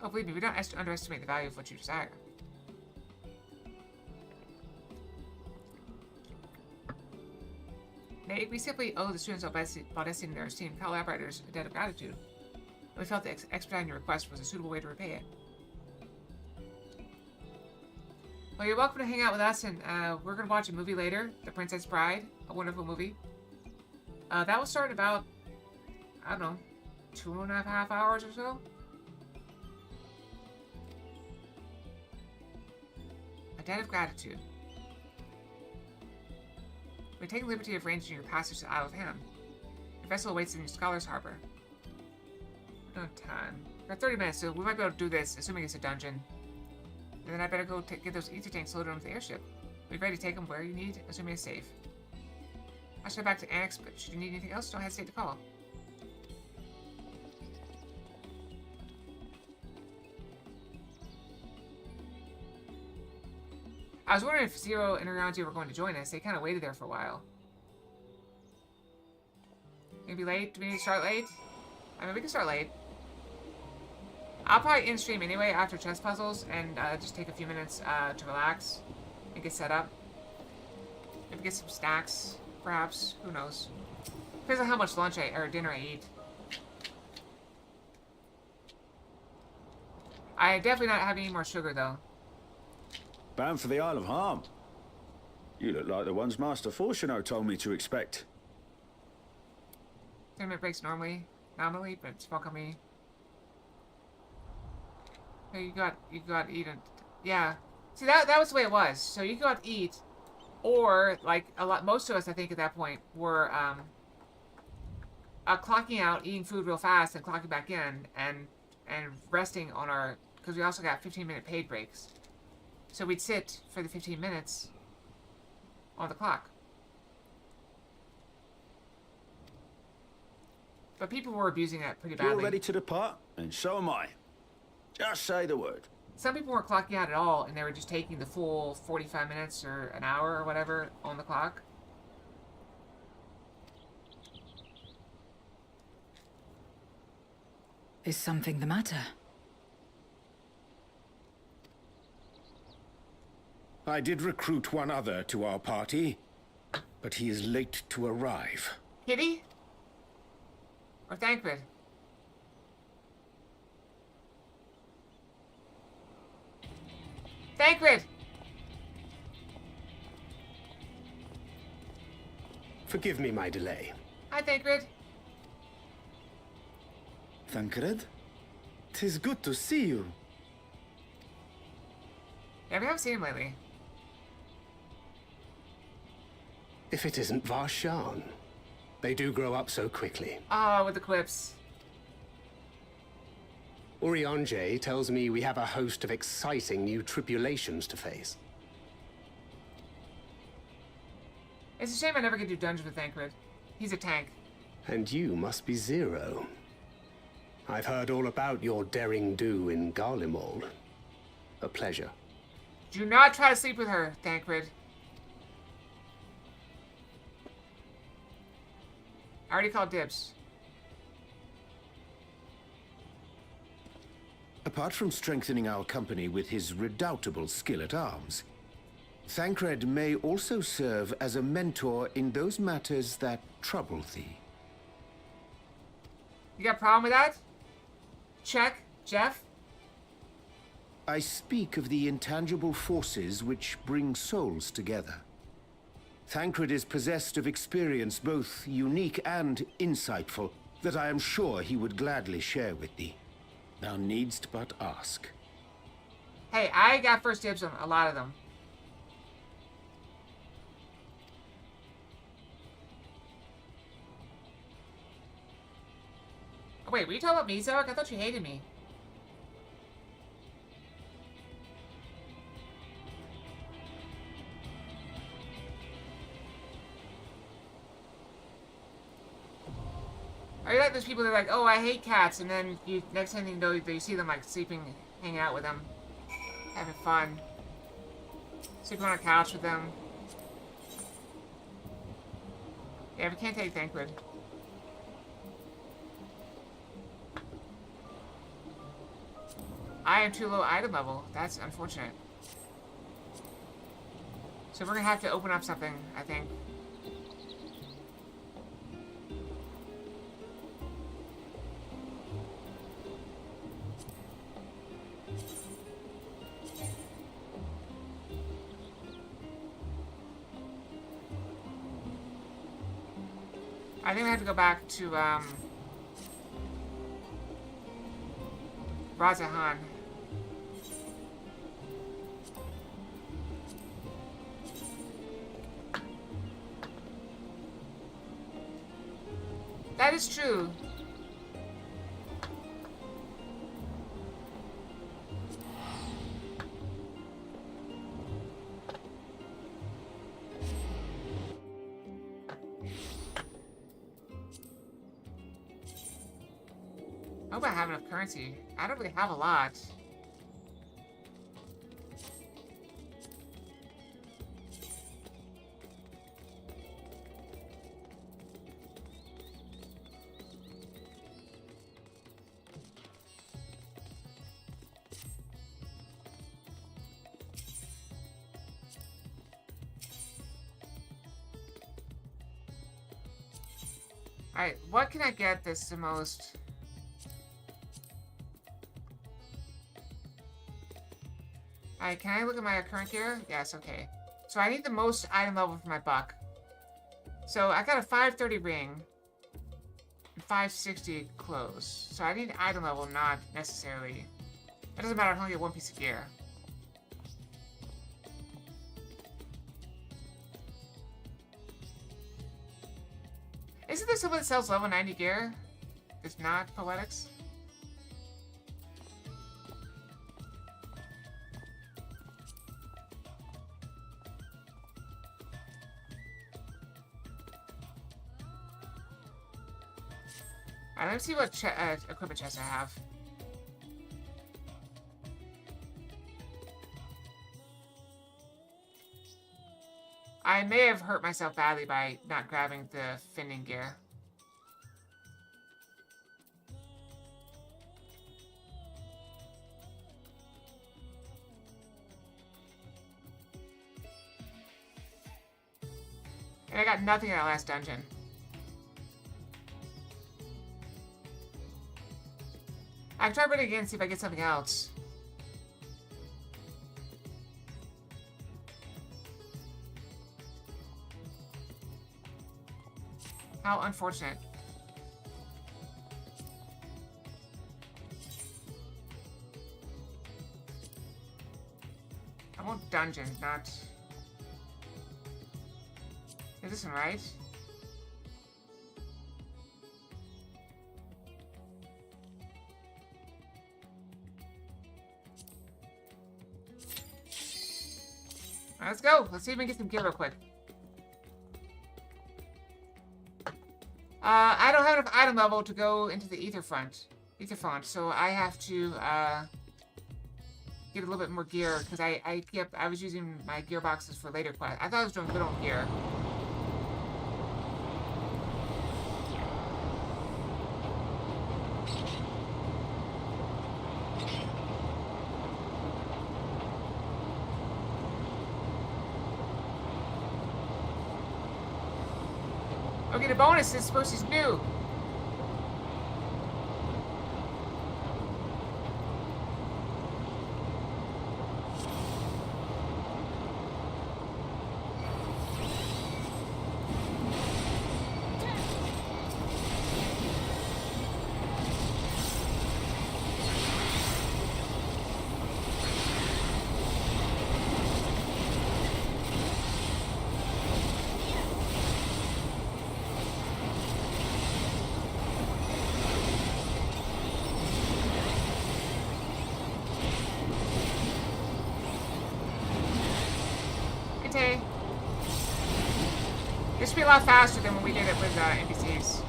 Oh, believe me, we don't underestimate the value of what you desire. Nay, we simply owe the students of Baldestin and their esteemed collaborators a debt of gratitude. And we felt that expediting your request was a suitable way to repay it. Well, you're welcome to hang out with us, and we're going to watch a movie later, The Princess Bride, a wonderful movie. That will start in about, I don't know, 2.5 hours or so. A debt of gratitude. We take the liberty of arranging your passage to the Isle of Ham. Your vessel awaits in the Scholar's Harbor. We don't have time. We've got 30 minutes, so we might be able to do this, assuming it's a dungeon. And then I better go get those ether tanks loaded onto the airship. We'll be ready to take them where you need, assuming it's safe. I should head back to Annex, but should you need anything else, don't hesitate to call. I was wondering if Zero and Arianti were going to join us. They kind of waited there for a while. Maybe late? Do we need to start late? I mean, we can start late. I'll probably end stream anyway after chess puzzles and just take a few minutes to relax and get set up. Maybe get some snacks, perhaps. Who knows? Depends on how much lunch or dinner I eat. I definitely not have any more sugar though. Bound for the Isle of Harm. You look like the ones Master Fortuno told me to expect. 10-minute breaks nominally, but it's fucking me. So you got to eat and yeah. See that was the way it was. So you got to eat, or like most of us I think at that point were clocking out, eating food real fast, and clocking back in and resting on our, because we also got 15-minute paid breaks. So we'd sit for the 15 minutes on the clock. But people were abusing that pretty badly. You're ready to depart, and so am I. Just say the word. Some people weren't clocking out at all, and they were just taking the full 45 minutes or an hour or whatever on the clock. Is something the matter? I did recruit one other to our party, but he is late to arrive. Kitty? Or Thancred? Thancred! Forgive me my delay. Hi, Thancred. Thancred? 'Tis good to see you. Yeah, we haven't seen him lately. If it isn't Varshan. They do grow up so quickly. Ah, with the quips. Urianger tells me we have a host of exciting new tribulations to face. It's a shame I never get to do dungeons with Thancred. He's a tank. And you must be Zero. I've heard all about your daring do in Garlemald. A pleasure. Do not try to sleep with her, Thancred. I already called dibs. Apart from strengthening our company with his redoubtable skill at arms, Thancred may also serve as a mentor in those matters that trouble thee. You got a problem with that? Check, Jeff? I speak of the intangible forces which bring souls together. Thancred is possessed of experience both unique and insightful that I am sure he would gladly share with thee. Thou needst but ask. Hey, I got first dibs on a lot of them. Oh, wait, were you talking about me, Zarek? I thought you hated me. you're like those people that are like, oh, I hate cats, and then you next time you know, you see them like sleeping, hanging out with them, having fun, sleeping on a couch with them. Yeah, we can't take Thancred. I am too low item level. That's unfortunate. So we're gonna have to open up something, I think. I think we have to go back to, Razahan. That is true. I hope I have enough currency. I don't really have a lot. Alright, what can I get that's the most... Alright, can I look at my current gear? Yes, okay. So I need the most item level for my buck. So I got a 530 ring. And 560 clothes. So I need item level, not necessarily... It doesn't matter, I only get one piece of gear. Isn't there someone that sells level 90 gear? It's not Poetics? Alright, let's see what equipment chest I have. I may have hurt myself badly by not grabbing the finning gear. And I got nothing in that last dungeon. I can try running again and see if I get something else. How unfortunate. I want dungeon, not... Is this one right? Alright, let's go. Let's see if we can get some gear real quick. I don't have enough item level to go into the ether font, so I have to get a little bit more gear because I was using my gear boxes for later quests. I thought I was doing good on gear. Okay, the bonus is supposed to be new. This should be a lot faster than when we did it with NPCs.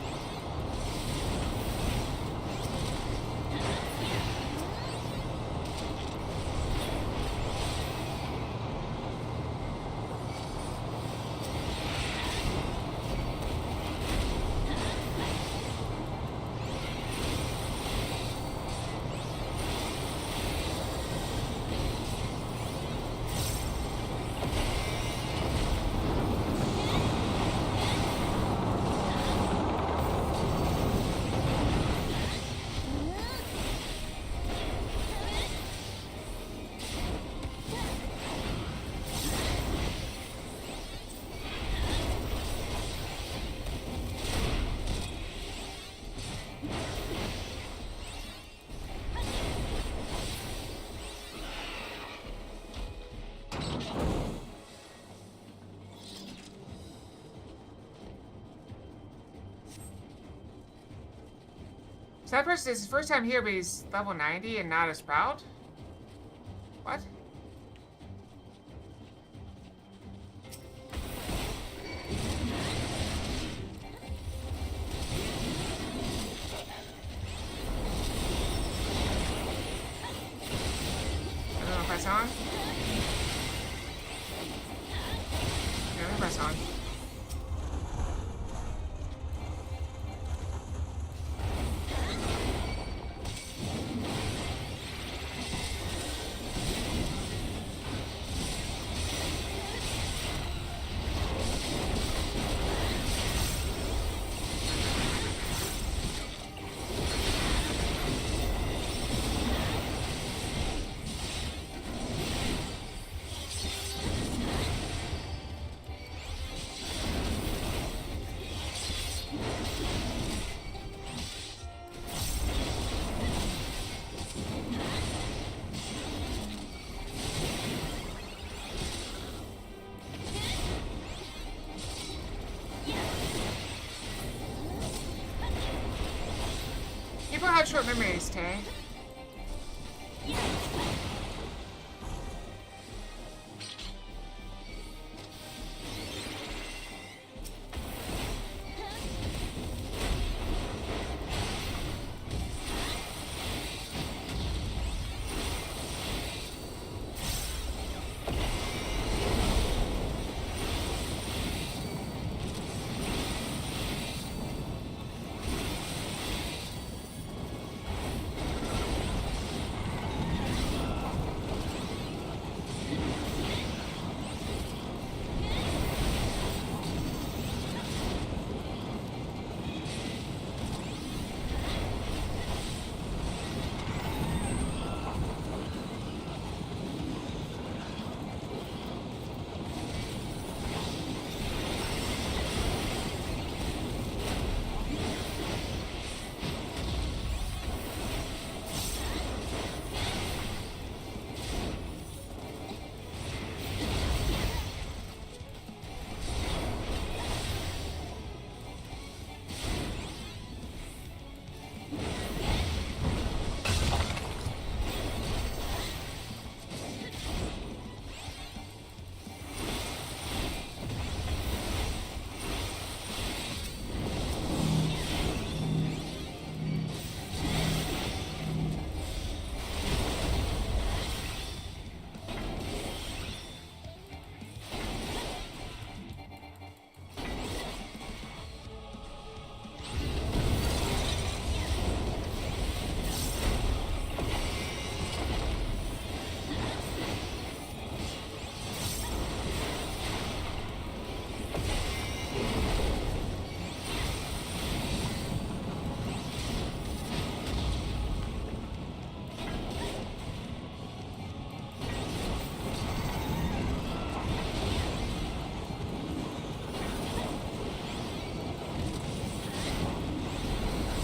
So that person is his first time here, but he's level 90 and not a sprout? What? Press on. Yeah, press on. People have short memories, Tay.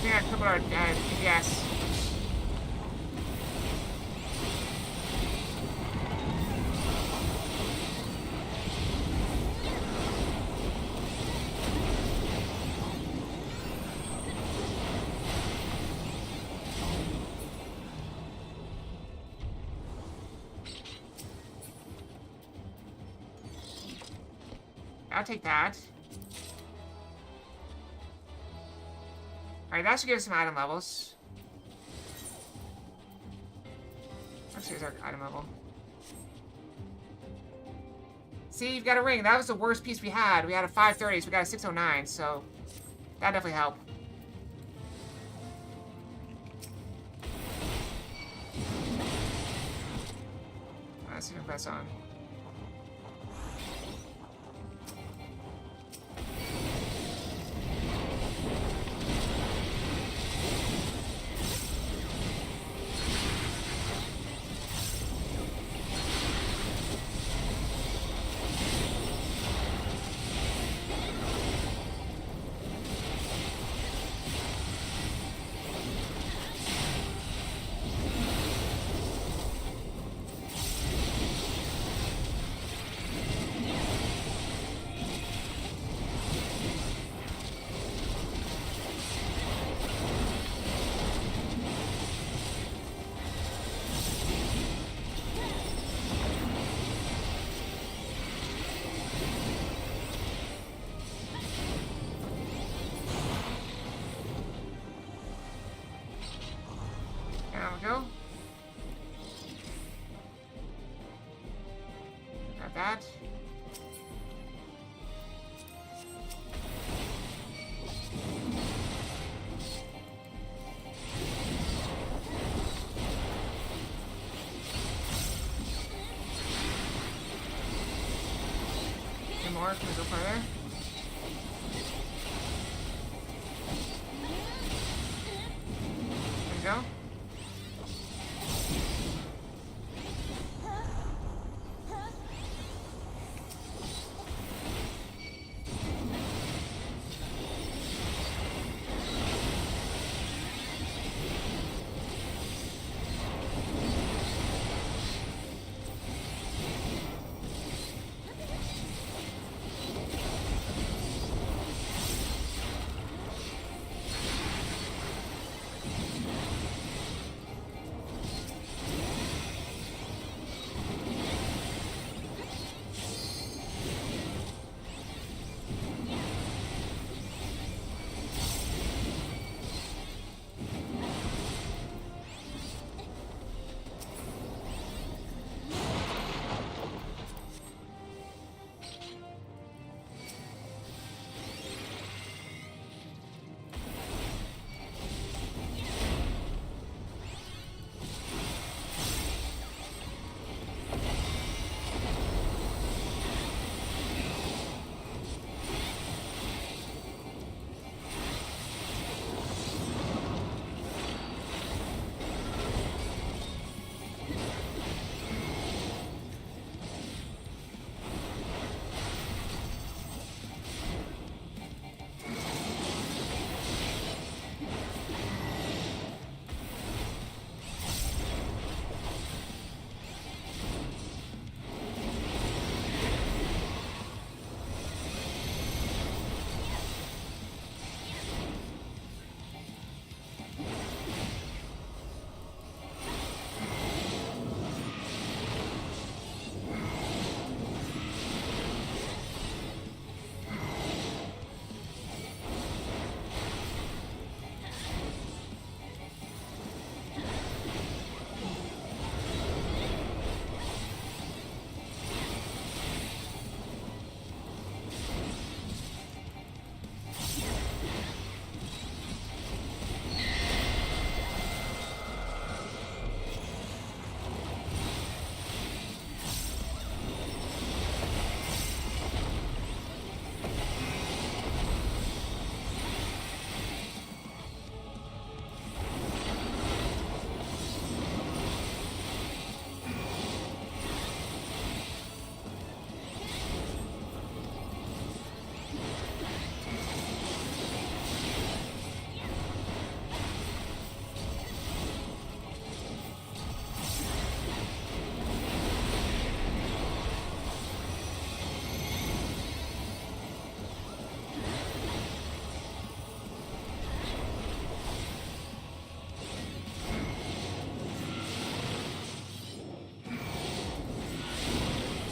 Yeah, a couple of yes. I'll take that. Alright, that should give us some item levels. Actually, here's our item level. See, you've got a ring. That was the worst piece we had. We had a 530, so we got a 609, so that definitely helped. Let's see if we can press on. There we go. Got that. Two more. Can we go further? There we go.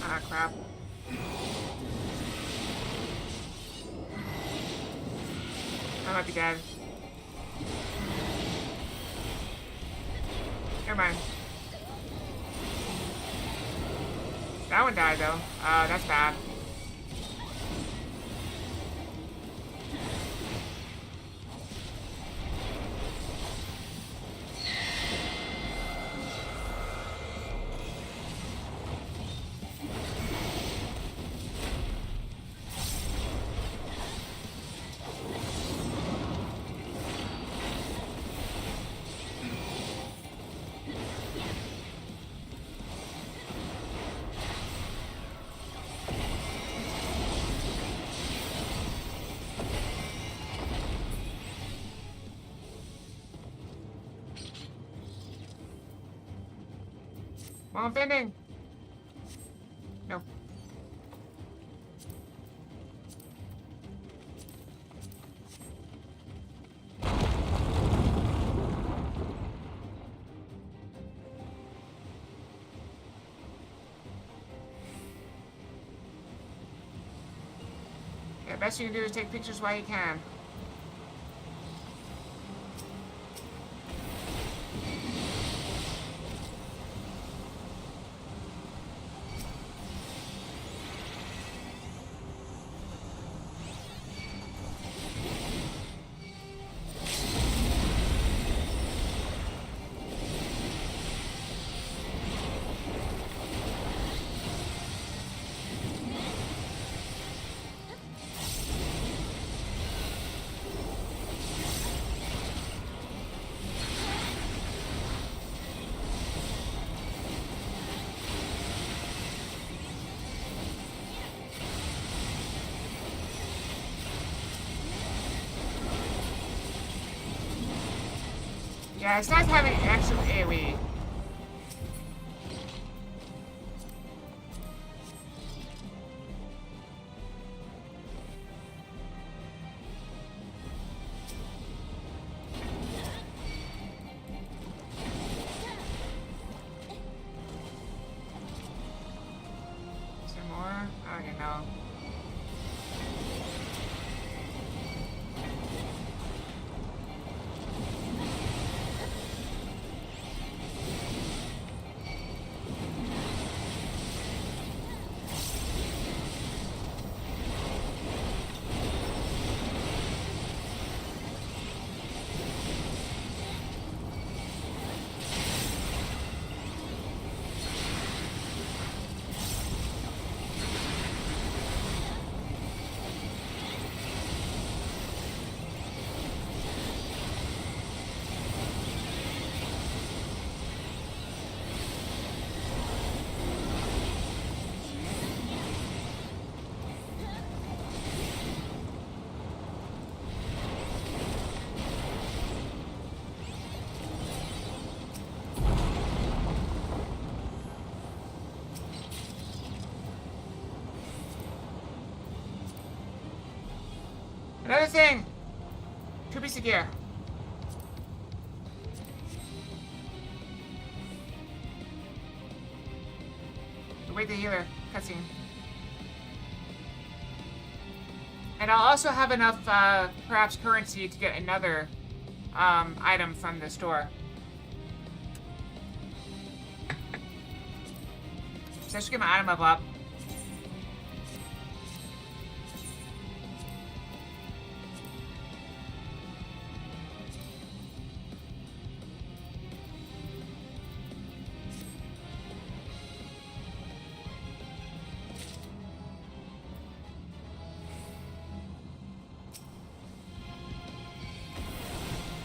Ah, crap. I might be dead. Never mind. That one died, though. That's bad. Well, I'm bending. No. Yeah, best you can do is take pictures while you can. Yeah, it's nice having extra AoE. Some more? I don't know. Another thing! 2 pieces of gear. Wait the healer. Cutscene. And I'll also have enough, perhaps currency to get another, item from the store. So I should get my item level up.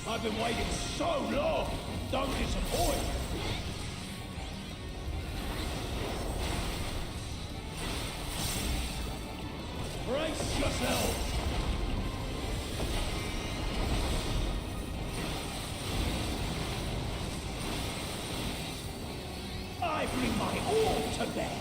I've been waiting so long. Don't disappoint. Brace yourself. I bring my all to bear.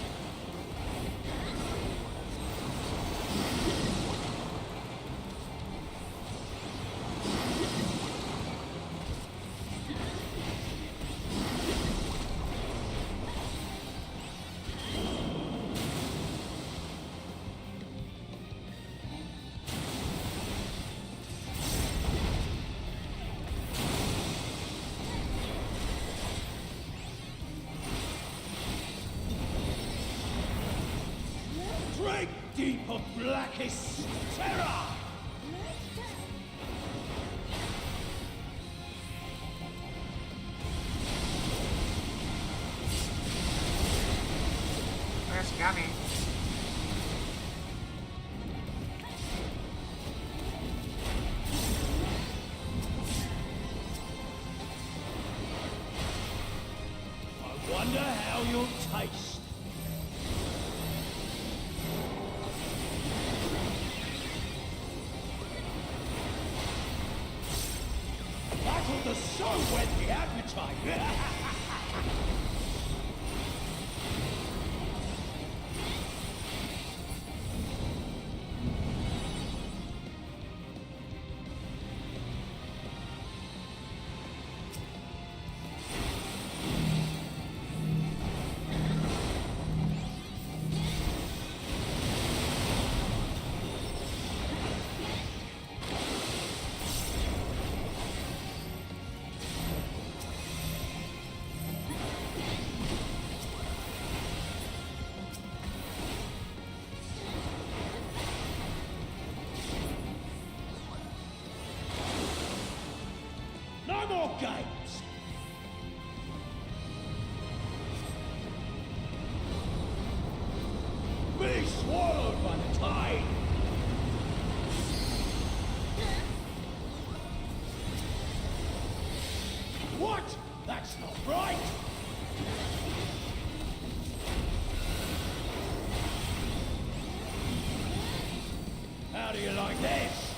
Drink deep of blackest terror! Where's she got me? I wonder how you'll taste. Battle the so whet the appetite. No more games! Be swallowed by the tide! What? That's not right! How do you like this?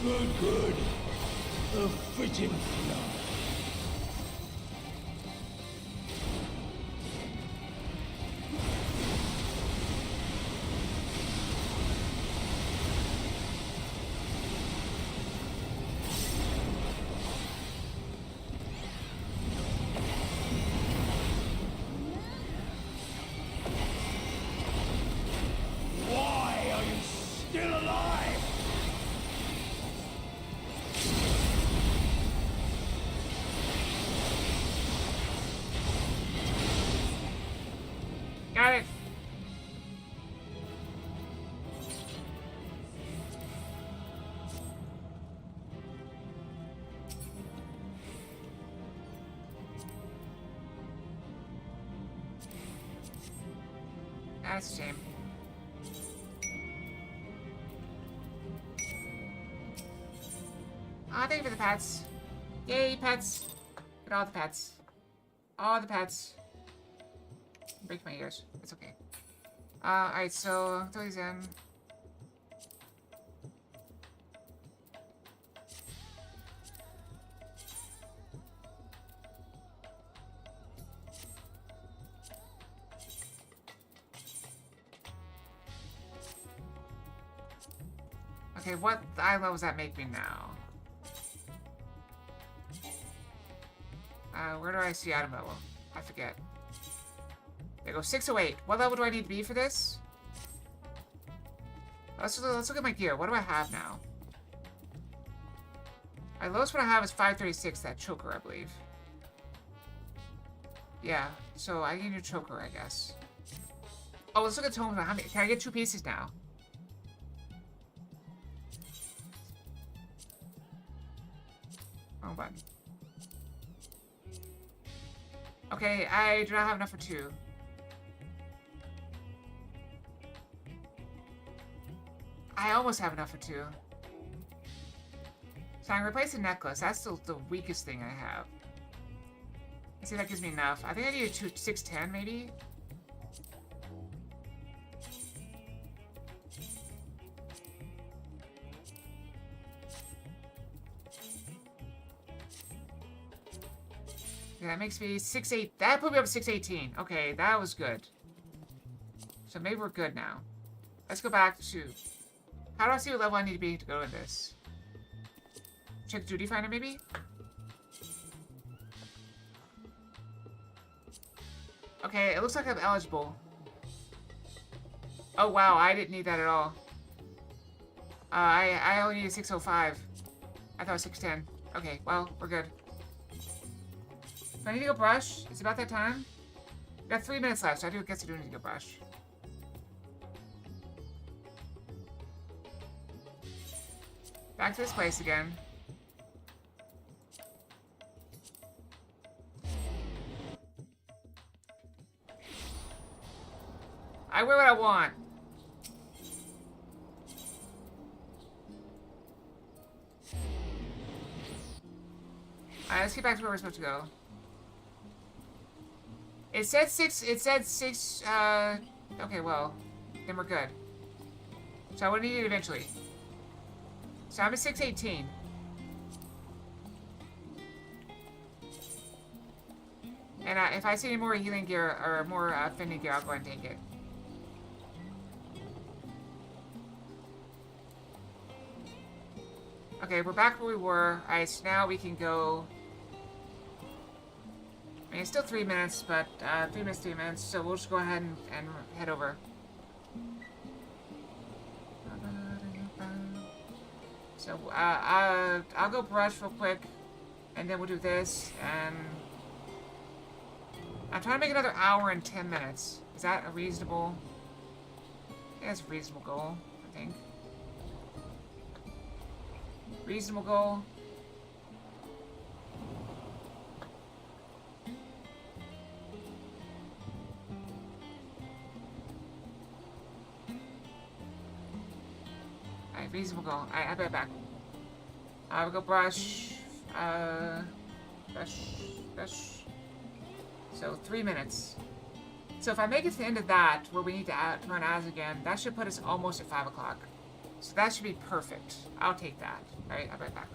Good, good. A fitting flower. Why are you still alive? Got it. That's a shame. Ah, thank you for the pets. Yay, pets. Get all the pets. All the pets. Break my ears. It's okay. Alright, so throw these in. Okay, what eye level does that make me now? Where do I see item level? I forget. There you go, 608. What level do I need to be for this? Let's look at my gear. What do I have now? My lowest one I have is 536, that choker, I believe. Yeah, so I need a new choker, I guess. Oh, let's look at tomes. How many? Can I get 2 pieces now? Wrong button. Okay, I do not have enough for 2. I almost have enough for 2. So I can replace the necklace. That's the weakest thing I have. Let's see if that gives me enough. I think I need a 610 maybe. Yeah, that makes me 6'8". That put me up to 618. Okay, that was good. So maybe we're good now. Let's go back to... How do I see what level I need to be to go in this? Check duty finder, maybe? Okay, it looks like I'm eligible. Oh, wow, I didn't need that at all. I only need a 605. I thought it was 610. Okay, well, we're good. Do I need to go brush? It's about that time? We got 3 minutes left, so I guess I do need to go brush. Back to this place again. I wear what I want. Alright, let's get back to where we're supposed to go. It said 6, okay, well, then we're good. So I would need it eventually. So I'm at 618. And if I see any more healing gear or more fending gear, I'll go ahead and take it. Okay, we're back where we were. Alright, so now we can go... I mean, it's still 3 minutes, but 3 minutes, so we'll just go ahead and head over. So, I'll go brush real quick, and then we'll do this, and... I'm trying to make another hour and 10 minutes. Is that a reasonable... Yeah, that's a reasonable goal, I think. Reasonable goal. Alright, reasonable goal. Alright, I'll be right back. We'll go brush. Brush. So 3 minutes. So if I make it to the end of that, where we need to turn as again, that should put us almost at 5 o'clock. So that should be perfect. I'll take that. Alright, I'll be right back.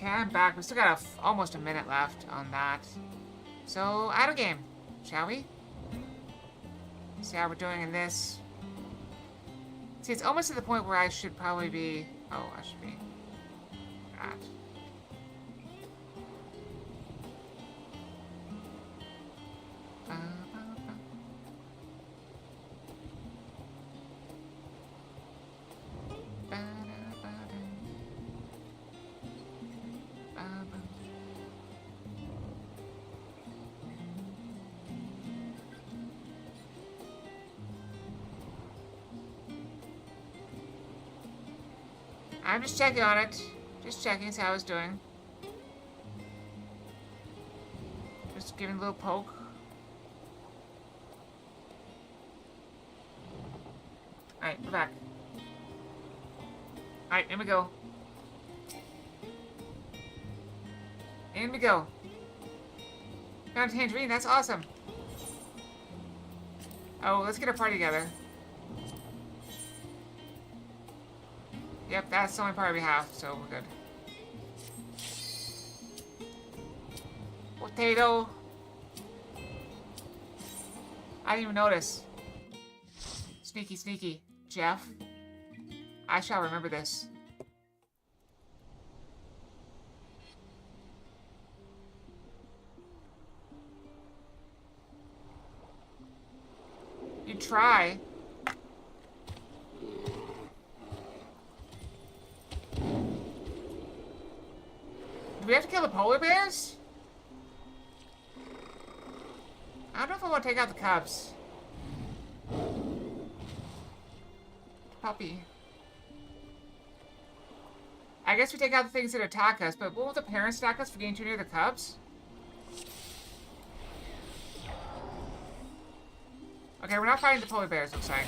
Okay, I'm back. We still got almost a minute left on that. So, out of game, shall we? See how we're doing in this. See, it's almost to the point where I should probably be... Oh, I should be... That. I'm just checking on it. Just checking, see how it's doing. Just giving a little poke. Alright, we're back. Alright, in we go. In we go. Found a tangerine, that's awesome. Oh, let's get a party together. Yep, that's the only part we have, so we're good. Potato. I didn't even notice. Sneaky, sneaky. Jeff. I shall remember this. You try. Do we have to kill the polar bears? I don't know if I want to take out the cubs. Puppy. I guess we take out the things that attack us, but won't the parents attack us for getting too near the cubs? Okay, we're not fighting the polar bears, looks like.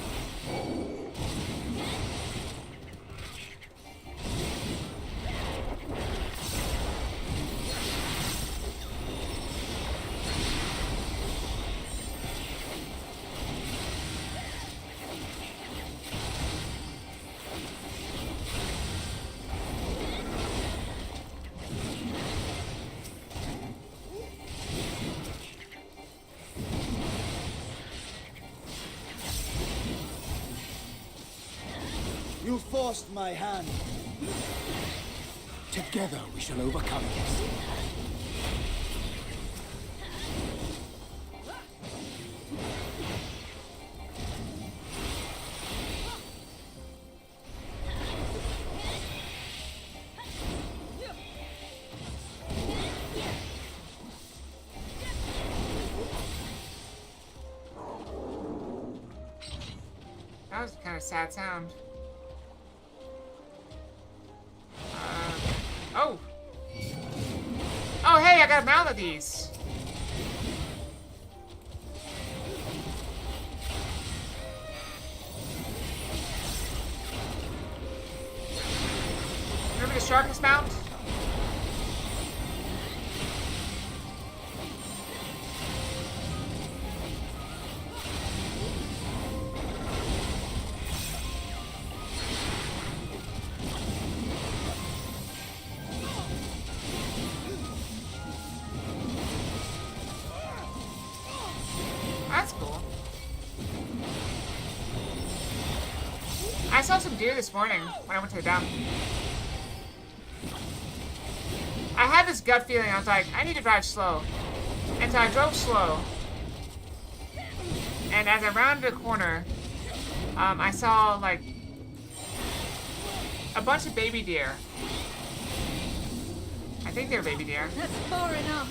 You forced my hand. Together we shall overcome this. That was kind of sad sound. Oh! Oh, hey, I got a mount of these! Remember the sharkness mount? That's cool. I saw some deer this morning when I went to the dump. I had this gut feeling, I was like, I need to drive slow. And so I drove slow. And as I rounded a corner, I saw, like, a bunch of baby deer. I think they were baby deer. That's far enough.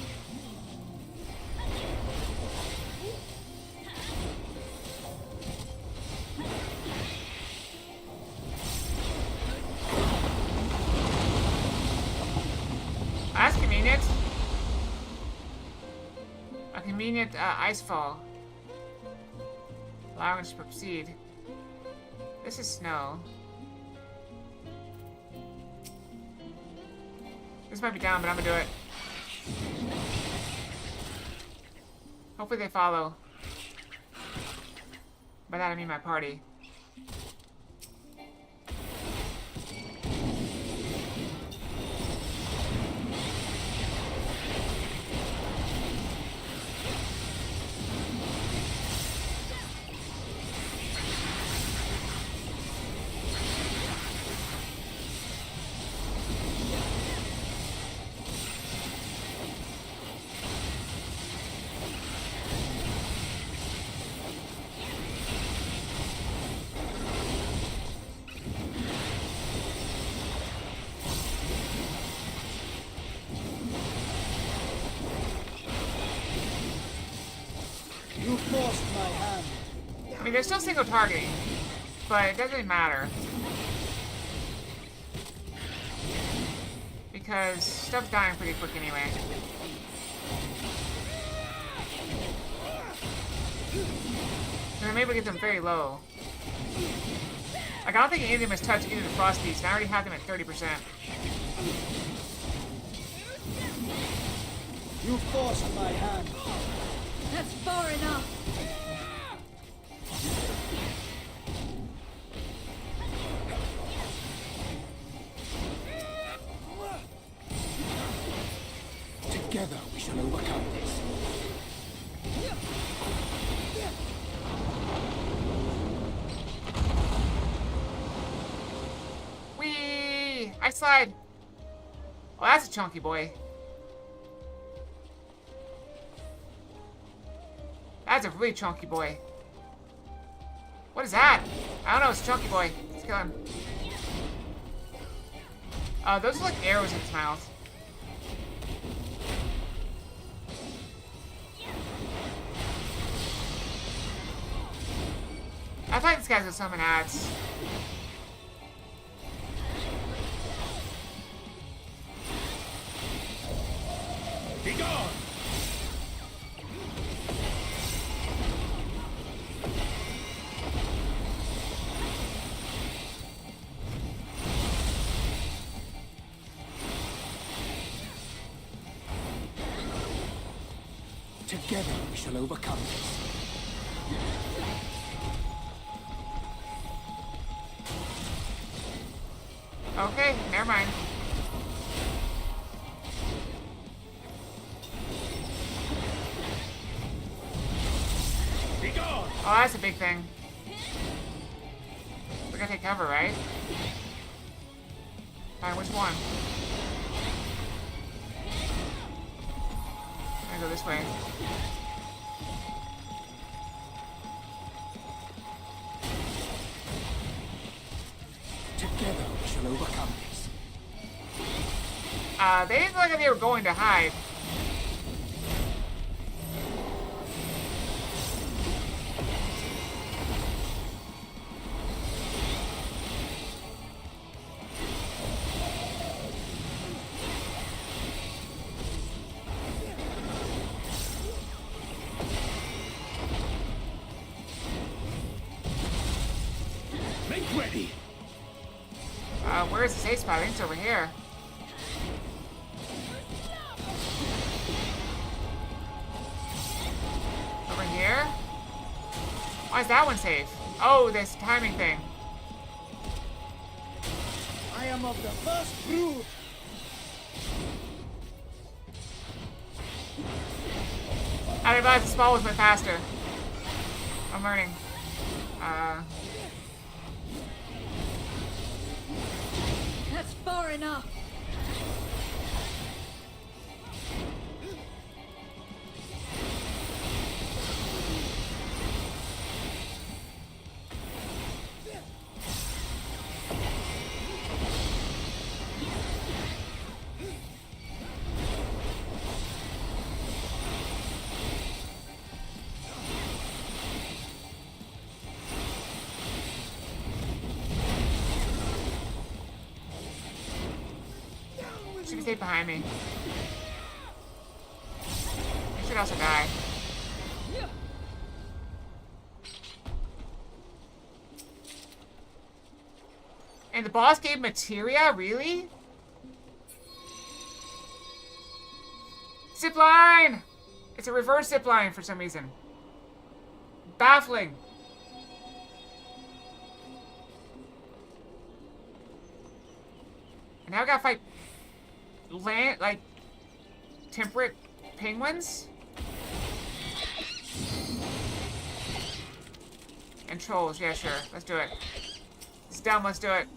That's convenient. A convenient ice fall. Allowing us to proceed. This is snow. This might be down, but I'm gonna do it. Hopefully they follow. By that I mean my party. You forced my hand. I mean, they're still single targeting, but it doesn't really matter. Because stuff's dying pretty quick anyway. And I'm able to get them very low. Like, I don't think any of them has touched either of the frost beasts, and I already have them at 30%. You forced my hand. That's far enough. Together we shall overcome this. Whee! I slide! Oh, that's a chunky boy. That's a really chunky boy. What is that? I don't know, it's a chunky boy. Let's kill him. Those are like arrows in his mouth. I thought this guy's gonna summon ads. Be gone! Together we shall overcome this. Okay, never mind. Be gone! Oh, that's a big thing. We're gonna take cover, right? Alright, which one? go this way. Together we shall overcome this. They didn't look like they were going to hide. Make ready. Where's the safe spot? I think it's over here. Over here? Why is that one safe? Oh, this timing thing. I am of the first brood. I didn't realize the small was went faster. I'm learning. That's far enough. She can stay behind me. I should also die. And the boss gave materia? Really? Zip line! It's a reverse zip line for some reason. Baffling. And now I gotta fight land, like, temperate penguins? And trolls, yeah, sure. Let's do it. It's dumb, let's do it.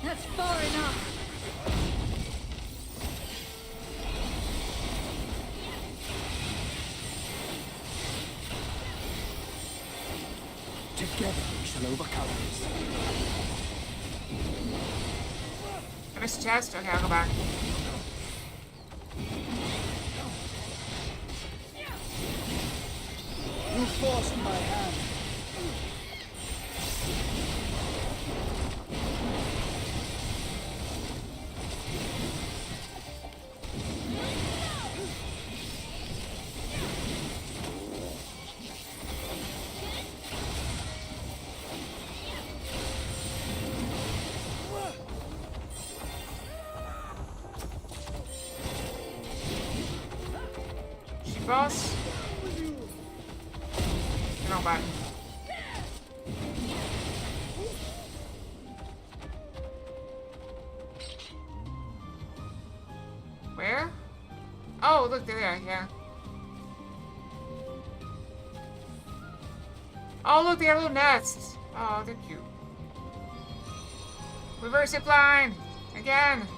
That's far enough. Together we shall overcome this. I missed the chest? Okay, I'll go back. You forced my hand. Boss? No button. Where? Oh, look, they're there, yeah. Oh, look, they have little nests. Oh, they're cute. Reverse zip line! Again!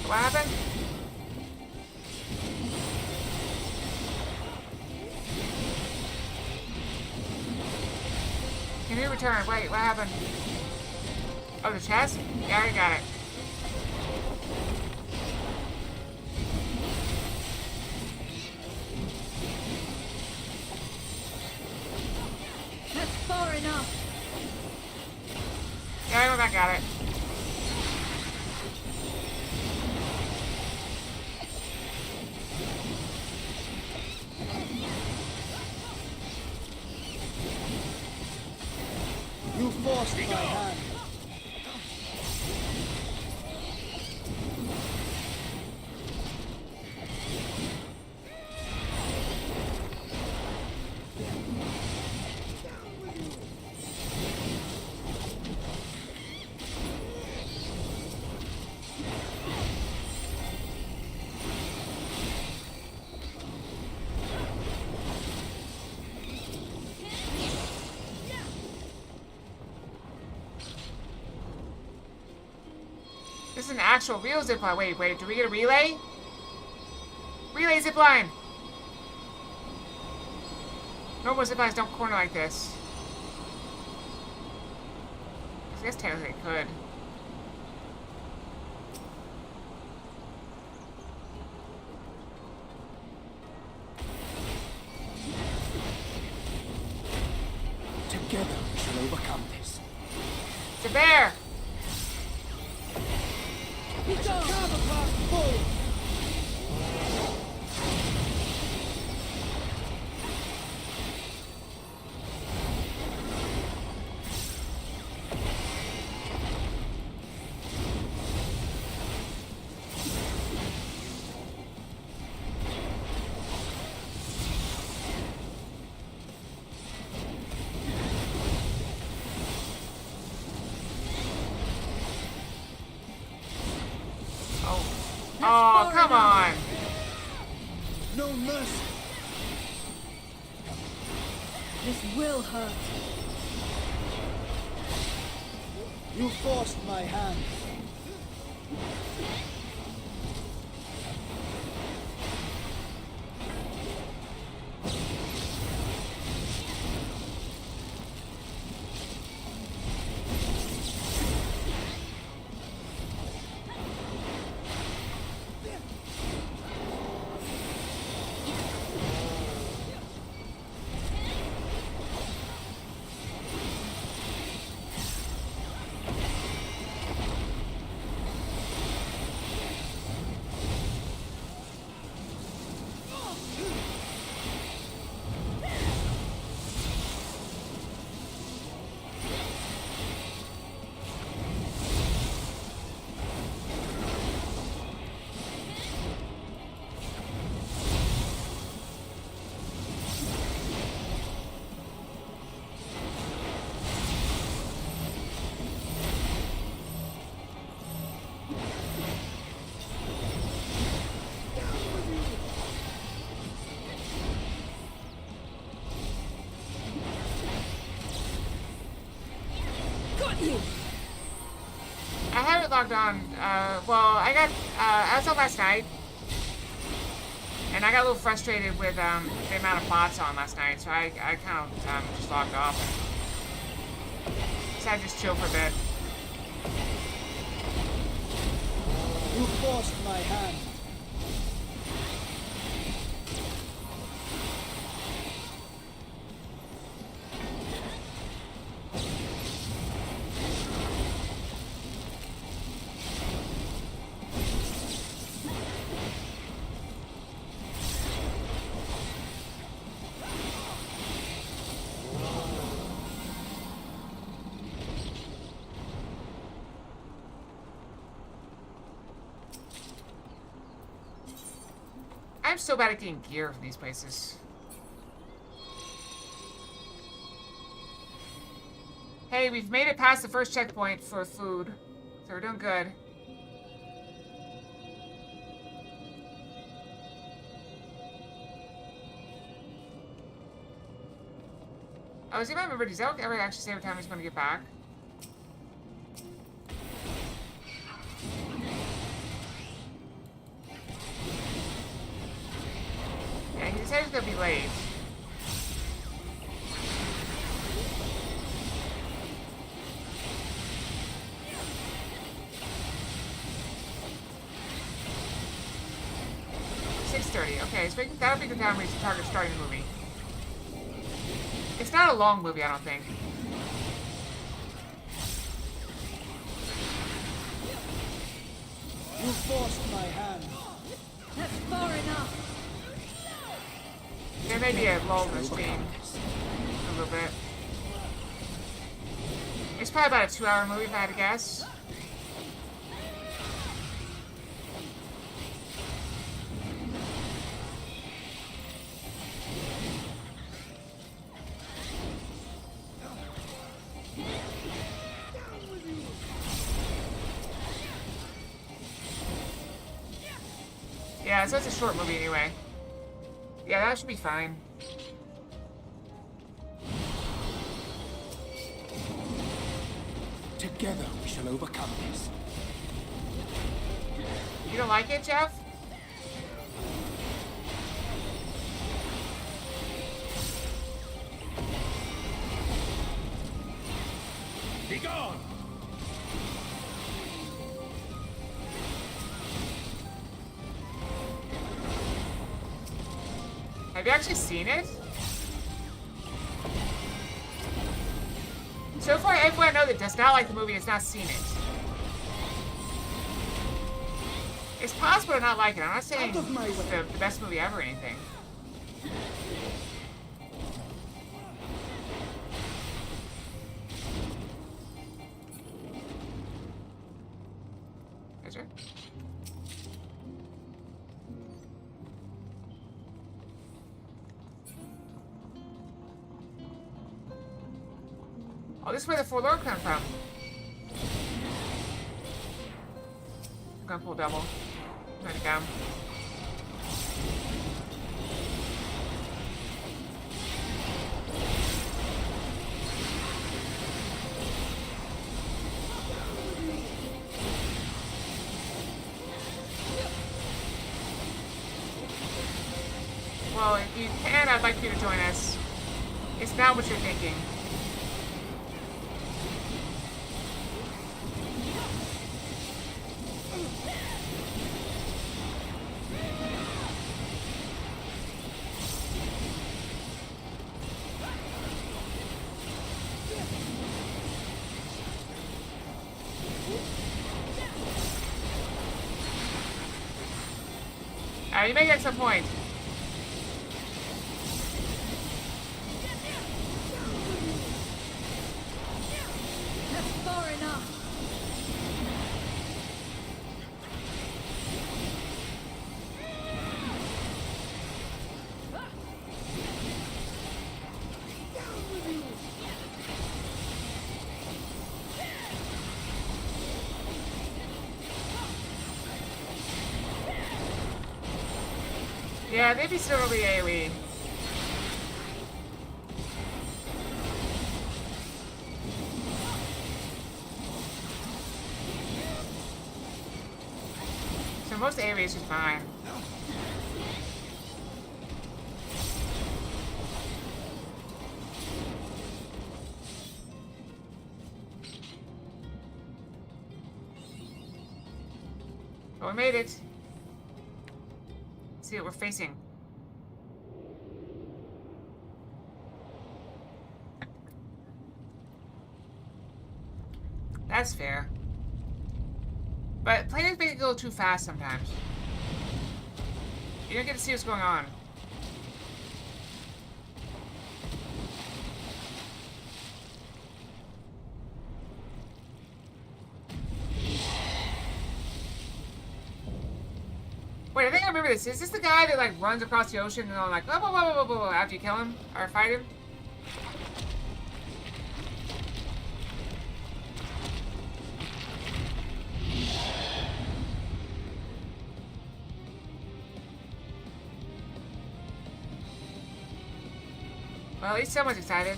What happened? Can you return? Wait, what happened? Oh, the chest? Yeah, I already got it. back at it. You forced my hand. This is an actual real zipline. Wait, do we get a relay? Relay zipline! Normal ziplines don't corner like this. I guess technically it could. Together we shall overcome this. It's a bear! Oh, come on! No mercy. This will hurt. You forced my hand. I have it logged on. Well, I got, I was on last night. And I got a little frustrated with the amount of bots on last night, so I kind of just logged off. So I just chill for a bit. You forced my hand. I'm so bad at getting gear from these places. Hey, we've made it past the first checkpoint for food, so we're doing good. Oh, see if I remember, does Elk ever actually say what time he's going to get back? Yeah, he said he's going to be late. Okay, so that'll be the time we target starting the movie. It's not a long movie, I don't think. You forced my hand. That's far enough. There may be a lull in the stream. A little bit. It's probably about a 2-hour movie if I had to guess. Yeah, so it's a short movie anyway. Yeah, that should be fine. Together we shall overcome this. You don't like it, Jeff? Be gone! Have you actually seen it? So far, everyone I know that does not like the movie has not seen it. It's possible to not like it. I'm not saying it's the best movie ever or anything. Is there? Oh, this is where the forlorn come from. I'm gonna pull double. Trying to come. Well, if you can, I'd like you to join us. It's not what you're thinking. You make it at some point. That's far enough. Yeah, maybe still will be AoE. So most AoE is just fine. Oh, we made it. See what we're facing. That's fair. But players make it go too fast sometimes. You don't get to see what's going on. Wait, I think I remember this. Is this the guy that like runs across the ocean and all like blah, blah, blah, blah, blah, blah, after you kill him or fight him? Well, at least someone's excited.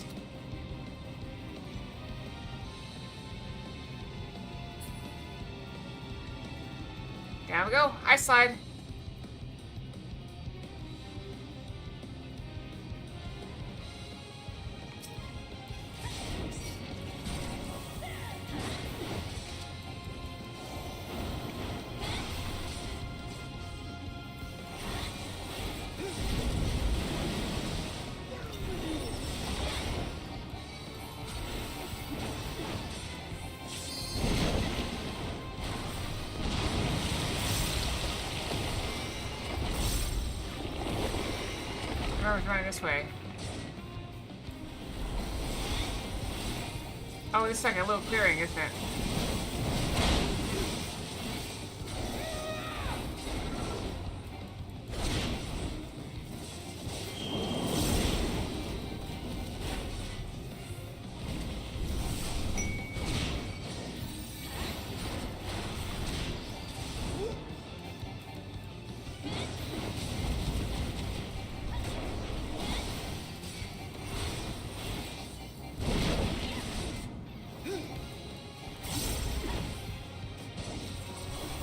Down we go. Ice slide. I was running this way. Oh, this is like a little clearing, isn't it?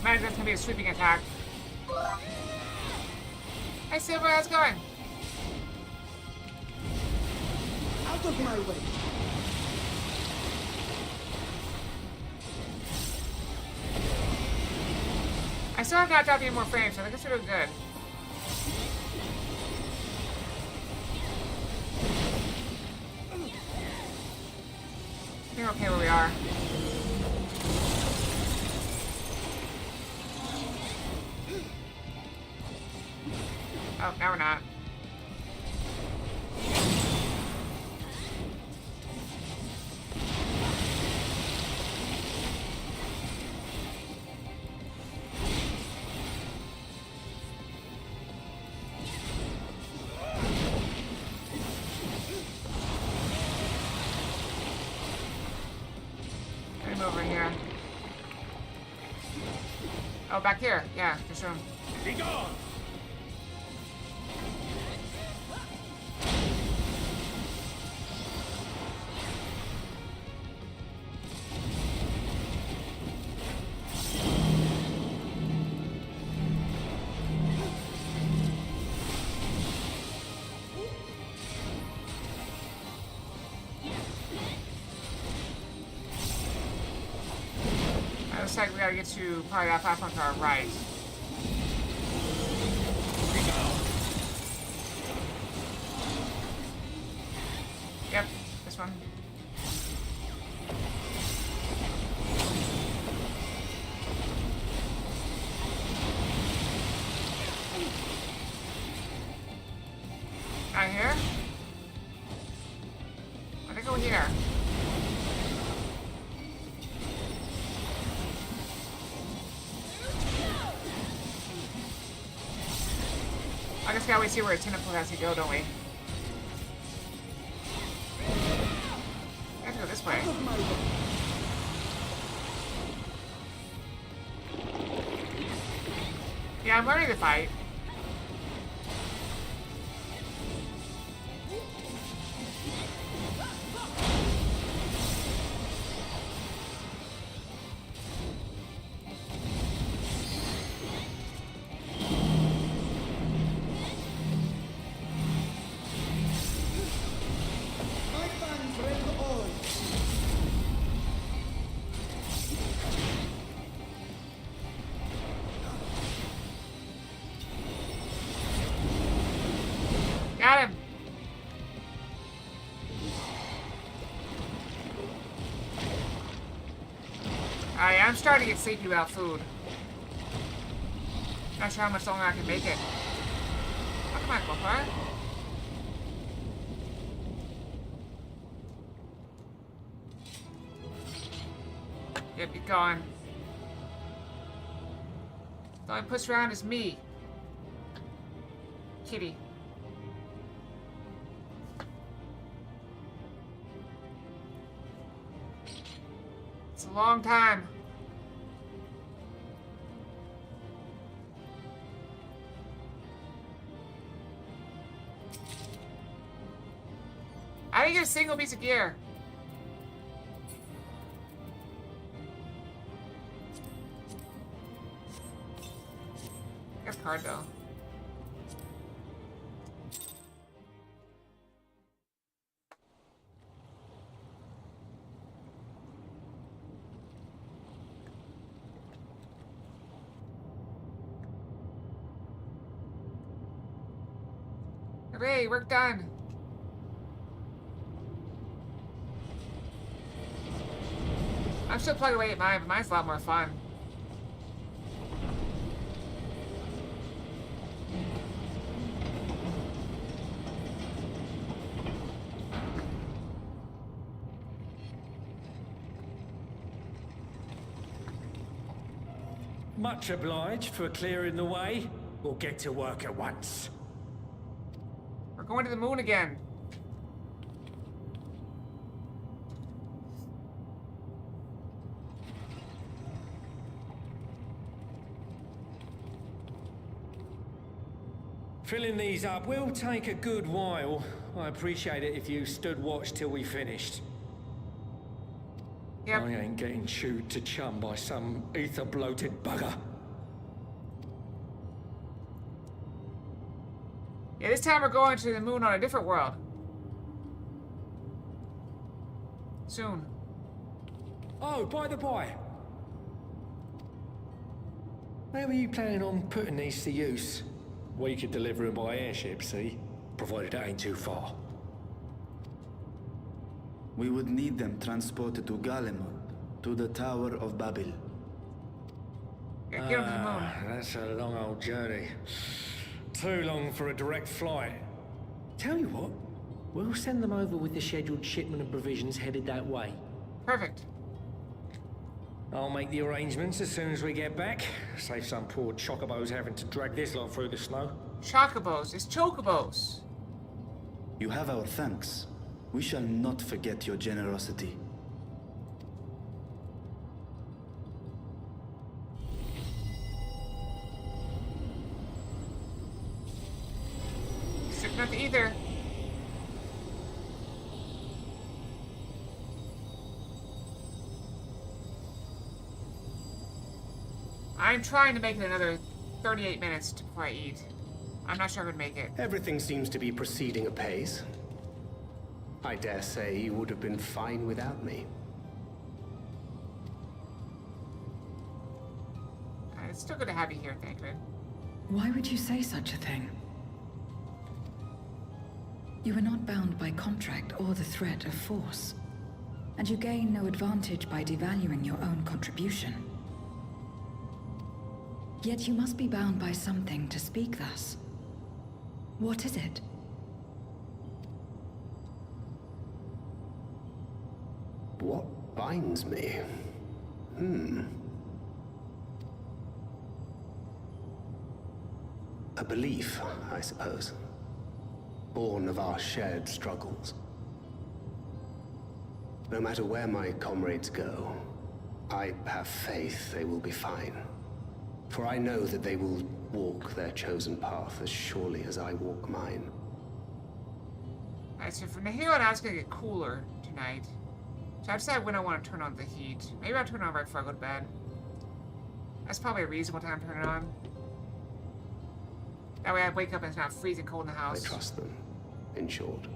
Imagine that's gonna be a sweeping attack. Hi Silver, how's it going? Out of my way! I still have not dropped any more frames, so I think it's really good. I think we're okay where we are. Oh, now we're not. Get him over here. Oh, back here. Yeah, there's room. Be gone! Looks like we gotta get to probably that platform to our right. Yep, this one. Out here? I think over here. I guess we gotta see where its tentacle has to go, don't we? I have to go this way. Yeah, I'm learning to fight. Got him. I'm starting to get sleepy without food. Not sure how much longer I can make it. Oh, come on, Gopar. Yep, you're gone. The only push around is me. Kitty. It's a long time. I didn't get a single piece of gear. Got a card though. Hooray, work done. I'm still plugging away at mine, but mine's a lot more fun. Much obliged for clearing the way. We'll get to work at once. We're going to the moon again. Filling these up will take a good while. I appreciate it if you stood watch till we finished. Yep. I ain't getting chewed to chum by some ether-bloated bugger. Yeah, this time we're going to the moon on a different world. Soon. Oh, by the by. Where were you planning on putting these to use? We could deliver them by airship, see? Provided it ain't too far. We would need them transported to Galemod, to the Tower of Babel. Yeah, get them to the moon. That's a long old journey. Too long for a direct flight. Tell you what, we'll send them over with the scheduled shipment of provisions headed that way. Perfect. I'll make the arrangements as soon as we get back. Save some poor chocobos having to drag this lot through the snow. Chocobos. It's chocobos. You have our thanks. We shall not forget your generosity. Sipping up the ether. I'm trying to make it another 38 minutes before I eat. I'm not sure I would make it. Everything seems to be proceeding apace. I dare say you would have been fine without me. It's still good to have you here, Thancred. Why would you say such a thing? You are not bound by contract or the threat of force, and you gain no advantage by devaluing your own contribution. Yet you must be bound by something to speak thus. What is it? What binds me? A belief, I suppose. Born of our shared struggles. No matter where my comrades go, I have faith they will be fine. For I know that they will walk their chosen path as surely as I walk mine. Alright, so from here on out, it's gonna get cooler tonight. So I decide when I want to turn on the heat. Maybe I'll turn it on right before I go to bed. That's probably a reasonable time to turn it on. That way I wake up and it's not freezing cold in the house. I trust them, in short.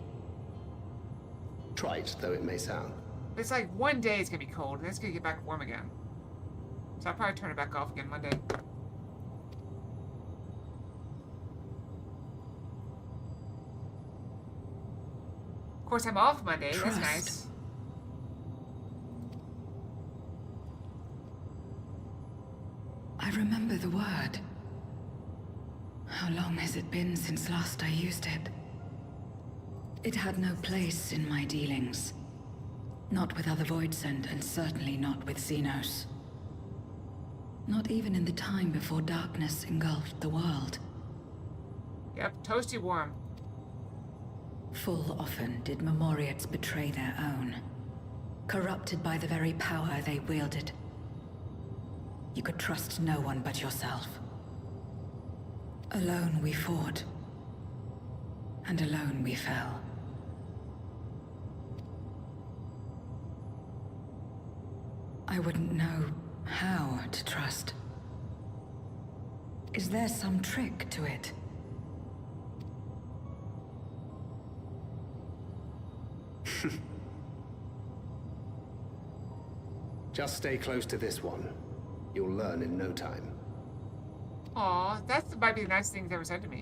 Trite though it may sound. It's like one day it's gonna be cold, and then it's gonna get back warm again. So I'll probably turn it back off again Monday. Of course, I'm off Monday. Trust. That's nice. I remember the word. How long has it been since last I used it? It had no place in my dealings. Not with other Voidsent, and certainly not with Xenos. Not even in the time before darkness engulfed the world. Yep, toasty warm. Full often did Memoriates betray their own, corrupted by the very power they wielded. You could trust no one but yourself. Alone we fought, and alone we fell. I wouldn't know how to trust. Is there some trick to it? Just stay close to this one. You'll learn in no time. Aw, that might be the nicest thing he's ever said to me.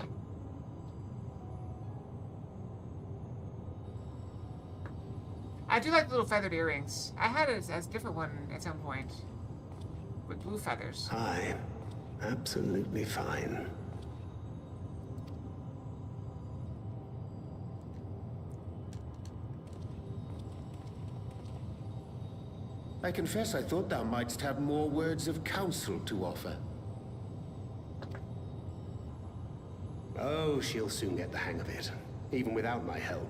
I do like the little feathered earrings. I had it as a different one at some point. With blue feathers. Aye. Absolutely fine. I confess I thought thou mightst have more words of counsel to offer. Oh, she'll soon get the hang of it, even without my help.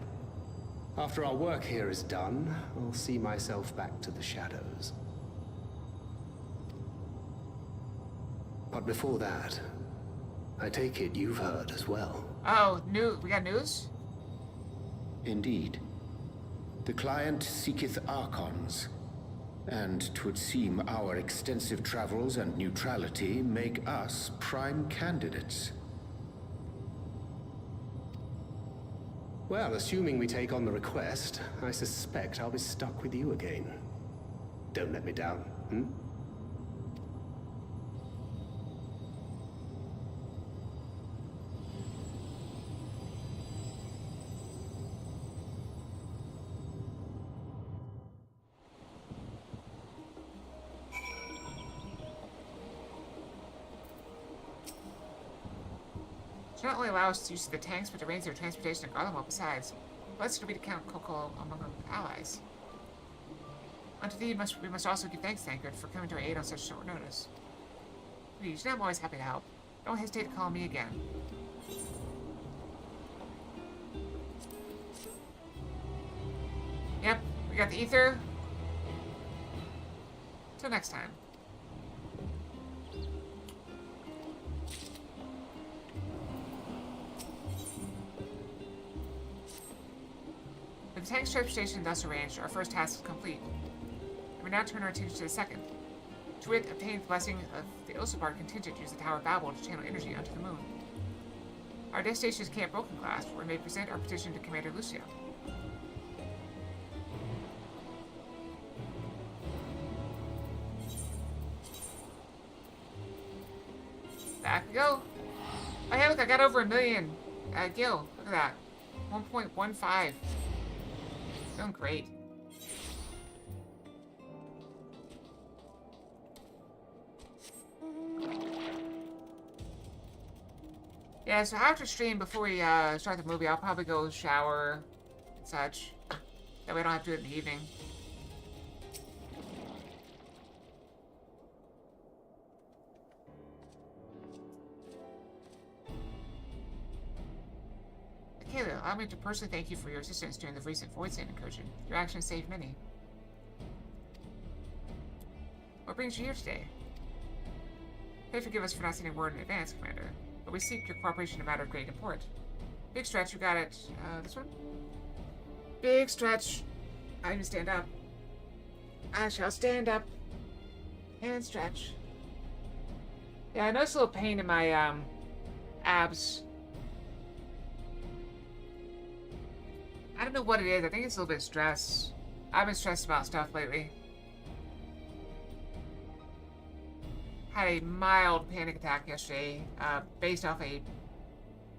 After our work here is done, I'll see myself back to the shadows. But before that, I take it you've heard as well. Oh, we got news? Indeed. The client seeketh Archons, and 'twould seem our extensive travels and neutrality make us prime candidates. Well, assuming we take on the request, I suspect I'll be stuck with you again. Don't let me down, hmm? Should not only allow us to use the tanks, but to arrange their transportation and guard them well besides. Blessed be to count Coco among our allies. Unto thee we must also give thanks, Thancred, for coming to our aid on such short notice. Please, I'm always happy to help. Don't hesitate to call me again. Yep, we got the ether. Till next time. With the tank's transportation thus arranged, our first task is complete. We now turn our attention to the second. To wit, obtain the blessing of the Ilsabard contingent to use the Tower of Babel to channel energy onto the moon. Our destination is Camp Broken Glass, where we may present our petition to Commander Lucio. Back we go. Oh hey, look, I got over 1 million. Gil, look at that. 1.15. Doing great. Yeah, so after stream, before we start the movie, I'll probably go shower and such. That way I don't have to do it in the evening. Kayla, allow me to personally thank you for your assistance during the recent Void Sand incursion. Your actions saved many. What brings you here today? Pray forgive us for not sending word in advance, Commander, but we seek your cooperation in a matter of great import. Big stretch, you got it. This one? Big stretch. I need to stand up. I shall stand up and stretch. Yeah, I noticed a little pain in my abs. I don't know what it is. I think it's a little bit of stress. I've been stressed about stuff lately. Had a mild panic attack yesterday, based off a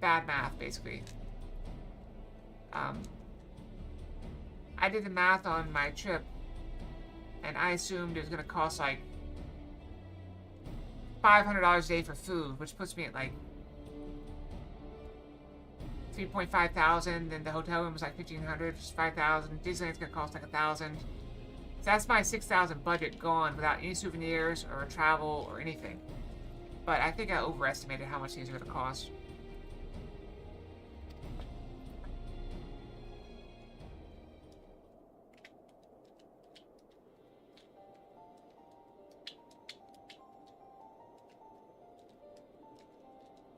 bad math, basically. I did the math on my trip, and I assumed it was going to cost like $500 a day for food, which puts me at like 3.5 thousand. Then the hotel room was like 1,500, just 5,000. Disneyland's gonna cost like 1,000. So that's my 6,000 budget gone without any souvenirs or travel or anything. But I think I overestimated how much these are gonna cost.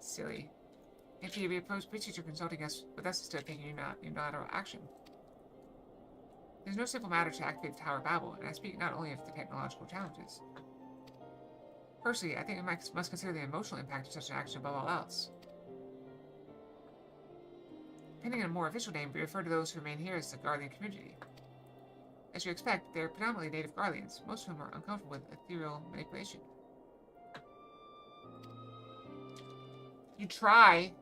Silly. If you approach preachers, you're consulting us with us instead of taking unilateral action. There's no simple matter to activate the Tower of Babel, and I speak not only of the technological challenges. Personally, I think we must consider the emotional impact of such an action above all else. Depending on a more official name, we refer to those who remain here as the Guardian community. As you expect, they're predominantly native Guardians, most of whom are uncomfortable with ethereal manipulation. You try.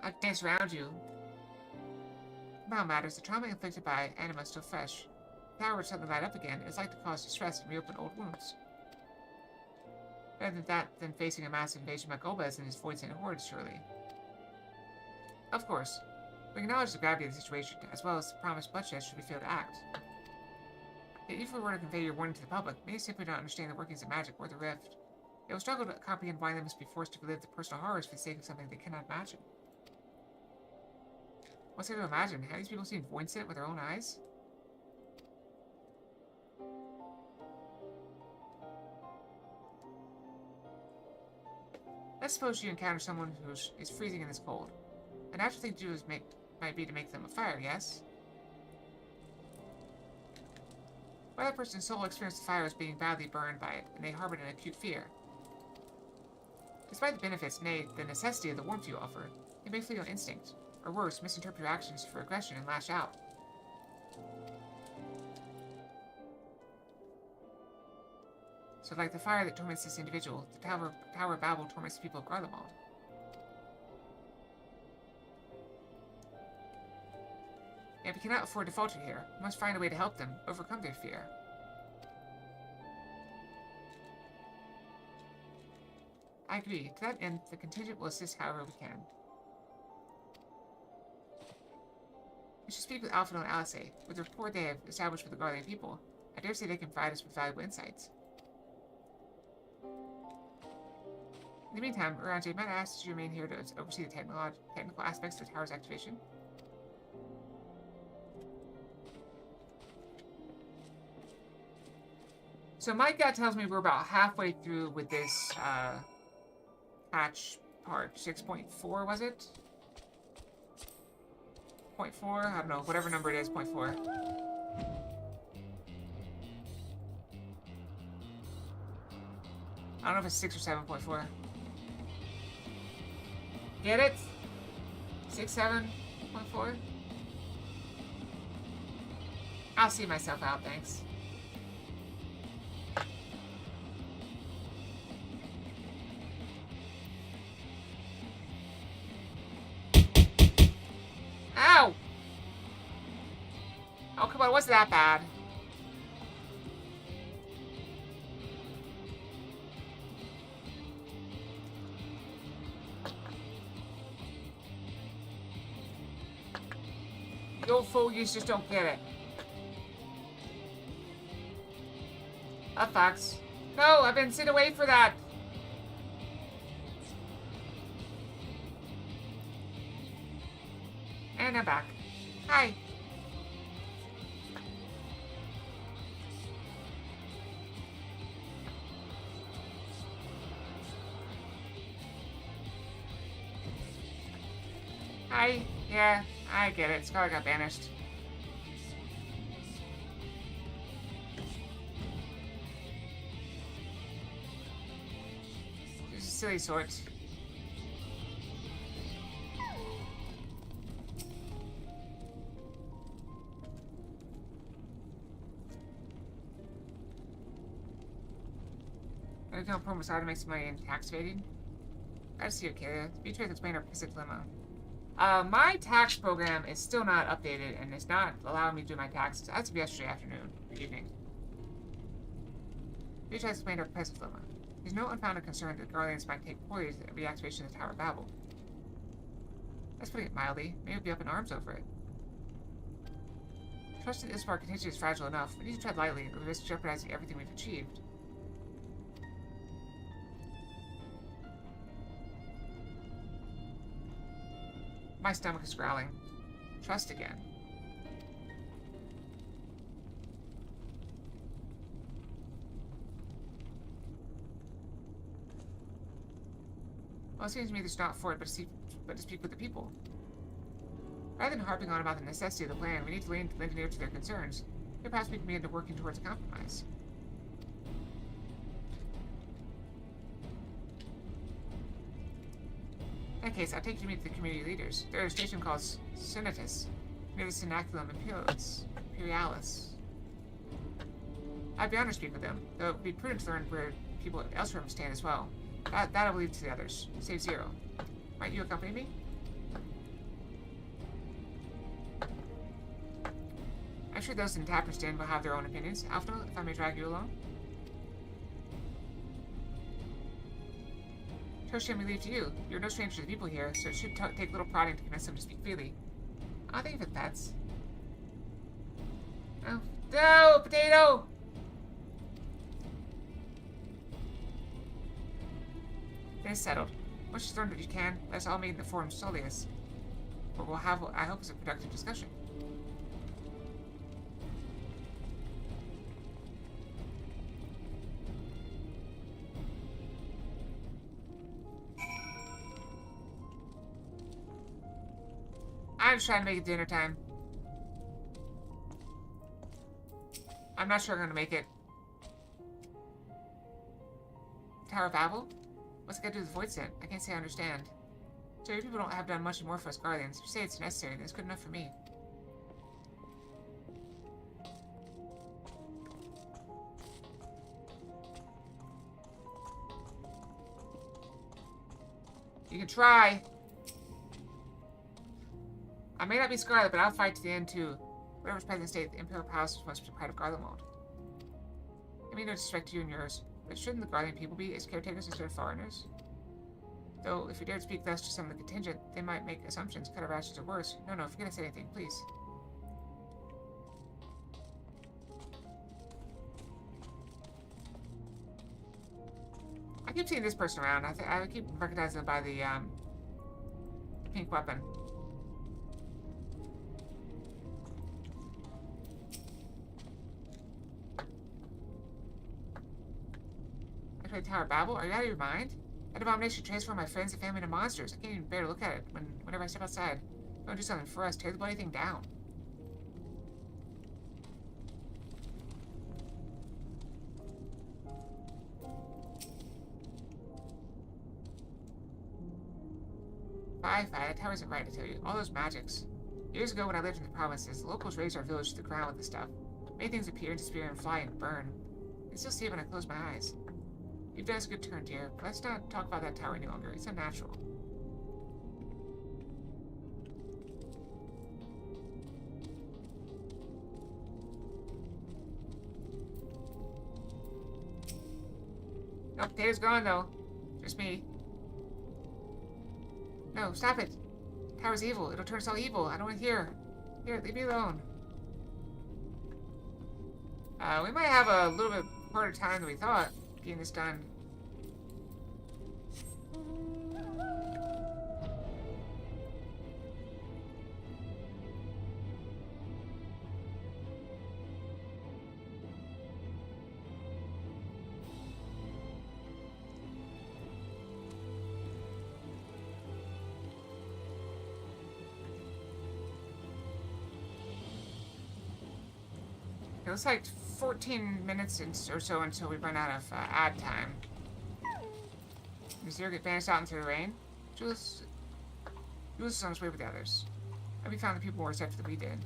I dance around you. Now matters, the trauma inflicted by anima is still fresh. If the power were to suddenly light up again, it's like to cause distress and reopen old wounds. Better than facing a massive invasion by Golbez and his Void Sand hordes, surely. Of course, we acknowledge the gravity of the situation, as well as the promised bloodshed should we fail to act. Yet if we were to convey your warning to the public, many simply don't understand the workings of magic or the rift. They will struggle to comprehend why they must be forced to relive the personal horrors for the sake of something they cannot imagine. What's there to imagine? Have these people seen Voidsent with their own eyes? Let's suppose you encounter someone who is freezing in this cold. A natural thing to do might be to make them a fire, yes? Why that person's soul experienced the fire as being badly burned by it, and they harbored an acute fear. Despite the benefits, nay, the necessity of the warmth you offer, they may flee on instinct, or worse, misinterpret your actions for aggression and lash out. So like the fire that torments this individual, the Tower of Babel torments the people of Garlemald. Yet we cannot afford to falter here. We must find a way to help them overcome their fear. I agree. To that end, the contingent will assist however we can. We should speak with Alfredo and Alice. With the rapport they have established with the Guardian people, I dare say they can provide us with valuable insights. In the meantime, Uranje, might I ask that you remain here to oversee the technical aspects of the tower's activation? So my gut tells me we're about halfway through with this patch part. 6.4 was it? 0.4? I don't know, whatever number it is, 0.4. I don't know if it's 6 or 7.4. Get it? 6, 7.4? I'll see myself out, thanks. Ow! Oh, come on, what's that bad? You old fogies just don't get it. That fucks. No, I've been sent away for that. And I'm back. Hi. Hi. Yeah, I get it. Scarlet got banished. Just a silly sort. I don't promise how to make some money in tax evading. I see, okay. Beatrice explained our present dilemma. My tax program is still not updated, and it's not allowing me to do my taxes. That's yesterday afternoon or evening. Beatrice explained our present dilemma. There's no unfounded concern that Guardians might take poorly to the reactivation of the Tower of Babel. That's putting it mildly. Maybe we'll be up in arms over it. Trust that this far contingent is fragile enough. We need to tread lightly, or we risk jeopardizing everything we've achieved. My stomach is growling. Trust again. Well, it seems to me there's not for it but to speak with the people. Rather than harping on about the necessity of the plan, we need to lend an ear to their concerns. Then perhaps we can begin to working towards a compromise. In that case, I'll take you to meet the community leaders. There is a station called Senatus, near the Synaculum Imperialis. I'd be honored to speak with them, though it would be prudent to learn where people elsewhere must stand as well. That I will leave to the others. Save 0. Might you accompany me? I'm sure those in Tapper's Den will have their own opinions. Alfredo, if I may drag you along? Toshian, we leave to you. You're no stranger to the people here, so it should take little prodding to convince them to speak freely. I'll think of it, pets. Oh, no! Potato! It is settled. Once you learn what you can, let us all meet in the Forum Solius, where we'll have what I hope is a productive discussion. I'm just trying to make it dinner time. I'm not sure I'm gonna make it. Tower of Babel? What's it got to do with the Void Scent? I can't say I understand. So you people don't have done much more for us Guardians. If you say it's necessary, then it's good enough for me. You can try. I may not be Scarlet, but I'll fight to the end too. Whatever's present state, the Imperial Palace must be part of Garlemald. I mean no disrespect to you and yours, but shouldn't the Guardian people be as caretakers instead of foreigners? Though, if you dare to speak thus to some of the contingent, they might make assumptions, cut our rations or worse. No, forget I said anything, please. I keep seeing this person around. I keep recognizing them by the pink weapon. Actually, Tower of Babel? Are you out of your mind? That abomination transformed my friends and family into monsters. I can't even bear to look at it whenever I step outside. Don't do something for us. Tear the bloody thing down. Fie, that tower isn't right, I tell you. All those magics. Years ago when I lived in the provinces, the locals razed our village to the ground with this stuff. Made things appear and disappear and fly and burn. I can still see it when I close my eyes. You've done us a good turn, dear, but let's not talk about that tower any longer. It's unnatural. Nope, Data's gone, though. Just me. No, stop it. Tower's evil. It'll turn us all evil. I don't want to hear. Here, leave me alone. We might have a little bit harder time than we thought getting this done. It looks like 14 minutes or so until we run out of ad time. Does Zero get banished out into the rain? Julius is on his way with the others. And we found the people more receptive than we did.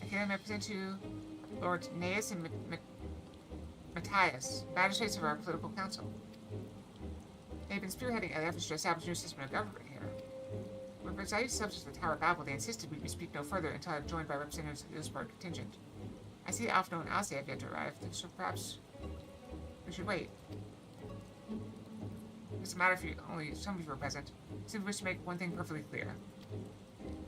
Okay, I present you Lord Neas and Matthias, magistrates of our political council. They've been spearheading efforts to establish a new system of government here. When presiding subjects of the Tower of Babel, they insisted we speak no further until I'm joined by representatives of the Ilsburg contingent. I see the Alphino and Alcea have yet to arrive, so perhaps we should wait. It doesn't matter if only some of you are present. I simply wish to make one thing perfectly clear.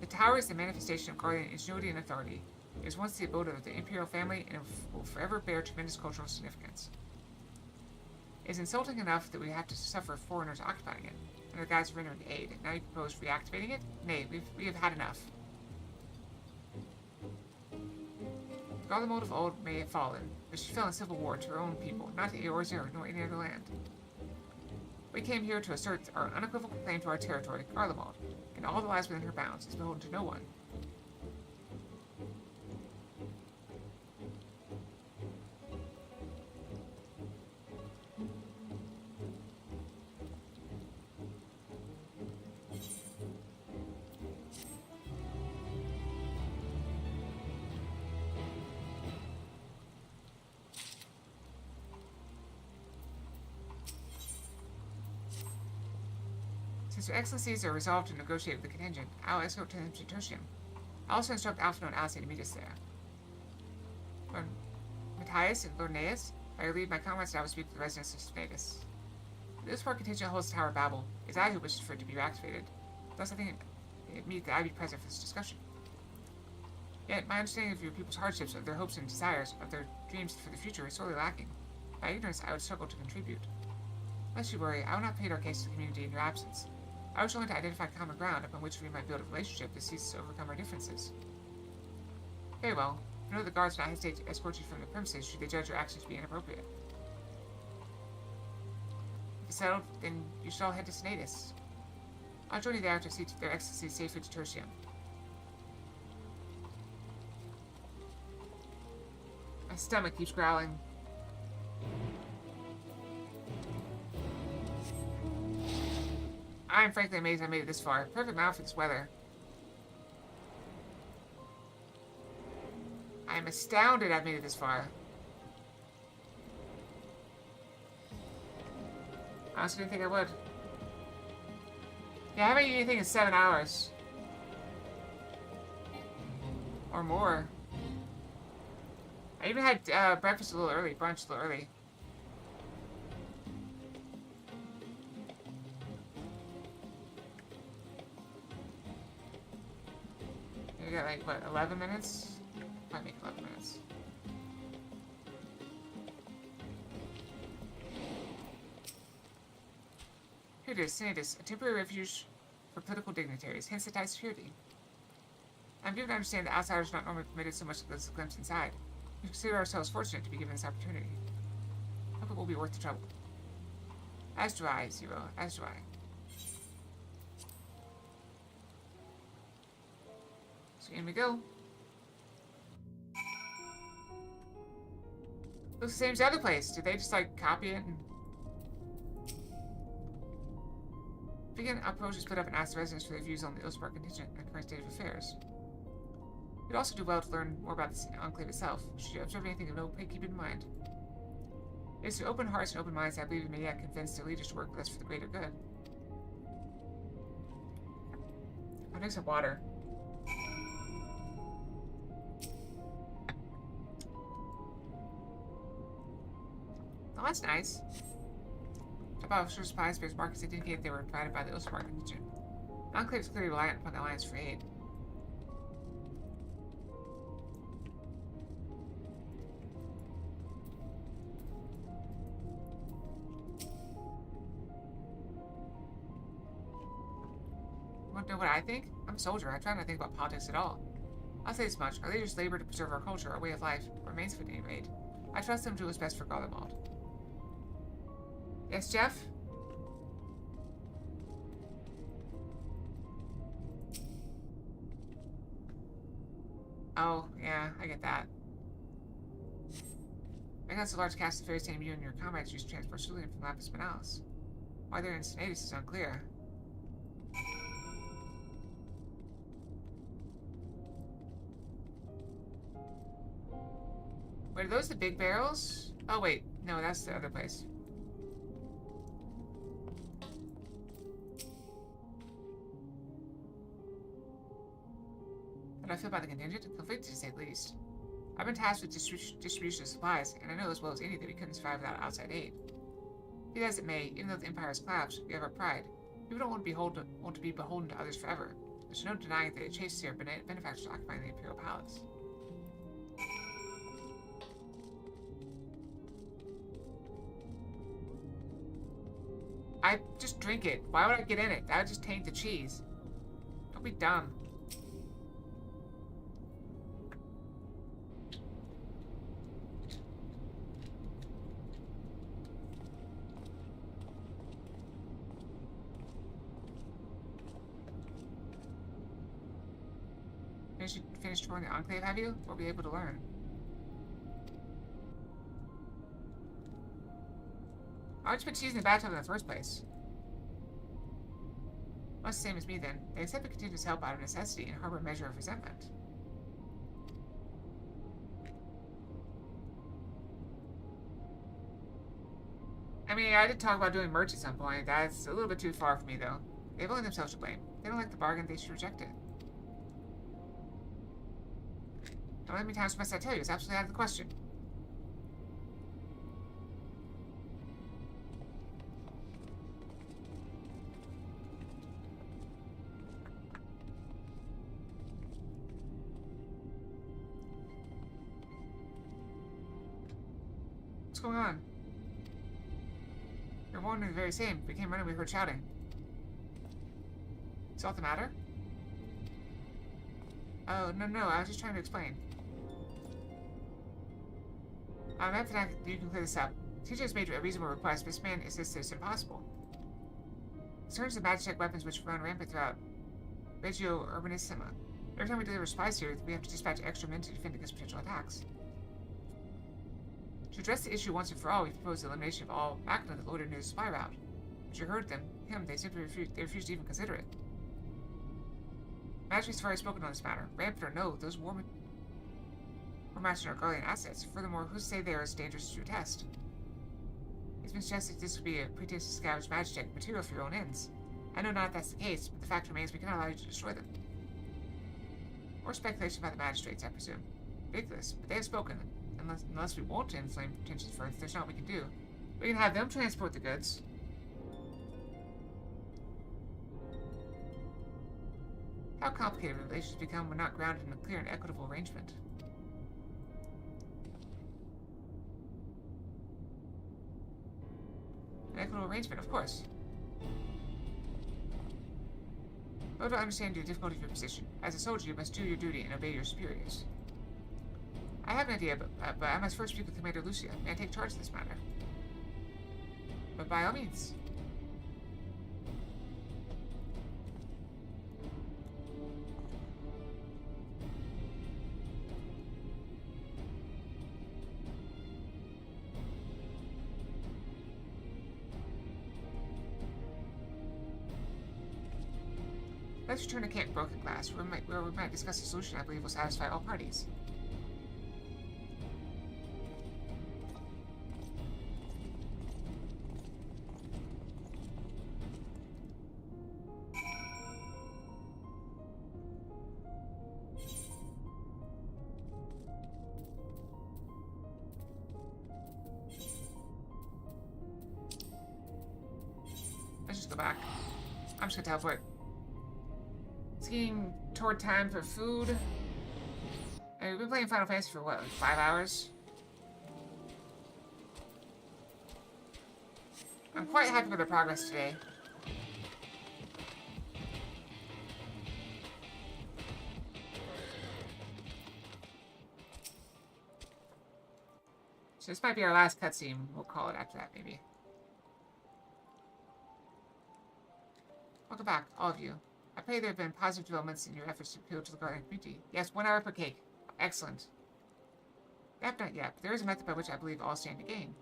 The Tower is the manifestation of Guardian ingenuity and authority. It was once the abode of the Imperial family and it will forever bear tremendous cultural significance. It is insulting enough that we have to suffer foreigners occupying it, under the guise of rendering aid. Now you propose reactivating it? Nay, we have had enough. Garlemald of old may have fallen, but she fell in civil war to her own people, not to Eorzea nor any other land. We came here to assert our unequivocal claim to our territory, Garlemald, and all that lies within her bounds is beholden to no one. Since your excellencies are resolved to negotiate with the contingent, I'll escort to them to Toshium. I'll also instruct Alphino and Alcea to meet us there. Lord Matthias and Lord Neas, by your leave, my comrades and I will speak with the residents of Vegas. This part contingent holds the Tower of Babel. It's I who wishes for it to be reactivated. Thus, I think it means that I be present for this discussion. Yet, my understanding of your people's hardships, of their hopes and desires, of their dreams for the future is sorely lacking. By ignorance, I would struggle to contribute. Lest you worry, I will not plead our case to the community in your absence. I was willing to identify common ground upon which we might build a relationship that seeks to overcome our differences. Very well. I know the guards will not hesitate to escort you from the premises should they judge your actions to be inappropriate. If it's settled, then you should all head to Senatus. I'll join you there to see to their excellency safely to Tertium. My stomach keeps growling. I am frankly amazed I made it this far. Perfect mouth for this weather. I am astounded I've made it this far. I honestly didn't think I would. Yeah, I haven't eaten anything in 7 hours. Or more. I even had breakfast a little early, brunch a little early. We got like, what, 11 minutes? Might make 11 minutes. Here it is, Senatus, a temporary refuge for political dignitaries, hence the tight security. I'm given to understand that outsiders are not normally permitted so much as a glimpse inside. We consider ourselves fortunate to be given this opportunity. I hope it will be worth the trouble. As do I, Zero, as do I. So in we go. Looks the same as the other place. Did they just like copy it and begin approach is split up and ask the residents for their views on the Ilspark contingent and current state of affairs. You'd also do well to learn more about this enclave itself. Should you observe anything of note, keep it in mind. It is through open hearts and open minds that I believe we may yet convince their leaders to work with us for the greater good. I'll drink some water. Oh, that's nice. Top officer supplies space markets indicated they were provided by the Ilspark contingent. The Enclave is clearly reliant upon the Alliance for aid. You want to know what I think? I'm a soldier. I try not to think about politics at all. I'll say this much. Our leaders labor to preserve our culture, our way of life, or remains of it at any rate. I trust them to do what's best for Garlemald. Yes, Jeff? Oh, yeah, I get that. I got a large cast of fairies saying you and your comrades used to transport Cerulean from Lapis Manalis. Why they're in Senatus is unclear. Wait, are those the big barrels? Oh, wait. No, that's the other place. How do I feel about the contingent? Conflicted, to say the least. I've been tasked with distribution of supplies, and I know as well as any that we couldn't survive without outside aid. Be that as it may, even though the Empire has collapsed, we have our pride. People don't want to be beholden to others forever. There's no denying that it chases our benefactors occupying the Imperial Palace. I just drink it. Why would I get in it? That would just taint the cheese. Don't be dumb. Finished touring the Enclave, have you? We'll be able to learn. Why'd you put cheese in the bathtub in the first place? Much the same as me, then. They accept the contingent's help out of necessity and harbor a measure of resentment. I mean, I did talk about doing merch at some point. That's a little bit too far for me, though. They have only themselves to blame. If they don't like the bargain, they should reject it. Don't let me times must I tell you, it's absolutely out of the question. What's going on? You're wondering the very same. We came running, we heard shouting. Is that the matter? Oh, no, I was just trying to explain. After that, you can clear this up. TJ has made a reasonable request, but this man insists it's impossible. Concerns of magic weapons which run rampant throughout Reggio Urbanissima. Every time we deliver supplies here, we have to dispatch extra men to defend against potential attacks. To address the issue once and for all, we propose the elimination of all Machina that loitered near the supply route. But you heard they simply refused to even consider it. Magistrate's already spoken on this matter. Rampant or no, those war masters are guardian assets. Furthermore, who's to say they are as dangerous as you attest? It's been suggested this could be a pretext to scavenge magic material for your own ends. I know not if that's the case, but the fact remains we cannot allow you to destroy them. More speculation by the magistrates, I presume. Ridiculous, but they have spoken. Unless we want to inflame tensions further, there's not what we can do. We can have them transport the goods. How complicated relations become when not grounded in a clear and equitable arrangement. An equitable arrangement, of course. Though to understand the difficulty of your position, as a soldier you must do your duty and obey your superiors. I have an idea, but I must first speak with Commander Lucia. May I take charge of this matter? But by all means. Let's return to Camp Broken Glass, where we might discuss a solution I believe will satisfy all parties. Let's just go back. I'm just gonna teleport. Skiing toward time for food. We've been playing Final Fantasy for what, like 5 hours? I'm quite happy with the progress today. So this might be our last cutscene. We'll call it after that, maybe. Welcome back, all of you. I pray there have been positive developments in your efforts to appeal to the Guardian community. Yes, 1 hour per cake. Excellent. Not yet, but there is a method by which I believe all stand to gain.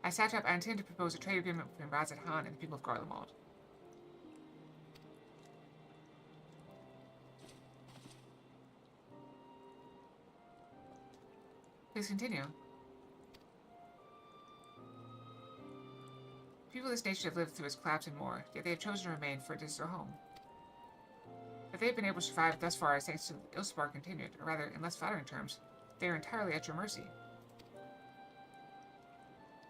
I intend to propose a trade agreement between Razat Han and the people of Garlemald. Please continue. People of this nation have lived through its collapse and more, yet they have chosen to remain, for it is their home. That they have been able to survive thus far is thanks to Ilsbar continued, or rather, in less flattering terms, they are entirely at your mercy.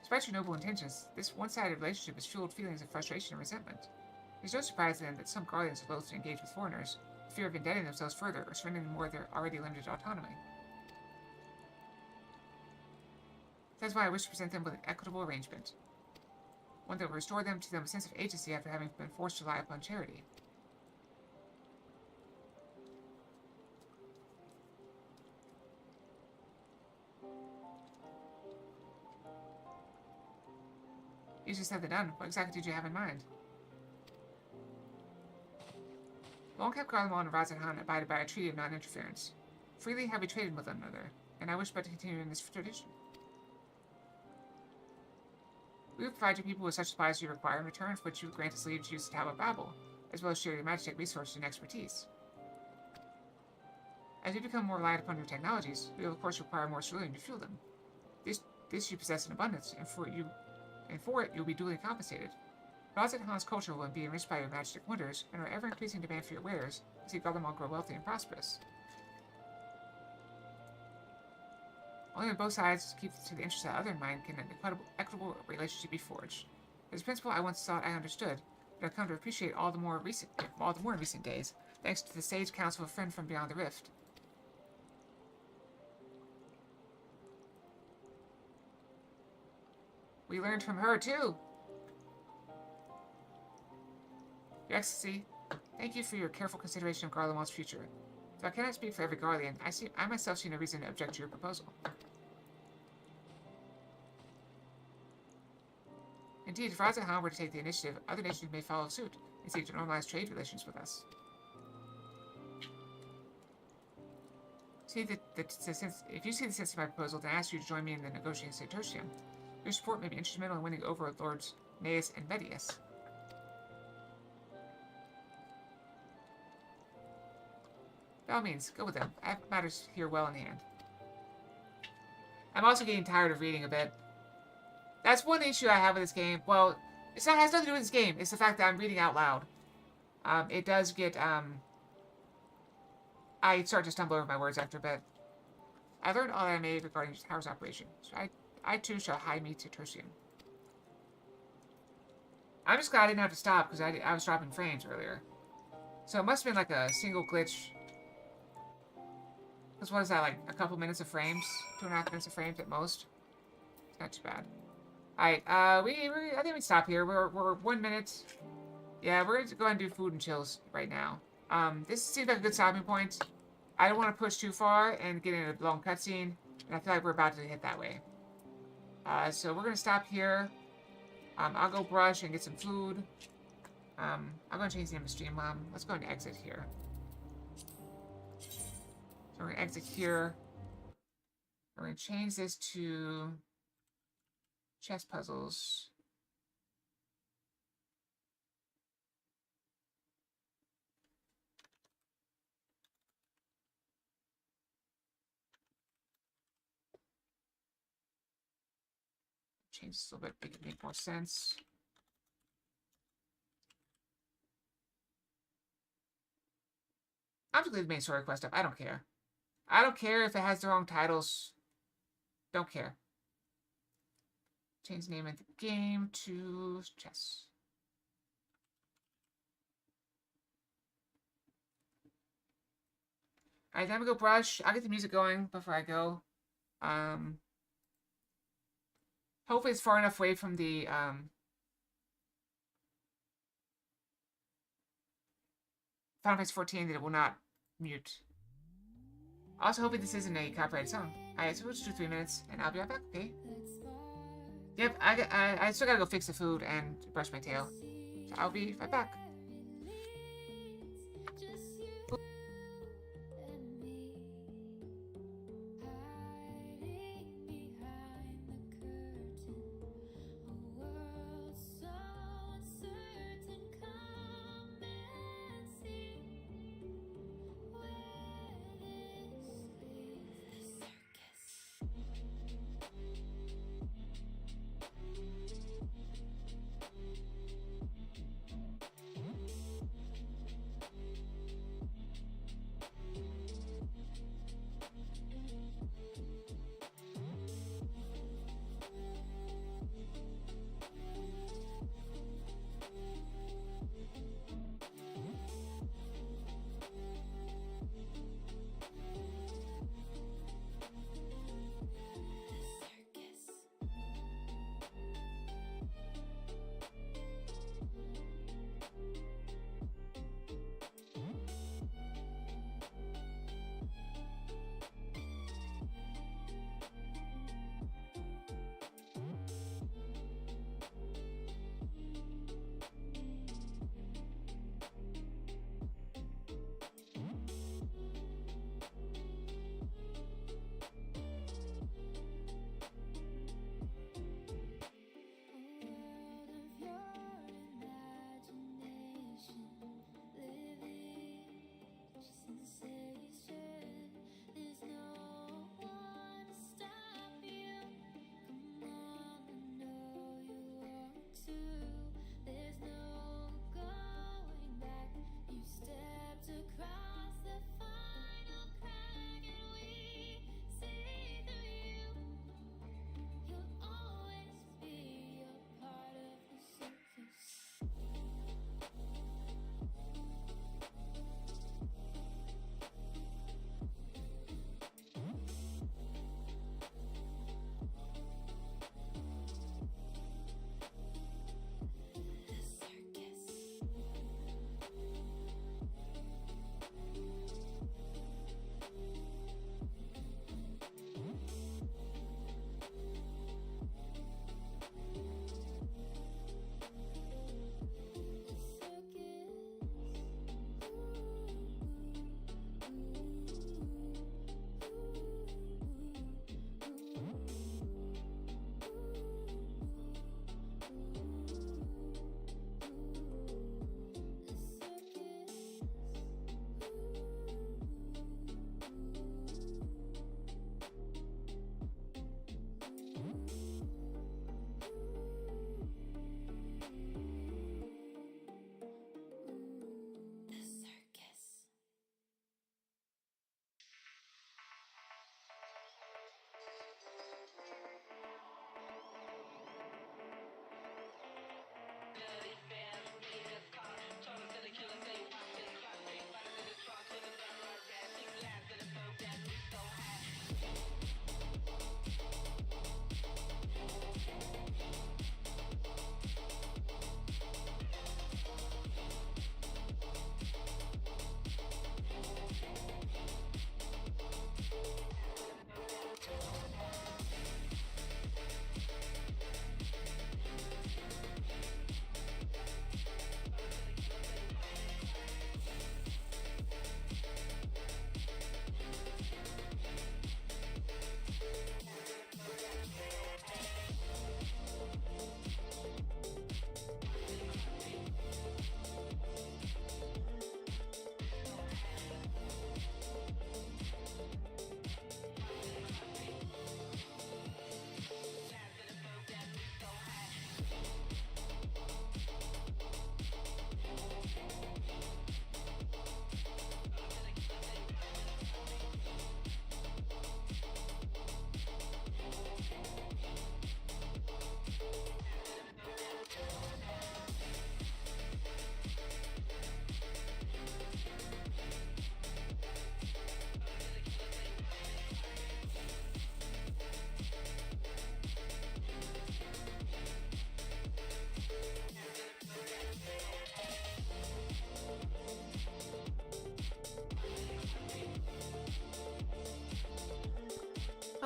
Despite your noble intentions, this one-sided relationship has fueled feelings of frustration and resentment. It is no surprise then that some Guardians are loath to engage with foreigners, for fear of indebting themselves further or surrendering more of their already limited autonomy. That's why I wish to present them with an equitable arrangement. One that will restore them to a sense of agency after having been forced to rely upon charity. Easier said than done. What exactly did you have in mind? Long-Cap Garlemald and Razat Han abided by a treaty of non-interference. Freely have we traded with one another, and I wish but to continue in this tradition. We will provide your people with such supplies as you require in return for which you grant us leave to use the Tower of Babel, as well as share your magic resources and expertise. As we become more reliant upon your technologies, we will of course require more cerulean to fuel them. This you possess in abundance, and for it you will be duly compensated. Razat Han's culture will be enriched by your magic wonders, and our ever-increasing demand for your wares will see Garlemald grow wealthy and prosperous. Only when both sides keep to the interests of the other in mind can an equitable relationship be forged. This principle I once thought I understood, but I've come to appreciate all the more in recent days, thanks to the sage counsel of a friend from beyond the rift. We learned from her, too. Your Excellency, thank you for your careful consideration of Garlemald's future. Though I cannot speak for every Garlean, I myself see no reason to object to your proposal. Indeed, if Razaham were to take the initiative, other nations may follow suit and seek to normalize trade relations with us. If you see the sense of my proposal, then I ask you to join me in the negotiations at Tertium. Your support may be instrumental in winning over Lords Neus and Medius. By all means, go with them. I have matters here well in hand. I'm also getting tired of reading a bit. That's one issue I have with this game. Well, it has nothing to do with this game. It's the fact that I'm reading out loud. It does get, I start to stumble over my words after a bit. I learned all that I may regarding the tower's operation, so I too shall hie me to Tertium. I'm just glad I didn't have to stop, because I was dropping frames earlier. So it must have been like a single glitch. Because what is that, like a couple minutes of frames? 2.5 minutes of frames at most? It's not too bad. Alright, I think we stop here. We're 1 minute. Yeah, we're going to go ahead and do food and chills right now. This seems like a good stopping point. I don't want to push too far and get in a long cutscene, and I feel like we're about to hit that way. So we're going to stop here. I'll go brush and get some food. I'm going to change the name of stream. Let's go and exit here. So we're going to exit here. We're going to change this to chess puzzles. Change this a little bit, make it make more sense. I'm just leaving the main story quest up. I don't care. I don't care if it has the wrong titles. Don't care. Change the name of the game to chess. Alright, then we go brush. I'll get the music going before I go. Hopefully it's far enough away from the Final Fantasy 14 that it will not mute. Also, hoping this isn't a copyrighted song. Alright, so we'll just do 3 minutes, and I'll be right back, okay? Yep, I still gotta go fix the food and brush my tail. So I'll be right back.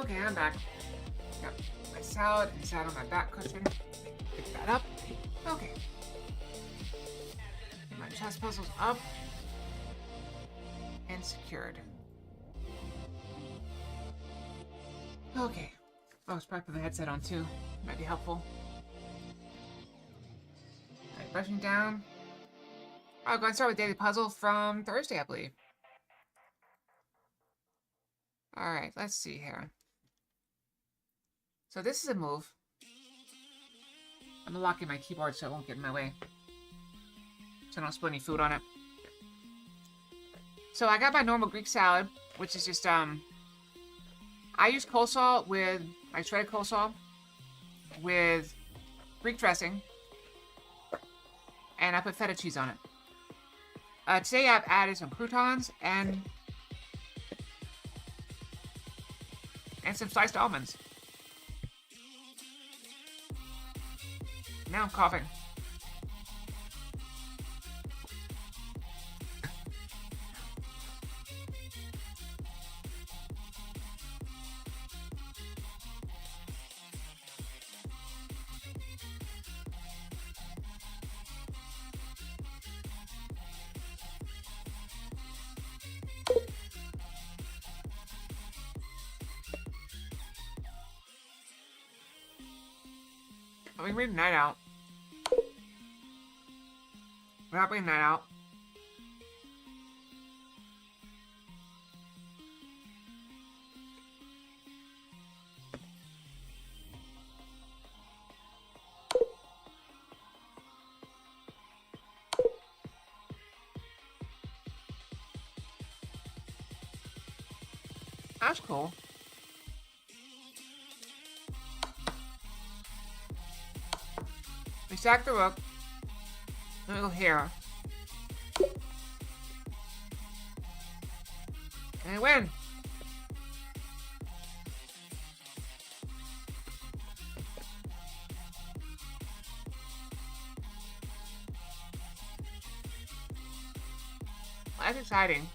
Okay, I'm back. Got my salad and sat on my back cushion. Pick that up. Okay. Get my chest puzzles up. And secured. Okay. Oh, I was probably put the headset on too. Might be helpful. Alright, brushing down. I'm going to start with daily puzzle from Thursday, I believe. Alright, let's see here. So this is a move. I'm locking my keyboard so it won't get in my way. So I don't spill any food on it. So I got my normal Greek salad, which is just, I use coleslaw with, like shredded coleslaw, with Greek dressing, and I put feta cheese on it. Today I've added some croutons and some sliced almonds. Now I'm coughing. We can read Night Out. We're not bringing Night Out. That's cool. We sack the rook. Then we go here. And we win. Well, that's exciting.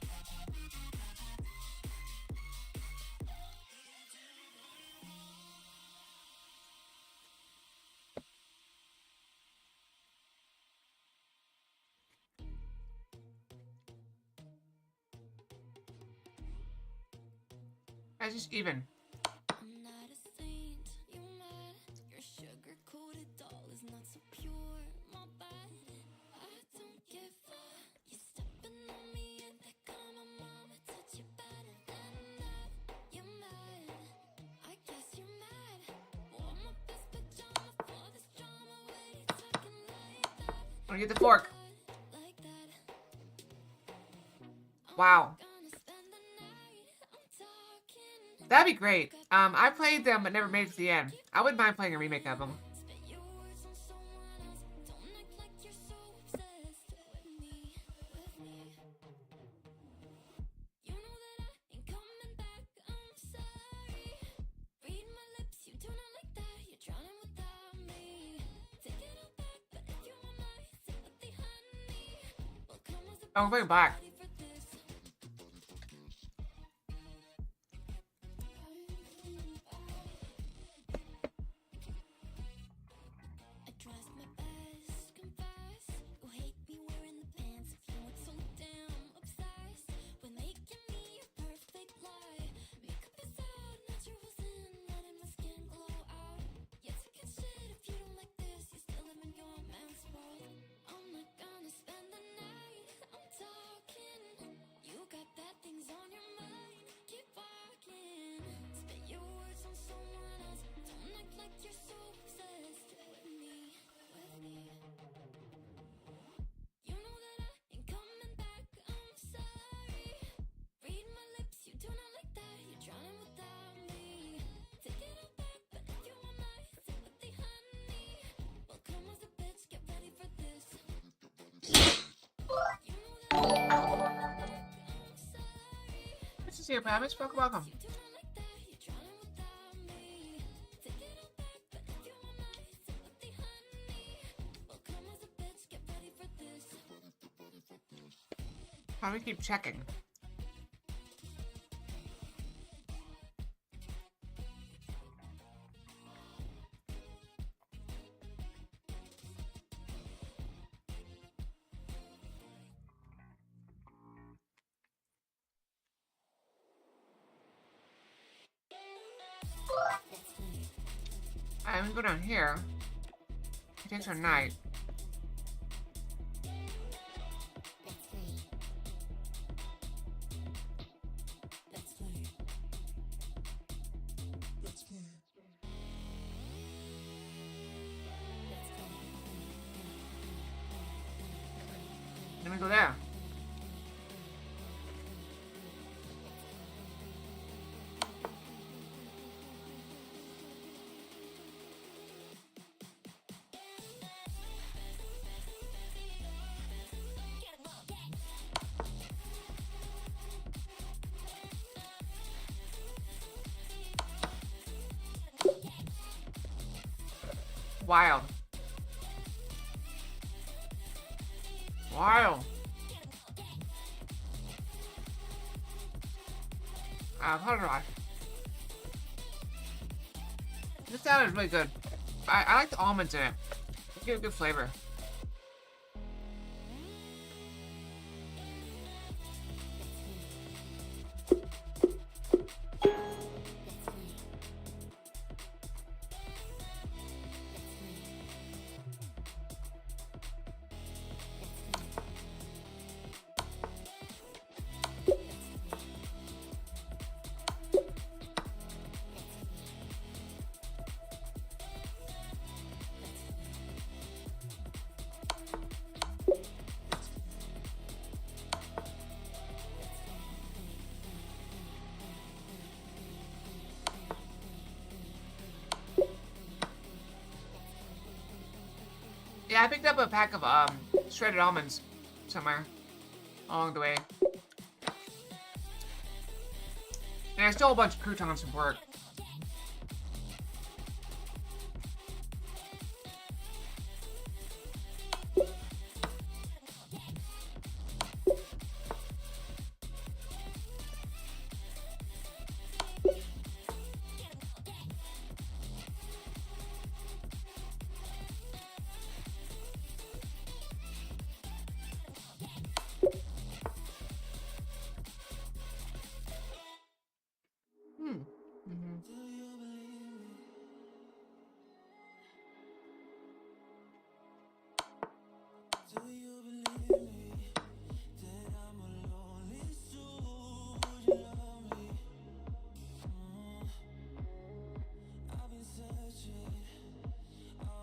That's just even. I'm gonna get the fork. Wow. That'd be great. I played them but never made it to the end. I wouldn't mind playing a remake of them. Oh, I'm going back. Nice to see you, Pavis. Welcome. How do we keep checking? I'm gonna go down here. It takes our night. Let me go there. Wild. Wild. Hold on. This salad is really good. I like the almonds in it. They give a good flavor. Yeah, I picked up a pack of shredded almonds somewhere along the way. And I stole a bunch of croutons from work.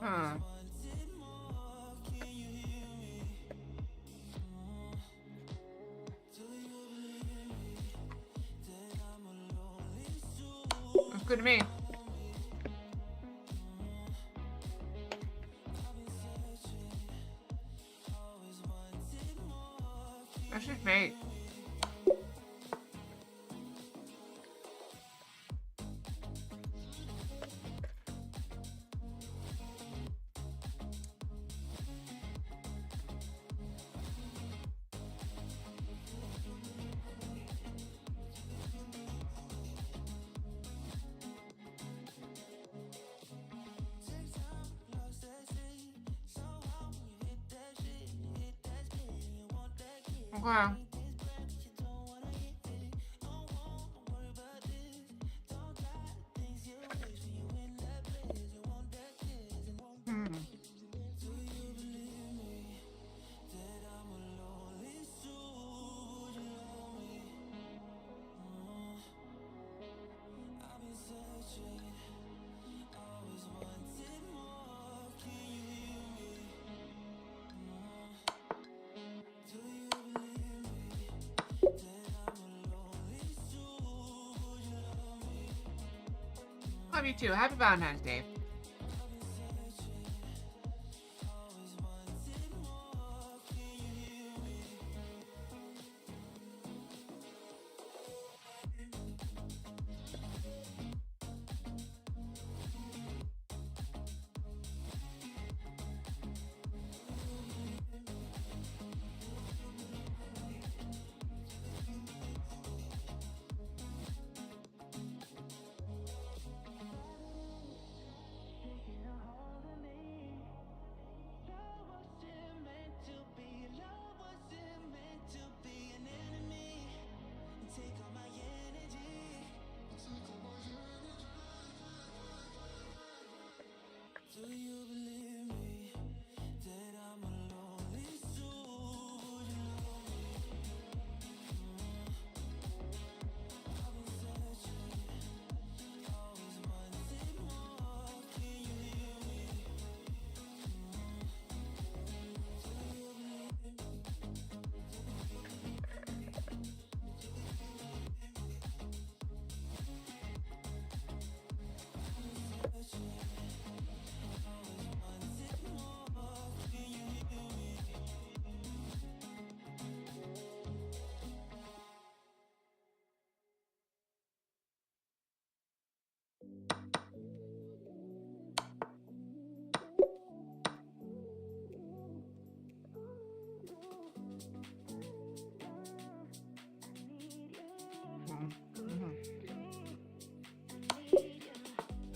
Huh. Looks good to me. That's just mate. Okay. Love you too. Happy Valentine's Day.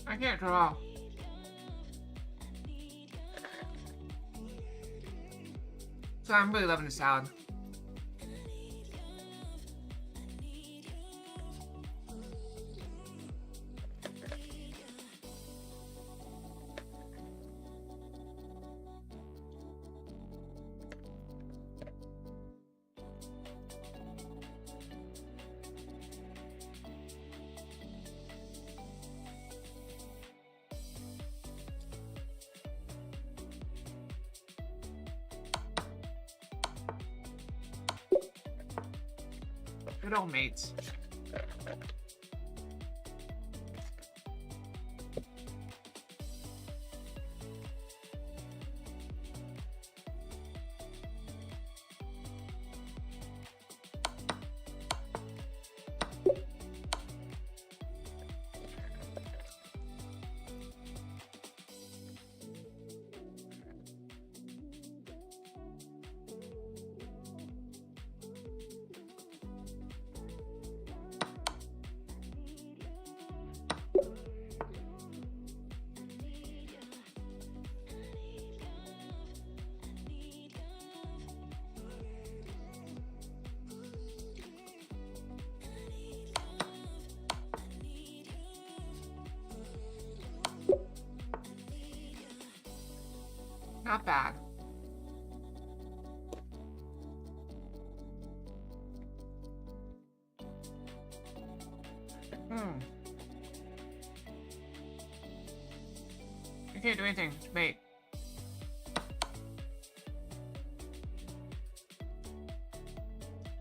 I can't draw. So I'm really loving the salad. Good old mates. Not bad. You can't do anything, mate.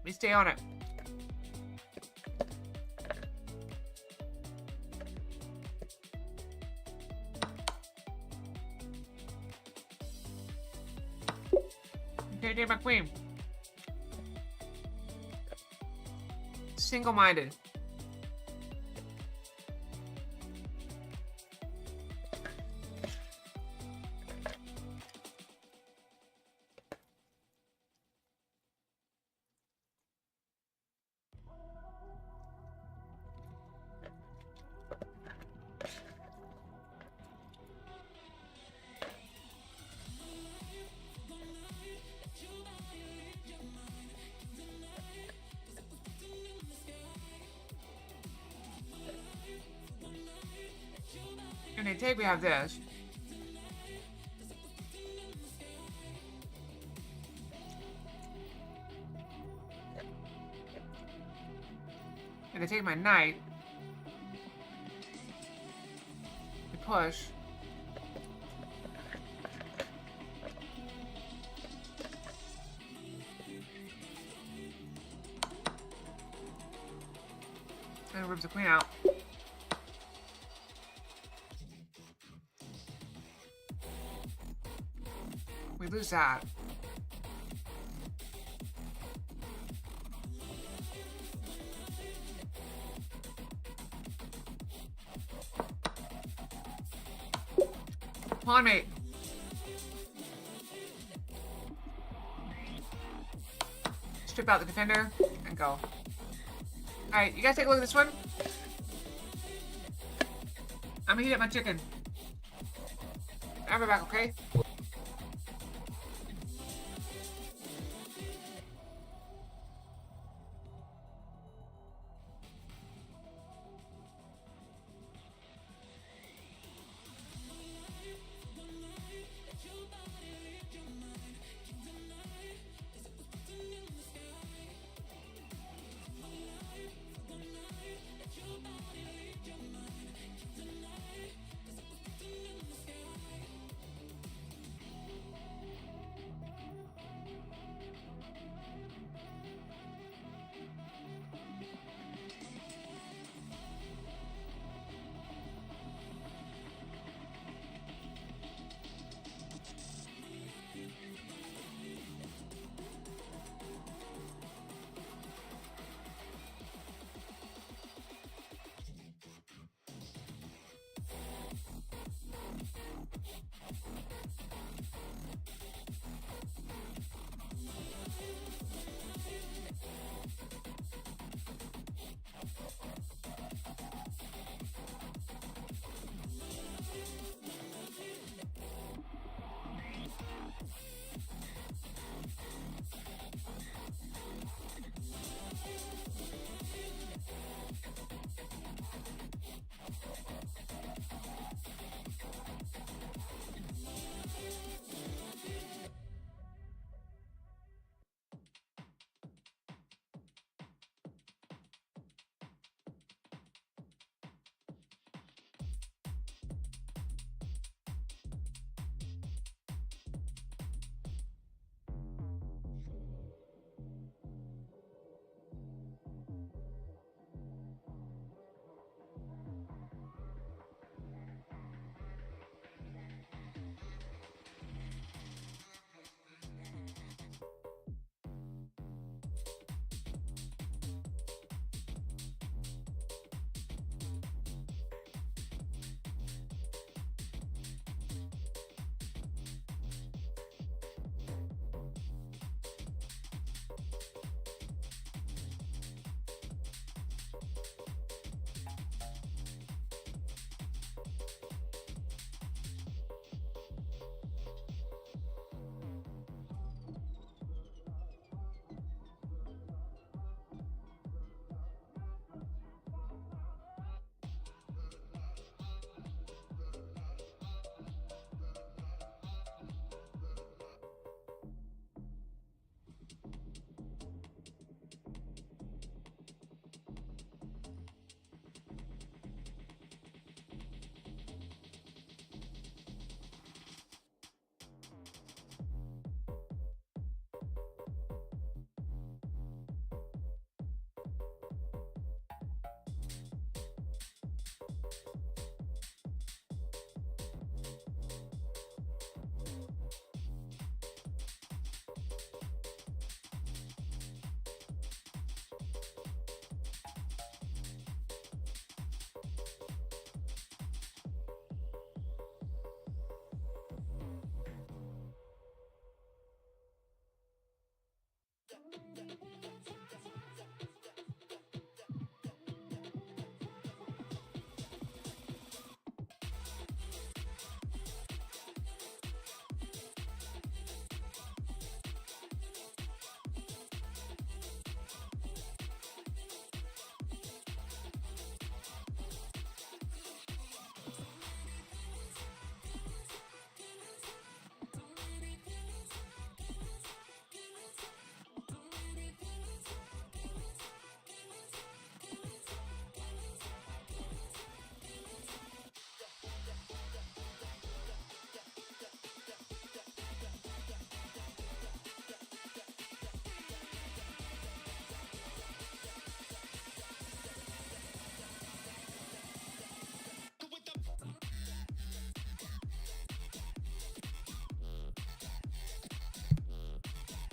We stay on it. Okay, take my queen. Single-minded. And they take, we have this. And they take my knight. They push. And it rips the queen out. We lose that. Pawn mate. Strip out the defender and go. Alright, you guys take a look at this one. I'm gonna heat up my chicken. I'll be back, okay?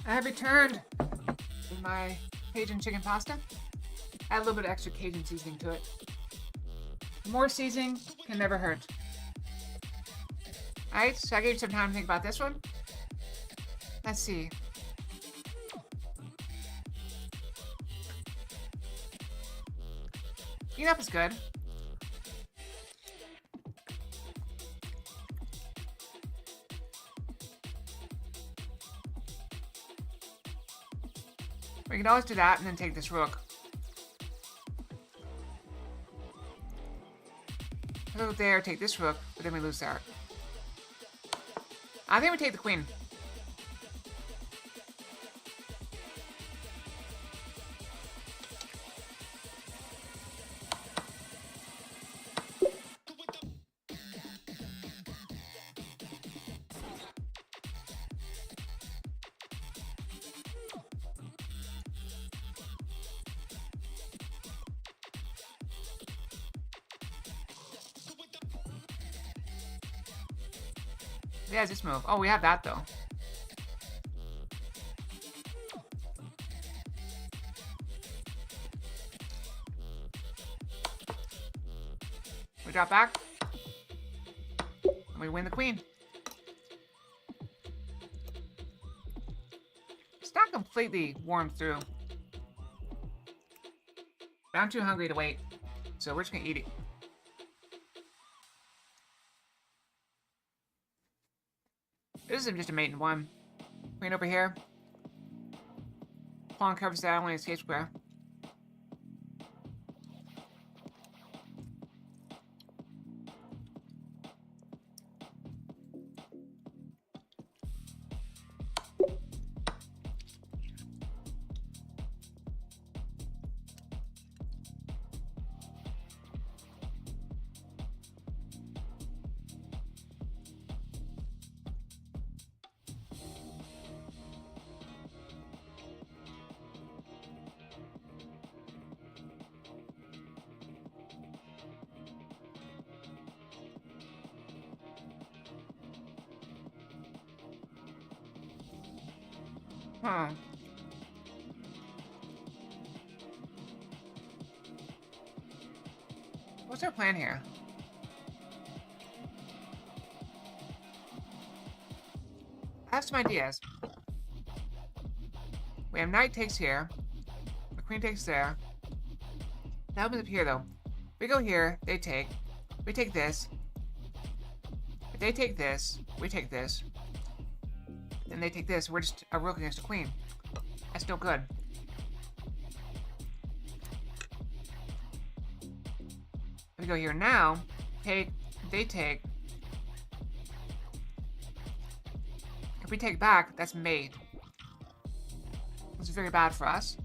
I have returned with my Cajun chicken pasta. Add a little bit of extra Cajun seasoning to it. More seasoning can never hurt. Alright, so I gave you some time to think about this one. Let's see. Heat up is good. We can always do that and then take this rook. Go there, take this rook, but then we lose that. I think we take the queen. Yeah, this move. Oh, we have that though. We drop back. And we win the queen. It's not completely warmed through. But I'm too hungry to wait. So we're just gonna eat it. This is just a mate in one. Queen over here. Pawn covers that, only escape square. Huh. What's our plan here? I have some ideas. We have knight takes here. The queen takes there. That opens up here though. We go here, they take. We take this. If they take this, we take this. Then they take this. We're just a rook against a queen. That's no good. We go here now. Take. They take. If we take back, that's mate. This is very bad for us.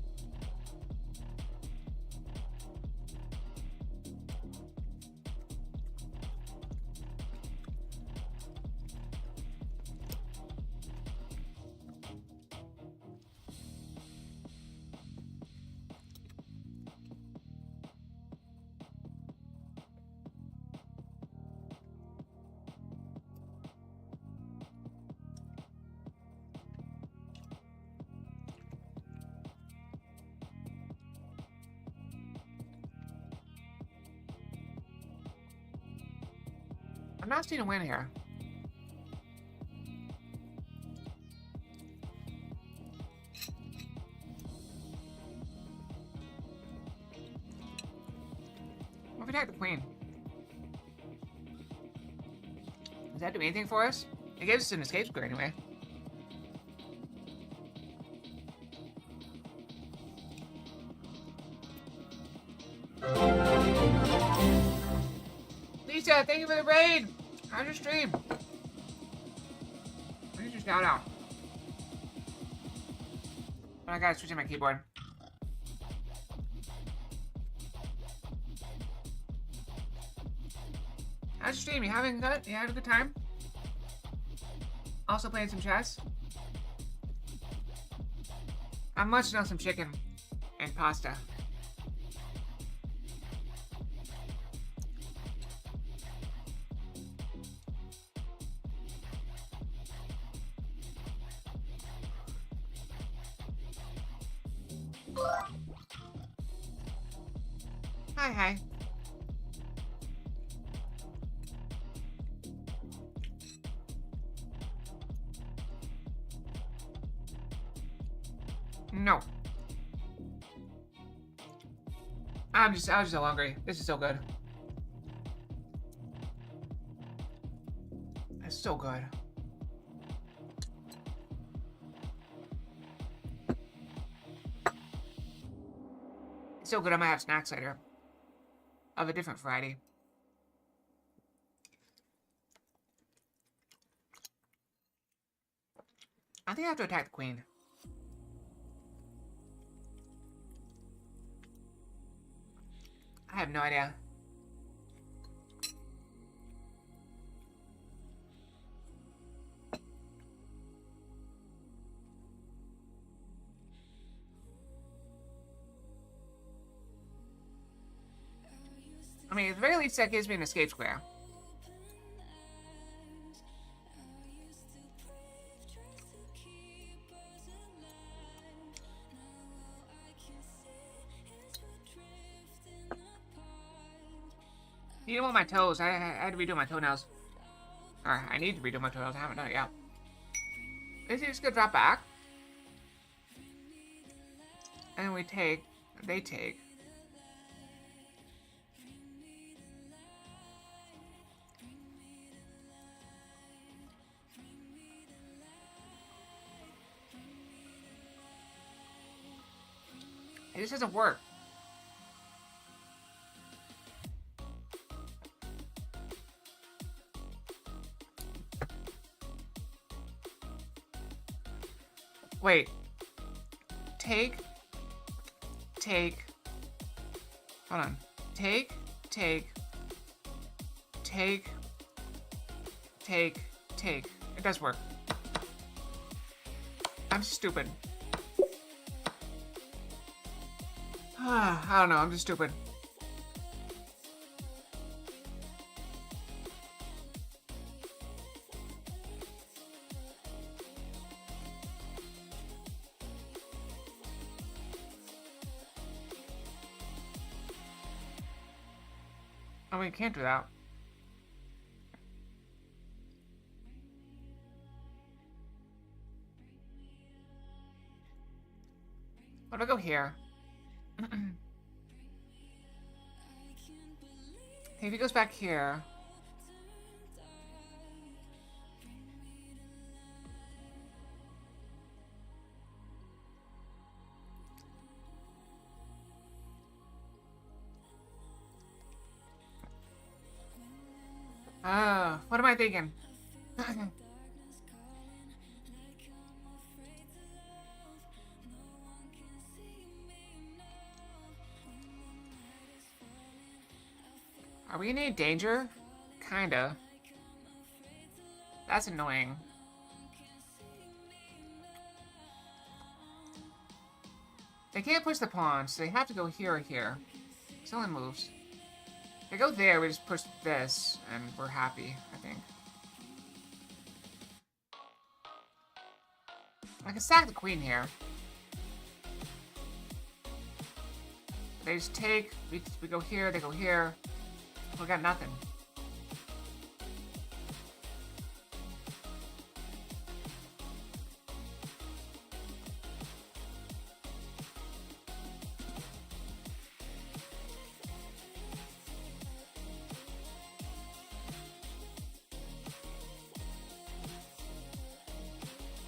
I'm not seeing a win here. What if we attack the queen? Does that do anything for us? It gives us an escape square anyway. Lisa, thank you for the raid! How's your stream? Where's your shout out? Oh, I gotta switch in my keyboard. How's your stream? You having good? You had a good time? Also playing some chess? I'm munching on some chicken and pasta. Hi, hi. No. I was just so hungry. This is so good. It's so good. It's so good I might have snacks later. Of a different variety. I think I have to attack the queen. I have no idea. I mean, at the very least, that gives me an escape square. You know, my toes. I had to redo my toenails. Or, I need to redo my toenails. I haven't done it yet. Is he just gonna drop back? And we take... They take... It just doesn't work. Wait. Take. Hold on. Take. It does work. I'm stupid. I don't know, I'm just stupid. Oh, we can't do that. What do I go here? If he goes back here. What am I thinking? Are we in any danger? Kinda. That's annoying. They can't push the pawn, so they have to go here or here. It's only moves. If they go there, we just push this, and we're happy, I think. I can sack the queen here. They just take, we go here, they go here. We got nothing.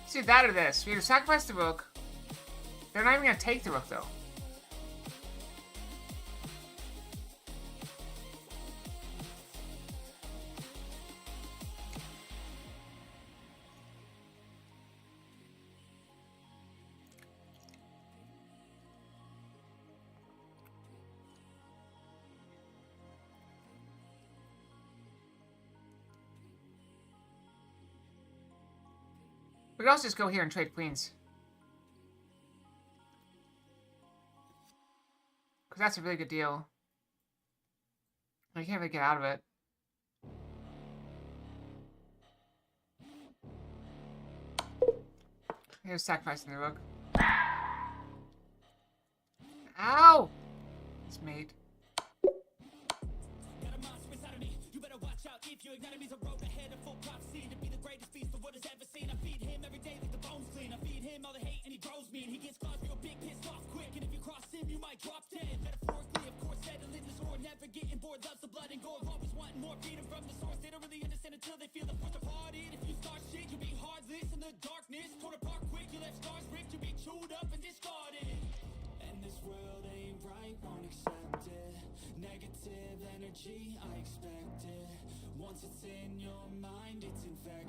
See that or this. We either sacrifice the rook. They're not even gonna take the rook though. We could also just go here and trade queens. Because that's a really good deal. I can't really get out of it. Here's sacrificing the rook. mate.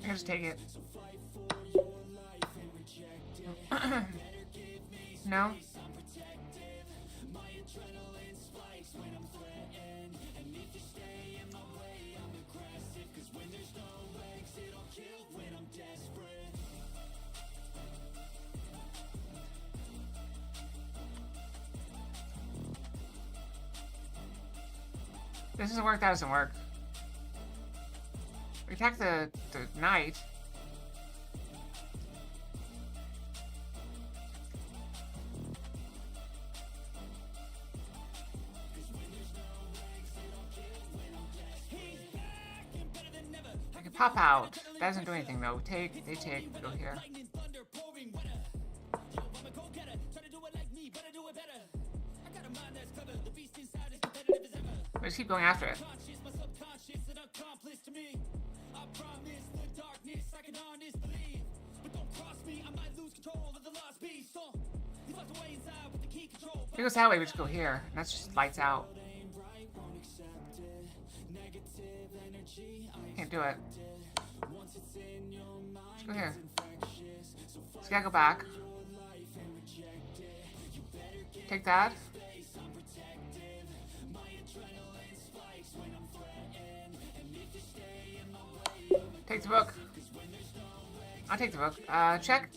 I just take it. No? This doesn't work, that doesn't work. We attack the knight. I can pop out. That doesn't do anything though. They take, go here. We just keep going after it. If it goes that way, we just go here. And that's just lights out. Can't do it. Just go here. So gotta go back. Take that. Take the book. I'll take the book. Check.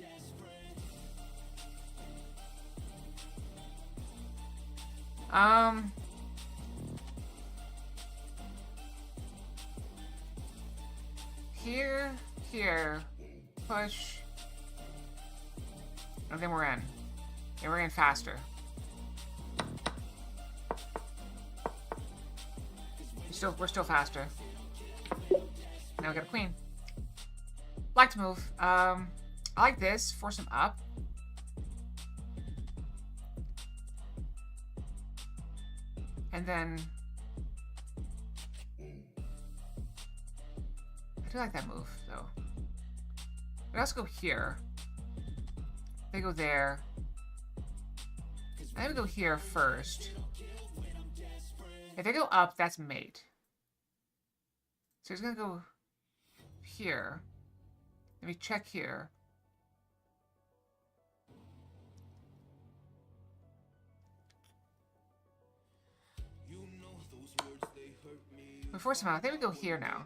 Here, push, and then we're in. And we're in faster. We're still faster. Now we got a queen. Like to move. I like this. Force him up. And then I do like that move though. But let's go here. They go there. I would go here first. If they go up, that's mate. So he's gonna go here. Let me check here. We force him out. I think we go here now.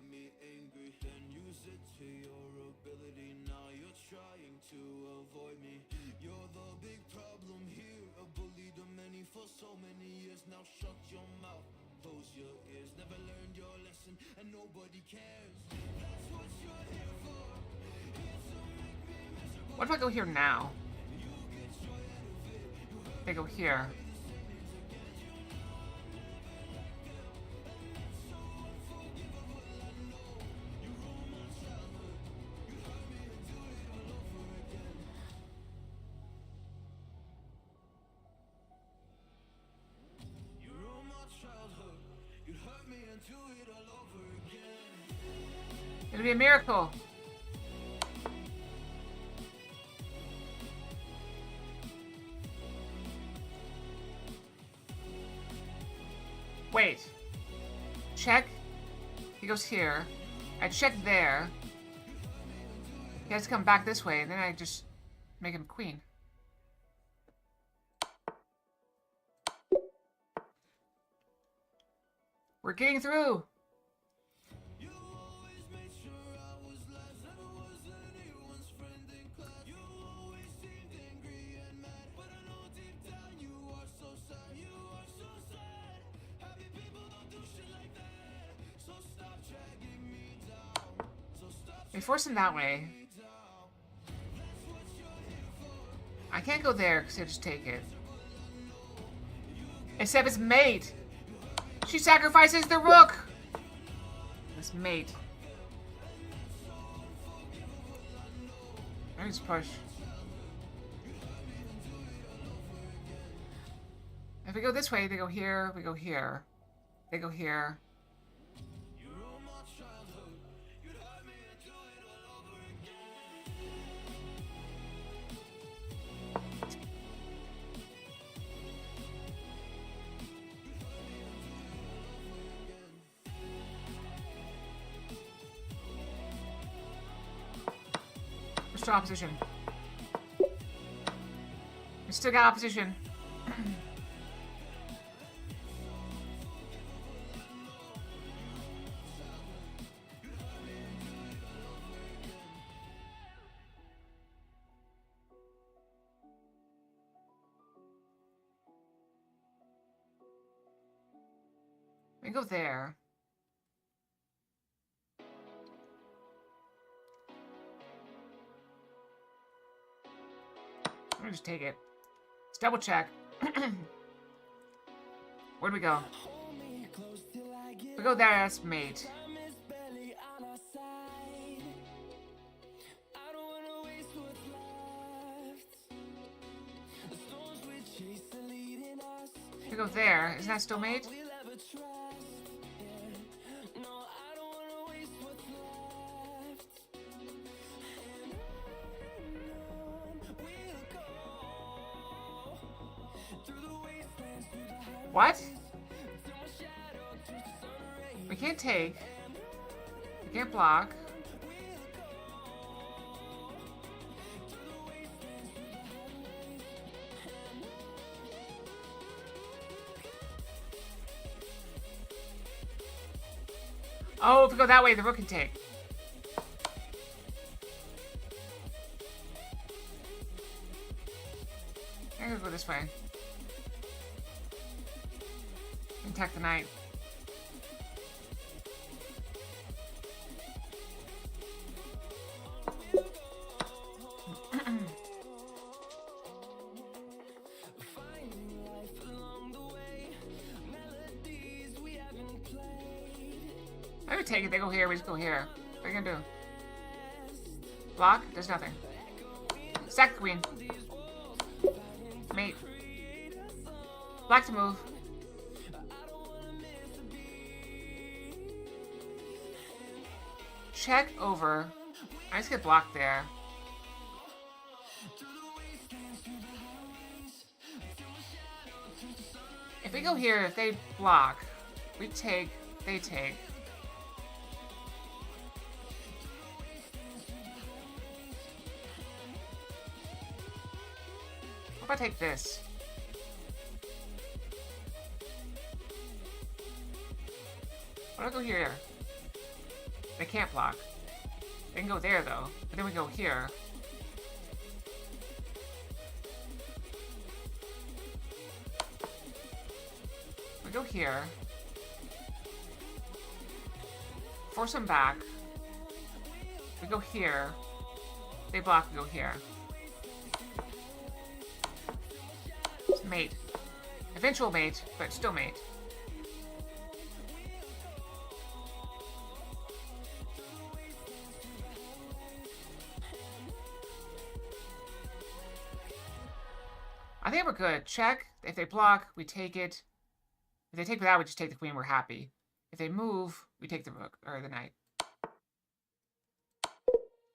What if I go here now? They go here. It'll be a miracle. Wait. Check. He goes here. I check there. He has to come back this way, and then I just make him queen. We're getting through. We force him that way. I can't go there because he'll just take it. Except it's mate. She sacrifices the rook. It's mate. Let me just push. If we go this way, they go here, we go here. They go here. We're still opposition. We still got opposition. We go there. Let me just take it. Let's double check. Where'd we go? We go there, that's mate. We go there. Isn't that still mate? What? We can't take. We can't block. Oh, if we go that way, the rook can take. I'm gonna go this way. Attack the knight. I would take it. They go here. We just go here. What are you gonna do? Block? Does nothing. Sack the queen. Mate. Black to move. Check over. I just get blocked there. If we go here, if they block, we take, they take. What if I take this? What if I go here? They can't block. They can go there, though. But then we go here. We go here. Force them back. We go here. They block, we go here. It's mate. Eventual mate, but still mate. I think we're good. Check. If they block, we take it. If they take without, we just take the queen. We're happy. If they move, we take the rook or the knight.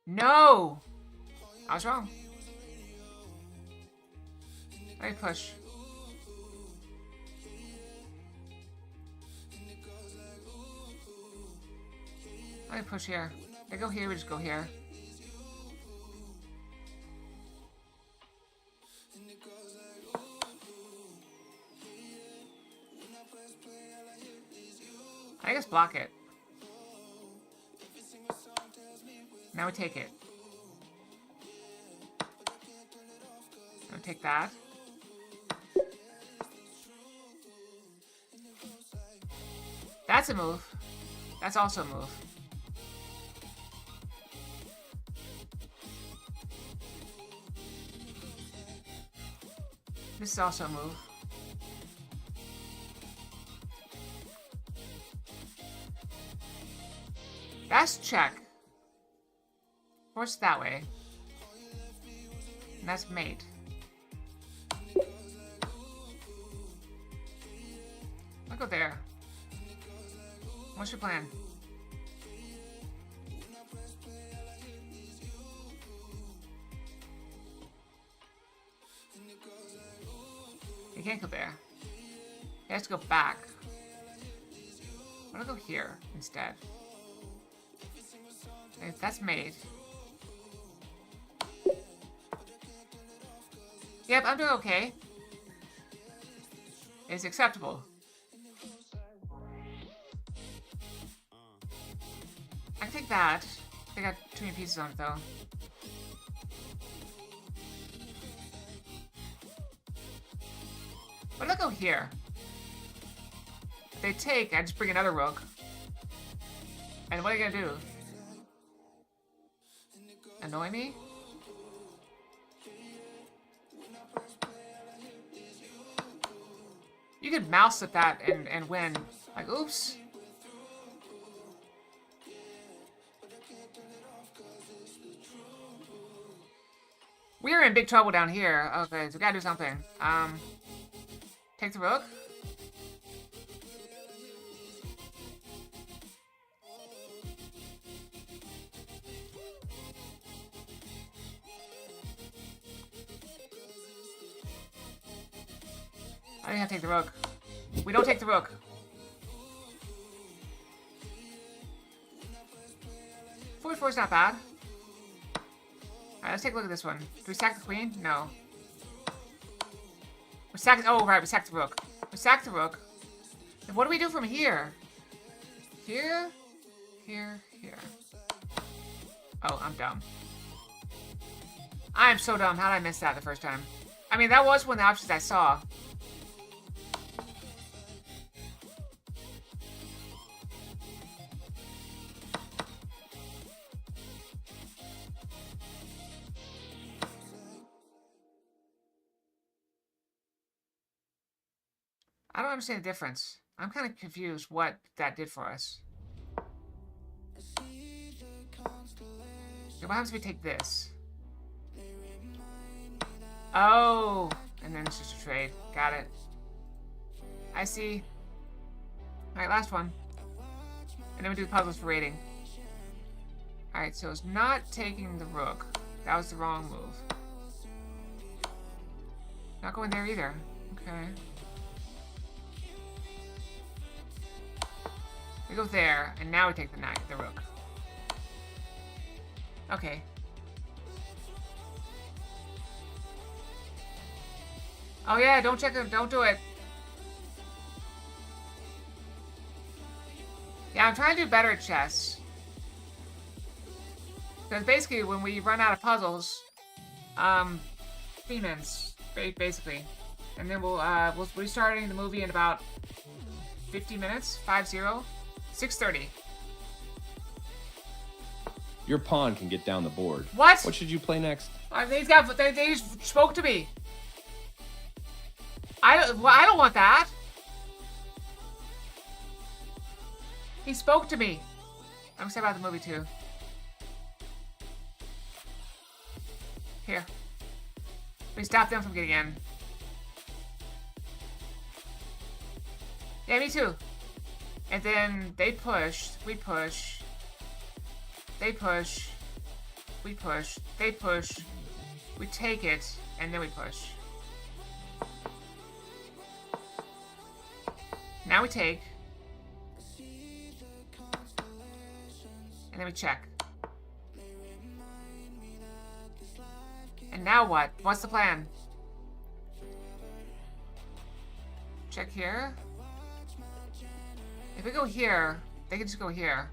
No! I was wrong. Let me push. Let me push here. They go here, we just go here. I guess block it. Now we take it. Now we take that. That's a move. That's also a move. This is also a move. That's check. Force that way. And that's mate. I'll go there. What's your plan? You can't go there. He has to go back. I'm gonna go here instead. Okay, that's made. Yep, I'm doing okay. It's acceptable. I can take that. They got too many pieces on it though. But I'll go here. If they take, I just bring another rook. And what are you gonna do? Annoy me? You could mouse at that and win. Like, oops. We're in big trouble down here. Okay, so we gotta do something. Take the rook. I didn't have to take the rook. We don't take the rook. Four is not bad. Alright, let's take a look at this one. Do we sack the queen? No. We sack. Oh, right, we sacked the rook. We sacked the rook. And what do we do from here? Here, here, here. Oh, I'm dumb. I am so dumb. How did I miss that the first time? I mean, that was one of the options I saw. I don't understand the difference. I'm kind of confused what that did for us. Okay, what happens if we take this? Oh, and then it's just a trade. Got it. I see. Alright, last one. And then we do the puzzles for rating. Alright, so it's not taking the rook. That was the wrong move. Not going there either. Okay. We go there, and now we take the knight, the rook. Okay. Oh yeah, don't check it, don't do it. Yeah, I'm trying to do better at chess. Because basically, when we run out of puzzles, demons, basically. And then we'll be starting the movie in about 50 minutes, 5-0. 6:30. Your pawn can get down the board. What? What should you play next? They just spoke to me. I don't want that. He spoke to me. I'm excited about the movie too. Here. We stop them from getting in. Yeah, me too. And then they push, we push, they push, we push, they push, we take it, and then we push. Now we take, and then we check. And now what? What's the plan? Check here. If we go here, they can just go here.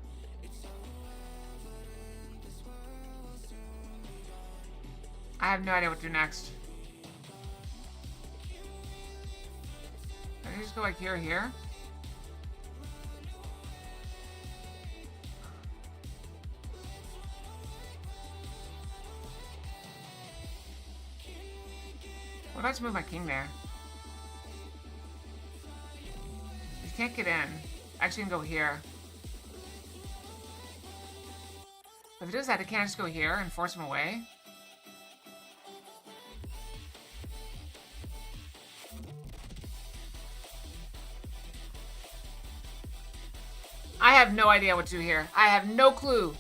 I have no idea what to do next. Can I just go like here or here? What if I just move my king there? You can't get in. Actually, I can go here. But if it does that, I can't just go here and force him away. I have no idea what to do here. I have no clue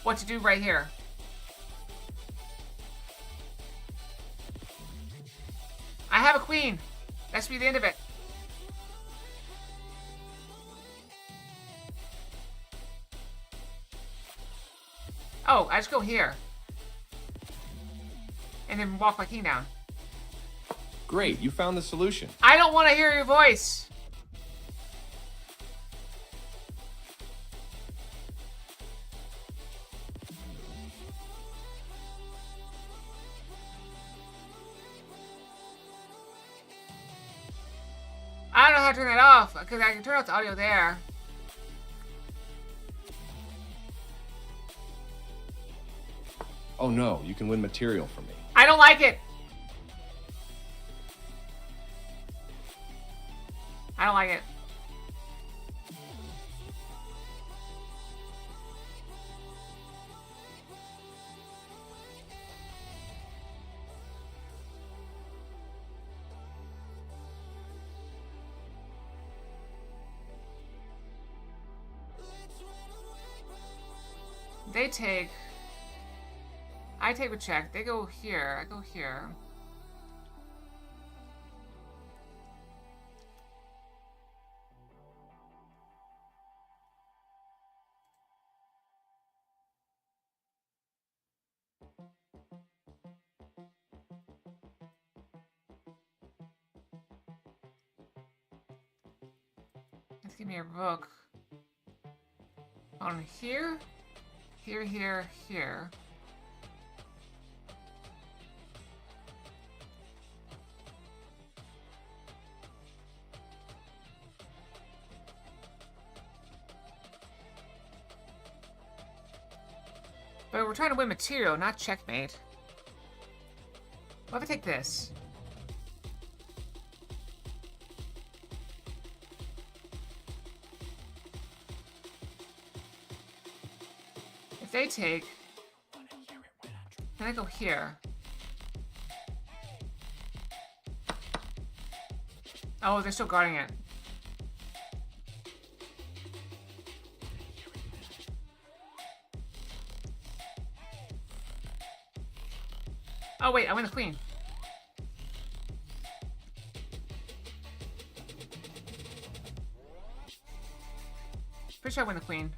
what to do right here. I have a queen. That should be the end of it. Oh, I just go here. And then walk my king down. Great, you found the solution. I don't want to hear your voice. I don't know how to turn that off, because I can turn off the audio there. Oh no, you can win material from me. I don't like it. I don't like it. They take... I take a check. They go here. I go here. Let's give me a rook. On here. Here, here, here. But we're trying to win material, not checkmate. What if I take this? If they take... Then I go here. Oh, they're still guarding it. Oh wait, I win the queen. Pretty sure I win the queen.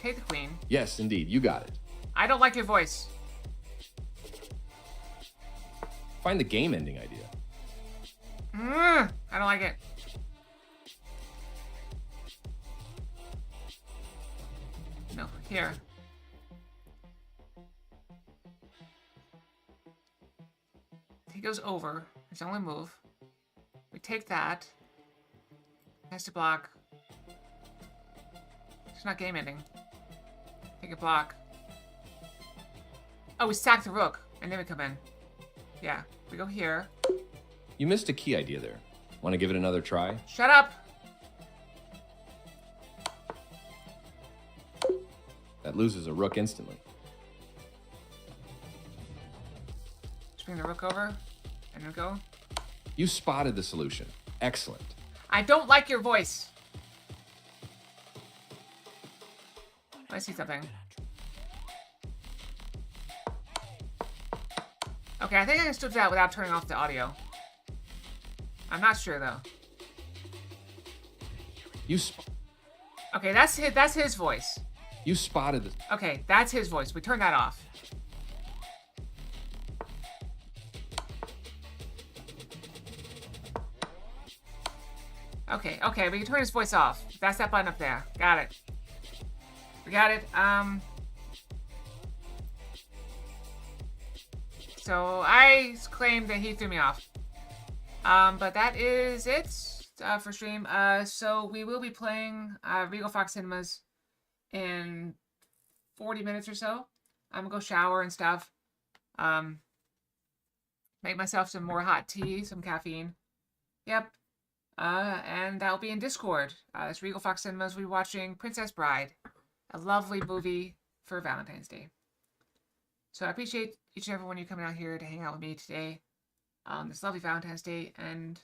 Take the queen. Yes, indeed, you got it. I don't like your voice. Find the game ending idea. I don't like it. No, here. He goes over. It's the only move. We take that. Has to block. It's not game ending. Take a block. Oh, we sack the rook, and then we come in. Yeah, we go here. You missed a key idea there. Want to give it another try? Shut up! That loses a rook instantly. Just bring the rook over, and then go. You spotted the solution. Excellent. I don't like your voice. I see something. Okay, I think I can still do that without turning off the audio. I'm not sure though. Okay, that's his voice. You spotted it. Okay, that's his voice. We turn that off. Okay, okay, we can turn his voice off. That's that button up there. Got it. We got it. So I claim that he threw me off. But that is it for stream. So we will be playing Regal Fox Cinemas in 40 minutes or so. I'm gonna go shower and stuff. Make myself some more hot tea, some caffeine. Yep. And that'll be in Discord. It's Regal Fox Cinemas. We'll be watching Princess Bride, a lovely movie for Valentine's Day. So I appreciate each and every one of you coming out here to hang out with me today on this lovely Valentine's Day, and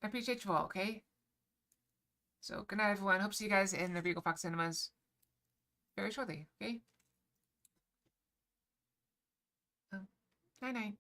I appreciate you all, okay? So good night, everyone. Hope to see you guys in the Regal Fox Cinemas very shortly, okay? Night-night.